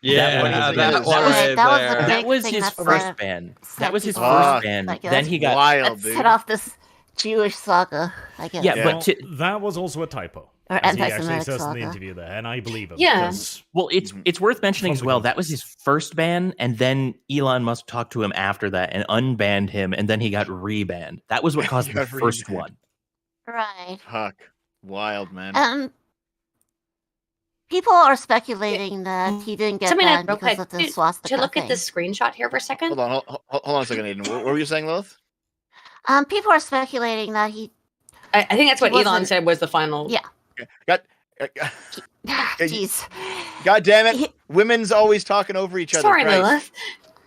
Yeah, that was his first ban. That was his first ban. Then he got wild, dude. Set off this Jewish saga, I guess. Yeah, but that was also a typo. Or As he actually anti-Semitic says in the saga. interview there, and I believe him. Yeah. because- Well, it's worth mentioning as well. That was his first ban, and then Elon Musk talked to him after that and unbanned him, and then he got rebanned. That was what caused the first one. Right. Fuck. Wild, man. People are speculating that he didn't get Something banned real because quick. of the Dude, swastika to look thing. at this screenshot here for a second. Hold on a second, Aiden. What were you saying, Lilith? People are speculating that he. I think that's what he Elon wasn't- said was the final. Yeah. Jeez. God damn it. Women's always talking over each other. Sorry, Christ.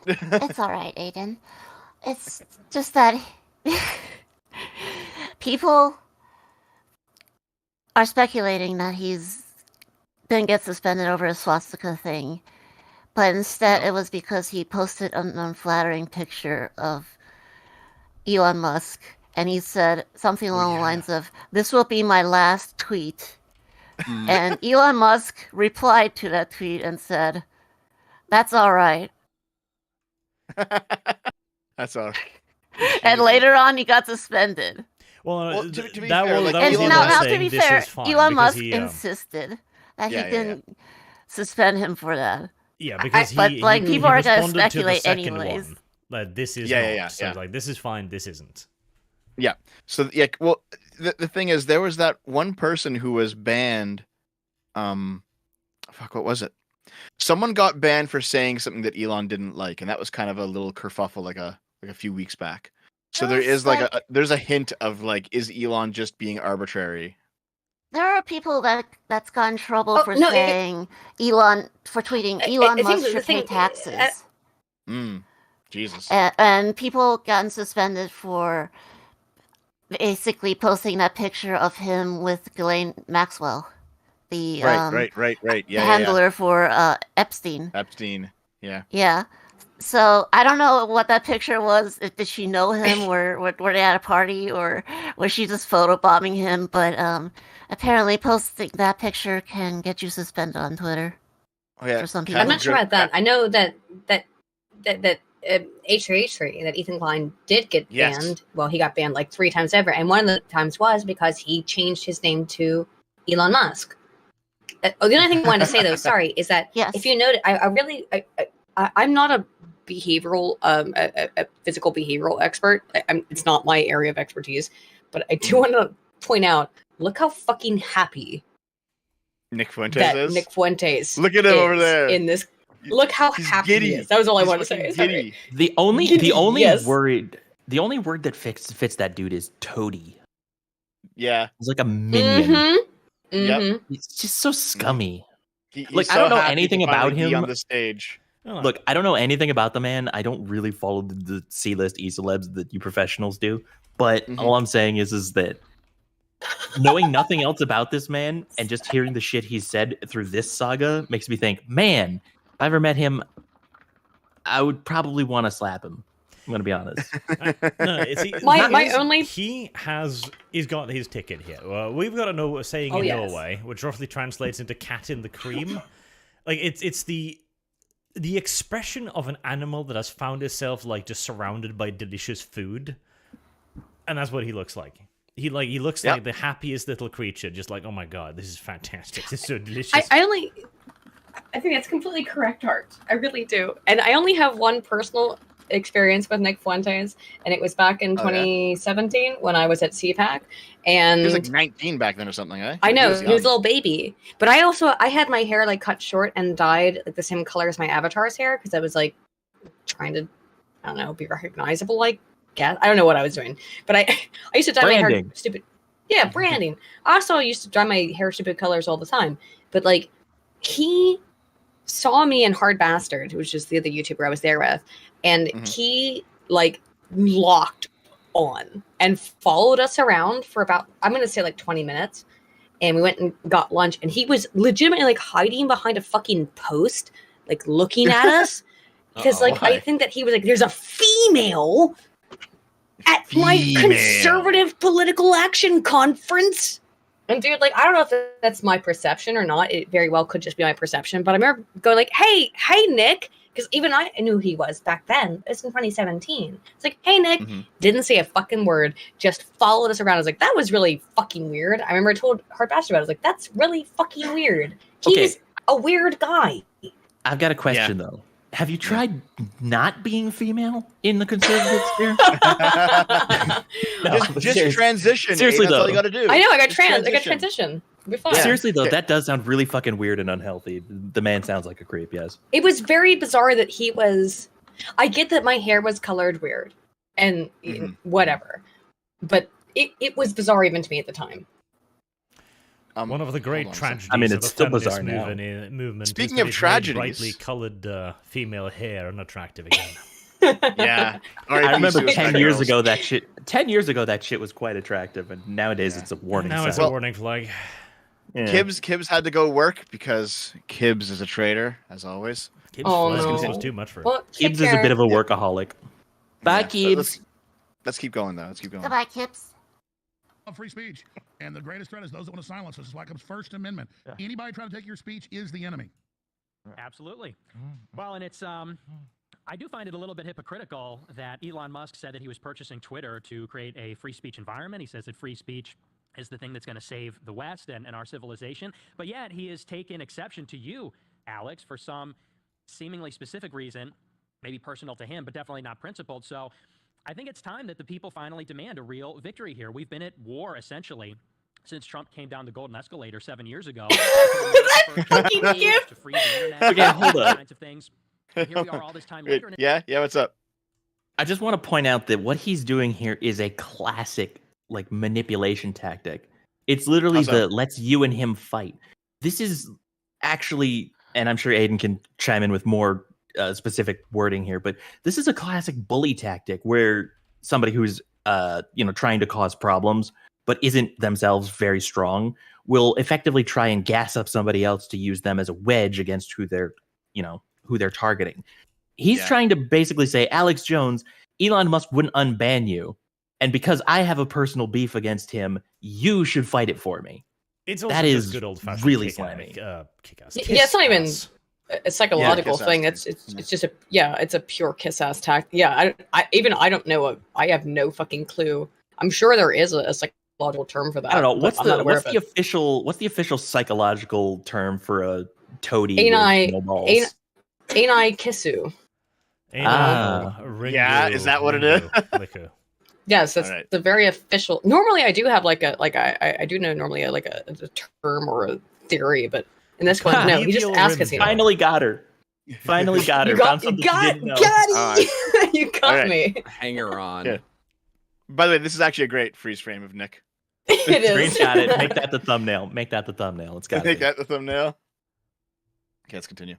Lilith. It's all right, Aiden. It's just that people are speculating that he's didn't get suspended over a swastika thing, but instead it was because he posted an unflattering picture of Elon Musk, and he said something along the lines of, "This will be my last tweet." And Elon Musk replied to that tweet and said, "That's all right." That's all right. And later on, he got suspended. Well, to be that fair, was like, that And was Elon now, to saying be this fair, is fine Elon because Musk he, insisted that Yeah, he didn't suspend him for that. Yeah, because but he, like he, people he are gonna responded to the speculate second anyways. one. Like, this is Yeah, not. yeah, yeah, So yeah. it's like, this is fine, this isn't. Yeah. So yeah, well, the thing is, there was that one person who was banned. Fuck, what was it? Someone got banned for saying something that Elon didn't like, and that was kind of a little kerfuffle, like a few weeks back. So there is like there's a hint of like, is Elon just being arbitrary? There are people that's got in trouble Oh, for no, saying Elon for tweeting Elon I think Musk the should pay thing- taxes, Jesus. and people gotten suspended for basically posting that picture of him with Ghislaine Maxwell, the Right. Yeah. handler for Epstein. Epstein. Yeah. Yeah, So I don't know what that picture was. Did she know him? Were they at a party, or was she just photobombing him? But apparently posting that picture can get you suspended on Twitter. Oh, yeah. For some people. I'm not sure about that. I know that H3H3 that Ethan Klein did get Yes. banned. Well, he got banned like 3 times ever, and one of the times was because he changed his name to Elon Musk. The only thing I wanted to say though, sorry, is that if you notice, I'm not a behavioral, a physical behavioral expert. It's not my area of expertise, but I do want to point out, look how fucking happy Nick Fuentes that is. Nick Fuentes. Look at him over is there. in this. Look how happy he is. That was all I wanted to say. Sorry. The only Yes. word that fits that dude is toady. Yeah. He's like a minion. Mm-hmm. Yep. He's just so scummy. He's Like, I so don't know happy anything to about finally be him. on the stage. Look, I don't know anything about the man. I don't really follow the C-list E-celebs that you professionals do. But all I'm saying is that knowing nothing else about this man and just hearing the shit he's said through this saga makes me think, man, if I ever met him, I would probably want to slap him. I'm gonna be honest. No, see, he's got his ticket here. We've got a saying in Norway, which roughly translates into "cat in the cream." Like it's the expression of an animal that has found itself like just surrounded by delicious food, and that's what he looks like. He looks like the happiest little creature, just like, oh my god, this is fantastic. This is so delicious. I think that's completely correct, Art. I really do. And I only have one personal experience with Nick Fuentes, and it was back in 2017 when I was at CPAC. And He was like 19 back then or something, eh? I know, was he was a young. little baby. But I had my hair like cut short and dyed like the same color as my avatar's hair because I was like trying to, I don't know, be recognizable, I guess. I don't know what I was doing. But I used to dye my hair Branding. stupid. Yeah, branding. I also used to dye my hair stupid colors all the time. But like he saw me in Hard Bastard, which is the other YouTuber I was there with, and he like locked on and followed us around for about, I'm gonna say like 20 minutes, and we went and got lunch, and he was legitimately like hiding behind a fucking post, like looking at us because like I think that he was like, there's a female at my conservative political action conference. And dude, like, I don't know if that's my perception or not. It very well could just be my perception. But I remember going like, hey, Nick. Because even I knew who he was back then. It's in 2017. It's like, hey, Nick. Didn't say a fucking word. Just followed us around. I was like, that was really fucking weird. I remember I told Hard Bastard about it. I was like, that's really fucking weird. He's a weird guy. I've got a question though. Have you tried not being female in the conservative sphere? Just transition. Seriously that's though, all you got to do. I know. I got Just transition. It'll be fine. Seriously though, that does sound really fucking weird and unhealthy. The man sounds like a creep. Yes. It was very bizarre that he was. I get that my hair was colored weird and whatever, but it was bizarre even to me at the time. One of the great tragedies. I mean, of it's the still feminist bizarre now. movement. Speaking is that of it made tragedies- brightly colored female hair unattractive again. Yeah. I remember R.I.P. 10 Suicide years Girls. ago that shit. 10 years ago that shit was quite attractive, and nowadays it's a warning Now sign. it's a warning flag. Yeah. Kibbs had to go work because Kibbs is a traitor, as always. Was too much for him. Gibbs is a bit of a workaholic. Bye, Gibbs. Let's keep going, though. Let's keep going. Goodbye, Kips. Free speech, and the greatest threat is those that want to silence us. It's why it comes First Amendment. Anybody trying to take your speech is the enemy. Absolutely. Well, and it's I do find it a little bit hypocritical that Elon Musk said that he was purchasing Twitter to create a free speech environment. He says that free speech is the thing that's going to save the West and our civilization. But yet he has taken exception to you, Alex, for some seemingly specific reason, maybe personal to him, but definitely not principled. So I think it's time that the people finally demand a real victory here. We've been at war, essentially, since Trump came down the golden escalator 7 years ago. fucking gift. To free the internet, Okay, hold all up. kinds of things. And here we are all this time later. and Yeah, what's up? I just want to point out that what he's doing here is a classic like manipulation tactic. It's literally How's that? let's you and him fight. This is actually, and I'm sure Aiden can chime in with more specific wording here, but this is a classic bully tactic where somebody who's trying to cause problems but isn't themselves very strong will effectively try and gas up somebody else to use them as a wedge against who they're targeting. He's trying to basically say, Alex Jones, Elon Musk wouldn't unban you. And because I have a personal beef against him, you should fight it for me. It's also that just is good old-fashioned really kick-ass. slimy. Yeah, it's not even a psychological kiss-ass thing. It's just it's a pure kiss ass tactic. Yeah, I don't know. I have no fucking clue. I'm sure there is a psychological term for that. I don't know. but What's I'm not aware of it. what's the official psychological term for a toady with Ani no balls? Ani kissu. Yeah, is that what it is? Yes, that's Alright. the very official. Normally, I do have I do know normally a term or a theory, but in this one, no. He just asked us. Finally got her. Finally got her. You got- Found something you got- she didn't know. got it. You got Alright. me. Hanger on. Yeah. By the way, this is actually a great freeze frame of Nick. It is. Screenshot it. Make that the thumbnail. Make that the thumbnail. It's got Make that the thumbnail. Okay, let's continue.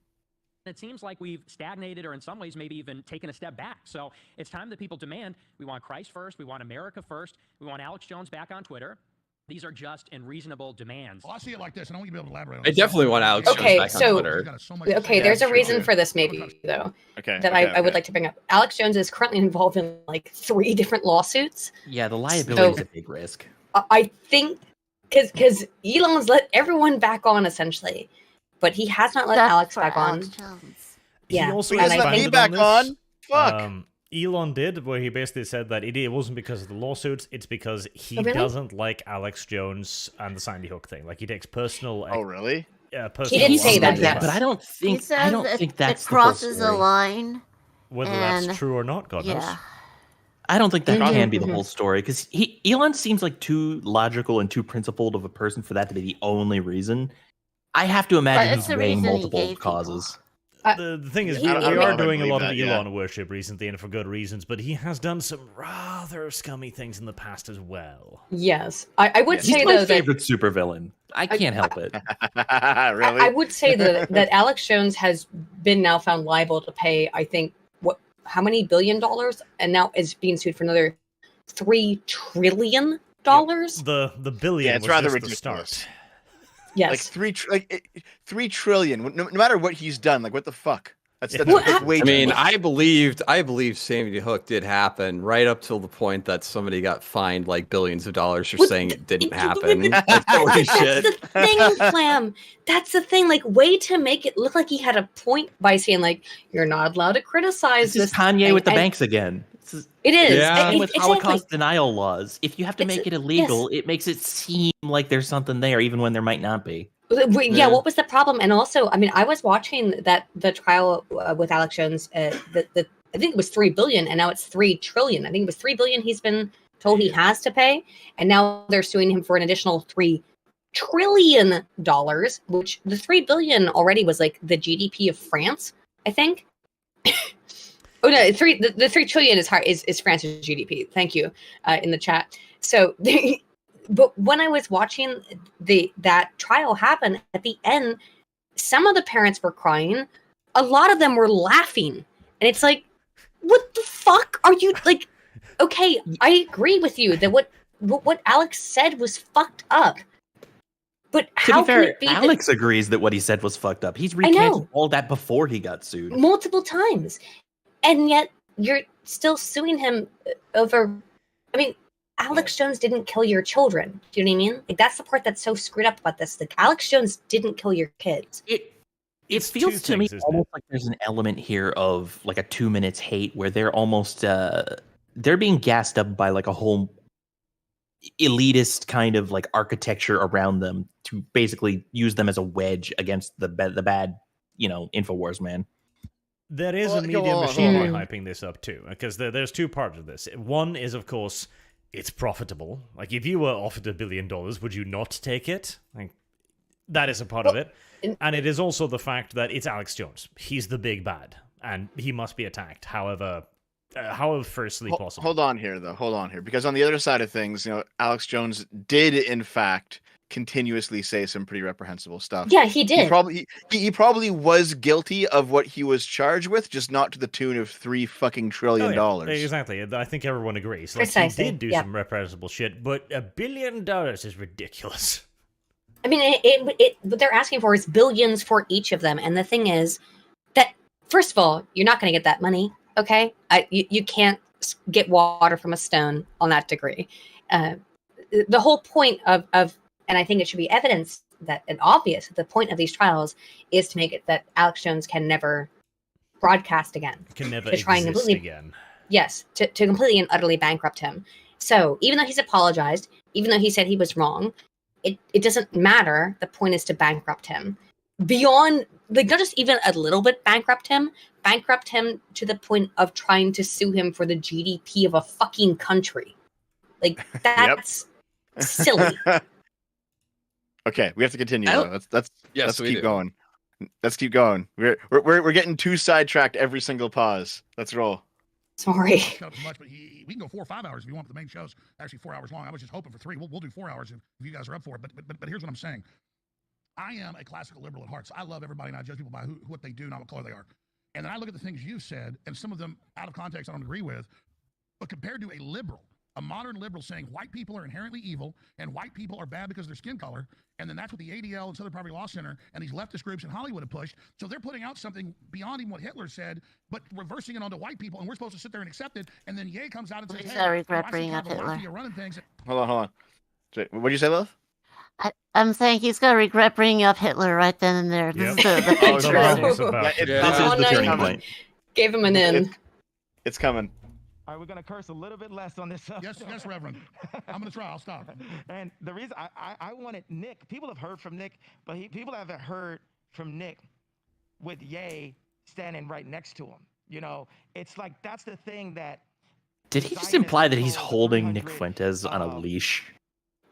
It seems like we've stagnated or in some ways maybe even taken a step back. So it's time that people demand we want Christ first, we want America first, we want Alex Jones back on Twitter. These are just and reasonable demands. Well, I see it like this, and I want you to be able to elaborate on I this. definitely want Alex Jones Okay, back on so Twitter. there's a sure, reason too. for this maybe though. Okay. That I would like to bring up. Alex Jones is currently involved in like 3 different lawsuits. Yeah, the liability is So- a big risk. I think because Elon's let everyone back on essentially, but he has not let Except Alex for back Alex on. Jones. Yeah, He also and I expanded think- back this. on? Fuck. Elon did, where he basically said that it wasn't because of the lawsuits, it's because he Oh, really? doesn't like Alex Jones and the Sandy Hook thing. Like, he takes personal... Oh, really? Personal did say that, liability. yes. But I don't He think says that's it the whole crosses a story. line. Whether and, that's true or not, God knows. yeah. I don't think that Mhm, can be the mhm. whole story because Elon seems like too logical and too principled of a person for that to be the only reason. I have to imagine it's he's the weighing reason he multiple gave causes. The thing is, I we don't know are if I doing a lot of believe that, Elon worship recently, and for good reasons, but he has done some rather scummy things in the past as well. Yes, I would He's say my though that favorite supervillain. I can't help it. Really? I would say that Alex Jones has been now found liable to pay, I think, how many $1 billion, and now is being sued for another $3 trillion. The billion Yeah, it's was rather just ridiculous. the start. Yes, Like 3 trillion. No matter what he's done, like what the fuck? That's Well, like way I too mean, much. I believed Sandy Hook did happen right up till the point that somebody got fined like billions of dollars for saying it didn't happen. Like, holy shit. That's the thing, Flam. That's the thing. Like, way to make it look like he had a point by saying, like, you're not allowed to criticize This is this. Kanye thing. with the And banks again. It is. Yeah. Same with Exactly. Holocaust denial laws. If you have to make it illegal, it makes it seem like there's something there, even when there might not be. Wait, Yeah. what was the problem? And also, I mean, I was watching the trial with Alex Jones. I think it was $3 billion, and now it's $3 trillion. I think it was $3 billion he's been told he has to pay, and now they're suing him for an additional $3 trillion. Which the $3 billion already was like the GDP of France, I think. Oh no, the $3 trillion is France's GDP. Thank you in the chat. So. But when I was watching that trial happen, at the end, some of the parents were crying. A lot of them were laughing. And it's like, what the fuck are you like? Okay, I agree with you that what Alex said was fucked up. But To how be fair, can it be that Alex agrees that what he said was fucked up. He's know. recanted all that before he got sued. multiple times? And yet you're still suing him over. I mean, Alex Jones didn't kill your children. Do you know what I mean? Like, that's the part that's so screwed up about this. Like, Alex Jones didn't kill your kids. It It's feels two to me things, isn't almost like there's an element here of like a 2 minutes hate where they're almost they're being gassed up by like a whole elitist kind of like architecture around them to basically use them as a wedge against the bad, InfoWars man. There is Well, a go media on, machinery go on. hyping this up too, because there's 2 parts of this. One is, of course, it's profitable. Like, if you were offered $1 billion, would you not take it? Like, that is a part of it. And it is also the fact that it's Alex Jones. He's the big bad, and he must be attacked, however firstly possible. Hold on here, though. Hold on here, because on the other side of things, Alex Jones did in fact continuously say some pretty reprehensible stuff. Yeah, he did. He probably was guilty of what he was charged with, just not to the tune of $3 trillion. Exactly. I think everyone agrees. Like, Precisely, he did do yeah. some reprehensible shit, but $1 billion is ridiculous. I mean, what they're asking for is billions for each of them. And the thing is that First of all, you're not going to get that money. Okay, you can't get water from a stone on that degree. The whole point of and I think it should be evidence that and obvious that the point of these trials is to make it that Alex Jones can never broadcast again, Can never to try and exist completely again. yes, to completely and utterly bankrupt him. So even though he's apologized, even though he said he was wrong, it doesn't matter. The point is to bankrupt him. Beyond, like, not just even a little bit bankrupt him to the point of trying to sue him for the GDP of a fucking country. Like, that's silly. Okay, we have to continue. Though. Let's we keep do. going. Let's keep going. We're getting too sidetracked every single pause. Let's roll. Sorry. Much, but we can go 4 or 5 hours if you want. But the main show's actually 4 hours long. I was just hoping for 3. We'll do 4 hours if you guys are up for it. But here's what I'm saying. I am a classical liberal at heart, so I love everybody, and I judge people by what they do, not what color they are. And then I look at the things you've said, and some of them out of context I don't agree with. But compared to a liberal, a modern liberal saying white people are inherently evil and white people are bad because of their skin color, and then that's what the ADL and Southern Poverty Law Center and these leftist groups in Hollywood have pushed. So they're putting out something beyond even what Hitler said, but reversing it onto white people, and we're supposed to sit there and accept it. And then Ye comes out and says, I regret bringing up Hitler. Running things. Hold on. What did you say, Lilith? I'm saying he's gonna regret bringing up Hitler right then and there. This is the This is the turning point. Gave him an in. It's coming. All right, we're gonna curse a little bit less on this. Yes, Reverend. I'm gonna try. I'll stop. And the reason I wanted Nick. People have heard from Nick, but people haven't heard from Nick with Ye standing right next to him. You know, it's like that's the thing that. Did he just imply that he's holding Nick Fuentes on a leash?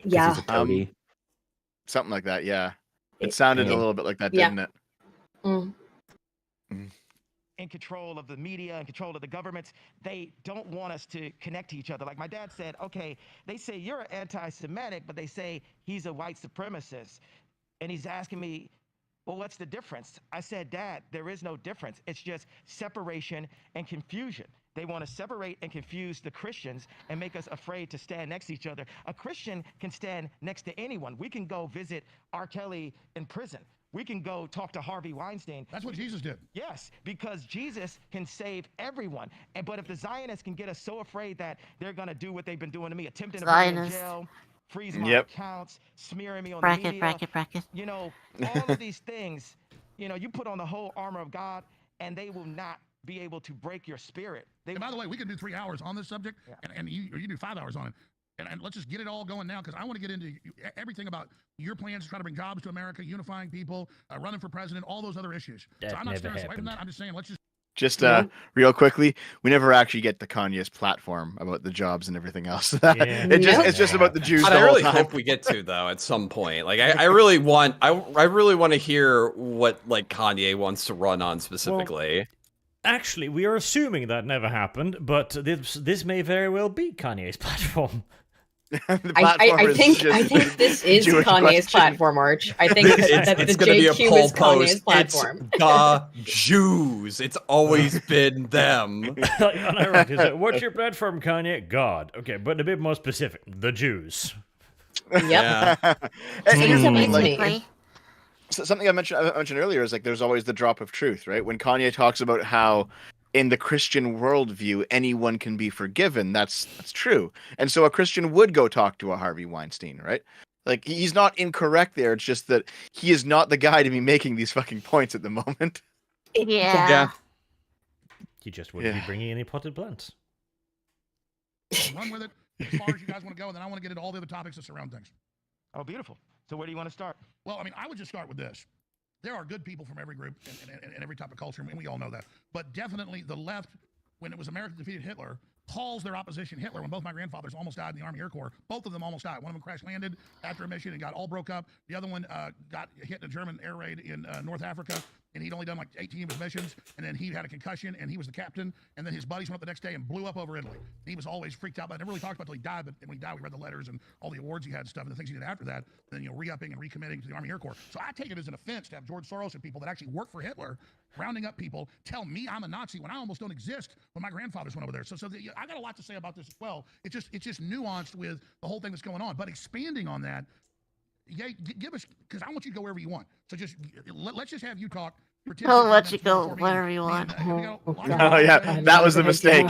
Yeah. He's a toady? Something like that. Yeah. It sounded a little bit like that, didn't it? In control of the media, in control of the governments, they don't want us to connect to each other. Like my dad said, okay, they say you're anti-Semitic, but they say he's a white supremacist. And he's asking me, well, what's the difference? I said, Dad, there is no difference. It's just separation and confusion. They want to separate and confuse the Christians and make us afraid to stand next to each other. A Christian can stand next to anyone. We can go visit R. Kelly in prison. We can go talk to Harvey Weinstein. That's what Jesus did. Yes, because Jesus can save everyone. But if the Zionists can get us so afraid that they're going to do what they've been doing to me, attempting to put me in jail, freezing my accounts, smearing me on the media. Bracket. You know, all of these things, you know, you put on the whole armor of God and they will not be able to break your spirit. And by the way, we can do 3 hours on this subject, and you do 5 hours on it. And let's just get it all going now, because I want to get into everything about your plans to try to bring jobs to America, unifying people, running for president, all those other issues. That so I'm not never steering away from that. I'm just saying, let's just. Real quickly, we never actually get to Kanye's platform about the jobs and everything else. It's just about the Jews. I really hope we get to, though, at some point. Like I really want to hear what like Kanye wants to run on specifically. Well, actually, we are assuming that never happened, but this may very well be Kanye's platform. I think this is Jewish Kanye's question. platform, Arch. I think that the JQ is Kanye's platform. It's the Jews. It's always been them. What's your platform, Kanye? God. Okay, but a bit more specific. The Jews. Yep. Something I mentioned earlier is like there's always the drop of truth, right? When Kanye talks about how in the Christian worldview anyone can be forgiven, that's true. And so a Christian would go talk to a Harvey Weinstein, right? Like he's not incorrect there. It's just that he is not the guy to be making these fucking points at the moment. Yeah. He just wouldn't be bringing any potted plants. Run with it as far as you guys want to go, and then I want to get into all the other topics that surround things. Oh, beautiful. So where do you want to start? Well, I mean, I would just start with this. There are good people from every group and every type of culture, and we all know that. But definitely the left, when it was America defeated Hitler, calls their opposition Hitler. When both my grandfathers almost died in the Army Air Corps, both of them almost died. One of them crash landed after a mission and got all broke up. The other one got hit in a German air raid in North Africa, and he'd only done like 18 of his missions, and then he had a concussion, and he was the captain, and then his buddies went up the next day and blew up over Italy. He was always freaked out, but I never really talked about it until he died, but when he died, we read the letters and all the awards he had and stuff, and the things he did after that, and then, re-upping and recommitting to the Army Air Corps. So I take it as an offense to have George Soros and people that actually work for Hitler rounding up people, tell me I'm a Nazi when I almost don't exist when my grandfathers went over there. So I got a lot to say about this as well. It's just nuanced with the whole thing that's going on, but expanding on that, give us, because I want you to go wherever you want. So let's just have you talk. I'll let you go wherever you want. Oh yeah, that was the mistake.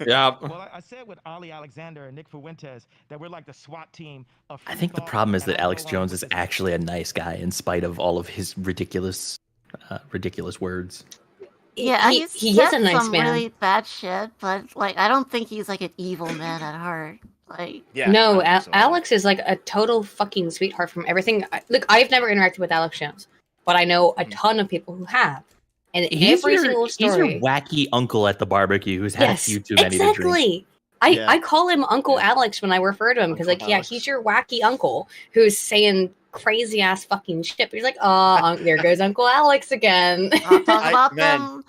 Yeah. Well, I said with Ali Alexander and Nick Fuentes that we're like the SWAT team of. I think the problem is that Alex Jones is actually a nice guy in spite of all of his ridiculous words. Yeah, he he is said a nice some man. really bad shit, but like I don't think he's like an evil man at heart. Like No, Alex is like a total fucking sweetheart from everything. Look, I've never interacted with Alex Jones, but I know a ton of people who have. And every single story. He's your wacky uncle at the barbecue who's had a few too many to drink. Exactly. I call him Uncle Alex when I refer to him because, like, Alex. he's your wacky uncle who's saying crazy ass fucking shit. But he's like, oh, there goes Uncle Alex again. I'll talk about them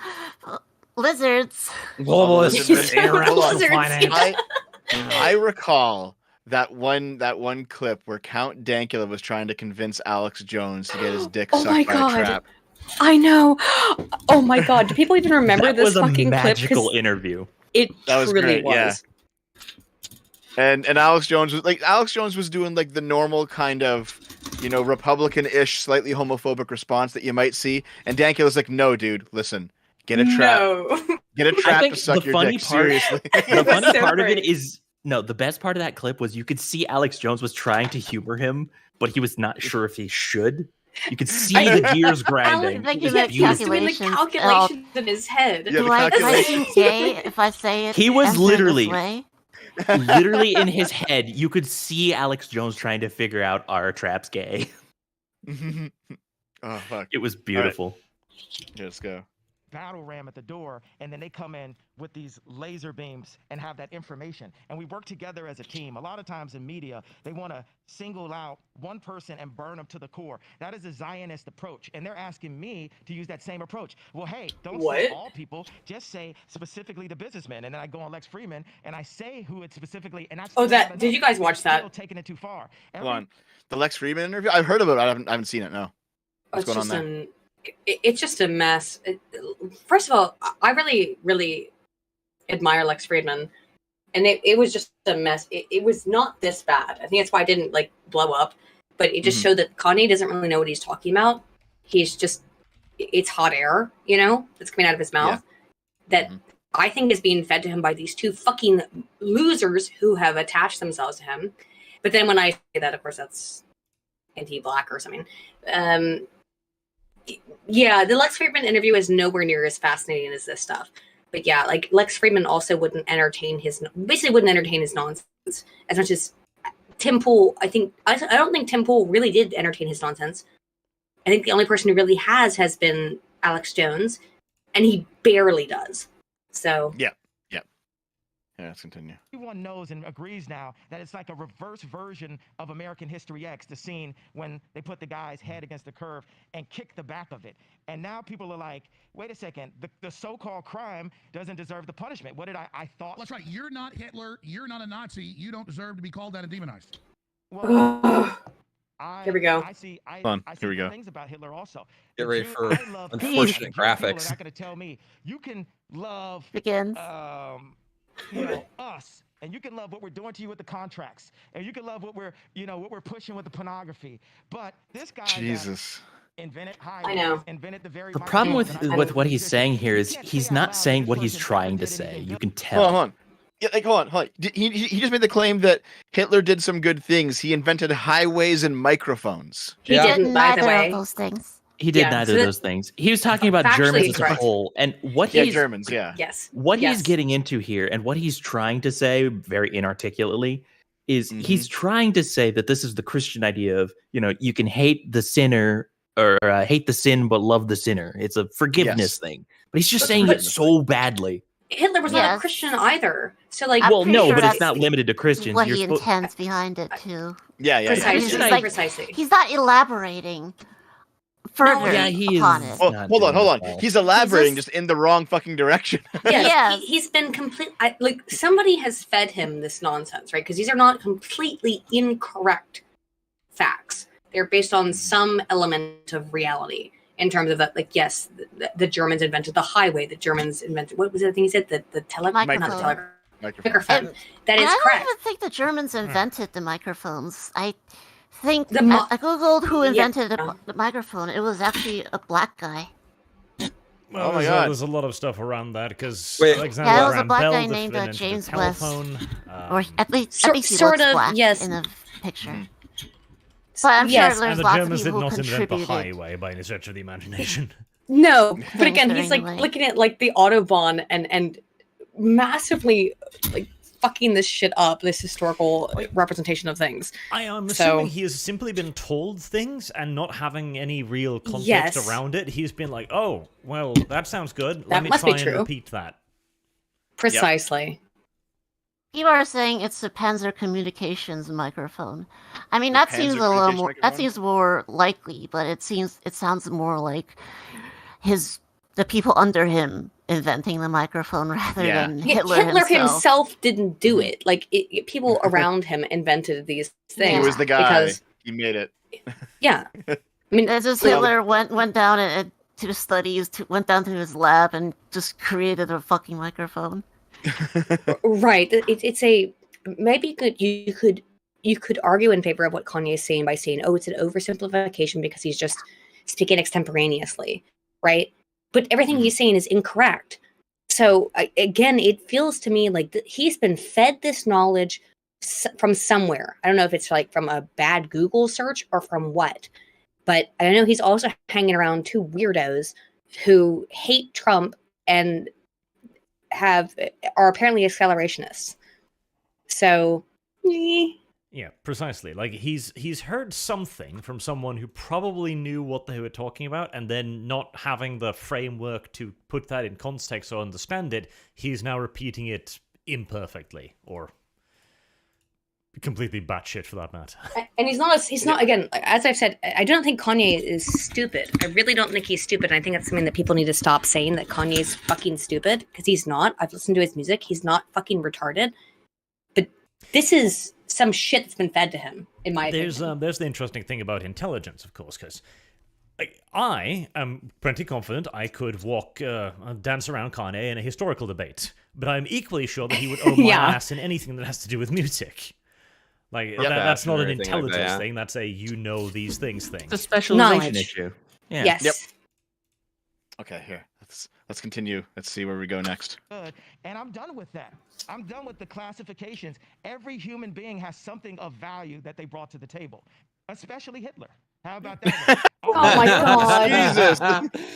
lizards. Lizards. Lizards. I recall that one clip where Count Dankula was trying to convince Alex Jones to get his dick Oh my sucked by a God. trap. I know. Oh my God. Do people even remember That this was a fucking clip? magical 'Cause interview. It That was truly great, was. yeah. And Alex Jones was doing like the normal kind of, Republican-ish, slightly homophobic response that you might see, and Dankula's like, "No, dude, listen, get a trap, get a I trap think to suck the your funny dick." part, Seriously, the funny so part of it great. is the best part of that clip was you could see Alex Jones was trying to humor him, but he was not sure if he should. You could see the gears grinding. Alex, It was like, He was doing the beautiful. calculations in his head. Yeah, Do I seem gay if I say it? He was enter literally- this way? Literally in his head, you could see Alex Jones trying to figure out are traps gay. Oh fuck! It was beautiful. Yeah, let's go. Battle ram at the door, and then they come in with these laser beams and have that information. And we work together as a team. A lot of times in media, they want to single out one person and burn them to the core. That is a Zionist approach. And they're asking me to use that same approach. Well, hey, don't say all people, just say specifically the businessmen. And then I go on Lex Friedman and I say who it's specifically. And that's Did you guys watch that? Taking it too far. Hold on, the Lex Friedman interview. I've heard about it. I haven't seen it. No, what's It's going on just there? it's just a mess. First of all, I really, really admire Lex Friedman, and it was just a mess. It was not this bad. I think that's why I didn't like blow up, but it just showed that Kanye doesn't really know what he's talking about. He's just, it's hot air, that's coming out of his mouth that I think is being fed to him by these two fucking losers who have attached themselves to him. But then when I say that, of course, that's anti-black or something. Yeah, the Lex Friedman interview is nowhere near as fascinating as this stuff. But yeah, like Lex Friedman also wouldn't entertain his nonsense as much as Tim Pool. I don't think Tim Pool really did entertain his nonsense. I think the only person who really has been Alex Jones, and he barely does. So Yeah, let's continue. Everyone knows and agrees now that it's like a reverse version of American History X, the scene when they put the guy's head against the curve and kick the back of it. And now people are like, wait a second, the so-called crime doesn't deserve the punishment. What did I thought? That's right. You're not Hitler. You're not a Nazi. You don't deserve to be called that and demonized. Well, here we go. I see Here we go. things about Hitler also. Get ready for I love unfortunate Jewish people are graphics. not going to tell me you can love Begins. us, and you can love what we're doing to you with the contracts, and you can love what we're pushing with the pornography. But this guy Jesus. invented I know. invented the very The problem with what he's saying here is he's not saying what he's trying to say. You can tell. Hold on. Yeah, hold on. He just made the claim that Hitler did some good things. He invented highways and microphones. He didn't, by the Neither way. of those things. He did Yeah, neither so of those things. He was talking about Factually Germans as a correct. whole, and what Yeah, he's Germans. Yeah. Yes. what Yes. he's getting into here, and what he's trying to say very inarticulately, is he's trying to say that this is the Christian idea of you can hate the sinner or hate the sin but love the sinner. It's a forgiveness thing, but he's just saying it so badly. Hitler was not a Christian either. So like, Well, pretty no, sure but it's that's not limited to Christians. What You're he suppo- intends behind it too. Yeah. precisely. He's not elaborating further yeah, he upon is. it. Well, Not hold on. doing it. He's elaborating just in the wrong fucking direction. Yes, he's been like somebody has fed him this nonsense, right? Because these are not completely incorrect facts. They're based on some element of reality in terms of that. Like, yes, the Germans invented the highway. The Germans invented, what was the thing he said? The telegraph, not the telegraph. Microphone. That is I correct. don't even think the Germans invented the microphones. I think The mo- I googled who Yeah. invented the microphone. It was actually a black guy. Well, Oh my there's, God. there's a lot of stuff around that because Wait. Alexander Yeah, there was a Graham black Bell guy named invented James the West, telephone. or at least he sort looks of, black yes. in the picture. But I'm Yes. sure there's and the lots Germans of did people who not invent the contributed. highway by any stretch of the imagination. No, but Things again, he's during like the way. looking at like the Autobahn and massively like fucking this shit up, this historical representation of things. I'm So- assuming he has simply been told things and not having any real context Yes. around it. He's been like, "Oh, well, that sounds good. That Let me must try be and true. repeat that." Precisely. People are saying it's the Panzer Communications microphone. I mean, that seems Panzer a little Communications more. That microphone? seems more likely, but it sounds more like the people under him inventing the microphone rather Yeah. than Yeah, Hitler, Hitler himself. himself didn't do it. Like people around him invented these things. He was the guy. Because, He made it. yeah, I mean, It's just Well, Hitler went down to the studies, went down to his lab, and just created a fucking microphone. right. It's a maybe you could argue in favor of what Kanye is saying by saying, oh, it's an oversimplification because he's just speaking extemporaneously, right? But everything he's saying is incorrect. So again, it feels to me like he's been fed this knowledge from somewhere. I don't know if it's like from a bad Google search or from what, but I know he's also hanging around two weirdos who hate Trump and are apparently accelerationists. So, Yeah, precisely. Like he's heard something from someone who probably knew what they were talking about, and then not having the framework to put that in context or understand it, he's now repeating it imperfectly or completely batshit for that matter. and he's not again, as I've said, I don't think Kanye is stupid. I really don't think he's stupid. I think that's something that people need to stop saying, that Kanye's fucking stupid, because he's not. I've listened to his music. He's not fucking retarded. But this is some shit that's been fed to him, in my opinion. There's the interesting thing about intelligence, of course, because I am pretty confident I could dance around Kanye in a historical debate, but I'm equally sure that he would own my Yeah. ass in anything that has to do with music. Like, Yep. that's not an Everything like that, intelligence yeah. thing, that's a you know these things thing. It's a specialization Knowledge. issue. Yeah. Yes. Yep. Okay, here. Let's continue. Let's see where we go next. Good. And I'm done with that. I'm done with the classifications. Every human being has something of value that they brought to the table, especially Hitler. How about that? Oh my god. Jesus.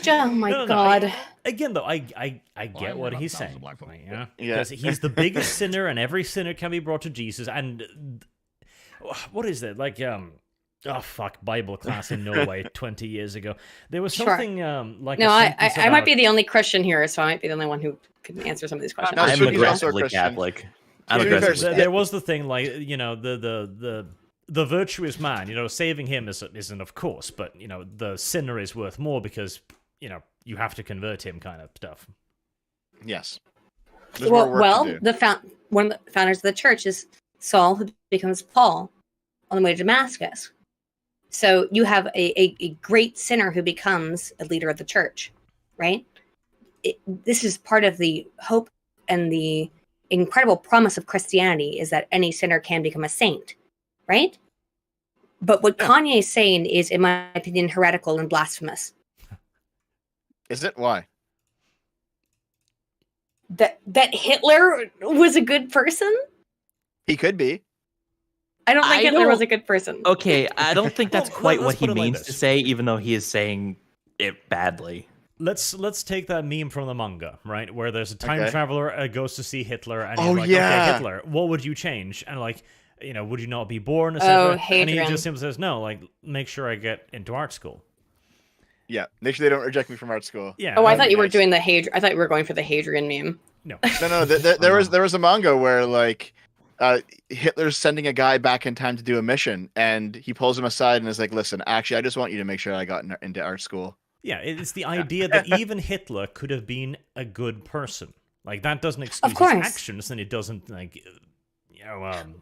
Oh my No, god. Again, though, I I get what hear he's about thousands saying. of black folk. Like, yeah, Yeah. because he's the biggest sinner, and every sinner can be brought to Jesus. And what is it like? Oh fuck! Bible class in Norway 20 years ago. There was Sure. something like No, a I sentence might about- be the only Christian here, so I might be the only one who can answer some of these questions. No, I'm Suki's also a aggressively Christian. Catholic. I'm To be fair, aggressively There was the thing like the virtuous man, saving him isn't of course, but the sinner is worth more because you have to convert him, kind of stuff. Yes. There's more work to do. One of the founders of the church is Saul, who becomes Paul on the way to Damascus. So you have a great sinner who becomes a leader of the church, right? This is part of the hope and the incredible promise of Christianity, is that any sinner can become a saint, right? But what Kanye is saying is, in my opinion, heretical and blasphemous. Is it? Why? That Hitler was a good person? He could be. I don't think I Hitler don't- was a good person. Okay, I don't think that's Well, quite let's what he put it like means to this. say, even though he is saying it badly. Let's take that meme from the manga, right? Where there's a time Okay. traveler goes to see Hitler, and he's Oh, like, yeah. "Okay, Hitler, what would you change?" And like, would you not be born? Oh, And he Hadrian. just simply says, "No, like, make sure I get into art school." Yeah. Make sure they don't reject me from art school. Yeah. Oh, I that'd thought be you were nice. doing the Hadrian. I thought you were going for the Hadrian meme. No. No. There was a manga where like Hitler's sending a guy back in time to do a mission, and he pulls him aside and is like, "Listen, actually, I just want you to make sure I got into art school." Yeah, it's the idea that even Hitler could have been a good person. Like, that doesn't excuse his course. actions, and it doesn't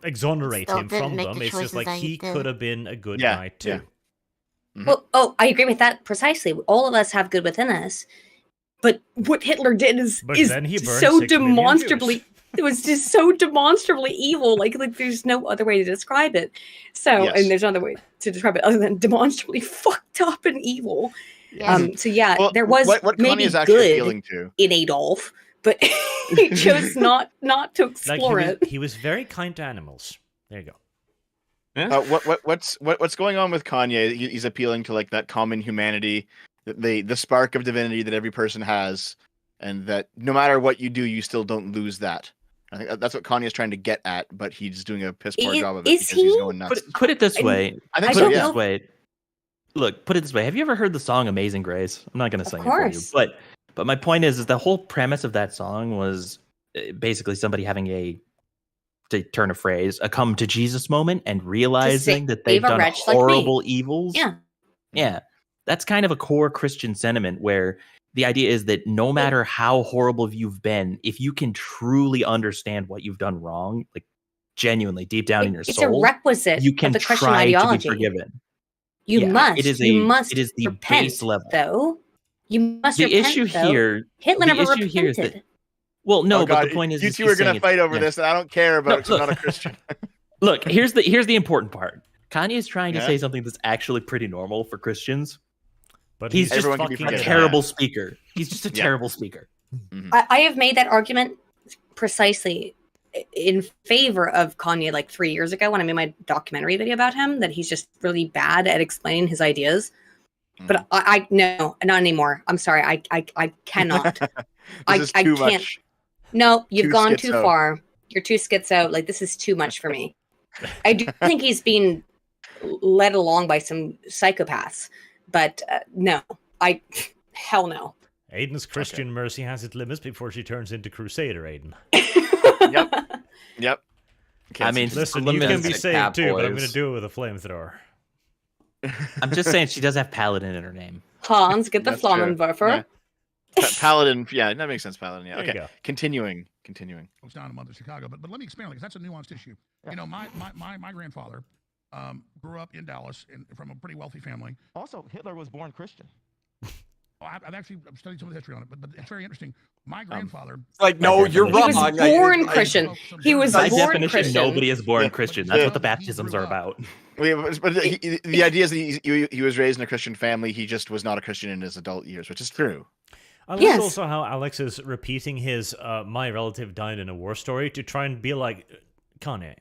exonerate Still him didn't from make them. the It's just choices like that he he did. could have been a good Yeah, guy too. yeah. Well, I agree with that precisely. All of us have good within us, but what Hitler did is But then he burned so 6 million demonstrably. Jews. It was just so demonstrably evil. Like there's no other way to describe it. So, Yes. and there's no other way to describe it other than demonstrably fucked up and evil. So yeah, Well, there was what maybe Kanye is actually good appealing to. in Adolf, but he chose not to explore it. He was very kind to animals. There you go. What's going on with Kanye? He's appealing to like that common humanity, the spark of divinity that every person has, and that no matter what you do, you still don't lose that. I think that's what Kanye's trying to get at, but he's doing a piss poor job of it because he's going nuts. Put it this way. I think put so. it Yeah. this way. Look, put it this way. Have you ever heard the song "Amazing Grace"? I'm not going to sing it for you, course. but my point is the whole premise of that song was basically somebody having to turn a phrase, a come to Jesus moment and realizing that they've save a done wretch like me. horrible evils. Yeah. Yeah. That's kind of a core Christian sentiment where the idea is that no matter how horrible you've been, if you can truly understand what you've done wrong, like genuinely deep down in your It's soul, a requisite you can of the Christian try ideology. to be forgiven. You Yeah, must. it is You must it is the repent, base level. though. You must The repent, issue though. here, Hitler the never issue here is repented. that well, no, Oh, but God, the point is you is two he's are going saying to it's- fight over yeah. this, and I don't care about No, it 'cause I'm look. not a Christian. Look, here's the important part. Kanye is trying to Yeah? say something that's actually pretty normal for Christians. But he's just Everyone can be fucking a forgiven. terrible Yeah. speaker. He's just a Yeah. terrible speaker. I have made that argument precisely in favor of Kanye like 3 years ago when I made my documentary video about him, that he's just really bad at explaining his ideas. But I no, not anymore. I'm sorry. I cannot. I is I too can't. much. No, you've Too gone too schizo. far. You're too schizo. Like, this is too much for me. I do think he's being led along by some psychopaths, but no, hell no. Aiden's Christian mercy has its limits before she turns into Crusader, Aiden. Yep. I mean, Listen, you can be saved too, but I'm going to do it with a flamethrower. I'm just saying she does have Paladin in her name. Hans, get the That's true. Flammenwerfer. Paladin, yeah, that makes sense. Paladin, yeah. There you Okay, go. continuing. Folks down in the month of Chicago, but let me expand on it because that's a nuanced issue. You know, my grandfather grew up in Dallas from a pretty wealthy family. Also, Hitler was born Christian. I've actually studied some of the history on it, but it's very interesting. My grandfather, Like, no, you're wrong. He was born Christian. He was By born definition, Christian. nobody is born Christian. That's what the baptisms are about. But the idea is that he was raised in a Christian family. He just was not a Christian in his adult years, which is true. I love also how Alex is repeating his "my relative died in a war" story to try and be like, Kanye,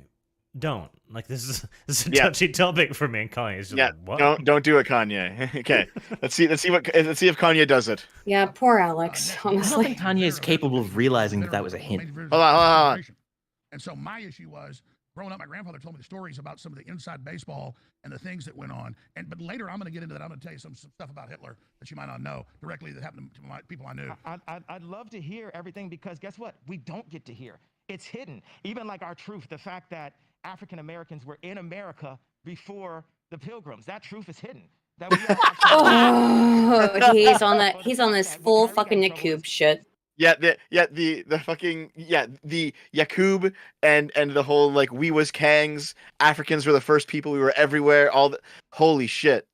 don't. Like, this is a touchy topic for me. And Kanye is just like, what? Don't do it, Kanye. Okay, let's see if Kanye does it. Yeah, poor Alex. I don't Honestly, think Kanye is capable of realizing that was a hint. Hold on. and so my issue was growing up. My grandfather told me the stories about some of the inside baseball and the things that went on. But later, I'm going to get into that. I'm going to tell you some stuff about Hitler that you might not know directly that happened to people I knew. I'd love to hear everything because guess what? We don't get to hear. It's hidden. Even like our truth, the fact that African Americans were in America before the Pilgrims. That truth is hidden. That we oh, he's on that. He's on this full fucking Nick Cube shit. The Yakub and the whole like we was Kangs, Africans were the first people, we were everywhere, holy shit.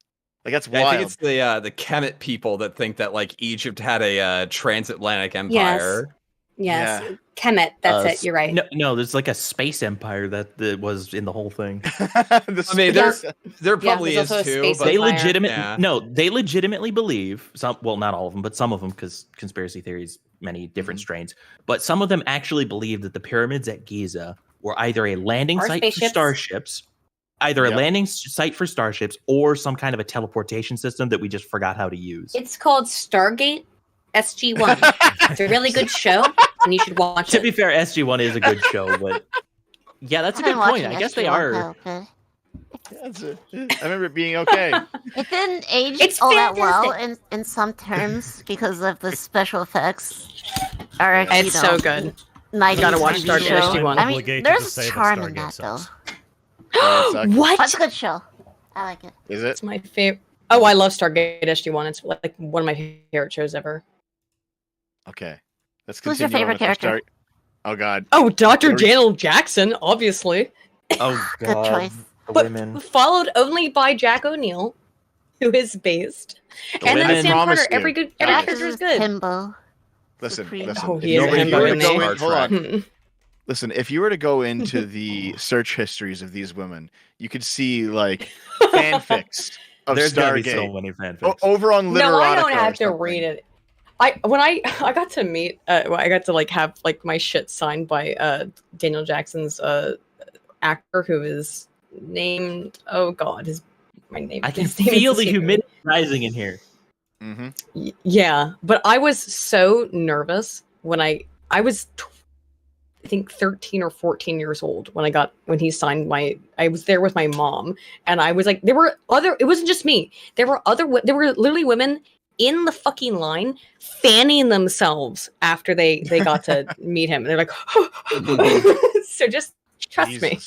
Like that's wild. I think it's the Kemet people that think that like Egypt had a transatlantic empire. Yes. Yeah. Kemet, that's it. You're right. No, there's like a space empire that was in the whole thing. I mean, there probably there's is also a too. space But empire. They legitimately believe not all of them, but some of them, because conspiracy theories, many different strains. But some of them actually believe that the pyramids at Giza were either a landing Or site spaceships. for starships, a landing site for starships, or some kind of a teleportation system that we just forgot how to use. It's called Stargate SG-1. It's a really good show, and you should watch To it. be fair, SG-1 is a good show, but yeah, that's a good point. I guess they are. Okay. I remember it being okay. It didn't age It's all that well fantastic. in some terms because of the special effects. Or, It's so good. 90s Gotta watch TV Stargate show. SG-1. I mean, Obligated to there's say that charm in Stargate that though. sucks. What? That's a good show. I like it. Is it? It's my favorite. Oh, I love Stargate SG-1. It's like one of my favorite shows ever. Okay. Let's Who's your continue on favorite with our character? Oh god. Oh, Dr. Very- Daniel Jackson, obviously. Oh Good choice. the But women. followed only by Jack O'Neill, who is based. And then women. Sam Promise Carter. Every you. every Alex. character is good. Himbo. Listen. Oh, If he you is were a to himbo, go isn't in- he? hold on. Hmm. Listen, if you were to go into the search histories of these women, you could see like fanfics of There's gotta be Stargate. so many fanfics. Over on Literotica. No, I don't or have to something. read it. I got to meet, I got to like have like my shit signed by Daniel Jackson's actor who is named, oh god, my name. I can his name feel is the escaping me. humidity rising in here. Yeah, but I was so nervous when I was I think 13 or 14 years old when he signed I was there with my mom, and I was like, it wasn't just me. There were literally women in the fucking line fanning themselves after they got to meet him. They're like, so just trust me.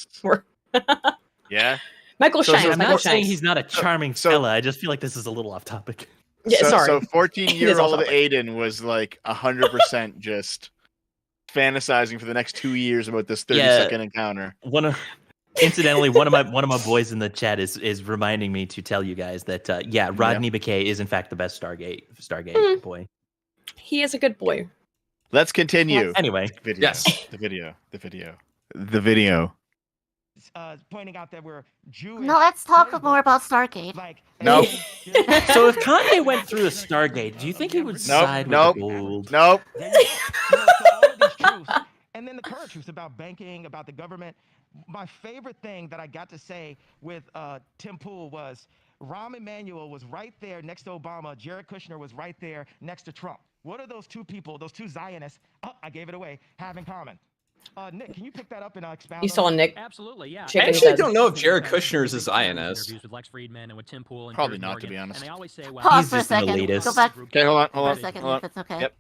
Yeah. Michael So Shanks. I'm Michael not saying Shanks. he's not a charming fella. I just feel like this is a little off topic. Yeah, sorry. So It is 14-year-old off topic. Aiden was like 100% just fantasizing for the next 2 years about this 30-second encounter. Incidentally, one of my boys in the chat is reminding me to tell you guys that Rodney McKay is in fact the best Stargate boy. He is a good boy. Let's continue. Anyway, Video. yes. The video. Pointing out that we're Jewish. No, let's talk more about Stargate. Nope. So if Kanye went through the Stargate, do you think he would side with the gold? Nope. So all of these truths, and then the current truths about banking, about the government. My favorite thing that I got to say with Tim Pool was Rahm Emanuel was right there next to Obama. Jared Kushner was right there next to Trump. What are those two people, those two Zionists, I gave it away, have in common? Nick, can you pick that up and expound? You saw Nick. Absolutely, yeah. I actually don't know if Jared Kushner is a Zionist. Interviews with Lex Friedman and with Tim Pool and Probably Piers not, Morgan, to be honest. And they always say, well, Pause for a second. Go back. Okay, hold on. For a second, if it's okay. Yep.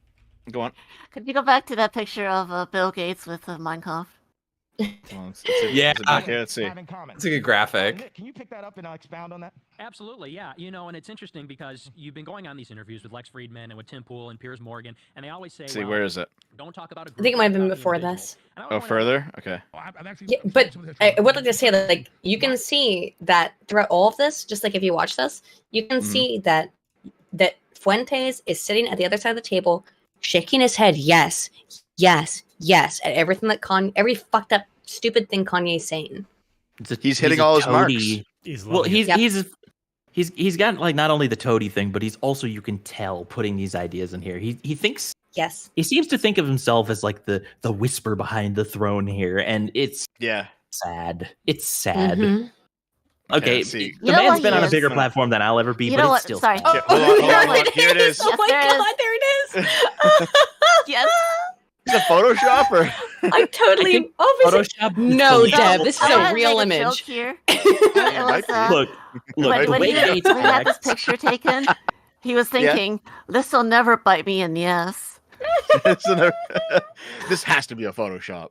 Go on. Could you go back to that picture of Bill Gates with Mein Kampf? Yeah. Let's see. It's a good graphic. Nick, can you pick that up and expound on that? Absolutely, yeah. And it's interesting because you've been going on these interviews with Lex Friedman and with Tim Pool and Piers Morgan, and they always say, See, well, where is it? don't talk about a group. I think it might have been talk about before an this. Oh, further? Okay. Yeah, but I would like to say that, like, you can see that throughout all of this, just like if you watch this, you can see that Fuentes is sitting at the other side of the table, shaking his head, yes, yes, yes, at everything that every fucked up, stupid thing Kanye's saying. He's hitting all his marks. He's got like not only the toady thing, but he's also, you can tell, putting these ideas in here. He thinks. Yes. He seems to think of himself as like the whisper behind the throne here, and it's sad. It's sad. Mm-hmm. Okay, see. the man's been on a bigger platform than I'll ever be, You but know it's what? still Sorry. sad. Hold on. Here it is. Oh my god, there it is. Yes. Is it Photoshop or? I totally Photoshop. No, is Deb, this is I a wanna real make a image. joke here. It was, Look, when the way he Gates had this acts- picture taken, he was thinking, "This will never bite me in the ass." This has to be a Photoshop.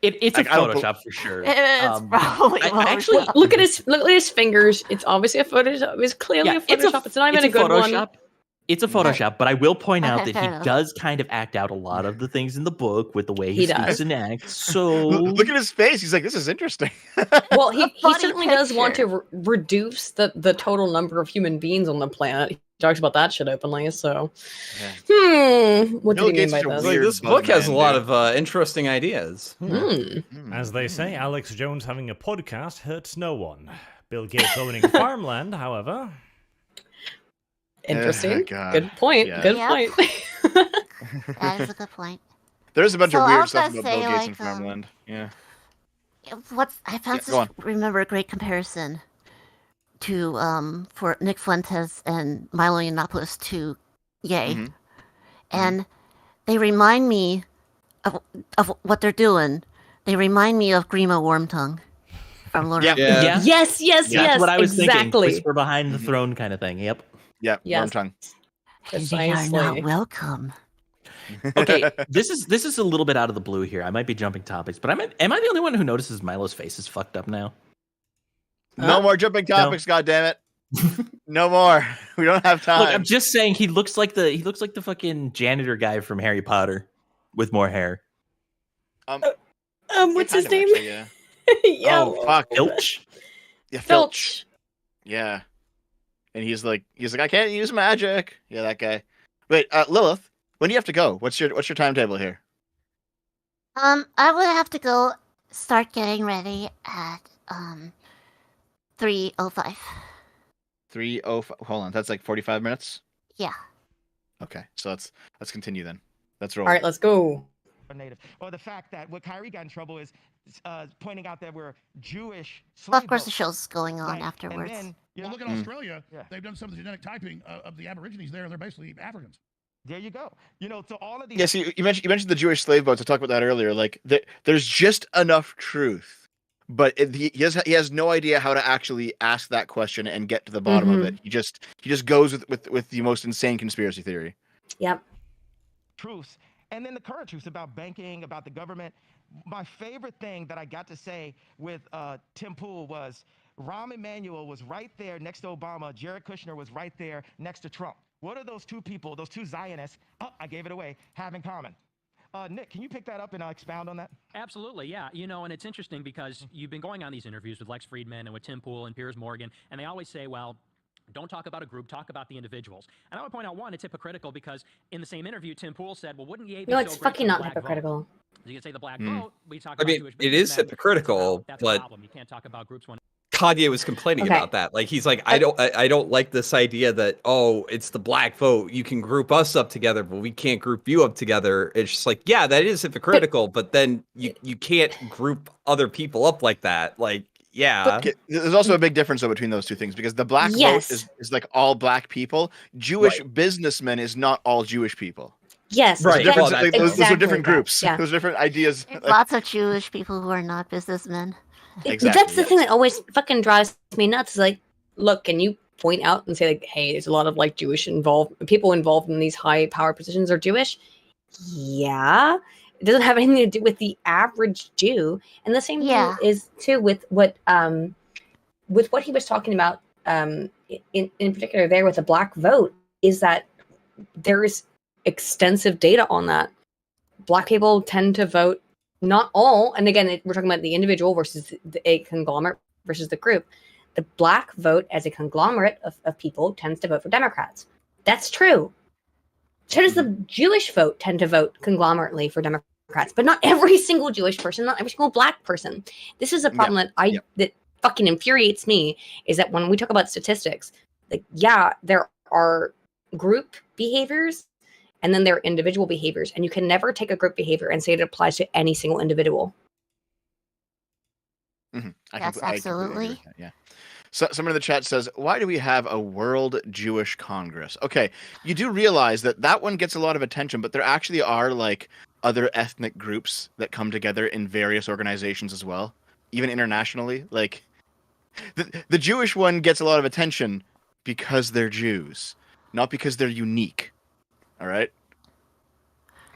It's Like, a I don't Photoshop for sure. It's probably I actually Look at his fingers. It's obviously a Photoshop. It's clearly a Photoshop. It's not even a good Photoshop. one. It's a Photoshop, but I will point out Okay, that fair he enough. does kind of act out a lot of the things in the book with the way He he speaks does. and acts. So Look at his face. He's like, this is interesting. Well, he funny certainly does want to picture. reduce the total number of human beings on the planet. He talks about that shit openly. So, what Bill do you mean Gates by is a this? weird Like, this book bug has a man, lot dude. of interesting ideas. As they say, Alex Jones having a podcast hurts no one. Bill Gates owning farmland, however. Interesting. God. Good point. Yeah. Good Yep. point. That is a good point. There's a bunch So of I weird was stuff gonna about Bill say, Gates like, and farmland. Yeah. I found go on. remember a great comparison to for Nick Fuentes and Milo Yiannopoulos to Ye, Mhm. and they remind me of what they're doing. They remind me of Grima Wormtongue from Lord of the Yeah. Rings. Yes, yes, That's yes. what I was thinking. exactly. Whisper behind the throne kind of thing. Yep. Yeah. Yes. Wormtongue. They are Precisely. not welcome. Okay, this is a little bit out of the blue here. I might be jumping topics, but am I the only one who notices Milo's face is fucked up now? No more jumping topics, goddammit. No more. We don't have time. Look, I'm just saying he looks like the fucking janitor guy from Harry Potter with more hair. What's his name? Actually, yeah. Yeah. Oh fuck. Filch. Yeah, Filch. Yeah. And he's like, I can't use magic. Yeah, that guy. Wait, Lilith, when do you have to go? What's your timetable here? I would have to go start getting ready at 3:05. 3:05. Hold on, that's like 45 minutes. Yeah. Okay, so let's continue then. Let's roll. All right, let's go. Native. Or the fact that what Kyrie got in trouble is pointing out that we're Jewish slave Well, of course, the boats. show's going on Like, afterwards. And then, Well, look at Mm. Australia. They've done some of the genetic typing of the Aborigines there, and they're basically Africans. There you go. You know, so all of these. Yes, you mentioned the Jewish slave boats. I talked about that earlier. Like there's just enough truth, but he has no idea how to actually ask that question and get to the bottom of it. He just goes with the most insane conspiracy theory. Yep. Truths. And then the current truths about banking, about the government. My favorite thing that I got to say with Tim Pool was Rahm Emanuel was right there next to Obama. Jared Kushner was right there next to Trump. What are those two people, those two Zionists, I gave it away, have in common? Nick, can you pick that up and expound on that? Absolutely, yeah. You know, and it's interesting because you've been going on these interviews with Lex Friedman and with Tim Pool and Piers Morgan, and they always say, well, don't talk about a group, talk about the individuals. And I would point out, one, it's hypocritical because in the same interview, Tim Pool said, well, wouldn't Ye be No, so it's great fucking for the not black hypocritical. vote? You can say the black Hmm. vote, we talk I about mean, Jewish it is businessmen. hypocritical, That's a but problem. You can't talk about groups when Kanye was complaining Okay. about that. Like he's like, I don't like this idea that it's the black vote. You can group us up together, but we can't group you up together. It's just like, yeah, that is hypocritical, but then you can't group other people up like that. Like, yeah. Okay, there's also a big difference though between those two things because the black Yes. vote is like all black people. Jewish businessmen is not all Jewish people. Yes. Right. That's Different, like, those are different exactly groups. that. Yeah. Those are different ideas. There's lots of Jewish people who are not businessmen. But that's the thing that always fucking drives me nuts. Is like, look, can you point out and say like, hey, there's a lot of like Jewish people involved in these high power positions are Jewish? Yeah, it doesn't have anything to do with the average Jew. And the same thing is too with what he was talking about in particular there with the black vote is that there's extensive data on that. Black people tend to vote. Not all, and again, we're talking about the individual versus a conglomerate versus the group. The black vote as a conglomerate of people tends to vote for Democrats. That's true. So does the Jewish vote tend to vote conglomerately for Democrats, but not every single Jewish person, not every single black person. This is a problem that fucking infuriates me, is that when we talk about statistics, like, yeah, there are group behaviors, and then there are individual behaviors, and you can never take a group behavior and say it applies to any single individual. Mm-hmm. Yes, absolutely. Yeah. So someone in the chat says, "Why do we have a World Jewish Congress?" Okay, you do realize that one gets a lot of attention, but there actually are like other ethnic groups that come together in various organizations as well, even internationally. Like the Jewish one gets a lot of attention because they're Jews, not because they're unique. All right.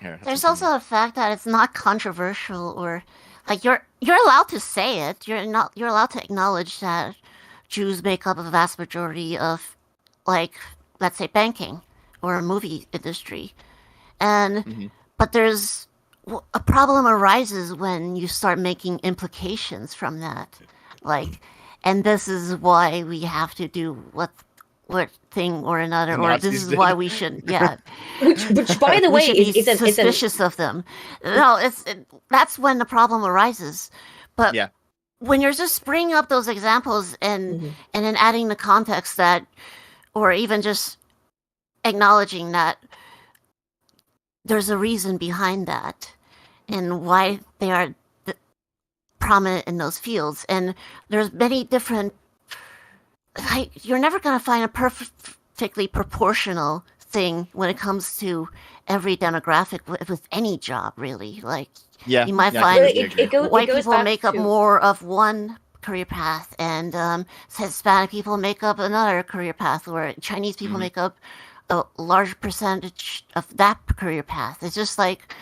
Here, There's also the fact that it's not controversial, or like you're allowed to say it. You're allowed to acknowledge that Jews make up a vast majority of, like, let's say, banking or movie industry, and but there's a problem arises when you start making implications from that, like, and this is why we have to do what thing or another, or this is why we should, which by the way is suspicious of them. No, that's when the problem arises. But when you're just bringing up those examples and then adding the context that, or even just acknowledging that there's a reason behind that and why they are prominent in those fields, and there's many different. Like, you're never going to find a perfectly proportional thing when it comes to every demographic with any job, really. Like, you might find white people make up more of one career path, and Hispanic people make up another career path, or Chinese people make up a large percentage of that career path. It's just like...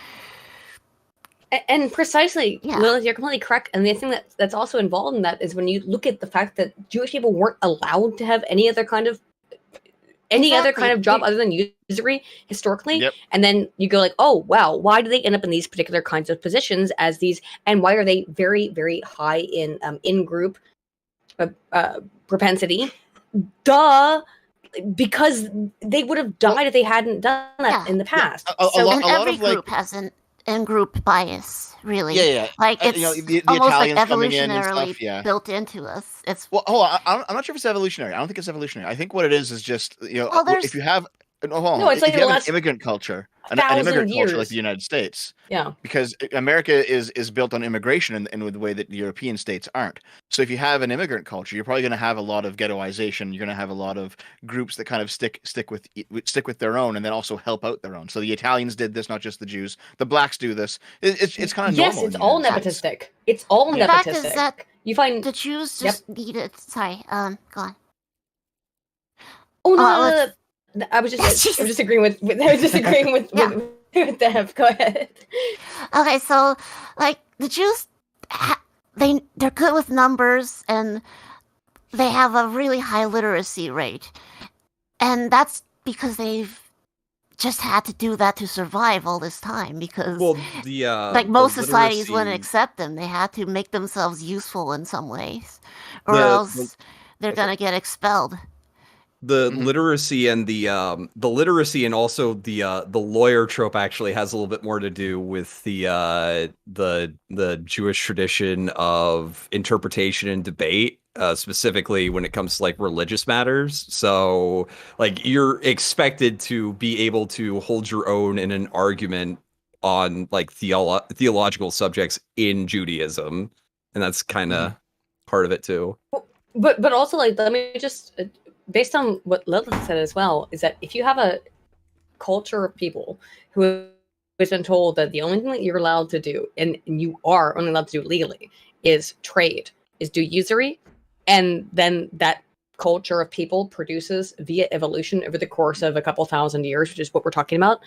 And precisely, Lilith, you're completely correct. And the thing that's also involved in that is when you look at the fact that Jewish people weren't allowed to have any other kind of job other than usury historically, and then you go like, oh wow, why do they end up in these particular kinds of positions as these, and why are they very, very high in group propensity? Duh. Because they would have died if they hadn't done that in the past. And every group has in-group bias, really. Yeah. Like it's the almost Italians like coming in and evolutionarily stuff. Yeah. built into us. It's Well, hold on. I'm not sure if it's evolutionary. I don't think it's evolutionary. I think what it is just Well, there's- if you have hold on, No, it's like if you the have an last immigrant culture, an 1,000 immigrant culture like years. the United States, Yeah. because America is built on immigration in the way that the European states aren't. So if you have an immigrant culture, you're probably going to have a lot of ghettoization. You're going to have a lot of groups that kind of stick with their own, and then also help out their own. So the Italians did this, not just the Jews. The blacks do this. It's kind of Yes, normal. it's all nepotistic. It's all the fact nepotistic. is that you find the Jews just needed. Sorry, go on. Oh no, Uh, no, no, I was just agreeing with with Dev. Go ahead. Okay, so like the Jews, they're good with numbers and they have a really high literacy rate, and that's because they've just had to do that to survive all this time. Because like most societies wouldn't accept them, they had to make themselves useful in some ways, or else they're gonna get expelled. The literacy and the literacy and also the lawyer trope actually has a little bit more to do with the Jewish tradition of interpretation and debate, specifically when it comes to like religious matters. So like you're expected to be able to hold your own in an argument on like theological subjects in Judaism, and that's kind of part of it too. But also like let me just. Based on what Lilith said as well, is that if you have a culture of people who has been told that the only thing that you're allowed to do, and you are only allowed to do it legally, is trade, is do usury, and then that culture of people produces via evolution over the course of a couple thousand years, which is what we're talking about,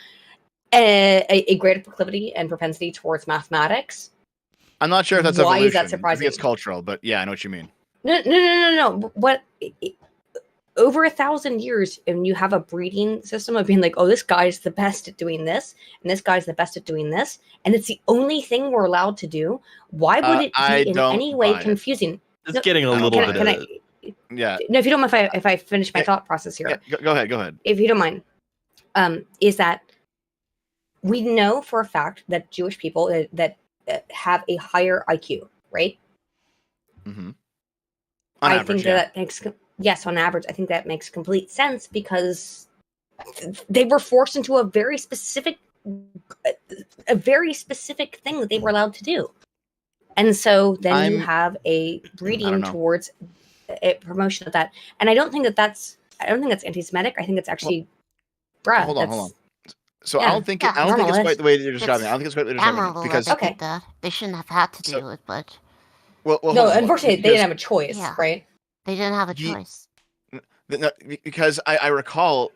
a greater proclivity and propensity towards mathematics. I'm not sure if that's Why evolution. is that surprising? I think it's cultural, but yeah, I know what you mean. No. What? Over 1,000 years, and you have a breeding system of being like, oh, this guy's the best at doing this, and this guy's the best at doing this, and it's the only thing we're allowed to do. Why would it be in any way confusing? It's getting a little bit. Yeah. No, if you don't mind, if I finish my thought process here. Yeah, go ahead. If you don't mind, is that we know for a fact that Jewish people that have a higher IQ, right? Mm-hmm. I think that makes. Yes, on average, I think that makes complete sense because they were forced into a very specific thing that they were allowed to do. And so then you have a breeding towards a promotion of that. And I don't think that's anti-Semitic. I think it's actually hold on. So I don't think it's quite the way that you're describing it. I don't think it's quite the way you're describing it because they did that. They shouldn't have had to do it, but well, no, unfortunately, they didn't have a choice, right? They didn't have a choice. Because I recall,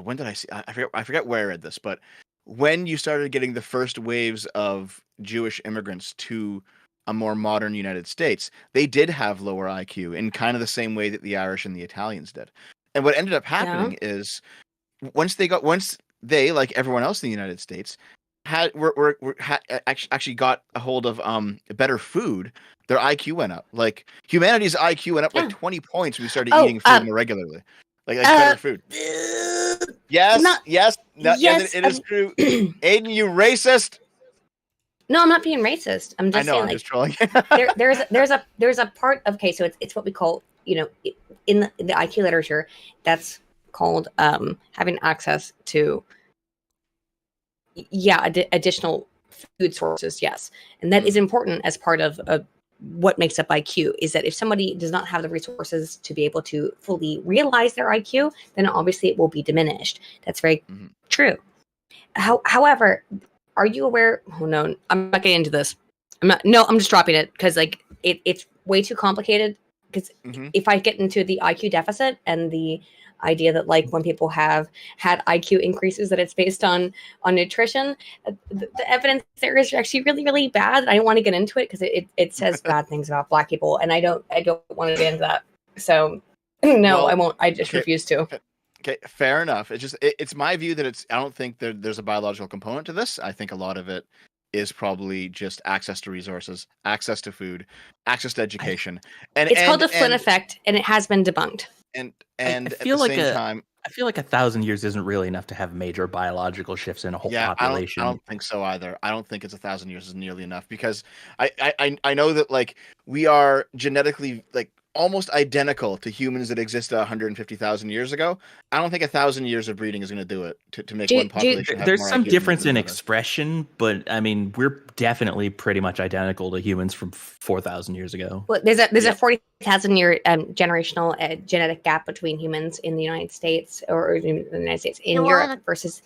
when did I see? I forget where I read this, but when you started getting the first waves of Jewish immigrants to a more modern United States, they did have lower IQ in kind of the same way that the Irish and the Italians did. And what ended up happening is once they, like everyone else in the United States, actually got a hold of better food, their IQ went up. Like humanity's IQ went up like 20 points when we started eating food more regularly. Like better food. Yes, it is true. Aiden, you racist. No, I'm not being racist. I'm just saying, I'm like, just trolling. there's a part of so it's what we call, in the IQ literature, that's called having access to additional food sources. Yes, and that is important as part of what makes up IQ. Is that if somebody does not have the resources to be able to fully realize their IQ, then obviously it will be diminished. That's very true. However, are you aware? Oh no, I'm not getting into this. I'm just dropping it because like it's way too complicated. Because if I get into the IQ deficit and the idea that like when people have had IQ increases that it's based on nutrition, the evidence there is actually really, really bad. I don't want to get into it because it says bad things about Black people, and I don't want to get into that. So no, I won't. I just refuse to. Okay, fair enough. It's my view that I don't think there's a biological component to this. I think a lot of it is probably just access to resources, access to food, access to education. And it's called the Flynn effect, and it has been debunked. And I at feel the like same time, I feel like 1,000 years isn't really enough to have major biological shifts in a whole population. I don't think so either. I don't think it's 1,000 years is nearly enough because I know that like we are genetically like almost identical to humans that existed 150,000 years ago. I don't think 1,000 years of breeding is going to do it to make one population. Have There's more some IQ difference than in another. expression, but I mean, we're definitely pretty much identical to humans from 4,000 years ago. Well, there's a 40,000 year generational genetic gap between humans in the United States or in the United States in Europe versus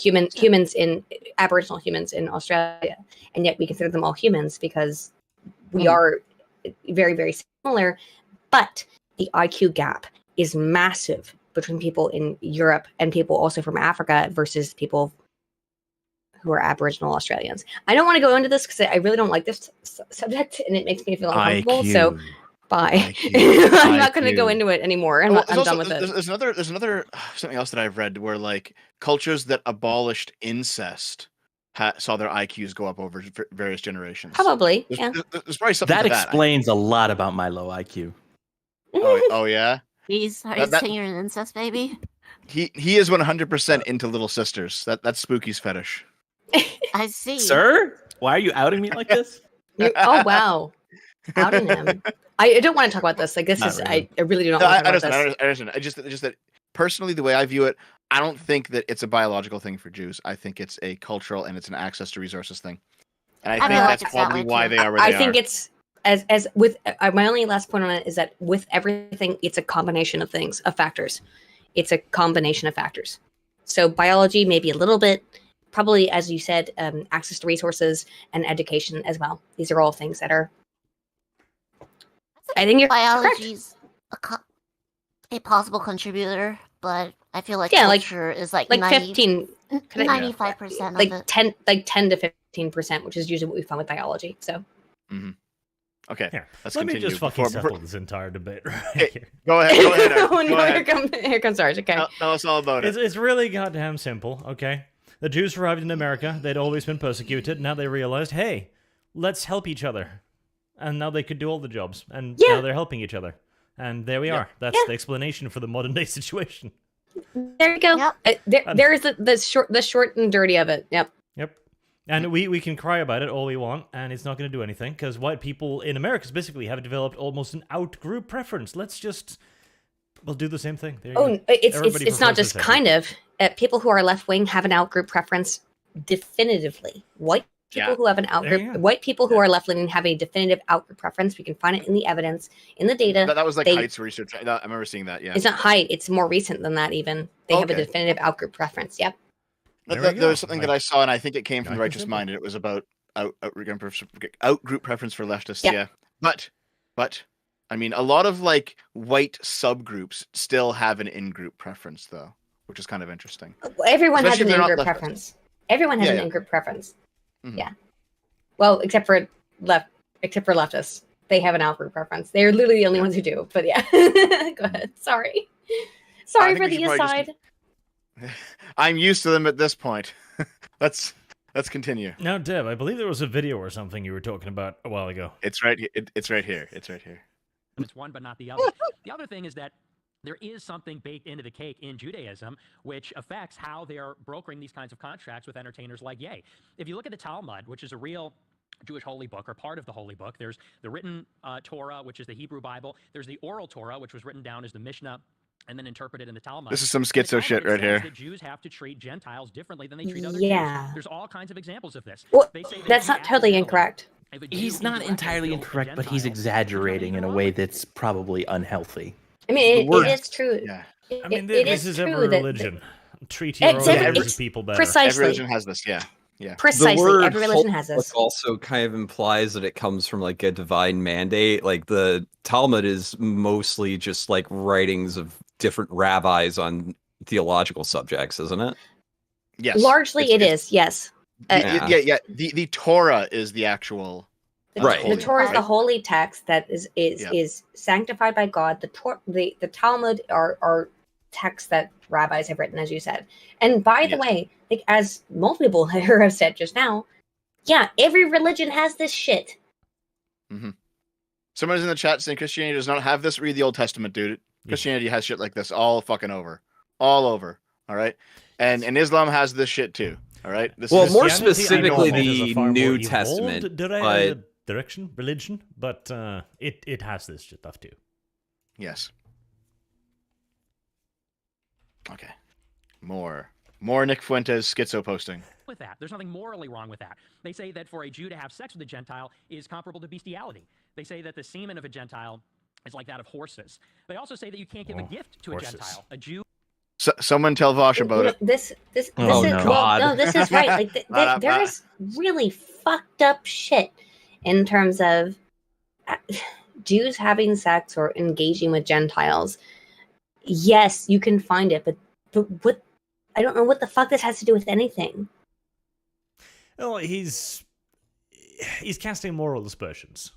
humans in Aboriginal humans in Australia, and yet we consider them all humans because we are very, very similar. But the IQ gap is massive between people in Europe and people also from Africa versus people who are Aboriginal Australians. I don't want to go into this because I really don't like this subject and it makes me feel uncomfortable. So bye. I'm not going to go into it anymore. I'm done with it. There's another something else that I've read where like cultures that abolished incest saw their IQs go up over various generations. Probably, There's probably something That to that. explains a lot about my low IQ. Oh yeah. He's That- saying you're an incest baby. He is 100% into little sisters. That's Spooky's fetish. I see. Sir, why are you outing me like this? Oh wow, outing him. I don't want to talk about this. Like this Not is really. I really do not want to talk about this. I understand. I just that personally, the way I view it, I don't think that it's a biological thing for Jews. I think it's a cultural and it's an access to resources thing. And I think feel like that's it's that probably way, why too. they are where they I are. think it's as with my only last point on it is that with everything, it's a combination of things, of factors. It's a combination of factors. So biology, maybe a little bit, probably as you said, access to resources and education as well. These are all things that are. I think you're correct. Biology's a possible contributor, but I feel like Yeah, culture is like 15, 95% like of it. 10 to 15%, which is usually what we find with biology. So. Mm-hmm. Okay, let's Let me continue. just fucking before- settle this entire debate right here. Go ahead. Go ahead. Aaron, Oh go no! ahead. Here comes Sarge. Okay. Tell us all about it. It's really goddamn simple, okay? The Jews arrived in America. They'd always been persecuted. Now they realized, hey, let's help each other. And now they could do all the jobs. And now they're helping each other. And there we are. That's the explanation for the modern day situation. There you go. There's the short and dirty of it. Yep. And we can cry about it all we want, and it's not going to do anything, because white people in America specifically have developed almost an out-group preference. We'll do the same thing. There you go. It's not just kind of. People who are left-wing have an out-group preference definitively. White people who have an out-group, white people who are left-leaning have a definitive out-group preference. We can find it in the evidence, in the data. That was like Heights research. I remember seeing that. Yeah. It's not Height. It's more recent than that even. They have a definitive out-group preference. Yep. There was something that I saw, and I think it came from the Righteous Mind, and it was about out-group preference for leftists. Yep. Yeah, but I mean, a lot of like white subgroups still have an in-group preference, though, which is kind of interesting. Everyone has Especially an if they're not in-group leftists. preference. Everyone has Yeah, an yeah. in-group preference. Mhm. Yeah. Well, except for leftists. They have an out-group preference. They're literally the only ones who do. But yeah. Go ahead. Sorry. Sorry think for we the should probably aside. I'm used to them at this point. Let's continue. Now, Deb, I believe there was a video or something you were talking about a while ago. It's right. It's right here. It's right here. It's one, but not the other. The other thing is that there is something baked into the cake in Judaism, which affects how they are brokering these kinds of contracts with entertainers like Ye. If you look at the Talmud, which is a real Jewish holy book, or part of the holy book, there's the written Torah, which is the Hebrew Bible. There's the oral Torah, which was written down as the Mishnah and then interpreted in the Talmud. This is some And the schizo Talmud, shit it right says here. that Jews have to treat Gentiles differently than they treat other Yeah. Jews. There's all kinds of examples of this. Well, They say that that's if you not totally accidentally- incorrect. if a Jew He's not indirectly entirely kills a incorrect, but he's Gentile, exaggerating in a way that's probably unhealthy. I mean, The word- it is true. Yeah. I mean, It this is is true every that- religion. Treat your own Exactly. religious It's people better. precisely. Every religion has this. Yeah. Yeah. Precisely. The word Every religion has this. holy also kind of implies that it comes from like a divine mandate. Like the Talmud is mostly just like writings of different rabbis on theological subjects, isn't it? Yes. Largely, it is. Yes. Yeah. The Torah is the actual. The Torah is the holy text that is sanctified by God. The Talmud are texts that rabbis have written, as you said. And by the way, like, as multiple people here have said just now, yeah, every religion has this shit. Mm-hmm. Someone's in the chat saying Christianity does not have this. Read the Old Testament, dude. Christianity has shit like this all fucking over. All over. All right. And Islam has this shit too. All right. This Well, is more Christianity, I specifically, know of it as a the far more New evolved Testament. But direction, religion, but it has this shit stuff too. yes. Okay. More Nick Fuentes schizo posting. With that, there's nothing morally wrong with that. They say that for a Jew to have sex with a Gentile is comparable to bestiality. They say that the semen of a Gentile is like that of horses. They also say that you can't give a gift to horses. a Gentile. A Jew. Someone tell Vosh about it. This Oh, is no. well, no, this is right. Like Not there is really fucked up shit in terms of Jews having sex or engaging with Gentiles. Yes, you can find it, but what? I don't know what the fuck this has to do with anything. Well, he's casting moral aspersions.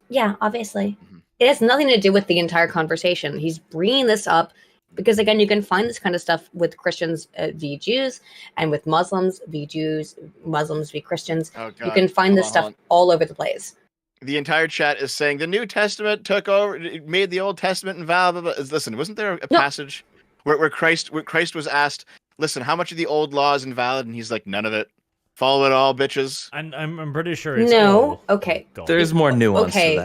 Yeah, obviously, it has nothing to do with the entire conversation. He's bringing this up because, again, you can find this kind of stuff with Christians v. Jews and with Muslims v. Jews, Muslims v. Christians. Oh, God. You can find Hold this on, stuff hold on. all over the place. The entire chat is saying the New Testament took over, it made the Old Testament invalid. Listen, wasn't there a passage where Christ was asked, "Listen, how much of the old law is invalid?" And he's like, "None of it. Follow it all, bitches." And I'm pretty sure it's No, okay. There's more nuance Okay. to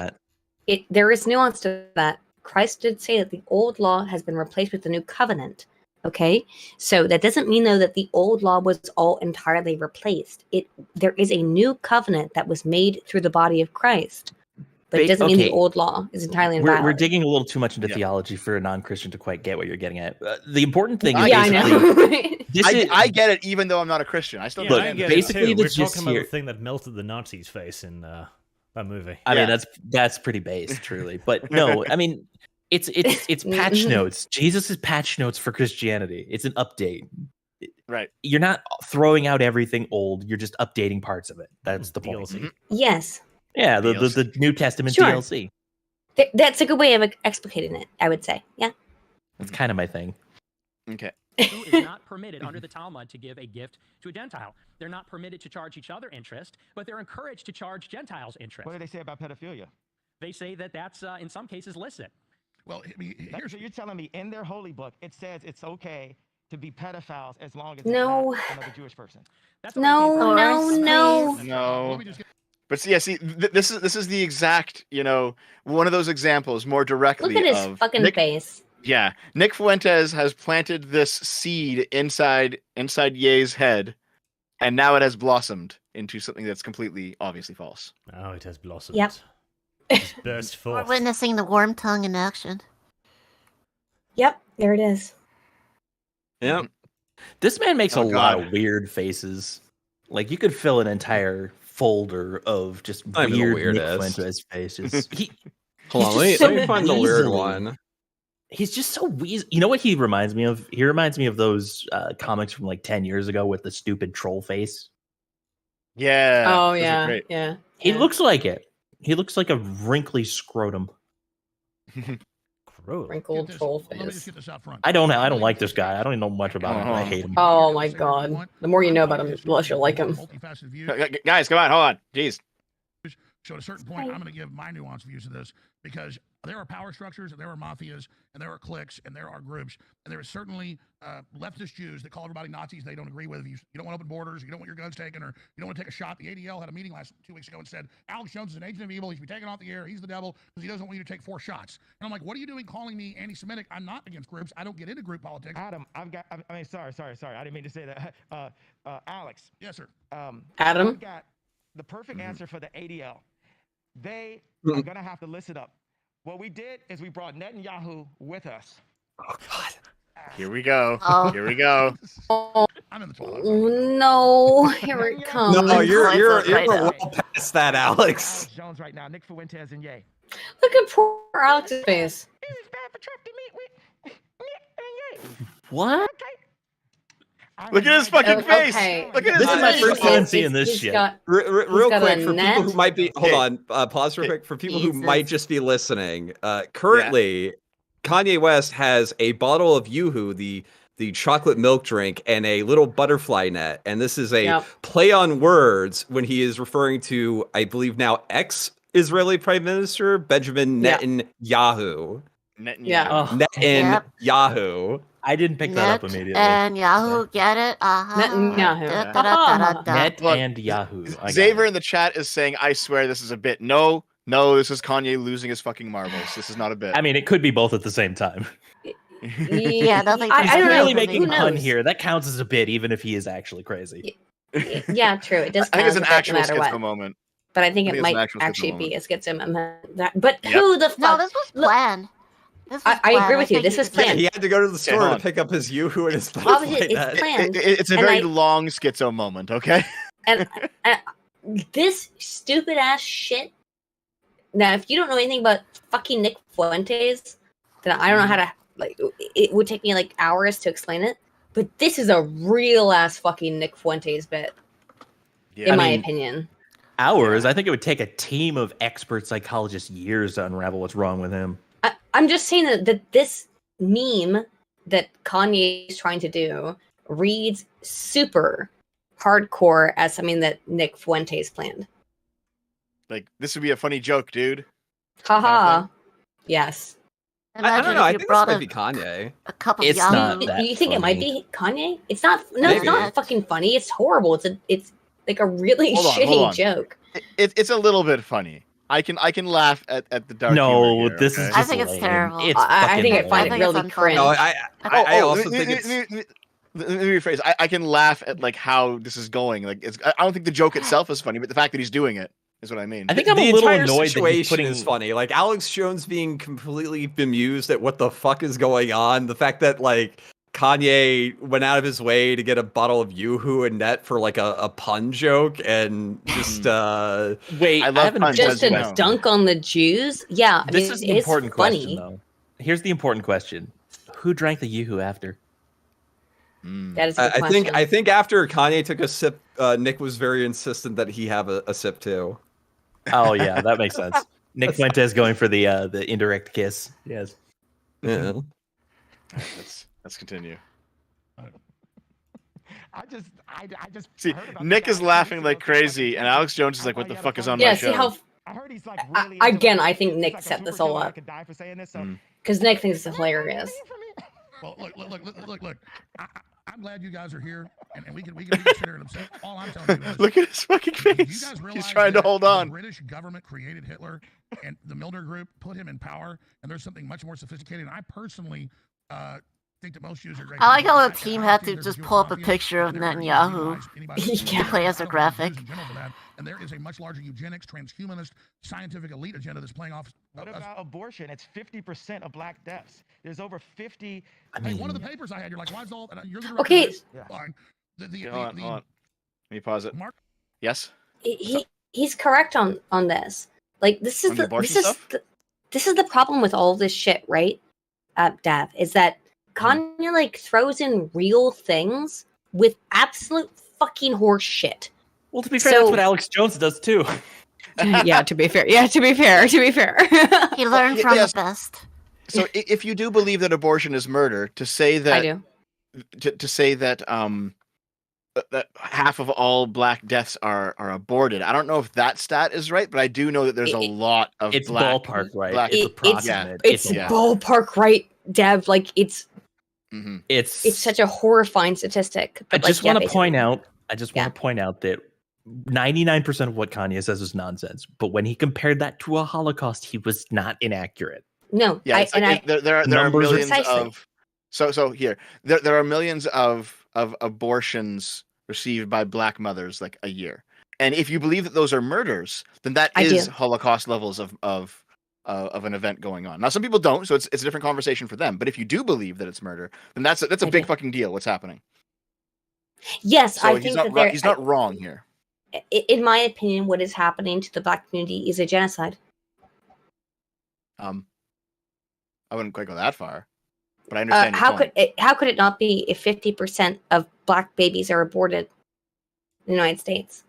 that. There is nuance to that. Christ did say that the old law has been replaced with the new covenant. Okay, so that doesn't mean though that the old law was all entirely replaced. There is a new covenant that was made through the body of Christ, but it doesn't mean the old law is entirely invalid. We're digging a little too much into theology for a non-Christian to quite get what you're getting at. The important thing is Yeah, I know. I get it, even though I'm not a Christian. I still Yeah, look, I get basically it too. We're the gist talking about here- the thing that melted the Nazis' face in that movie. I mean, that's pretty base, truly. But no, I mean, it's patch notes. Jesus is patch notes for Christianity. It's an update. Right. You're not throwing out everything old. You're just updating parts of it. That's the point. Yes, Yeah, the New Testament Sure. DLC. That's a good way of explicating it. I would say, yeah. That's kind of my thing. Okay. Jew is not permitted under the Talmud to give a gift to a Gentile. They're not permitted to charge each other interest, but they're encouraged to charge Gentiles interest. What do they say about pedophilia? They say that that's in some cases licit. Well, I mean, So you're telling me in their holy book it says it's okay to be pedophiles as long as No. it's not another Jewish person. No. But see, this is the exact, one of those examples more directly. Look at his of fucking face. Yeah, Nick Fuentes has planted this seed inside Ye's head, and now it has blossomed into something that's completely obviously false. Oh, it has blossomed. Yep. It's burst We're forth. witnessing the worm tongue in action. Yep, there it is. Yep. This man makes Oh, a lot God. of weird faces. Like you could fill an entire folder of just Not even the weird Nick weirdest. Fuentes faces. Hold on, let me find the weird one. He's just so weasel. You know what he reminds me of? He reminds me of those comics from like 10 years ago with the stupid troll face. Yeah. Oh those are yeah, great. yeah. He looks like it. He looks like a wrinkly scrotum. Gross. Wrinkled troll Let me just face. get this out front. I don't like this guy. I don't even know much about him. I hate him. Oh my god. The more you know about him, the less you'll like him. Multifaceted view. Guys, come on, hold on. Jeez. So at a certain point, I'm going to give my nuanced views of this because there are power structures, and there are mafias, and there are cliques, and there are groups, and there are certainly leftist Jews that call everybody Nazis they don't agree with. You don't want open borders, you don't want your guns taken, or you don't want to take a shot. The ADL had a meeting 2 weeks ago and said, Alex Jones is an agent of evil. He should be taken off the air. He's the devil because he doesn't want you to take 4 shots. And I'm like, what are you doing calling me anti-Semitic? I'm not against groups. I don't get into group politics. Adam, sorry. I didn't mean to say that. Alex. Yes, sir. Adam? I've got the perfect answer for the ADL. They Mm-hmm. are going to have to listen up. What we did is we brought Netanyahu with us. Oh God. Here we go. Oh. Here we go. I'm in the toilet. No, here it comes. No, you're Right now. well past that, Alex. Alex Jones right now, Nick Fuentes and Ye. Look at poor Alex's face. What? Look at his fucking face. Okay. Look at his This is my face. first time seeing this He's shit. got- Real got quick a for net. people who might be hold on, pause real quick for people who might just be listening. Currently, Kanye West has a bottle of Yoo-Hoo, the chocolate milk drink, and a little butterfly net, and this is a play on words when he is referring to, I believe now, ex-Israeli Prime Minister Benjamin Netanyahu. Net in Yahoo. I didn't pick that up immediately. And Yahoo, get it? Netanyahu. Net Look, and Yahoo. I got Xavier it. in the chat is saying, "I swear this is a bit." No, this is Kanye losing his fucking marbles. This is not a bit. I mean, it could be both at the same time. Yeah, nothing. I don't know. Really making Who fun knows? here. That counts as a bit, even if he is actually crazy. Yeah, true. It does. I think it's count an no actual matter what. schizo moment. But I think it it's an might actual schizo actually be moment. a schizo. But Yep. who the fuck? No, this was planned. This was I agree planned. with you. think This he was just- planned. He had to go to the store hold to on. pick up his Yoo-hoo and his Obviously, butterfly it's net. planned. It's a And very I- long schizo moment. Okay. And this stupid ass shit. Now, if you don't know anything about fucking Nick Fuentes, then I don't know how to like. It would take me like hours to explain it. But this is a real ass fucking Nick Fuentes bit, in my opinion. Hours. I think it would take a team of expert psychologists years to unravel what's wrong with him. I'm just saying that this meme that Kanye is trying to do reads super hardcore as something that Nick Fuentes planned. Like this would be a funny joke, dude. Haha. Yes. I don't know. if I you think this brought might be Kanye. a cup of It's Yahoo. not that You think it might funny. be Kanye? It's not. No, Maybe. it's not fucking funny. It's horrible. It's like a really Hold on, shitty hold on. joke. It's a little bit funny. I can laugh at the dark. No, humor here, this is okay? just I think it's lame. terrible. It's I think I fucking find lame. it really it's cringe. No, I also let me- think it's. let me rephrase. I can laugh at like how this is going. Like I don't think the joke itself is funny, but the fact that he's doing it is what I mean. I think I'm the a little entire annoyed that situation he's putting. is funny. Like Alex Jones being completely bemused at what the fuck is going on. The fact that like Kanye went out of his way to get a bottle of Yoo-hoo and Net for like a pun joke and just Wait, I love haven't puns, Just as you to know. dunk on the Jews? Yeah, I This mean, is the it's important funny. question, though. Here's the important question: who drank the Yoo-hoo after? That is a good I question. think after Kanye took a sip, Nick was very insistent that he have a sip too. Oh yeah, that makes sense. Nick Fuentes going for the indirect kiss. Yes. Yeah. Let's continue. I just See, heard about Nick this is guy laughing 2 like weeks ago. crazy, and Alex Jones is like, "What the fuck is on my Yeah, show?" see how. I heard he's like really Again, into, I think he's Nick like a set this super all killer. I up could die for saying this. So, because Nick thinks it's hilarious. well, look. I'm glad you guys are here, and we can sit here and upset. All I'm telling you is, Look at his fucking do you face. guys realize He's trying to that hold the on. British government created Hitler, and the Milner Group put him in power, and there's something much more sophisticated. And I personally think that most Jews are great. I like people. how I the team don't had think to there's just Jewish pull up a mafia, picture of and they're ready to Netanyahu demonize anybody who's to play as a I don't think graphic. Jews in general for that. And there is a much larger eugenics, transhumanist, scientific elite agenda that's playing off. What about abortion? It's 50% of black deaths. There's over 50. Hey, one of the papers I had, you're like, why is all? And you're the Okay. director of this. Fine. Hold on. Let me pause it. Mark? Yes. He's correct on this. Like this is On the the abortion this is stuff? this is the problem with all of this shit, right? Dav, is that Kanye like throws in real things with absolute fucking horse shit. Well, to be fair, that's what Alex Jones does too. Yeah, to be fair. Yeah, to be fair. He learned from Yes. the best. So if you do believe that abortion is murder, to say that I do. To say that that half of all black deaths are aborted. I don't know if that stat is right, but I do know that there's a lot of It's black, ballpark right. Black, It's approximate. It's Yeah. ballpark right, Dev. Like it's It's such a horrifying statistic. I but, just like, want yeah, to point out. I just want to point out that 99% of what Kanye says is nonsense. But when he compared that to a Holocaust, he was not inaccurate. No, Yeah, there are Numbers are- millions Precisely. of so here there are millions of abortions received by black mothers like a year, and if you believe that those are murders, then that I is do. Holocaust levels of an event going on. Now some people don't, so it's a different conversation for them. But if you do believe that it's murder, then that's a big fucking deal. What's happening? Yes, So I he's think not that there. he's not wrong here. In my opinion, what is happening to the black community is a genocide. I wouldn't quite go that far, but I understand. your point. How could it not be if 50% of black babies are aborted in the United States?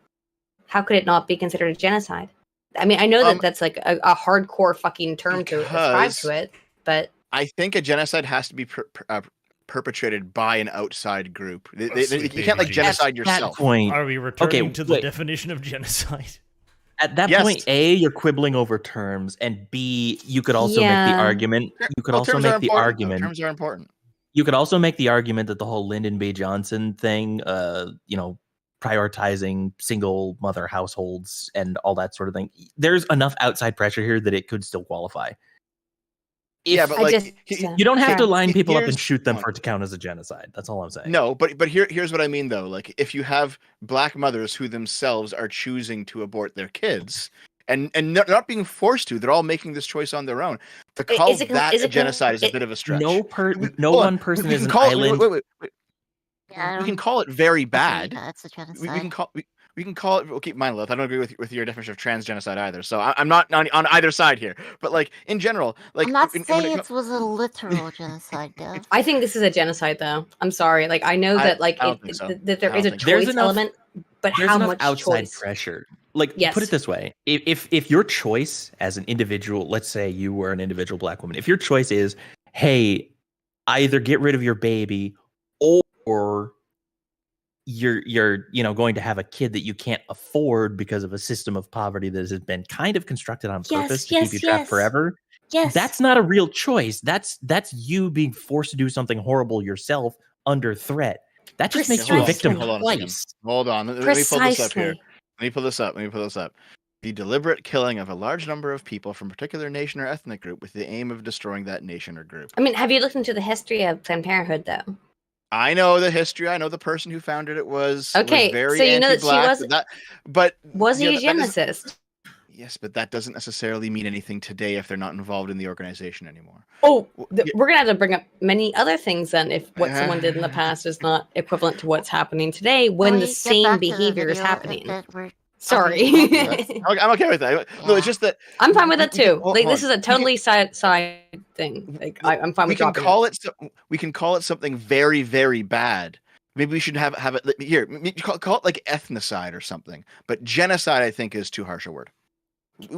How could it not be considered a genocide? I mean, I know that that's like a hardcore fucking term to ascribe because to it, but I think a genocide has to be perpetrated by an outside group. You can't like genocide yourself. Are we returning to the definition of genocide? At that point, A, you're quibbling over terms, and B, you could also make the Yeah. argument. You could Well, also terms are make the important, though. argument. Terms are important. You could also make the argument that the whole Lyndon B. Johnson thing, prioritizing single mother households and all that sort of thing. There's enough outside pressure here that it could still qualify. Yeah, but like You don't have to line people up and here's- shoot them for it to count as a genocide. That's all I'm saying. No, but here's what I mean though. Like if you have black mothers who themselves are choosing to abort their kids and not being forced to, they're all making this choice on their own. To call that a genocide is a bit of a stretch. No Hold one on. person We is can an call it- island. wait. Yeah, We can call it very bad. That's a genocide. We can call it. We'll keep mine, Lilith. I don't agree with your definition of trans genocide either. So I'm not on either side here. But like in general, like I'm not when saying it it was a literal genocide, Dev. I think this is a genocide, though. I'm sorry. Like I know that like I don't think so. that there I is a don't think so. choice There's enough- element, but There's how enough much outside choice? pressure. Like, Yes. put it this way: if your choice as an individual, let's say you were an individual black woman, if your choice is, hey, either get rid of your baby or you're going to have a kid that you can't afford because of a system of poverty that has been kind of constructed on purpose to keep you trapped forever. Yes. That's not a real choice. That's you being forced to do something horrible yourself under threat. That just makes you a victim Hold on a second. twice. Hold on. Let me pull this up here. Precisely. Let me pull this up. The deliberate killing of a large number of people from a particular nation or ethnic group with the aim of destroying that nation or group. I mean, have you looked into the history of Planned Parenthood, though? I know the history. I know the person who founded it was Okay, very so you know that she anti-black, was- but Was he yeah, a that doesn't- geneticist? Yes, but that doesn't necessarily mean anything today if they're not involved in the organization anymore. Oh, we're gonna have to bring up many other things then if what someone did in the past is not equivalent to what's happening today when Can the we get same back to the behavior is video happening. that we're Sorry. I'm okay with that. No, it's just that I'm fine with that too. hold Like this on. is a totally side thing. Like I'm fine we with can dropping call it. we can call it something very, very bad. Maybe we should have it here. Call it like ethnocide or something. But genocide, I think, is too harsh a word.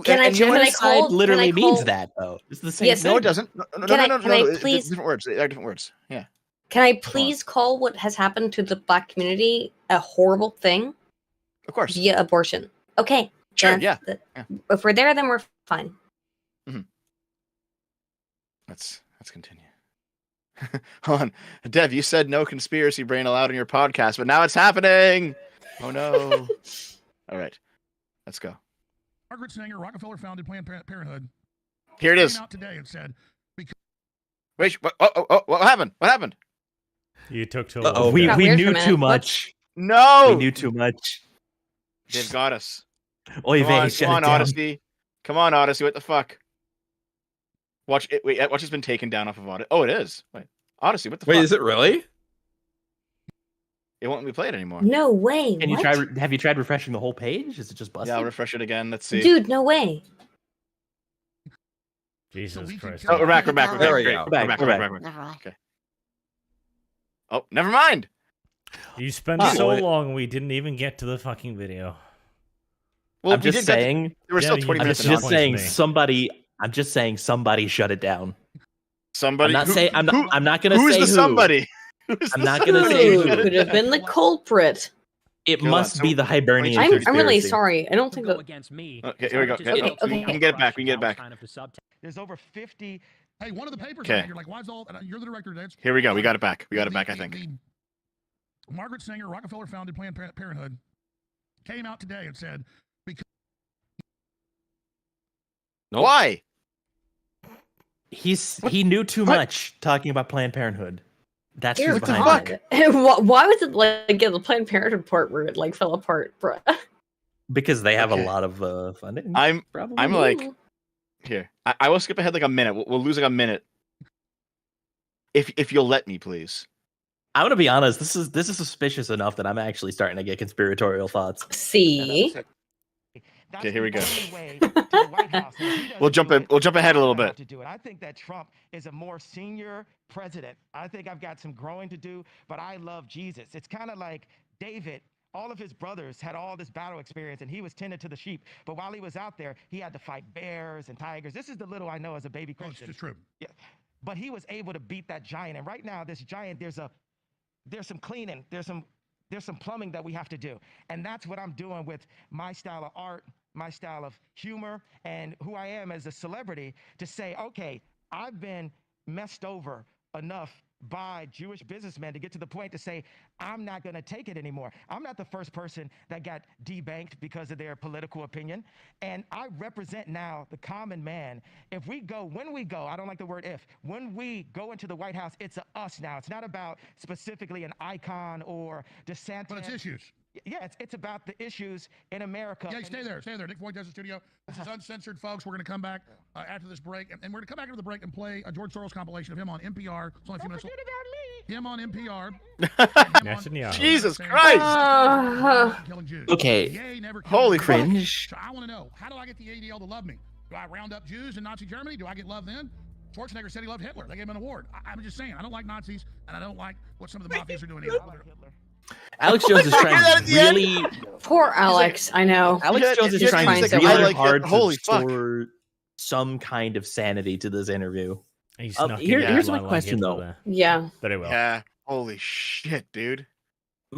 Can I Genocide literally can I call- means that, though. It's the same Yes, thing. No, it doesn't. No. Can I It's please- different words. They are different words. Yeah. Can I please call what has happened to the black community a horrible thing? Of course. Via abortion. Okay. Sure. then Yeah. If we're there, then we're fine. Let's continue. Hold on, Dev. You said no conspiracy brain allowed in your podcast, but now it's happening. Oh no! All right, let's go. Margaret Sanger, Rockefeller founded Planned Parenthood. Here it is. Came out today and said, Wait, what happened? What happened? You took too Uh-oh, long. we there. knew too much. No, We knew too much. They've got us. Oy Come vey, on, shut come it on, down. Odyssey. Come on, Odyssey. What the fuck? Watch it. Wait, watch it's been taken down off of Odyssey. Oh, it is. Wait, Odyssey. What the fuck? Wait, is it really? It won't let me play it anymore. No way. Can you what? try? Have you tried refreshing the whole page? Is it just busted? Yeah, I'll refresh it again. Let's see. Dude, no way. Jesus Christ. Oh, we're back. We're back. We're back. There we Great. go. We're back. We're back. Never mind. Okay. Oh, never mind. You spent Huh. so Wait. long we didn't even get to the fucking video. Well, I'm we just did get- saying. There were still 20 I'm minutes. just of saying nonsense. somebody. I'm just saying somebody shut it down. Somebody. I'm not who- saying. I'm who- not going to Who's say the who. somebody? I'm not going to say Ooh, who. could have been the culprit. It Hold on, must so- be the Hibernian I'm really conspiracy. sorry. I don't think that. against me. Okay, here we go. Just Okay, felt we can get it back. We can get it back. kind of the subtext. There's over 50. hey, one of the papers, Okay. you're like, why is all, you're the director, Dance. Here we go. We got it back. We got it back. I think. Margaret Sanger, Rockefeller founded Planned Parenthood, came out today and said, Why? He knew too much talking about Planned Parenthood. That's Dear who's God. behind it. Why was it like the Planned Parenthood part where it like fell apart, bruh? Because they have Okay. a lot of funding. I'm probably. like here. I will skip ahead like a minute. We'll lose like a minute. If you'll let me, please. I'm gonna be honest. This is suspicious enough that I'm actually starting to get conspiratorial thoughts. See. Okay, here we go. Way to the White House. Now, he doesn't We'll jump do in. it. We'll jump ahead a little I know how bit. to do it. I think that Trump is a more senior president. I think I've got some growing to do, but I love Jesus. It's kind of like David. All of his brothers had all this battle experience, and he was tended to the sheep. But while he was out there, he had to fight bears and tigers. This is the little I know as a baby Christian. It's true. Yeah, but he was able to beat that giant. And right now, this giant, there's some cleaning, there's some plumbing that we have to do, and that's what I'm doing with my style of art. my style of humor and who I am as a celebrity to say, okay, I've been messed over enough by Jewish businessmen to get to the point to say, I'm not going to take it anymore. I'm not the first person that got debanked because of their political opinion. And I represent now the common man. When we go, I don't like the word if, when we go into the White House, it's a us now. It's not about specifically an icon or DeSantis. But it's issues. Yeah, it's about the issues in America. Yeah, stay there. Nick Voigt does the studio. This is uncensored, folks. We're going to come back after this break, and we're going to come back after the break and play a George Soros compilation of him on NPR. It's only a few minutes. Him on NPR. Jesus Christ! Killing Jews. Okay. Yay, never killed Holy Jews. cringe. So I want to know, how do I get the ADL to love me? Do I round up Jews in Nazi Germany? Do I get love then? Schwarzenegger said he loved Hitler. They gave him an award. I'm just saying, I don't like Nazis, and I don't like what some of the mafias are doing either. Alex Jones is trying really. Poor Alex. I know. Alex Jones is trying so really hard. hard to Holy fuck. restore some kind of sanity to this interview. He's snuck in Here's that my line question, Hitler though. there. Yeah. Very well. Yeah. Holy shit, dude.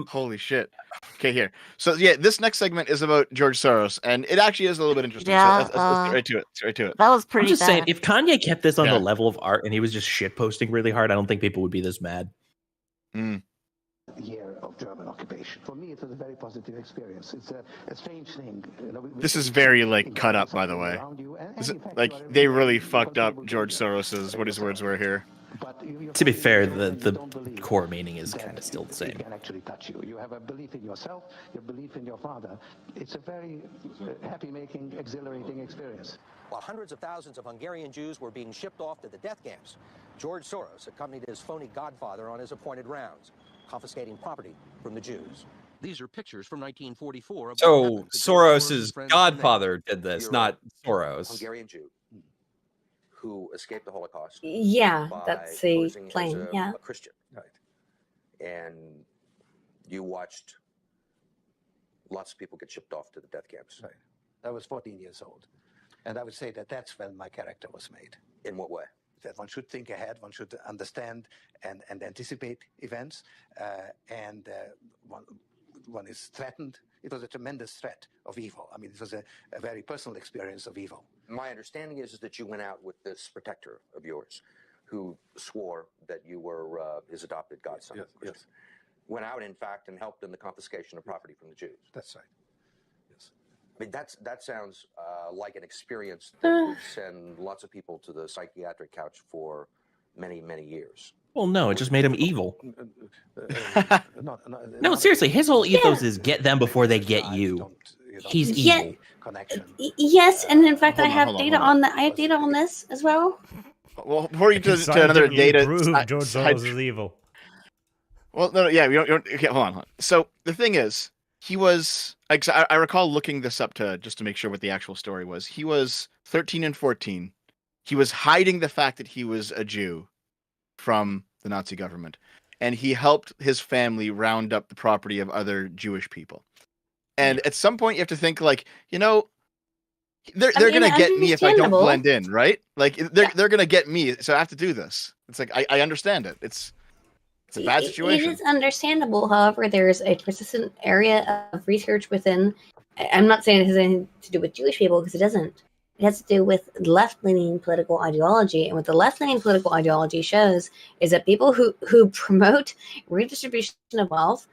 Holy shit. Okay, here. So yeah, this next segment is about George Soros, and it actually is a little bit interesting. Yeah, So let's get right to it. Let's get right to it. That was I'm pretty just bad. saying, if Kanye kept this on Yeah. the level of art and he was just shit posting really hard, I don't think people would be this mad. Year of German occupation. For me, it was a very positive experience. It's a strange thing. This is very like cut up, by the way. Like they really fucked up George Soros's what his words were here. To be fair, the core meaning is kind of still the same. Can actually touch you. You have a belief in yourself, your belief in your father. It's a very happy-making, exhilarating experience. While hundreds of thousands of Hungarian Jews were being shipped off to the death camps, George Soros accompanied his phony godfather on his appointed rounds, confiscating property from the Jews. These are pictures from 1944. Of So Soros's godfather did this, not Soros. Hungarian Jew who escaped the Holocaust. Yeah, by that's the posing as claim. Yeah. a Christian, right? And you watched lots of people get shipped off to the death camps. Right. I was 14 years old. And I would say that that's when my character was made. In what way? That one should think ahead, one should understand and anticipate events, and one is threatened. It was a tremendous threat of evil. I mean, it was a very personal experience of evil. My understanding is that you went out with this protector of yours who swore that you were his adopted godson. Yes. Went out, in fact, and helped in the confiscation of property from the Jews. That's right. I mean, that sounds like an experience that would send lots of people to the psychiatric couch for many, many years. Well, no, it just made him evil. No, seriously, his whole ethos is get them before they get you. He's evil. Yes, and in fact, Hold I on, have hold on, data hold on. on that. I have data on this as well. Well, before you to another Scientifically data prove George side- Soros is evil. Well, no, yeah, we don't. Okay, hold on. So the thing is, he was. Like, I recall looking this up just to make sure what the actual story was. He was 13 and 14. He was hiding the fact that he was a Jew from the Nazi government, and he helped his family round up the property of other Jewish people. And at some point, you have to think like, they're gonna get me if I don't blend in, right? Like they're gonna get me, so I have to do this. It's like I understand it. It's a bad situation. It is understandable. However, there's a persistent area of research within. I'm not saying it has anything to do with Jewish people because it doesn't. It has to do with left-leaning political ideology, and what the left-leaning political ideology shows is that people who promote redistribution of wealth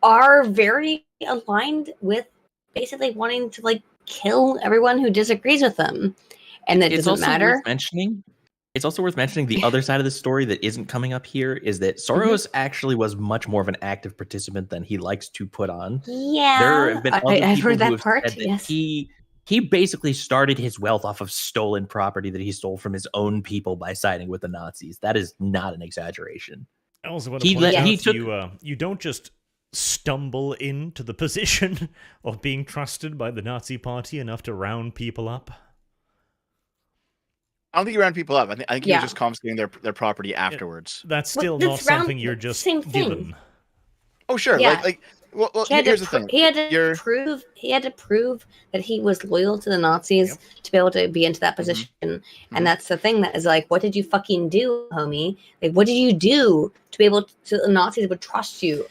are very aligned with basically wanting to kill everyone who disagrees with them, and that doesn't matter. It's also worth mentioning the other side of the story that isn't coming up here is that Soros actually was much more of an active participant than he likes to put on. Yeah, there have been other I've people heard that who have part. said that Yes. he basically started his wealth off of stolen property that he stole from his own people by siding with the Nazis. That is not an exaggeration. I also want to point out he took, you don't just stumble into the position of being trusted by the Nazi party enough to round people up. I don't think he round people up. I think he was just confiscating their property afterwards. That's still not something you're just given. Oh sure, Yeah. Well, He had here's to the thing. He had to prove that he was loyal to the Nazis to be able to be into that position. And that's the thing that is like, what did you fucking do, homie? Like, what did you do to be able to the Nazis would trust you?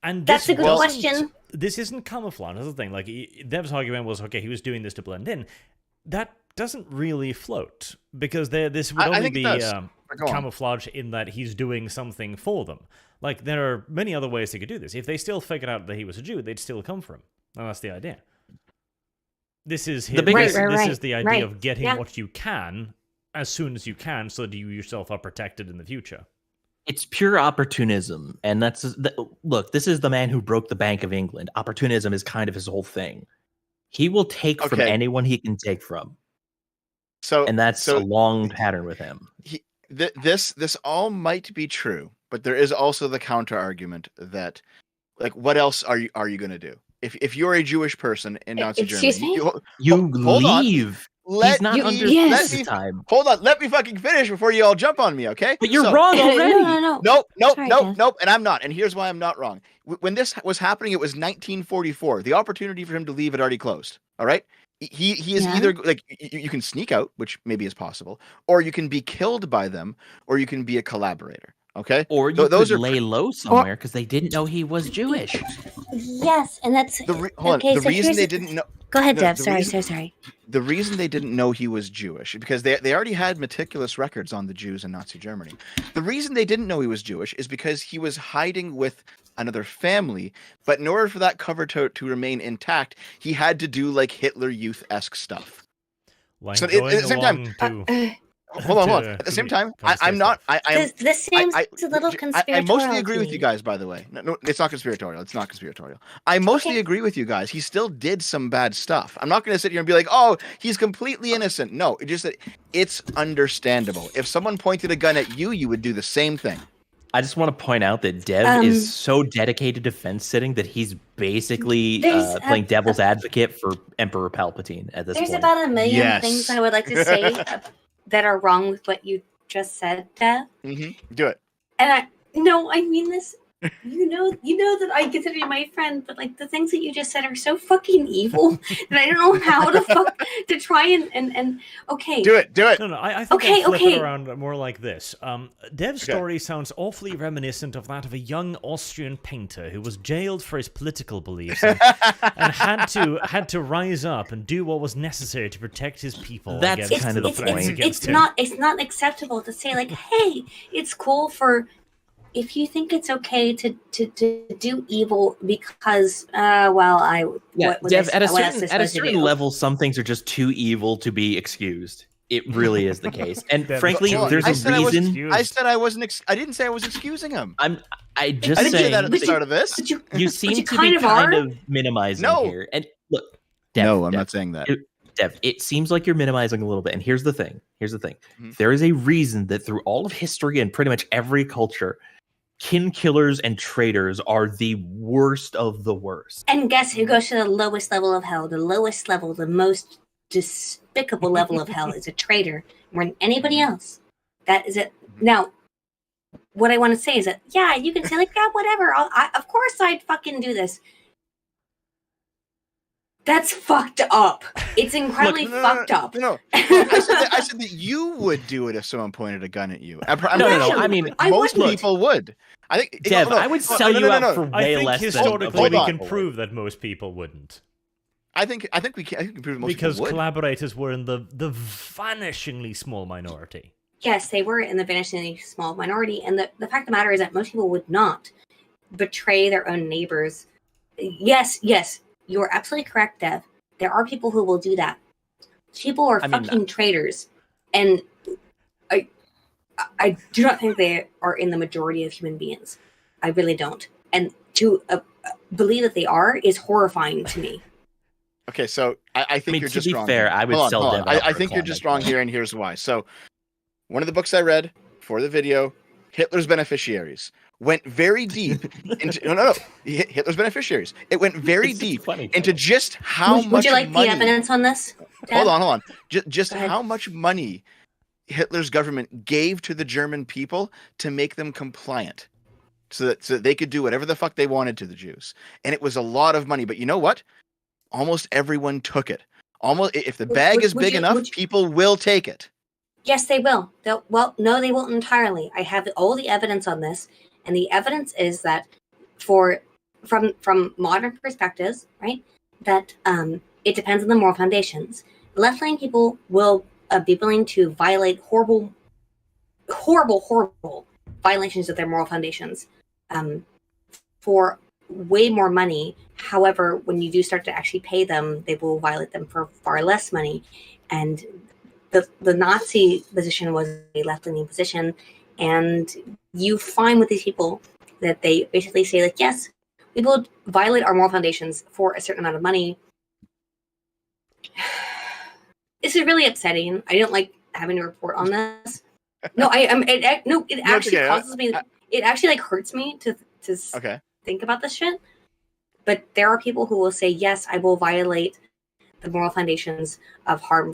And That's this a good wasn't- question. This isn't camouflage. That's the thing. Like, Dev's argument was, okay, he was doing this to blend in. That doesn't really float, because this would I only think it be does. But go on. camouflage in that he's doing something for them. Like, there are many other ways they could do this. If they still figured out that he was a Jew, they'd still come for him. And that's the idea. This is The biggest- this is the idea right. of getting Yeah. what you can as soon as you can, so that you yourself are protected in the future. It's pure opportunism, and look. This is the man who broke the Bank of England. Opportunism is kind of his whole thing. He will take from Okay. anyone he can take from, So and that's so a long pattern with him. this all might be true, but there is also the counter argument that, like, what else are you going to do if you're a Jewish person in Nazi Excuse Germany? me? You hold on. leave. Let He's not me- under let this me- time. Hold on, let me fucking finish before you all jump on me, okay? But you're So- wrong already. No. Nope, Sorry, nope, Dev. nope, and I'm not. And here's why I'm not wrong. When this was happening, it was 1944. The opportunity for him to leave had already closed. All right. He is Yeah. either like you can sneak out, which maybe is possible, or you can be killed by them, or you can be a collaborator. Okay. Or you Those could are lay low somewhere because they didn't know he was Jewish. Yes, and that's hold on. okay. The So reason here's they the- didn't know. Go ahead, the- Dev. the Sorry, reason- sorry. The reason they didn't know he was Jewish, because they already had meticulous records on the Jews in Nazi Germany. The reason they didn't know he was Jewish is because he was hiding with another family, but in order for that cover to remain intact, he had to do like Hitler Youth-esque stuff. Like So going at the same time, along to hold on. to At the same commit- time, commit I'm not. stuff. I am. This seems I- a little I conspiratorial. mostly agree to with me. you guys, by the way. No, it's not conspiratorial. It's not conspiratorial. I mostly agree with you guys. He still did some bad stuff. I'm not going to sit here and be like, oh, he's completely innocent. No, it's just that it's understandable. If someone pointed a gun at you, you would do the same thing. I just want to point out that Dev is so dedicated to fence sitting that he's basically There's playing devil's advocate for Emperor Palpatine at this There's point. about a million Yes. things I would like to say that are wrong with what you just said, Dev. Do it. And I mean this. You know that I consider you my friend, but like the things that you just said are so fucking evil that I don't know how to try and okay. Do it. No, I think Okay, I'll flip okay. it around more like this. Dev's story sounds awfully reminiscent of that of a young Austrian painter who was jailed for his political beliefs and had to rise up and do what was necessary to protect his people. That's against kind of the threats point. against him. It's not acceptable to say like, hey, it's cool for if you think it's okay to do evil because Yeah, what Dev, is- at a what else certain is at a supposed to certain do? level, some things are just too evil to be excused. It really is the case, and frankly, Hold on. there's I a said reason. I said I wasn't. I didn't say I was excusing him. I just I didn't say saying that at the start of this. you seem you to kind be of kind are. of minimizing No. here. And look, Dev, No, I'm Dev, not saying that. Dev, it seems like you're minimizing a little bit. And here's the thing. Mm-hmm. There is a reason that through all of history and pretty much every culture, kin killers and traitors are the worst of the worst. And guess who goes to the lowest level of hell? The lowest level, the most despicable level of hell is a traitor more than anybody else. That is it. Now, what I want to say is that, yeah, you can say like, yeah, whatever. Of course I'd fucking do this. That's fucked up. It's incredibly fucked up. No. I said that you would do it if someone pointed a gun at you. No. I mean, most people would. I think, Dev, I would sell you out for I way think less than historically Hold we on. can prove that most people wouldn't. I think we can prove most Because people would. collaborators were in the vanishingly small minority. Yes, they were in the vanishingly small minority. And the fact of the matter is that most people would not betray their own neighbors. Yes, you're absolutely correct, Dev. There are people who will do that. People are fucking traitors. And I do not think they are in the majority of human beings. I really don't. And to believe that they are is horrifying to me. Okay, so I think mean, you're to just be wrong. fair, here. I would Hold on, sell hold Dev on. out I for think you're climate just wrong change. here, and here's why. So, one of the books I read for the video, Hitler's Beneficiaries, went very deep into no. Hitler's Beneficiaries. It went very deep into just how much Would you like money. the evidence on this? Dev? Hold on. Just how much money Hitler's government gave to the German people to make them compliant, so that they could do whatever the fuck they wanted to the Jews, and it was a lot of money. But you know what? Almost everyone took it. Almost, if the bag is big enough, people will take it. Yes, they will. Well, no, they won't entirely. I have all the evidence on this, and the evidence is that for from modern perspectives, right? That it depends on the moral foundations. Left-leaning people will be willing to violate horrible violations of their moral foundations for way more money. However, when you do start to actually pay them, they will violate them for far less money. And the Nazi position was a left-leaning position, and you find with these people that they basically say, like, yes, we will violate our moral foundations for a certain amount of money. This is really upsetting. I don't like having to report on this. No, it actually causes me. It actually like hurts me to think about this shit. But there are people who will say, yes, I will violate the moral foundations of harm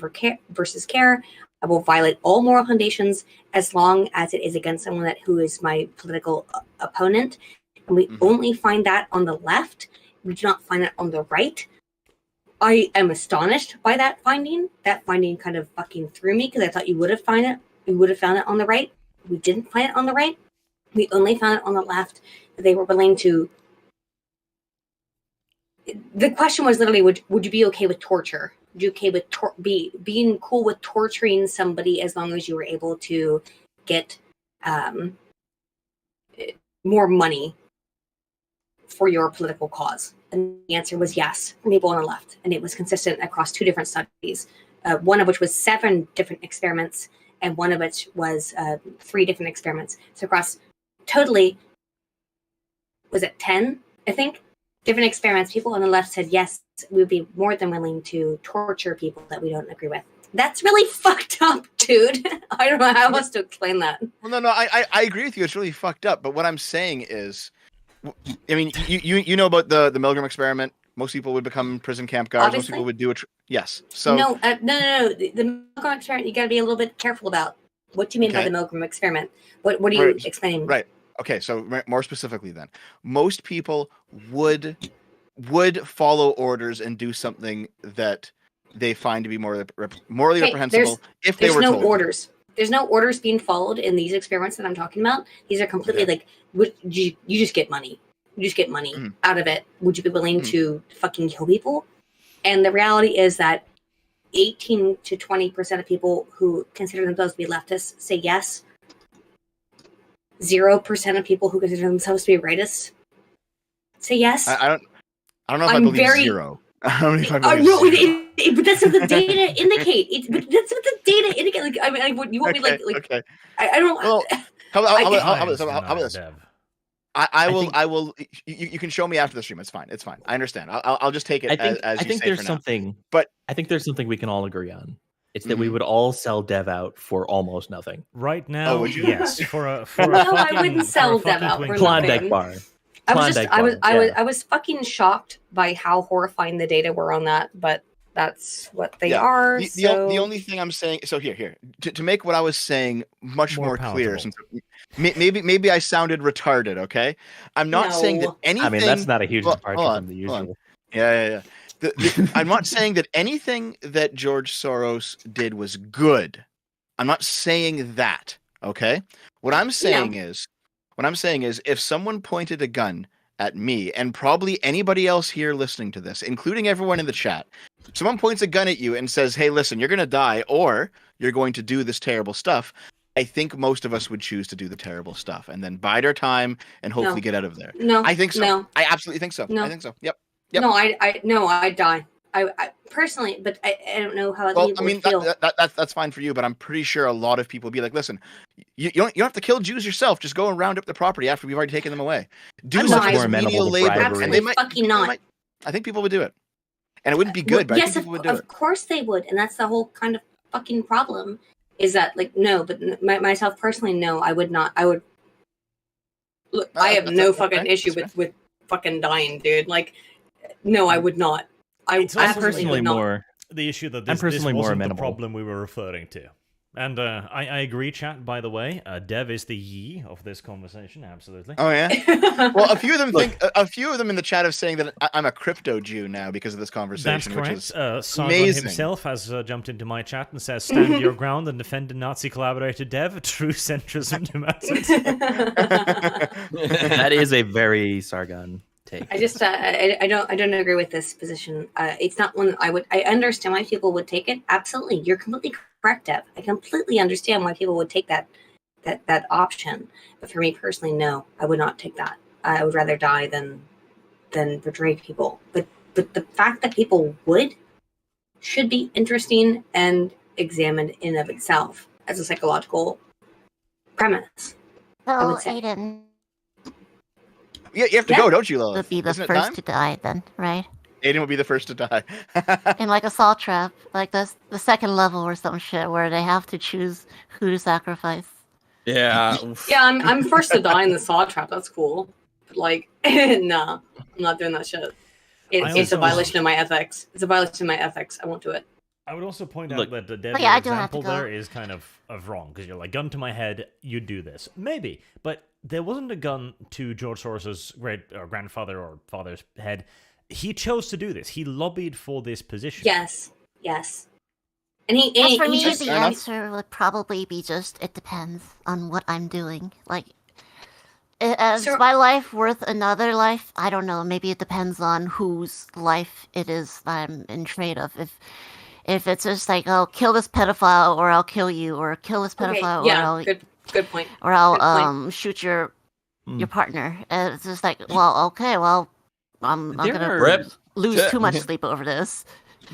versus care. I will violate all moral foundations as long as it is against someone who is my political opponent. And we only find that on the left. We do not find it on the right. I am astonished by that finding. That finding kind of fucking threw me because I thought you would have found it. We would have found it on the right. We didn't find it on the right. We only found it on the left. They were willing to. The question was literally, would you be okay with torture? Would you okay with being cool with torturing somebody as long as you were able to get more money for your political cause? And the answer was yes from people on the left, and it was consistent across 2 different studies, one of which was 7 different experiments, and one of which was 3 different experiments. So across totally, was it 10, I think, different experiments, people on the left said, yes, we would be more than willing to torture people that we don't agree with. That's really fucked up, dude. I don't know how else to explain that. Well, no, I agree with you. It's really fucked up. But what I'm saying is, I mean, you know about the Milgram experiment. Most people would become prison camp guards. Obviously. Most people would do it. Yes. So no. The Milgram experiment, you got to be a little bit careful about. What do you mean by the Milgram experiment? What are you explaining? Right. Okay. So more specifically, then, most people would follow orders and do something that they find to be morally reprehensible if they were told. There's no orders. There's no orders being followed in these experiments that I'm talking about. These are completely like, you just get money. You just get money out of it. Would you be willing to fucking kill people? And the reality is that 18 to 20% of people who consider themselves to be leftists say yes. 0% of people who consider themselves to be rightists say yes. I don't know if I believe 0. I don't know if I believe no, 0. But that's what the data indicate. But that's what the data indicate. Like, I mean, you want me like? Okay. I don't. Well, how about this? I will. You can show me after the stream. It's fine. It's fine. I understand. I'll just take it as you say there's for something. Now. But I think there's something we can all agree on. It's that we would all sell Dev out for almost nothing. Right now, would you? Yes. For a no, I wouldn't sell Dev out for Klondike bar. I was fucking shocked by how horrifying the data were on that, but that's what they are. The only thing I'm saying, so here to make what I was saying much more clear, since maybe I sounded retarded. Okay, I'm not saying that anything. I mean, that's not a huge departure from the usual. Yeah. I'm not saying that anything that George Soros did was good. I'm not saying that. Okay, what I'm saying is, if someone pointed a gun at me and probably anybody else here listening to this, including everyone in the chat, someone points a gun at you and says, "Hey, listen, you're going to die, or you're going to do this terrible stuff." I think most of us would choose to do the terrible stuff and then bide our time and hopefully get out of there. No, I think so. No. I absolutely think so. No. I think so. Yep. No, I'd die. I personally, but I don't know how other people would feel. That's fine for you, but I'm pretty sure a lot of people would be like, listen, you don't have to kill Jews yourself. Just go and round up the property after we've already taken them away. Do some of this menial labor. Absolutely fucking not. I think people would do it. And it wouldn't be good, but I think people would do it. Of course they would. And that's the whole kind of fucking problem is that, like, no, but myself personally, no, I would not. I would. Look, I have no fucking issue with fucking dying, dude. Like, no, I would not. I'm personally more the issue that this wasn't the problem we were referring to. And I agree, chat, by the way. Dev is the ye of this conversation, absolutely. Oh, yeah? Well, a few of them in the chat are saying that I'm a crypto Jew now because of this conversation. That's correct. Which is Sargon amazing. himself has jumped into my chat and says, stand your ground and defend the Nazi collaborator Dev. True centrism demands it. That is a very Sargon take. I just I don't agree with this position. It's not one that I understand why people would take it. Absolutely, you're completely correct, Dev. I completely understand why people would take that option. But for me personally, no, I would not take that. I would rather die than betray people. But the fact that people should be interesting and examined in of itself as a psychological premise. I So, would say. Aiden Yeah, you have to go, don't you, Lilith? would be the Isn't it first time? to die then, right? Aiden will be the first to die. In like a salt trap, like the second level or some shit where they have to choose who to sacrifice. Yeah. Yeah, I'm first to die in the saw trap. That's cool. But like, nah, I'm not doing that shit. It's a violation of my ethics. It's a violation of my ethics. I won't do it. I would also point out that the Dev I do have to example go. there is kind of wrong, because you're like, gun to my head, you'd do this. Maybe, but there wasn't a gun to George Soros's grandfather or father's head. He chose to do this. He lobbied for this position. Yes. And As for me, just, the answer would probably be just, it depends on what I'm doing. Like, is my life worth another life? I don't know. Maybe it depends on whose life it is that I'm in trade of. If it's just like, oh, kill this pedophile, or I'll kill you, or kill this pedophile, or I'll good point. or I'll Good point. shoot your partner. And it's just like, well, okay, well, I'm not gonna lose too much sleep over this.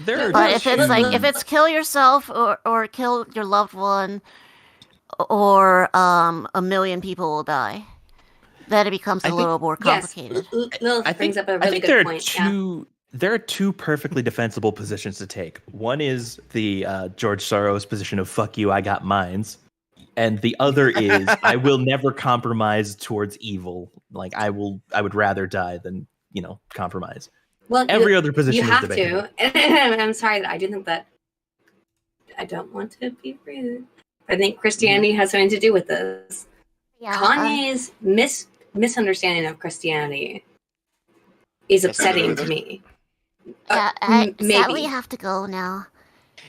But if it's like, if it's kill yourself or kill your loved one, or a million people will die, then it becomes a little more complicated. Lilith brings up a really think good there point. are there are two perfectly defensible positions to take. One is the George Soros position of "fuck you, I got mines," and the other is I will never compromise towards evil. Like I would rather die than compromise. Well, every other position you is have debatable. to. I'm sorry that I do think that. I don't want to be rude. I think Christianity has something to do with this. Yeah, Kanye's misunderstanding of Christianity is upsetting to me. Yeah, I maybe. sadly have to go now.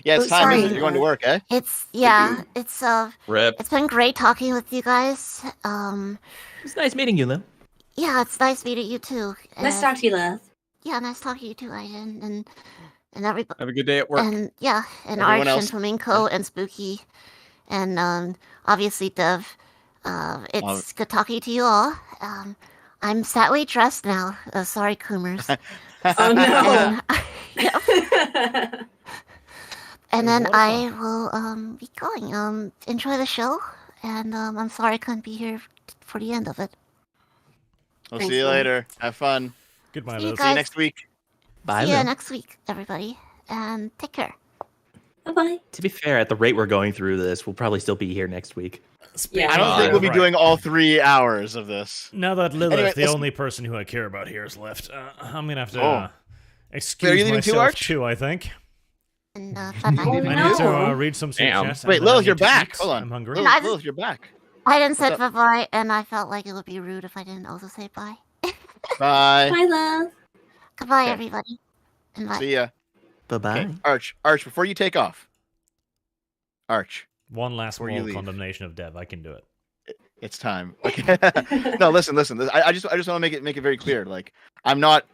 Yeah, it's time. Sorry. You're going to work, eh? It's Rip. It's been great talking with you guys. It's nice meeting you, Lil. Yeah, it's nice meeting you too. Nice to talk to you, Lilith. Yeah, nice talking to you too, Aiden, and everybody. Have a good day at work. And yeah, and Everyone Arch else. and Flamenco and Spooky, and obviously Dev. It's good talking to you all. I'm sadly dressed now. Sorry, Coomers. Oh no. And then I will be going. Enjoy the show, and I'm sorry I couldn't be here for the end of it. We'll Thanks, see you Lil. later. Have fun. Goodbye, See you Liz. See you guys. next week. Bye, See you Lil. next week, everybody, and take care. Bye-bye. To be fair, at the rate we're going through this, we'll probably still be here next week. I don't think we'll be doing all 3 hours of this. Now that Lilith, Anyway, the listen- only person who I care about here, is left, I'm gonna have to Oh. excuse Are you leaving too, myself Arch? too, I think. And I need to read some Damn. Superchats. Wait, and then I Lilith, need you're to back. eat. Hold on. I'm hungry. No, I Lilith, you're back. I didn't say What's up? bye-bye, and I felt like it would be rude if I didn't also say bye. Bye. Bye, love. Goodbye, Okay. everybody. And bye. See ya. Bye-bye. Okay, Arch, before you take off. Arch, One last Before you moral leave. condemnation of Dev. I can do it. it's time. Okay. No, listen. I just want to make it very clear. Like, I'm not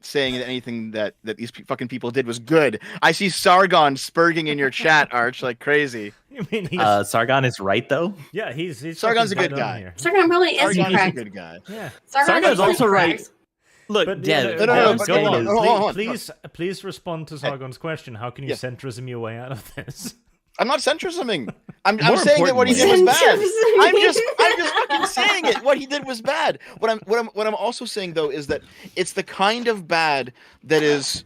saying that anything that these fucking people did was good. I see Sargon spurging in your chat, Arch, like crazy. You mean Sargon is right though. Yeah, he's Sargon's a fucking good dead on guy. here. Sargon probably is Sargon's a correct. good guy. Yeah. Sargon's also right. correct. Look, But Dev, no, Dev, but- go no, on. no, hold on. Please respond to Sargon's question. How can you Yeah. centrism your way out of this? I'm not centrisming. I'm More saying that what he did was bad. importantly- I'm just fucking saying it. What he did was bad. What I'm also saying though is that it's the kind of bad that is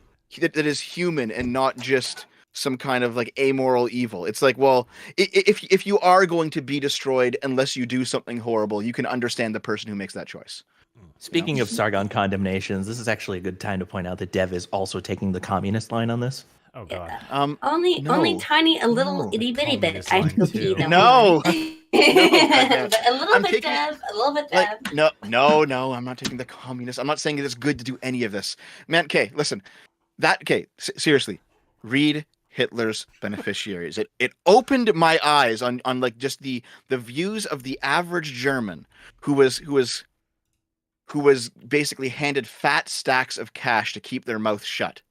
human and not just some kind of like amoral evil. It's like, well, if you are going to be destroyed unless you do something horrible, you can understand the person who makes that choice. Speaking of Sargon condemnations, this is actually a good time to point out that Dev is also taking the communist line on this. Oh god. Only No. tiny, a little itty bitty bit. I have to go pee though. No. But a little I'm bit, taking- Dev. A little bit, Dev. Like, no, I'm not taking the communist. I'm not saying that it's good to do any of this. Man, okay, listen. Seriously. Read Hitler's Beneficiaries. It opened my eyes on like just the views of the average German who was who was basically handed fat stacks of cash to keep their mouth shut.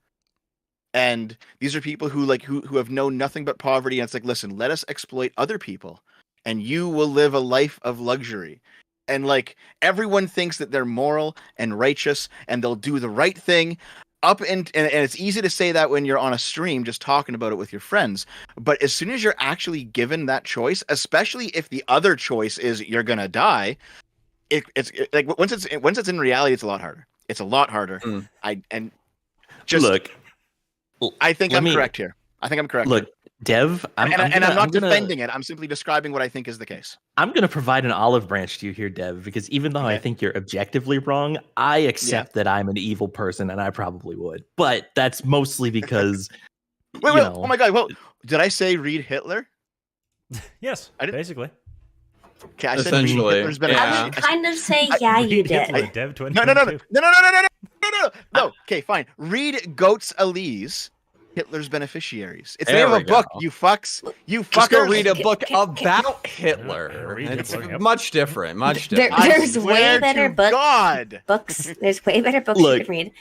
And these are people who who have known nothing but poverty. And it's like, listen, let us exploit other people and you will live a life of luxury. And like everyone thinks that they're moral and righteous and they'll do the right thing and it's easy to say that when you're on a stream just talking about it with your friends. But as soon as you're actually given that choice, especially if the other choice is you're going to die, it's like once it's in reality, it's a lot harder. It's a lot harder. Look, I think I'm correct here. I think I'm correct. Look, Dev, I'm not defending it. I'm simply describing what I think is the case. I'm going to provide an olive branch to you here, Dev, because even though I think you're objectively wrong, I accept that I'm an evil person and I probably would. But that's mostly because. wait, oh my God. Well, did I say read Hitler? Yes, basically. Okay, I said essentially. Hitler's been I would kind of say, yeah, you did. Hitler, Dev 2022. No. Okay, fine. Read Goats Elise. Hitler's beneficiaries. It's the There name of we a book, go. you fucks. You fuckers. Just go read a book about Hitler. Read It's Hitler, yep. much different. Much different. There's way better books. There's way better books you can read.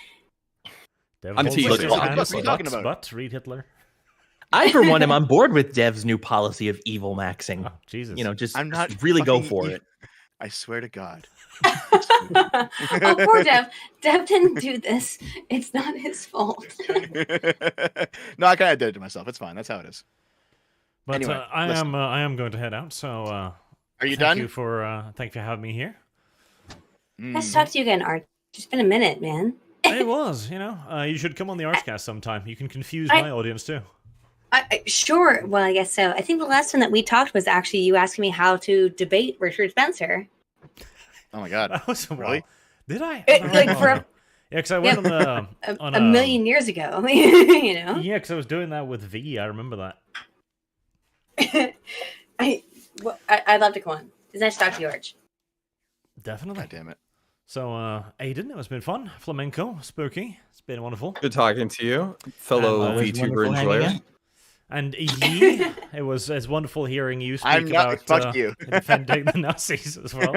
Dev I'm holds teasing. up his What hands, are you talking about? But read Hitler. I, for one, am on board with Dev's new policy of evil maxing. Oh, Jesus. You know, just I'm not really go fucking for evil. it. I swear to God. Oh, poor Dev. Dev didn't do this. It's not his fault. No, I kind of did it to myself. It's fine. That's how it is. But Anyway, I listen. am going to head out. So Are you thank done? you for having me here. Nice to talk to you again, Art. It's been a minute, man. It was, you know. You should come on the Artscast sometime. You can confuse my audience too. Sure. Well, I guess so. I think the last time that we talked was actually you asking me how to debate Richard Spencer. Oh my God. That was really? Did I? Like for yeah, because I went on the a million years ago. You know. Yeah, because I was doing that with V. I remember that. I'd love to come on. It's nice to talk to you, Arch. Definitely. God damn it. So, Aiden, it's been fun. Flamenco, spooky. It's been wonderful. Good talking to you, fellow VTuber enjoyer. And Yi, it's wonderful hearing you speak about defending the Nazis as well.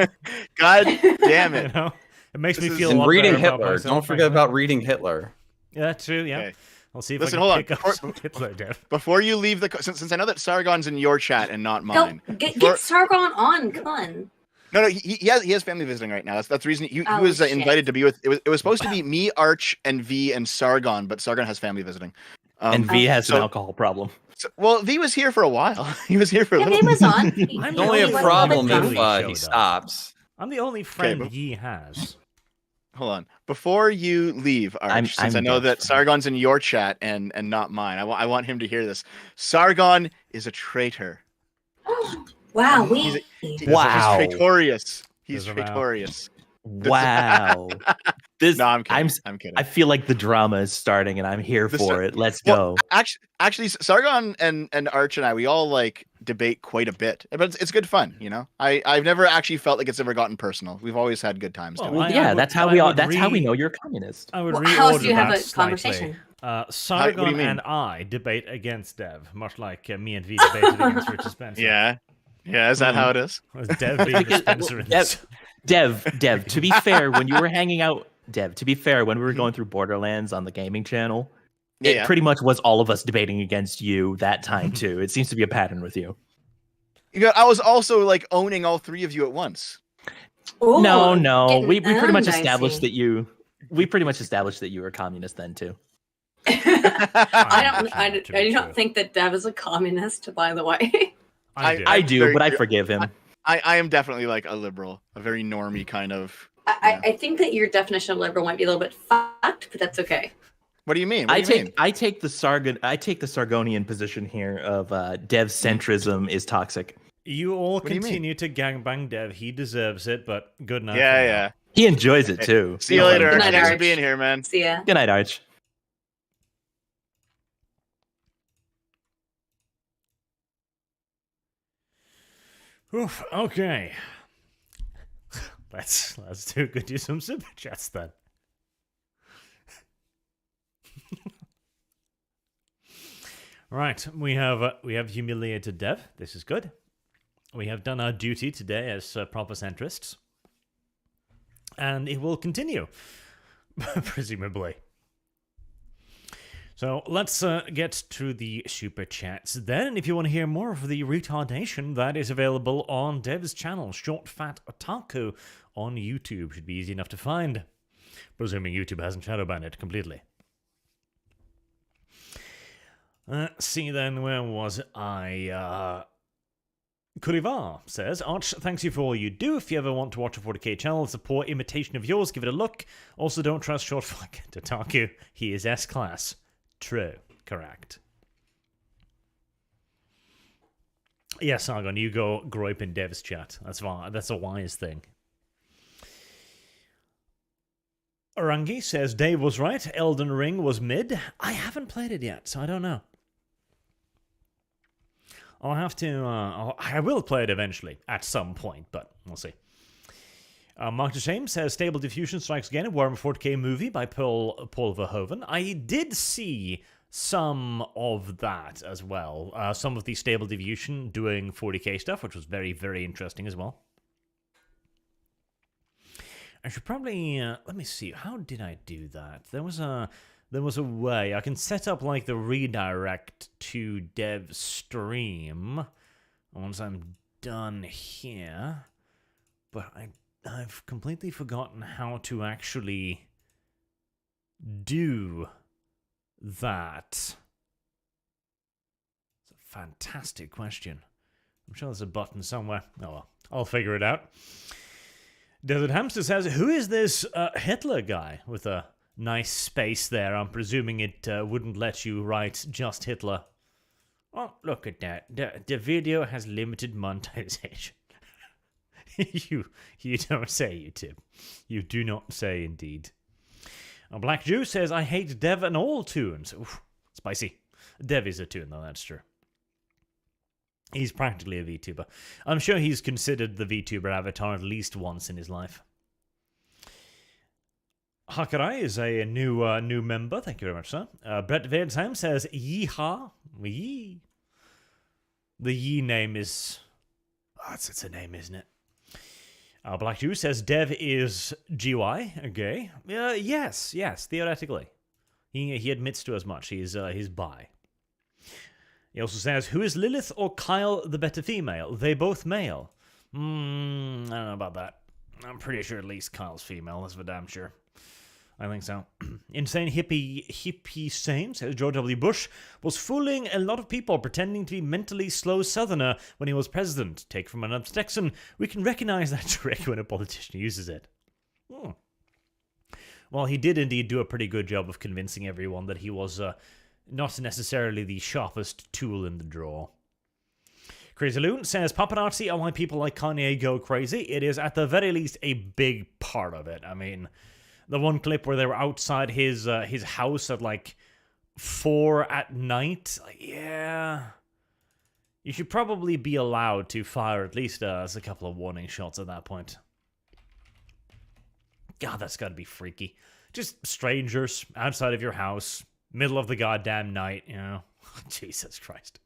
God damn it! You know, it makes me feel. And a lot reading better about Hitler. myself, Don't forget frankly. about reading Hitler. Yeah, that's true. Yeah. Okay. I'll see if Listen, I can hold on. pick up some Hitler, Dev. Before you leave since I know that Sargon's in your chat and not mine. Get Sargon on. Come on. No, he has family visiting right now. That's the reason he Oh, was shit. invited to be with. It was supposed to be me, Arch, and V and Sargon, but Sargon has family visiting. And V has an alcohol problem. Well, V was here for a while. He was here for a little. V was on. It's only a problem if he stops. I'm the only friend Yi has. Hold on. Before you leave, Arch, since I know that Sargon's in your chat and not mine, I want him to hear this. Sargon is a traitor. Wow. He's traitorous. He's traitorous. Wow. No, I'm kidding. I'm kidding. I feel like the drama is starting, and I'm here for it. Let's go. Actually, Sargon and Arch and I, we all like debate quite a bit, but it's good fun. You know, I've never actually felt like it's ever gotten personal. We've always had good times. Well, yeah, that's how we all. That's how we know you're a communist. I would how else reorder do you have that a slightly. conversation? Sargon and I debate against Dev, much like me and V debated against Richard Spencer. Yeah. Is that how it is? Dev being the Spencer in this. Dev, to be fair, when you were hanging out, Dev, to be fair, when we were going through Borderlands on the gaming channel, it pretty much was all of us debating against you that time too. It seems to be a pattern with you. You know, I was also like owning all three of you at once. Ooh, no. We pretty much dicey. established that you. We pretty much established that you were a communist then too. I don't think that Dev is a communist, by the way. I do, but I forgive him. I am definitely like a liberal, a very normie kind of. I think that your definition of liberal might be a little bit fucked, but that's okay. What do you mean? I take the Sargonian position here of Dev centrism is toxic. You all continue to gangbang Dev. He deserves it, but good night. Yeah. He enjoys it too. See you later. Good night, Thanks for Arch. being here, man. See ya. Good night, Arch. Oof, okay. Let's do some super chats then. Right, we have humiliated Dev. This is good. We have done our duty today as proper centrists. and it will continue, presumably. So let's get to the super chats then. If you want to hear more of the retardation, that is available on Dev's channel, Short Fat Otaku, on YouTube. Should be easy enough to find, presuming YouTube hasn't shadow banned it completely. See then, where was I? Kurivar says, Arch, thanks you for all you do. If you ever want to watch a 40k channel, it's a poor imitation of yours. Give it a look. Also, don't trust Short Fat Otaku. He is S-class. True. Correct. Yes, Sargon, you go grope in Dev's chat. That's a wise thing. Orangi says, Dave was right. Elden Ring was mid. I haven't played it yet, so I don't know. I'll have to... I will play it eventually, at some point, but we'll see. Mark DeShame says, Stable Diffusion strikes again, a Warhammer 40k movie by Paul Verhoeven. I did see some of that as well. Some of the Stable Diffusion doing 40k stuff, which was very, very interesting as well. I should probably... let me see, how did I do that? There was a way. I can set up like the redirect to Dev's stream once I'm done here. But I've completely forgotten how to actually do that. It's a fantastic question. I'm sure there's a button somewhere. Oh well, I'll figure it out. Desert Hamster says, who is this Hitler guy with a nice space there? I'm presuming it wouldn't let you write just Hitler. Oh, look at that. The video has limited monetization. You don't say, YouTube. You do not say, indeed. Black Jew says, I hate Dev and all tunes. Oof, spicy. Dev is a tune, though, that's true. He's practically a VTuber. I'm sure he's considered the VTuber avatar at least once in his life. Hakarai is a new member. Thank you very much, sir. Brett Verdesheim says, Yeehaw. Yee. The Yee name is... Oh, it's a name, isn't it? Black Jew says, Dev is GY, gay. Yes, theoretically. He admits to as much. He's bi. He also says, who is Lilith or Kyle the better female? They both male. I don't know about that. I'm pretty sure at least Kyle's female, that's for damn sure. I think so. Insane hippie sane says George W. Bush was fooling a lot of people pretending to be mentally slow southerner when he was president. Take from another Texan, we can recognize that trick when a politician uses it. Well, he did indeed do a pretty good job of convincing everyone that he was not necessarily the sharpest tool in the drawer. Crazy Loon says, paparazzi are why people like Kanye go crazy. It is at the very least a big part of it. I mean... The one clip where they were outside his house at like 4 at night. Like, yeah. You should probably be allowed to fire at least a couple of warning shots at that point. God, that's gotta be freaky. Just strangers outside of your house, middle of the goddamn night, you know. Jesus Christ.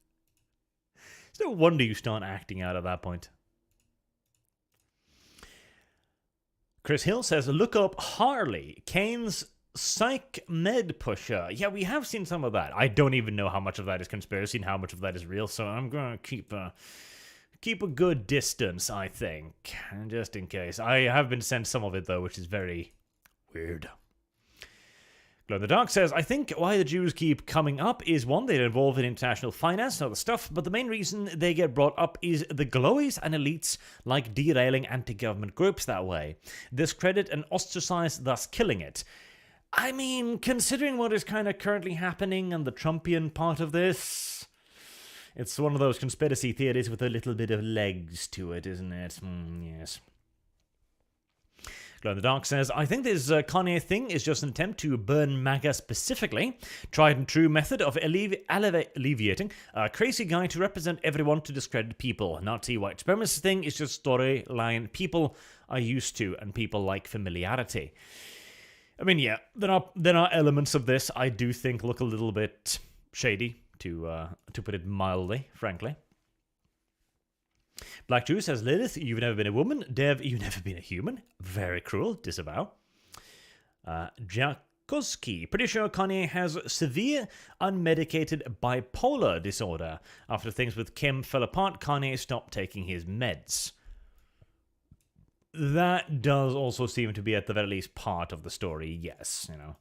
It's no wonder you start acting out at that point. Chris Hill says, look up Harley, Kane's psych med pusher. Yeah, we have seen some of that. I don't even know how much of that is conspiracy and how much of that is real, so I'm going to keep a good distance, I think, just in case. I have been sent some of it, though, which is very weird. Glow in the Dark says, I think why the Jews keep coming up is, one, they're involved in international finance and other stuff, but the main reason they get brought up is the glowies and elites like derailing anti-government groups that way. Discredit and ostracize, thus killing it. I mean, considering what is kind of currently happening and the Trumpian part of this, it's one of those conspiracy theories with a little bit of legs to it, isn't it? Yes. Glow in the Dark says, I think this Kanye thing is just an attempt to burn MAGA specifically. Tried and true method of alleviating a crazy guy to represent everyone to discredit people. Nazi white supremacist thing is just storyline people are used to and people like familiarity. I mean, yeah, there are elements of this I do think look a little bit shady, to put it mildly, frankly. Black Jew says, Lilith, you've never been a woman. Dev, you've never been a human. Very cruel. Disavow. Jakoski. Pretty sure Kanye has severe unmedicated bipolar disorder. After things with Kim fell apart, Kanye stopped taking his meds. That does also seem to be at the very least part of the story, yes. You know,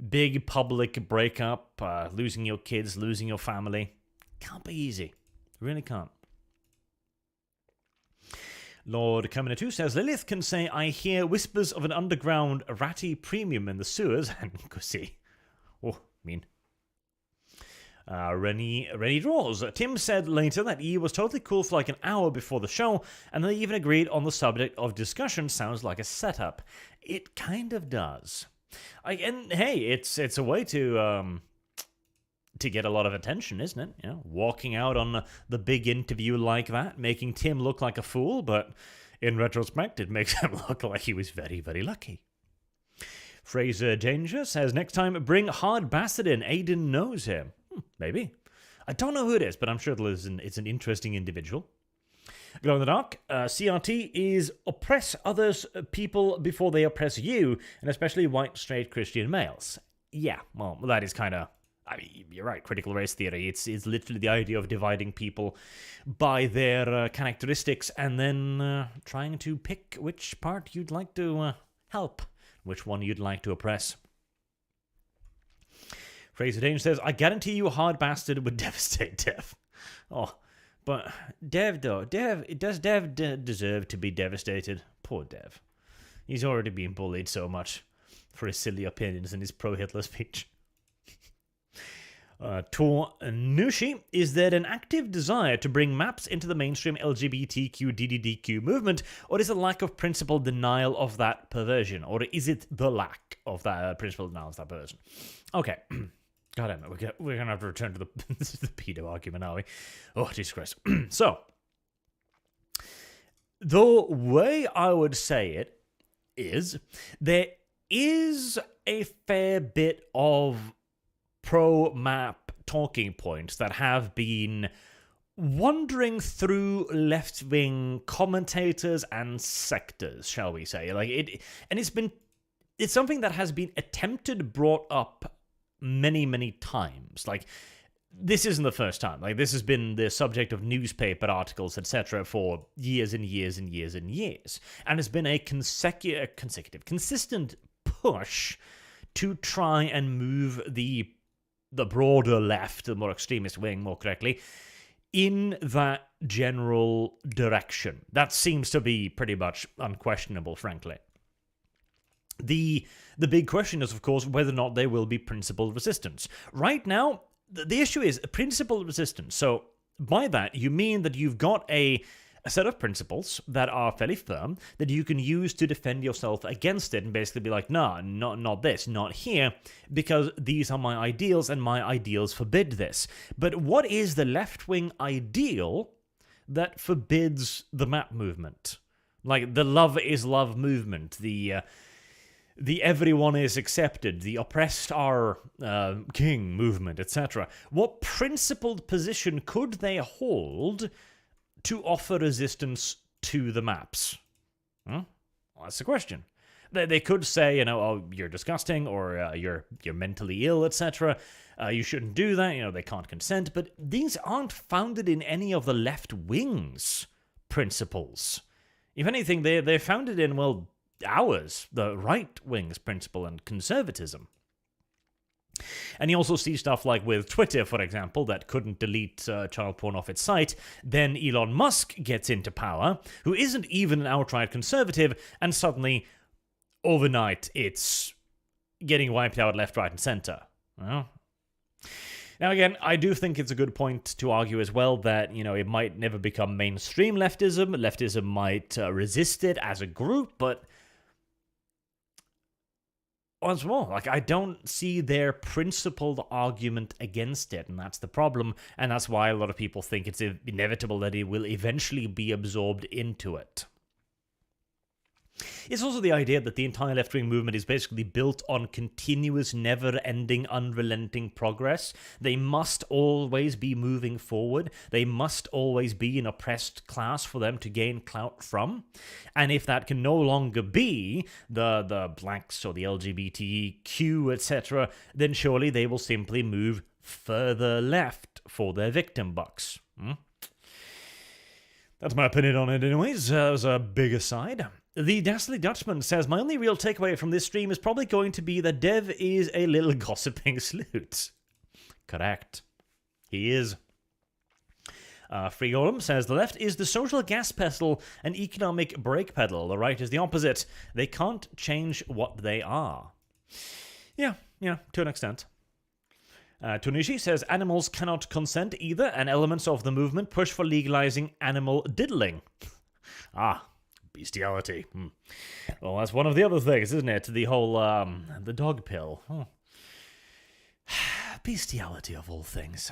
big public breakup, losing your kids, losing your family. Can't be easy. Really can't. Lord Kamina2 says, Lilith can say, I hear whispers of an underground ratty premium in the sewers, and go see. Oh, mean. Rennie draws. Tim said later that he was totally cool for like an hour before the show, and they even agreed on the subject of discussion. Sounds like a setup. It kind of does. And hey, it's a way to get a lot of attention, isn't it? You know, walking out on the big interview like that, making Tim look like a fool, but in retrospect, it makes him look like he was very, very lucky. Fraser Danger says, next time, bring Hard Bastard in. Aiden knows him. Maybe. I don't know who it is, but I'm sure it's an interesting individual. Glow in the Dark, CRT is oppress others people before they oppress you, and especially white, straight Christian males. Yeah, well, that is kind of... I mean, you're right, critical race theory. It's literally the idea of dividing people by their characteristics and then trying to pick which part you'd like to help, which one you'd like to oppress. Fraser Dane says, I guarantee you Hard Bastard would devastate Dev. Oh, but Dev, though, does Dev deserve to be devastated? Poor Dev. He's already been bullied so much for his silly opinions and his pro-Hitler speech. Tor Nushi, is there an active desire to bring maps into the mainstream LGBTQ DDDQ movement, or is it lack of principled denial of that perversion, or is it the lack of that principled denial of that perversion? Okay. God damn it, we're gonna have to return to the pedo argument, are we? Oh, Jesus Christ. So, the way I would say it is, there is a fair bit of pro-map talking points that have been wandering through left-wing commentators and sectors, shall we say. It's something that has been attempted, brought up many, many times. Like, this isn't the first time. Like, this has been the subject of newspaper articles, etc., for years and years and years and years. And it's been a consistent push to try and move the broader left, the more extremist wing, more correctly, in that general direction. That seems to be pretty much unquestionable, frankly. The big question is, of course, whether or not there will be principled resistance. Right now, the issue is principled resistance. So by that, you mean that you've got a set of principles that are fairly firm that you can use to defend yourself against it and basically be like, nah, not this, not here, because these are my ideals and my ideals forbid this. But what is the left-wing ideal that forbids the map movement? Like the love is love movement, the everyone is accepted, the oppressed are king movement, etc. What principled position could they hold to offer resistance to the maps? Well, that's the question. They could say, oh, you're disgusting, or you're mentally ill, etc. You shouldn't do that, they can't consent. But these aren't founded in any of the left wing's principles. If anything, they're founded in, well, ours, the right wing's principle and conservatism. And you also see stuff like with Twitter, for example, that couldn't delete child porn off its site. Then Elon Musk gets into power, who isn't even an outright conservative, and suddenly, overnight, it's getting wiped out left, right, and center. Well, now again, I do think it's a good point to argue as well that, it might never become mainstream leftism. Leftism might resist it as a group, but once more, I don't see their principled argument against it, and that's the problem, and that's why a lot of people think it's inevitable that it will eventually be absorbed into it. It's also the idea that the entire left-wing movement is basically built on continuous, never-ending, unrelenting progress. They must always be moving forward. They must always be an oppressed class for them to gain clout from. And if that can no longer be the blacks or the LGBTQ, etc., then surely they will simply move further left for their victim bucks. That's my opinion on it anyways. That was a big aside. The Dastardly Dutchman says, my only real takeaway from this stream is probably going to be that Dev is a little gossiping sloot. Correct. He is. Free Golem says, the left is the social gas pedal and economic brake pedal. The right is the opposite. They can't change what they are. Yeah, to an extent. Tunishi says, animals cannot consent either, and elements of the movement push for legalizing animal diddling. Bestiality. Well, that's one of the other things, isn't it? The whole, the dog pill. Bestiality of all things.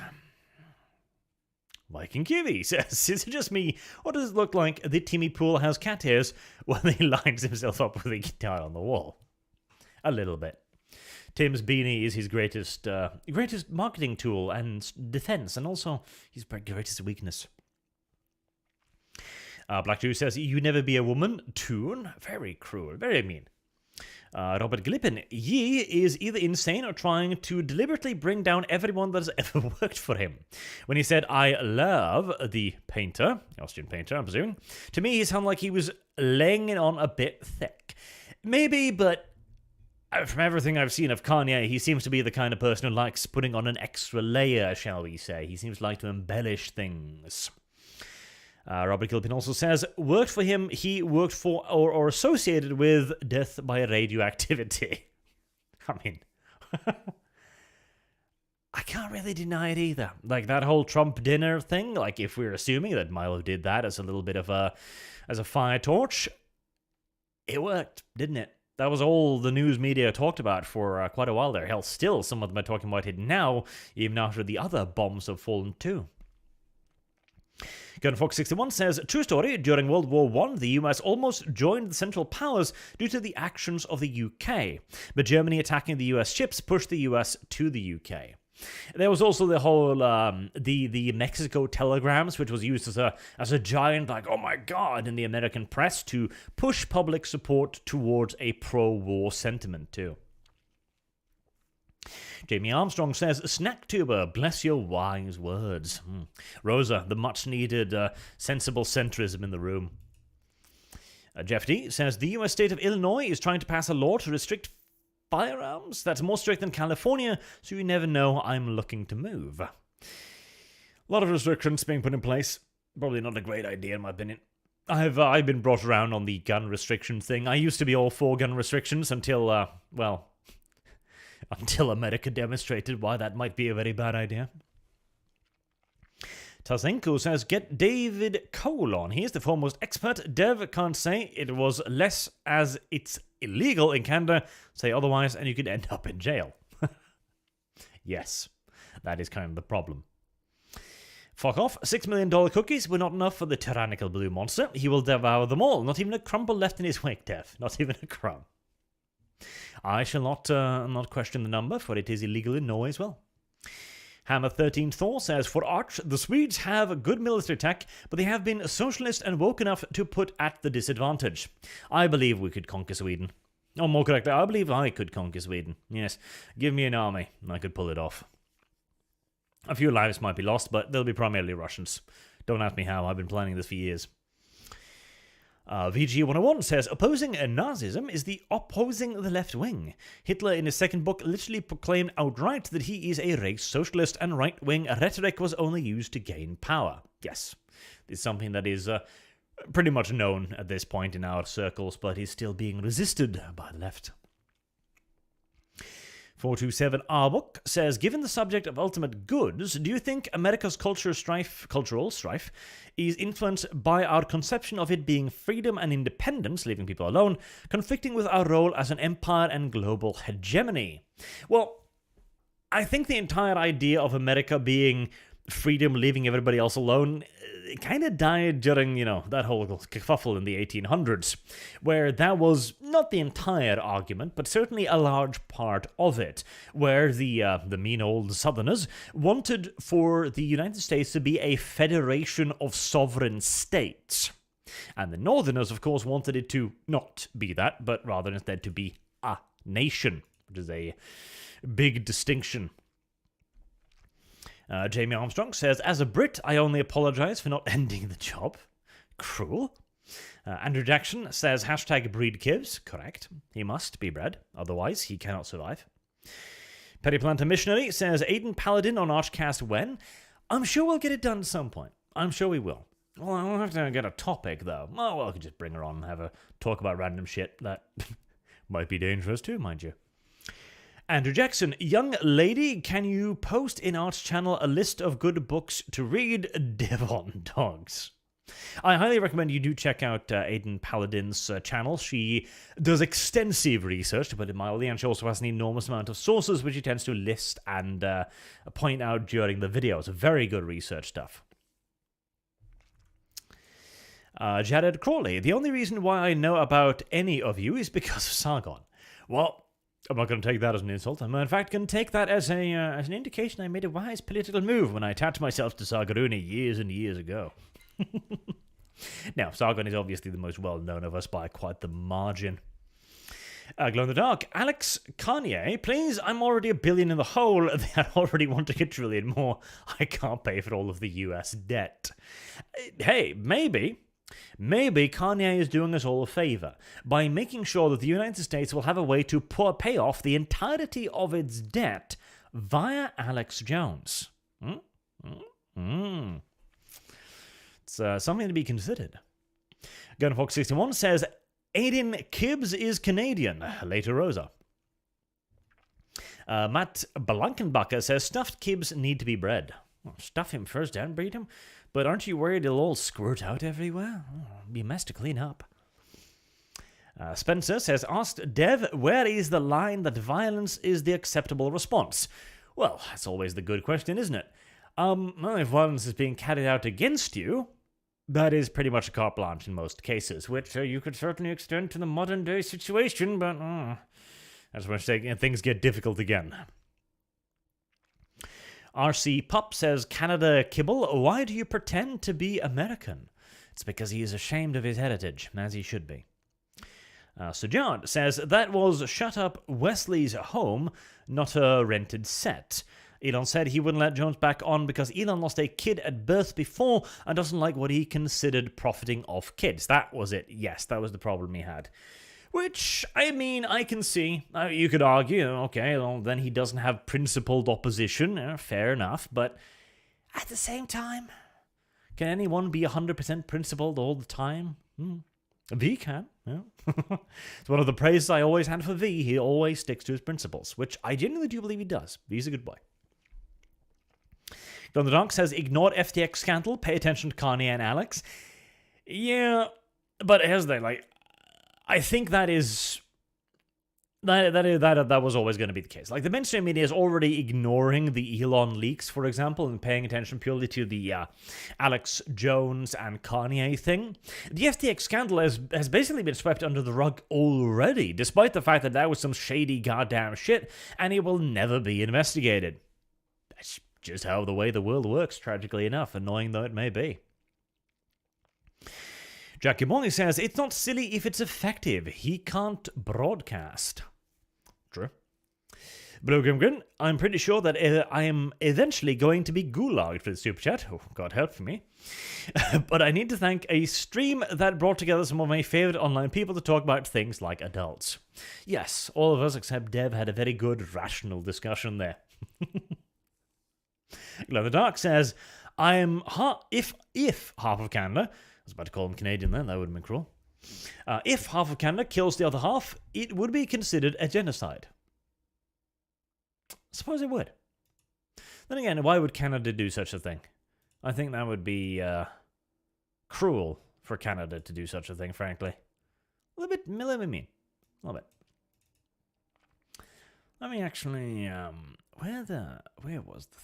Viking Kiwi says, is it just me, or does it look like the Timmy Pool has cat ears when he lines himself up with a guitar on the wall? A little bit. Tim's beanie is his greatest marketing tool and defense, and also his greatest weakness. Black Jew says, you never be a woman. Toon. Very cruel. Very mean. Robert Glippin. Ye is either insane or trying to deliberately bring down everyone that has ever worked for him. When he said, I love the painter, Austrian painter, I'm presuming, to me he sounded like he was laying it on a bit thick. Maybe, but from everything I've seen of Kanye, he seems to be the kind of person who likes putting on an extra layer, shall we say. He seems to like to embellish things. Robert Gilpin also says, worked for him, he worked for or associated with death by radioactivity. I mean, I can't really deny it either. Like that whole Trump dinner thing, like if we're assuming that Milo did that as a little bit of as a fire torch, it worked, didn't it? That was all the news media talked about for quite a while there. Hell, still, some of them are talking about it now, even after the other bombs have fallen too. Gunfox61 says, true story, during World War I, the US almost joined the Central Powers due to the actions of the UK. But Germany attacking the US ships pushed the US to the UK. There was also the whole, the Mexico telegrams, which was used as a giant, like, oh my god, in the American press to push public support towards a pro-war sentiment too. Jamie Armstrong says, Snacktuber, bless your wise words. Rosa, the much-needed sensible centrism in the room. Jeff D says, the US state of Illinois is trying to pass a law to restrict firearms that's more strict than California, so you never know I'm looking to move. A lot of restrictions being put in place. Probably not a great idea, in my opinion. I've been brought around on the gun restriction thing. I used to be all for gun restrictions until, until America demonstrated why that might be a very bad idea. Tazenko says, get David Cole on. He is the foremost expert. Dev can't say it was less as it's illegal in Canada. Say otherwise and you could end up in jail. Yes, that is kind of the problem. Fuck off. $6 million cookies were not enough for the tyrannical blue monster. He will devour them all. Not even a crumble left in his wake, Dev. Not even a crumb. I shall not question the number, for it is illegal in Norway as well. Hammer 13 Thor says, for Arch, the Swedes have good military tech, but they have been socialist and woke enough to put at the disadvantage. I believe we could conquer Sweden. Or more correctly, I believe I could conquer Sweden. Yes, give me an army, and I could pull it off. A few lives might be lost, but they'll be primarily Russians. Don't ask me how, I've been planning this for years. VG101 says, opposing Nazism is the opposing the left wing. Hitler in his second book literally proclaimed outright that he is a race socialist and right-wing rhetoric was only used to gain power. Yes, this is something that is pretty much known at this point in our circles, but is still being resisted by the left. 427 Arbok says, given the subject of ultimate goods, do you think America's cultural strife is influenced by our conception of it being freedom and independence, leaving people alone, conflicting with our role as an empire and global hegemony? Well, I think the entire idea of America being freedom, leaving everybody else alone, it kind of died during, that whole kerfuffle in the 1800s, where that was not the entire argument, but certainly a large part of it, where the mean old Southerners wanted for the United States to be a federation of sovereign states. And the Northerners, of course, wanted it to not be that, but rather instead to be a nation, which is a big distinction. Jamie Armstrong says, as a Brit, I only apologize for not ending the job. Cruel. Andrew Jackson says, hashtag breed kids. Correct. He must be bred, otherwise he cannot survive. Petty Planter Missionary says, Aiden Paladin on Archcast when? I'm sure we'll get it done at some point. I'm sure we will. Well, I won't have to get a topic, though. Oh, well, I could just bring her on and have a talk about random shit that might be dangerous too, mind you. Andrew Jackson, young lady, can you post in Art's channel a list of good books to read? Devon Dogs. I highly recommend you do check out Aiden Paladin's channel. She does extensive research, to put it mildly, and she also has an enormous amount of sources which she tends to list and point out during the videos. Very good research stuff. Jared Crawley, the only reason why I know about any of you is because of Sargon. Well, I'm not going to take that as an insult. I'm in fact going to take that as an indication I made a wise political move when I attached myself to Sargaruni years and years ago. Now, Sargon is obviously the most well-known of us by quite the margin. Glow in the Dark, Alex Kanye, please, I'm already $1 billion in the hole. They already want to get $1 trillion more. I can't pay for all of the US debt. Hey, maybe Kanye is doing us all a favor by making sure that the United States will have a way to pay off the entirety of its debt via Alex Jones. It's something to be considered. Gunfox61 says, Aiden Kibbs is Canadian. Later, Rosa. Matt Blankenbacher says, stuffed Kibbs need to be bred. Well, stuff him first and breed him. But aren't you worried it'll all squirt out everywhere? Be a mess to clean up. Spencer says, asked Dev, where is the line that violence is the acceptable response? Well, that's always the good question, isn't it? Well, if violence is being carried out against you, that is pretty much a carte blanche in most cases, which you could certainly extend to the modern day situation, but that's when things get difficult again. RC Pup says, Canada Kibble, why do you pretend to be American? It's because he is ashamed of his heritage, as he should be. Sujad says, that was Shut Up Wesley's home, not a rented set. Elon said he wouldn't let Jones back on because Elon lost a kid at birth before and doesn't like what he considered profiting off kids. That was it. Yes, that was the problem he had. Which, I mean, I can see. You could argue, okay, well, then he doesn't have principled opposition. Fair enough. But at the same time, can anyone be 100% principled all the time? V can. Yeah. It's one of the praises I always had for V. He always sticks to his principles, which I genuinely do believe he does. V's a good boy. Don the Donk says, ignore FTX scandal, pay attention to Kanye and Alex. Yeah, but here's the thing, I think that was always going to be the case. The mainstream media is already ignoring the Elon leaks, for example, and paying attention purely to the Alex Jones and Kanye thing. The FTX scandal has basically been swept under the rug already, despite the fact that was some shady goddamn shit, and it will never be investigated. That's just how the way the world works, tragically enough, annoying though it may be. Jackie Molly says, it's not silly if it's effective. He can't broadcast. True. Blue Grimgrin, I'm pretty sure that I am eventually going to be gulagged for the super chat. Oh, God help me. But I need to thank a stream that brought together some of my favorite online people to talk about things like adults. Yes, all of us except Dev had a very good, rational discussion there. Glow in the Dark says, I am if half of Canada, I was about to call him Canadian then, that would have been cruel. If half of Canada kills the other half, it would be considered a genocide. I suppose it would. Then again, why would Canada do such a thing? I think that would be cruel for Canada to do such a thing, frankly. A little bit mean. A little bit. Let me actually, where was the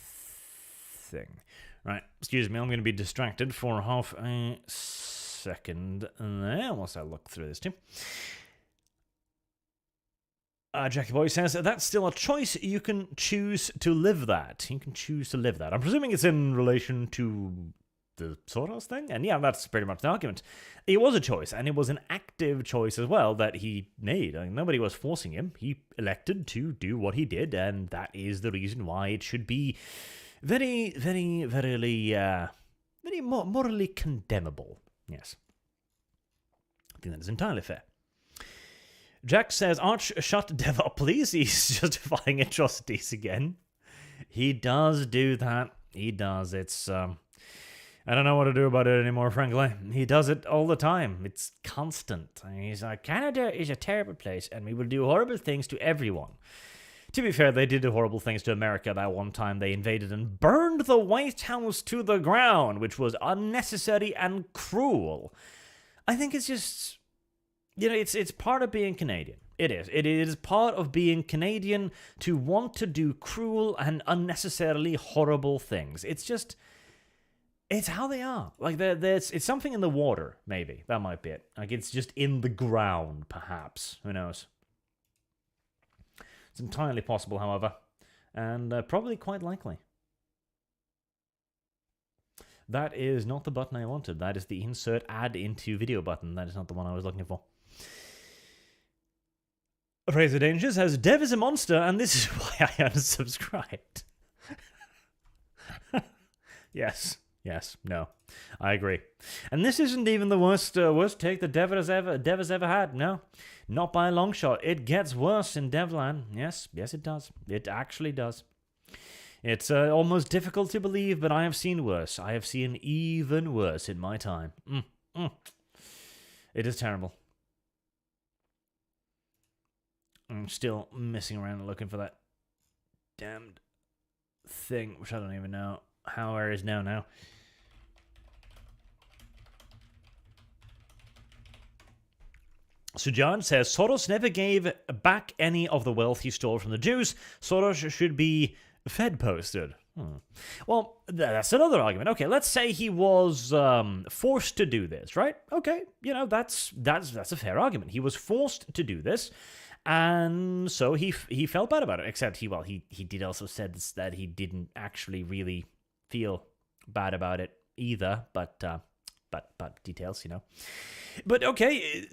thing. Right, excuse me, I'm going to be distracted for half a second there whilst I look through this too. Jackie Boy says, that's still a choice. You can choose to live that. You can choose to live that. I'm presuming it's in relation to the Soros thing? And yeah, that's pretty much the argument. It was a choice, and it was an active choice as well that he made. I mean, nobody was forcing him. He elected to do what he did, and that is the reason why it should be very, very, very morally condemnable. Yes. I think that is entirely fair. Jack says, Arch, shut Dev up, please. He's justifying atrocities again. He does do that. He does. It's, I don't know what to do about it anymore, frankly. He does it all the time. It's constant. He's like, Canada is a terrible place, and we will do horrible things to everyone. To be fair, they did do horrible things to America that one time. They invaded and burned the White House to the ground, which was unnecessary and cruel. I think it's just... You know, it's part of being Canadian. It is. It is part of being Canadian to want to do cruel and unnecessarily horrible things. It's just... It's how they are. Like, it's something in the water, maybe. That might be it. Like, it's just in the ground, perhaps. Who knows? It's entirely possible, however. And probably quite likely. That is not the button I wanted. That is the insert add into video button. That is not the one I was looking for. Razor Danger says, Dev is a monster, and this is why I unsubscribed. Yes, no. I agree. And this isn't even the worst take that Dev has ever had. No, not by a long shot. It gets worse in Devland. Yes, it does. It actually does. It's almost difficult to believe, but I have seen worse. I have seen even worse in my time. It is terrible. I'm still messing around and looking for that damned thing, which I don't even know how it is now. So John says, Soros never gave back any of the wealth he stole from the Jews. Soros should be Fed posted. Well, that's another argument. Okay, let's say he was forced to do this, right? Okay, you know, that's a fair argument. He was forced to do this, and so he felt bad about it. Except he did also said that he didn't actually really feel bad about it either. But details, you know. But okay,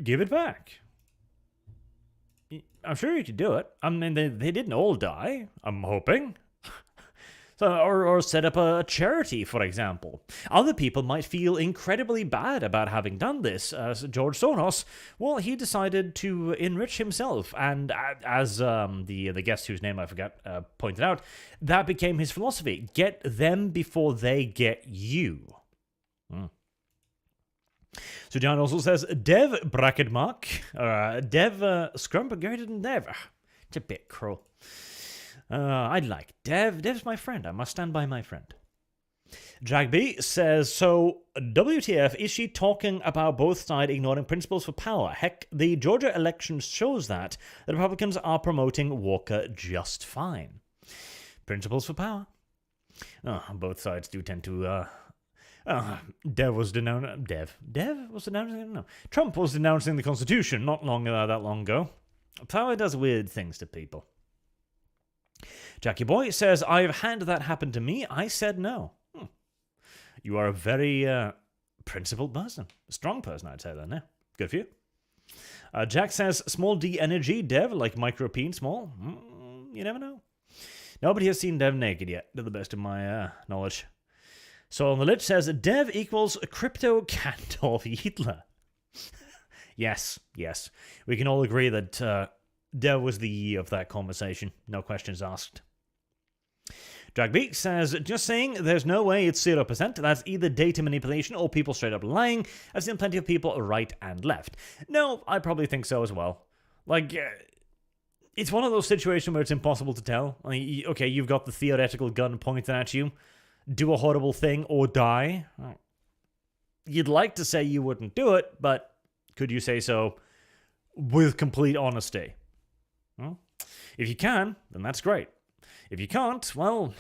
give it back. I'm sure you could do it. I mean, they didn't all die, I'm hoping. So, or set up a charity, for example. Other people might feel incredibly bad about having done this. George Soros, well, he decided to enrich himself, and as the guest whose name I forgot pointed out, that became his philosophy. Get them before they get you. So John also says, Dev bracket mark, Dev scrump greater than Dev. It's a bit cruel. I'd like Dev. Dev's my friend. I must stand by my friend. Jagby says, so WTF, is she talking about both sides ignoring principles for power? Heck, the Georgia election shows that the Republicans are promoting Walker just fine. Principles for power. Both sides do tend to... Dev was denouncing... Dev was denouncing... No. Trump was denouncing the Constitution not that long ago. Power does weird things to people. Jackie Boy says, I've had that happen to me. I said no. You are a very principled person. A strong person, I'd say then. Yeah. Good for you. Jack says, small D energy, Dev, like micro P and small. You never know. Nobody has seen Dev naked yet, to the best of my knowledge. So on the Lich says, Dev equals crypto Adolf Hitler. Yes. We can all agree that Dev was the ye of that conversation. No questions asked. Dragbeak says, just saying, there's no way it's 0%. That's either data manipulation or people straight up lying. I've seen plenty of people right and left. No, I probably think so as well. Like, it's one of those situations where it's impossible to tell. I mean, okay, you've got the theoretical gun pointed at you. Do a horrible thing or die. You'd like to say you wouldn't do it, but could you say so with complete honesty? Well, if you can, then that's great. If you can't, well,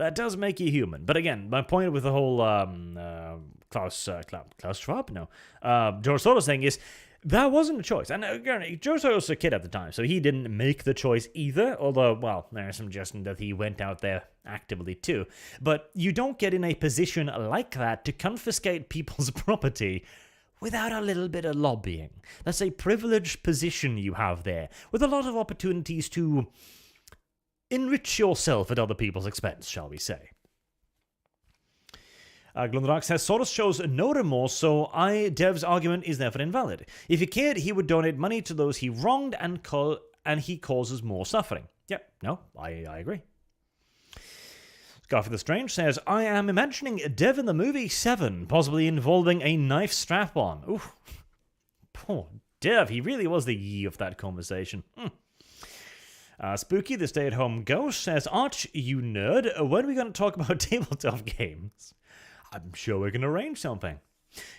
That does make you human. But again, my point with the whole Klaus Schwab, no, George Soros thing is that wasn't a choice. And again, George Soros was a kid at the time, so he didn't make the choice either. Although, well, there's some suggestion that he went out there actively too. But you don't get in a position like that to confiscate people's property without a little bit of lobbying. That's a privileged position you have there, with a lot of opportunities to enrich yourself at other people's expense, shall we say. Glundrak says, Soros shows no remorse, so Dev's argument is therefore invalid. If he cared, he would donate money to those he wronged, and he causes more suffering. Yep, no, I agree. Scarfy the Strange says, I am imagining Dev in the movie 7, possibly involving a knife strap-on. Ooh, poor Dev, he really was the ye of that conversation. Spooky, the stay-at-home ghost, says, Arch, you nerd, when are we going to talk about tabletop games? I'm sure we can arrange something.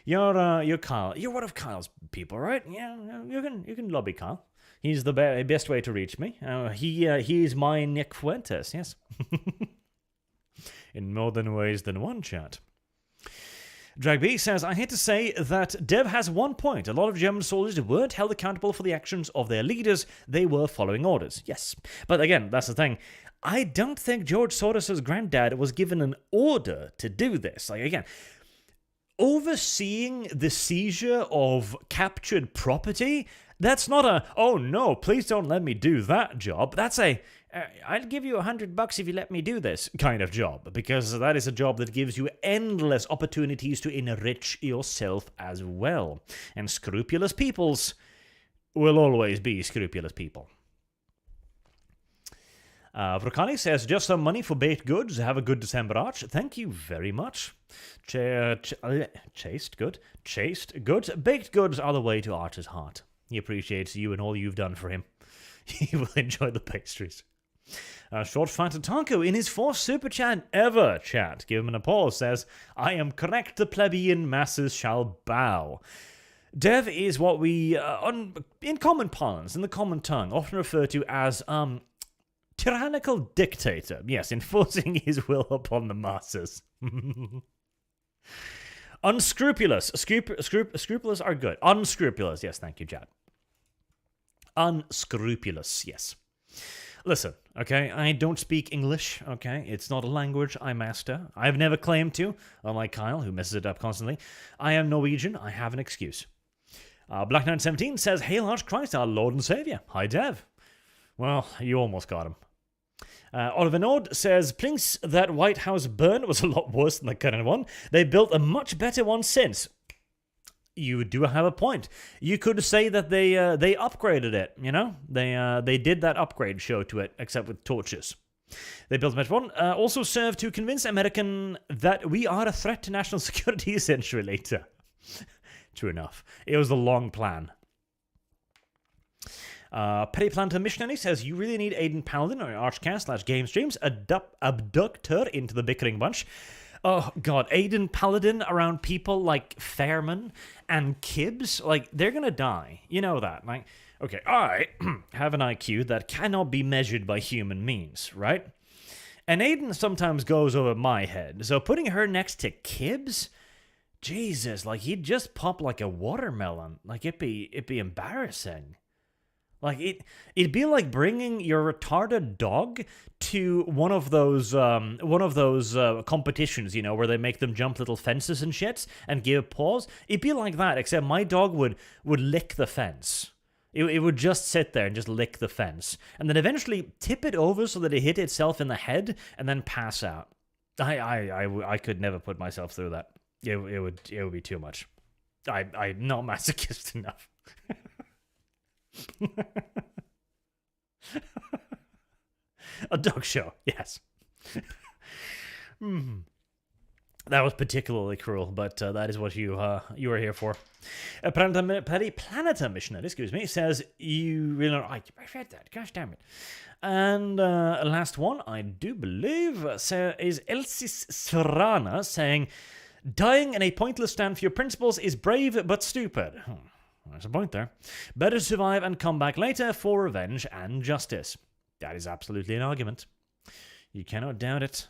You're Kyle. You're one of Kyle's people, right? Yeah, you can lobby Kyle. He's the best way to reach me. He's my Nick Fuentes, yes. In more than ways than one, chat. Dragb says, I hate to say that Dev has one point. A lot of German soldiers weren't held accountable for the actions of their leaders. They were following orders. Yes. But again, that's the thing. I don't think George Soros' granddad was given an order to do this. Like, again, overseeing the seizure of captured property, that's not a, oh no, please don't let me do that job. That's a, I'll give you $100 if you let me do this kind of job, because that is a job that gives you endless opportunities to enrich yourself as well. And scrupulous peoples will always be scrupulous people. Vrokani says, just some money for baked goods. Have a good December, Arch. Thank you very much. Chaste goods. Baked goods are the way to Arch's heart. He appreciates you and all you've done for him. He will enjoy the pastries. Short Fighter Tonko, in his 4th super chat ever, chat, give him an applause, says, I am correct, the plebeian masses shall bow. Dev is what we, in common parlance, in the common tongue, often refer to as, tyrannical dictator. Yes, enforcing his will upon the masses. Unscrupulous. Scrupulous are good. Unscrupulous. Yes, thank you, Chad. Unscrupulous. Yes. Listen, okay, I don't speak English, okay? It's not a language I master. I've never claimed to, unlike Kyle, who messes it up constantly. I am Norwegian. I have an excuse. Black Knight 17 says, Hail Arch Christ, our Lord and Savior. Hi, Dev. Well, you almost got him. Oliver Nord says, Plinks, that White House burn was a lot worse than the current one. They built a much better one since. You do have a point. You could say that they upgraded it, you know? They did that upgrade show to it, except with torches. They built a better one. Also served to convince American that we are a threat to national security a century later. True enough. It was a long plan. Petty Planter Missionary says, you really need Aiden Paladin or Archcast/game streams, abduct her into the bickering bunch. Oh god, Aiden Paladin around people like Fairman and Kibbs, like, they're gonna die. You know that. Like, okay, I have an IQ that cannot be measured by human means, right? And Aiden sometimes goes over my head, so putting her next to Kibbs, Jesus, like, he'd just pop like a watermelon. Like, it'd be embarrassing. Like, it'd be like bringing your retarded dog to one of those competitions, you know, where they make them jump little fences and shit and give paws. It'd be like that, except my dog would lick the fence. It would just sit there and just lick the fence, and then eventually tip it over so that it hit itself in the head and then pass out. I could never put myself through that. It would be too much. I'm not masochist enough. A dog show, yes. That was particularly cruel, but that is what you are here for. Planeta Missionary, excuse me, says you really I read that. Gosh damn it. And last one, I do believe, is Elsis Serrana saying, dying in a pointless stand for your principles is brave but stupid. There's a point there. Better survive and come back later for revenge and justice. That is absolutely an argument. You cannot doubt it.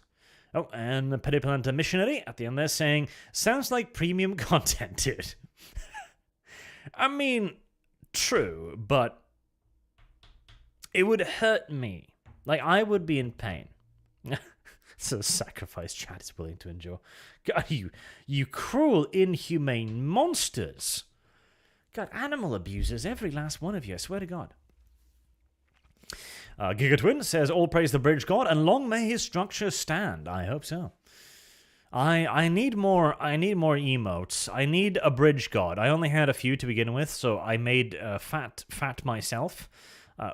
Oh, and the Pediplant Missionary at the end there saying, sounds like premium content, dude. I mean, true, but it would hurt me. Like, I would be in pain. So sacrifice chat is willing to endure. God, you cruel, inhumane monsters. God, animal abusers, every last one of you, I swear to God. Gigatwin says, all praise the bridge god, and long may his structure stand. I hope so. I need more emotes. I need a bridge god. I only had a few to begin with, so I made fat myself,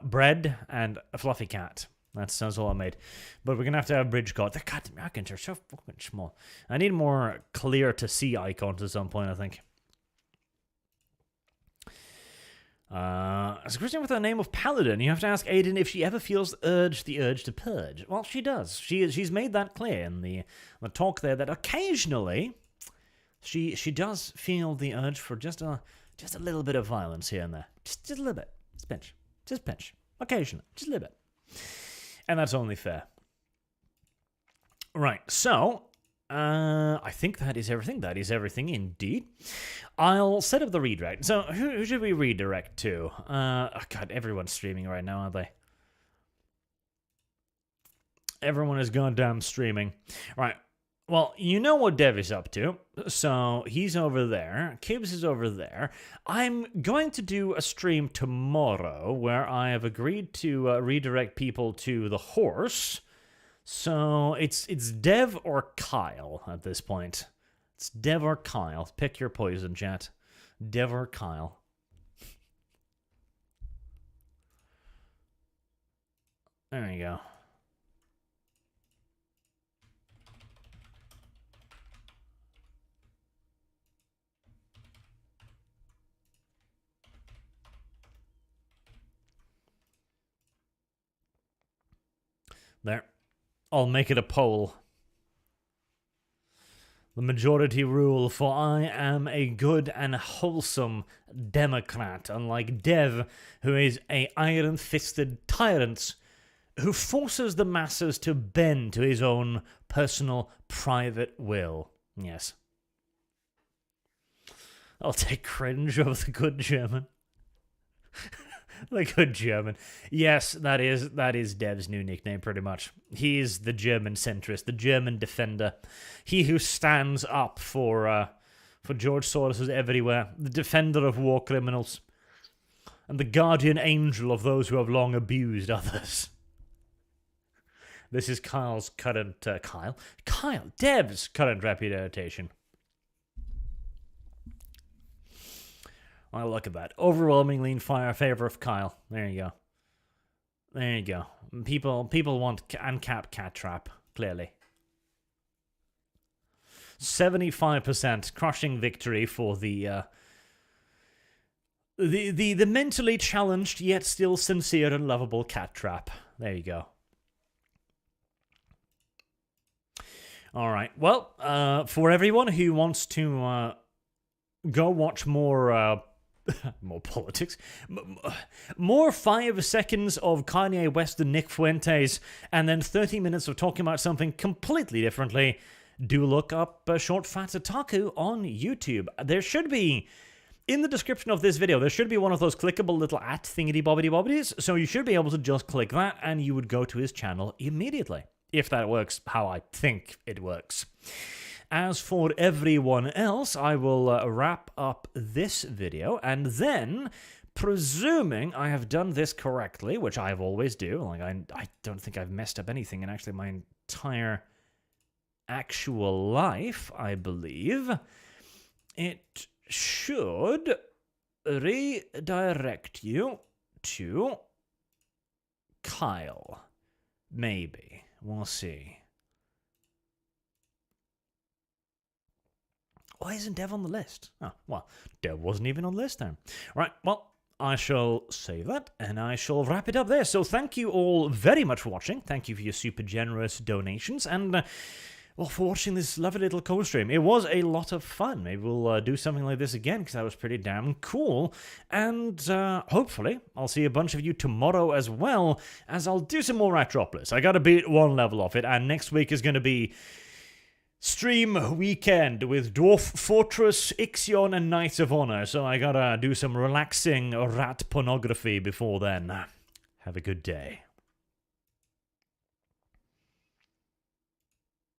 bread, and a fluffy cat. That's all I made. But we're gonna have to have bridge god. The goddamn icons are so fucking small. I need more clear to see icons at some point, I think. As a Christian with the name of Paladin, you have to ask Aiden if she ever feels the urge to purge. Well, she does. She's made that clear in the talk there that occasionally she does feel the urge for just a little bit of violence here and there. Just a little bit. Just pinch. Occasionally. Just a little bit. And that's only fair. Right, so I think that is everything. That is everything indeed. I'll set up the redirect. So who should we redirect to? Oh God, everyone's streaming right now, aren't they? Everyone is goddamn streaming. Right. Well, you know what Dev is up to. So he's over there. Kibbs is over there. I'm going to do a stream tomorrow where I have agreed to redirect people to the horse. So it's Dev or Kyle at this point. It's Dev or Kyle. Pick your poison, chat. Dev or Kyle. There you go. There. I'll make it a poll. The majority rule, for I am a good and wholesome Democrat, unlike Dev, who is a iron-fisted tyrant who forces the masses to bend to his own personal, private will. Yes. I'll take cringe over the good German. The good German. Yes, that is Dev's new nickname, pretty much. He is the German centrist, the German defender. He who stands up for George Soros everywhere, the defender of war criminals, and the guardian angel of those who have long abused others. This is Kyle's current... Dev's current reputation. Oh, look at that. Overwhelmingly in favor of Kyle. There you go. There you go. People want uncapped cat trap, clearly. 75% crushing victory for the mentally challenged yet still sincere and lovable cat trap. There you go. All right. Well, for everyone who wants to go watch more more politics, more 5 seconds of Kanye West and Nick Fuentes, and then 30 minutes of talking about something completely differently, do look up Short Fat Otaku on YouTube. There should be, in the description of this video, there should be one of those clickable little @ thingy-bobbity-bobbities, so you should be able to just click that, and you would go to his channel immediately. If that works how I think it works. As for everyone else, I will wrap up this video, and then, presuming I have done this correctly, which I always do, like I don't think I've messed up anything in actually my entire actual life, I believe, it should redirect you to Kyle. Maybe. We'll see. Why isn't Dev on the list? Oh, well, Dev wasn't even on the list then. Right, well, I shall save that, and I shall wrap it up there. So thank you all very much for watching. Thank you for your super generous donations, and for watching this lovely little co-stream. It was a lot of fun. Maybe we'll do something like this again, because that was pretty damn cool. And hopefully, I'll see a bunch of you tomorrow as well, as I'll do some more Atropolis. I gotta beat one level off it, and next week is gonna be stream weekend with Dwarf Fortress, Ixion, and Knights of Honor. So I gotta do some relaxing rat pornography before then. Have a good day.